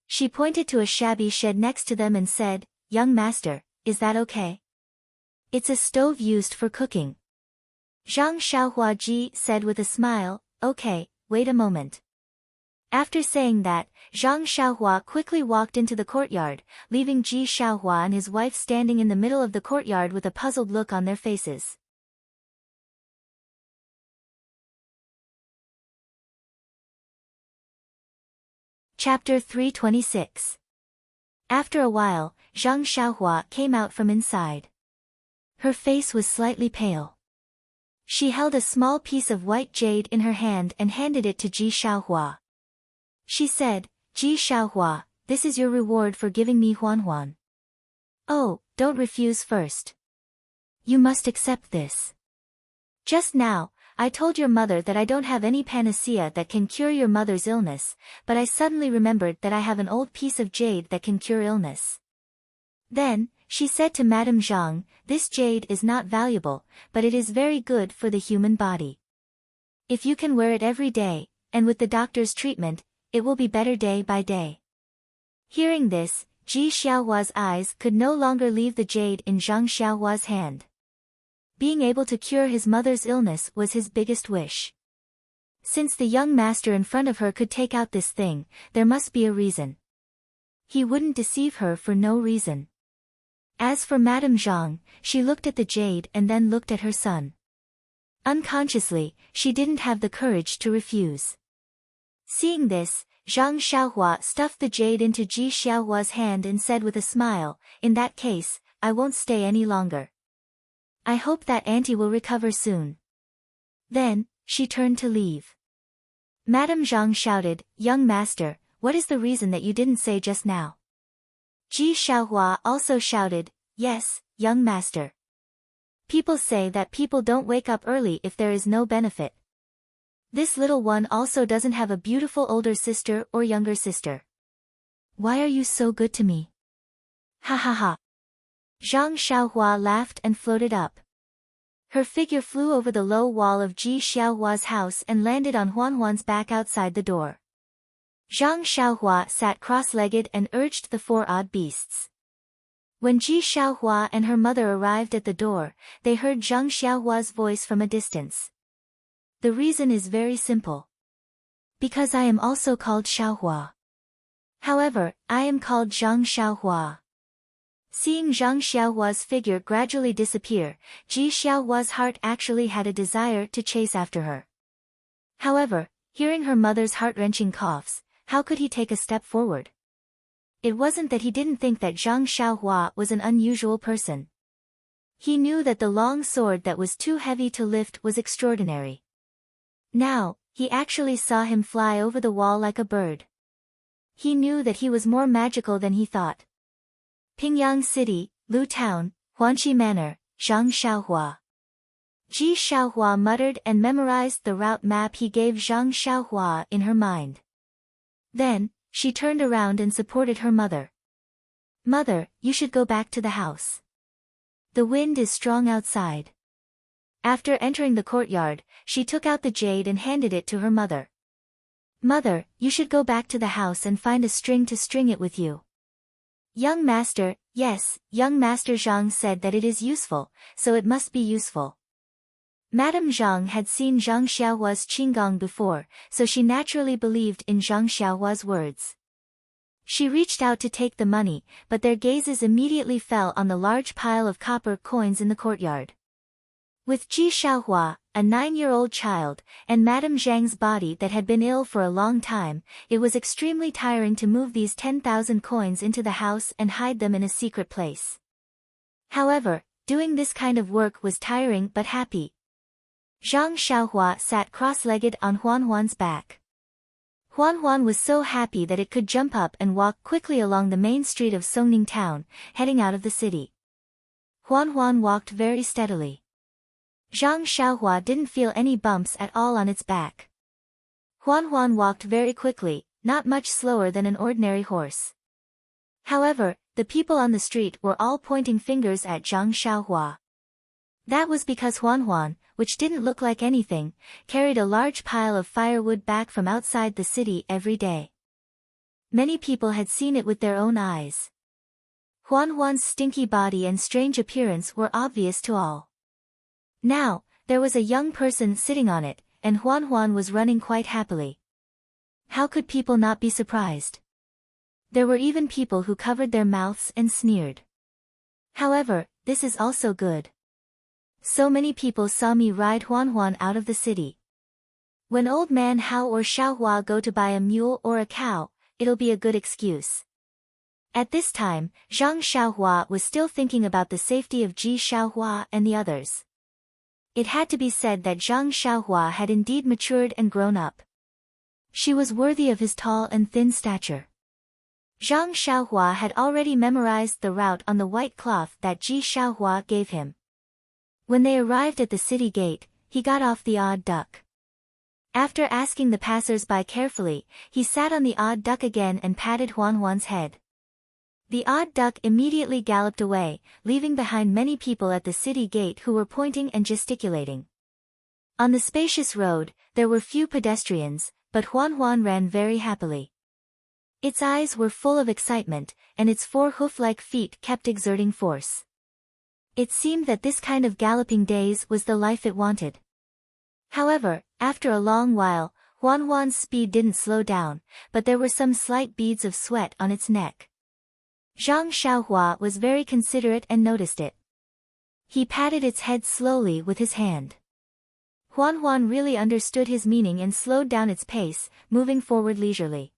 She pointed to a shabby shed next to them and said, young master, is that okay? It's a stove used for cooking. Zhang Xiaohua Ji said with a smile, okay, wait a moment. After saying that, Zhang Xiaohua quickly walked into the courtyard, leaving Ji Xiaohua and his wife standing in the middle of the courtyard with a puzzled look on their faces. Chapter 326. After a while, Zhang Xiaohua came out from inside. Her face was slightly pale. She held a small piece of white jade in her hand and handed it to Ji Xiaohua. She said, Ji Xiaohua, this is your reward for giving me Huan. Oh, don't refuse first. You must accept this. Just now, I told your mother that I don't have any panacea that can cure your mother's illness, but I suddenly remembered that I have an old piece of jade that can cure illness. Then, she said to Madame Zhang, this jade is not valuable, but it is very good for the human body. If you can wear it every day, and with the doctor's treatment, it will be better day by day. Hearing this, Ji Xiaohua's eyes could no longer leave the jade in Zhang Xiaohua's hand. Being able to cure his mother's illness was his biggest wish. Since the young master in front of her could take out this thing, there must be a reason. He wouldn't deceive her for no reason. As for Madame Zhang, she looked at the jade and then looked at her son. Unconsciously, she didn't have the courage to refuse. Seeing this, Zhang Xiaohua stuffed the jade into Ji Xiaohua's hand and said with a smile, in that case, I won't stay any longer. I hope that auntie will recover soon. Then, she turned to leave. Madame Zhang shouted, young master, what is the reason that you didn't say just now? Ji Xiaohua also shouted, yes, young master. People say that people don't wake up early if there is no benefit. This little one also doesn't have a beautiful older sister or younger sister. Why are you so good to me? Ha ha ha. Zhang Xiaohua laughed and floated up. Her figure flew over the low wall of Ji Xiaohua's house and landed on Huan's back outside the door. Zhang Xiaohua sat cross-legged and urged the four odd beasts. When Ji Xiaohua and her mother arrived at the door, they heard Zhang Xiaohua's voice from a distance. The reason is very simple. Because I am also called Xiaohua. However, I am called Zhang Xiaohua. Seeing Zhang Xiaohua's figure gradually disappear, Ji Xiaohua's heart actually had a desire to chase after her. However, hearing her mother's heart-wrenching coughs, how could he take a step forward? It wasn't that he didn't think that Zhang Xiaohua was an unusual person. He knew that the long sword that was too heavy to lift was extraordinary. Now, he actually saw him fly over the wall like a bird. He knew that he was more magical than he thought. Pingyang City, Lu Town, Huanqi Manor, Zhang Xiaohua. Ji Xiaohua muttered and memorized the route map he gave Zhang Xiaohua in her mind. Then, she turned around and supported her mother. Mother, you should go back to the house. The wind is strong outside. After entering the courtyard, she took out the jade and handed it to her mother. Mother, you should go back to the house and find a string to string it with you. Young master, yes, young master Zhang said that it is useful, so it must be useful. Madame Zhang had seen Zhang Xiaohua's qinggong before, so she naturally believed in Zhang Xiaohua's words. She reached out to take the money, but their gazes immediately fell on the large pile of copper coins in the courtyard. With Ji Xiaohua, a 9-year-old child, and Madame Zhang's body that had been ill for a long time, it was extremely tiring to move these 10,000 coins into the house and hide them in a secret place. However, doing this kind of work was tiring but happy. Zhang Xiaohua sat cross-legged on Huan's back. Huan was so happy that it could jump up and walk quickly along the main street of Songning town, heading out of the city. Huan walked very steadily. Zhang Xiaohua didn't feel any bumps at all on its back. Huan walked very quickly, not much slower than an ordinary horse. However, the people on the street were all pointing fingers at Zhang Xiaohua. That was because Huan, which didn't look like anything, carried a large pile of firewood back from outside the city every day. Many people had seen it with their own eyes. Huan's stinky body and strange appearance were obvious to all. Now, there was a young person sitting on it, and Huan Huan was running quite happily. How could people not be surprised? There were even people who covered their mouths and sneered. However, this is also good. So many people saw me ride Huan Huan out of the city. When old man Hao or Xiaohua go to buy a mule or a cow, it'll be a good excuse. At this time, Zhang Xiaohua was still thinking about the safety of Ji Xiaohua and the others. It had to be said that Zhang Xiaohua had indeed matured and grown up. She was worthy of his tall and thin stature. Zhang Xiaohua had already memorized the route on the white cloth that Ji Xiaohua gave him. When they arrived at the city gate, he got off the odd duck. After asking the passers-by carefully, he sat on the odd duck again and patted Huan Huan's head. The odd duck immediately galloped away, leaving behind many people at the city gate who were pointing and gesticulating. On the spacious road, there were few pedestrians, but Huan Huan ran very happily. Its eyes were full of excitement, and its 4 hoof-like feet kept exerting force. It seemed that this kind of galloping days was the life it wanted. However, after a long while, Huan Huan's speed didn't slow down, but there were some slight beads of sweat on its neck. Zhang Xiaohua was very considerate and noticed it. He patted its head slowly with his hand. Huan Huan really understood his meaning and slowed down its pace, moving forward leisurely.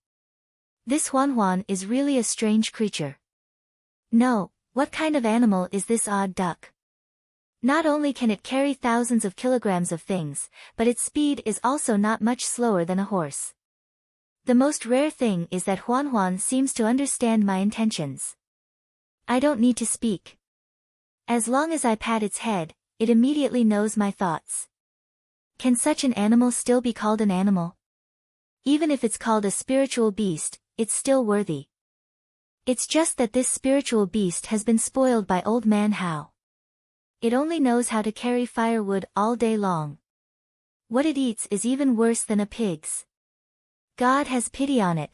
This Huan Huan is really a strange creature. No, what kind of animal is this odd duck? Not only can it carry thousands of kilograms of things, but its speed is also not much slower than a horse. The most rare thing is that Huan Huan seems to understand my intentions. I don't need to speak. As long as I pat its head, it immediately knows my thoughts. Can such an animal still be called an animal? Even if it's called a spiritual beast, it's still worthy. It's just that this spiritual beast has been spoiled by old man Hao. It only knows how to carry firewood all day long. What it eats is even worse than a pig's. God has pity on it.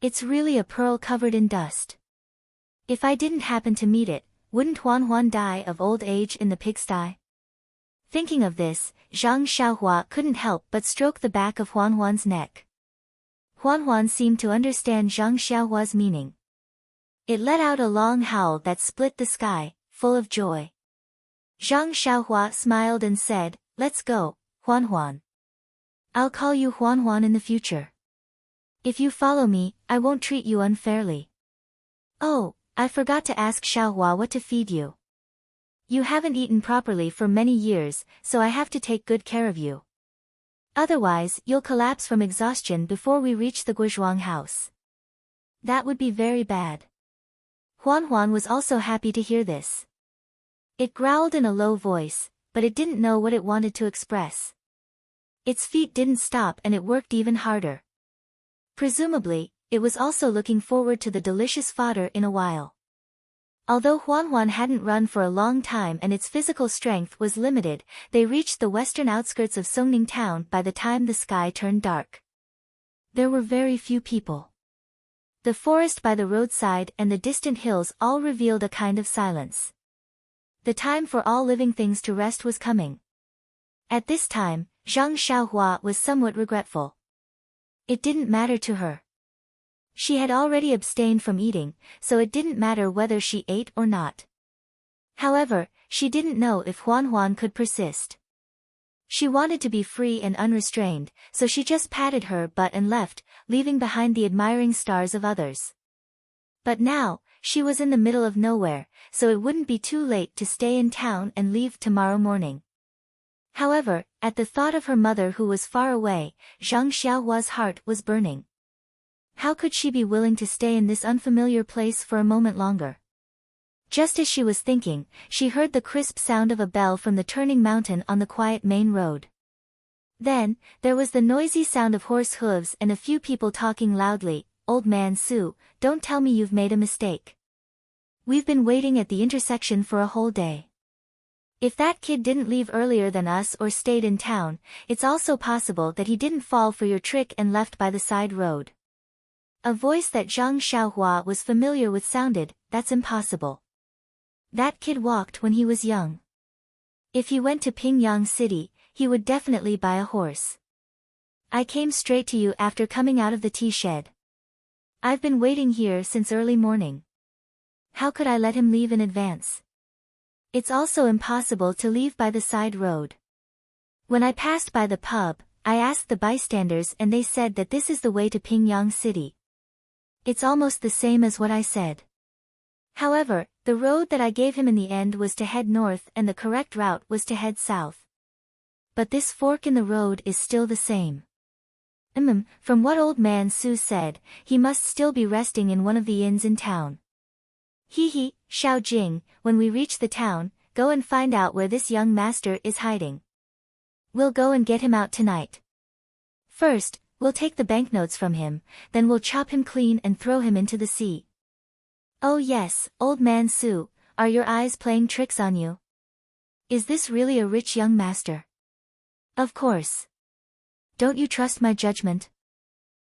It's really a pearl covered in dust. If I didn't happen to meet it, wouldn't Huan Huan die of old age in the pigsty? Thinking of this, Zhang Xiaohua couldn't help but stroke the back of Huan Huan's neck. Huan Huan seemed to understand Zhang Xiaohua's meaning. It let out a long howl that split the sky, full of joy. Zhang Xiaohua smiled and said, "Let's go, Huan Huan. I'll call you Huan Huan in the future. If you follow me, I won't treat you unfairly. Oh, I forgot to ask Xiaohua what to feed you. You haven't eaten properly for many years, so I have to take good care of you. Otherwise, you'll collapse from exhaustion before we reach the Guizhuang house. That would be very bad." Huan Huan was also happy to hear this. It growled in a low voice, but it didn't know what it wanted to express. Its feet didn't stop and it worked even harder. Presumably, it was also looking forward to the delicious fodder in a while. Although Huan Huan hadn't run for a long time and its physical strength was limited, they reached the western outskirts of Songning town by the time the sky turned dark. There were very few people. The forest by the roadside and the distant hills all revealed a kind of silence. The time for all living things to rest was coming. At this time, Zhang Xiaohua was somewhat regretful. It didn't matter to her. She had already abstained from eating, so it didn't matter whether she ate or not. However, she didn't know if Huan Huan could persist. She wanted to be free and unrestrained, so she just patted her butt and left, leaving behind the admiring stars of others. But now, she was in the middle of nowhere, so it wouldn't be too late to stay in town and leave tomorrow morning. However, at the thought of her mother who was far away, Zhang Xiaohua's heart was burning. How could she be willing to stay in this unfamiliar place for a moment longer? Just as she was thinking, she heard the crisp sound of a bell from the turning mountain on the quiet main road. Then, there was the noisy sound of horse hooves and a few people talking loudly. "Old man Su, don't tell me you've made a mistake. We've been waiting at the intersection for a whole day. If that kid didn't leave earlier than us or stayed in town, it's also possible that he didn't fall for your trick and left by the side road." A voice that Zhang Xiaohua was familiar with sounded, "That's impossible. That kid walked when he was young. If he went to Pingyang City, he would definitely buy a horse. I came straight to you after coming out of the tea shed. I've been waiting here since early morning. How could I let him leave in advance? It's also impossible to leave by the side road. When I passed by the pub, I asked the bystanders and they said that this is the way to Pingyang City. It's almost the same as what I said. However, the road that I gave him in the end was to head north and the correct route was to head south. But this fork in the road is still the same. From what old man Su said, he must still be resting in one of the inns in town. Hee, Xiao Jing, when we reach the town, go and find out where this young master is hiding. We'll go and get him out tonight. First, we'll take the banknotes from him, then we'll chop him clean and throw him into the sea. Oh yes, old man Su, are your eyes playing tricks on you? Is this really a rich young master? Of course. Don't you trust my judgment?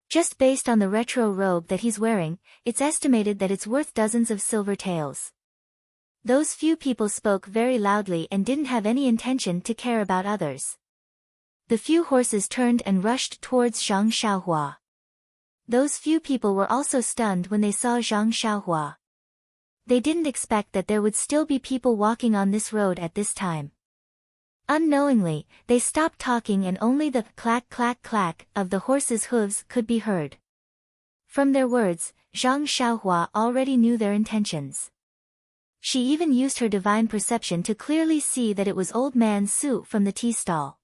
Just based on the retro robe that he's wearing, it's estimated that it's worth dozens of silver taels. Those few people spoke very loudly and didn't have any intention to care about others. The few horses turned and rushed towards Zhang Xiaohua. Those few people were also stunned when they saw Zhang Xiaohua. They didn't expect that there would still be people walking on this road at this time. Unknowingly, they stopped talking and only the clack clack clack of the horses' hooves could be heard. From their words, Zhang Xiaohua already knew their intentions. She even used her divine perception to clearly see that it was old man Su from the tea stall.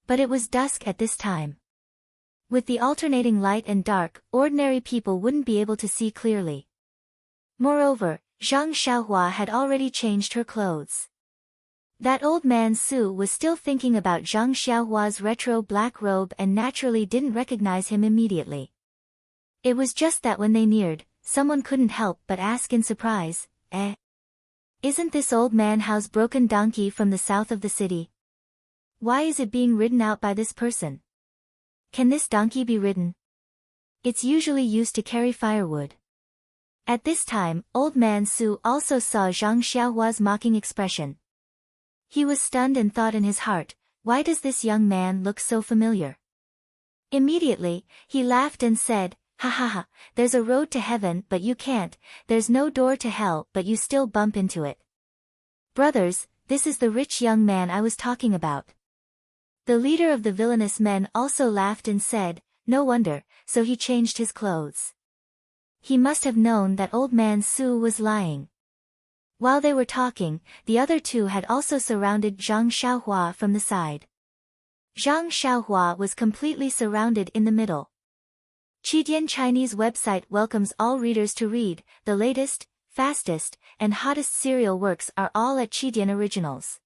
But it was dusk at this time. With the alternating light and dark, ordinary people wouldn't be able to see clearly. Moreover, Zhang Xiaohua had already changed her clothes. That old man Su was still thinking about Zhang Xiaohua's retro black robe and naturally didn't recognize him immediately. It was just that when they neared, someone couldn't help but ask in surprise, Isn't this old man Hao's broken donkey from the south of the city? Why is it being ridden out by this person? Can this donkey be ridden? It's usually used to carry firewood. At this time, old man Su also saw Zhang Xiaohua's mocking expression. He was stunned and thought in his heart, why does this young man look so familiar? Immediately, he laughed and said, ha ha ha, there's a road to heaven but you can't, there's no door to hell but you still bump into it. Brothers, this is the rich young man I was talking about. The leader of the villainous men also laughed and said, no wonder, so he changed his clothes. He must have known that old man Su was lying. While they were talking, the other two had also surrounded Zhang Xiaohua from the side. Zhang Xiaohua was completely surrounded in the middle. Qidian Chinese website welcomes all readers to read, the latest, fastest, and hottest serial works are all at Qidian Originals.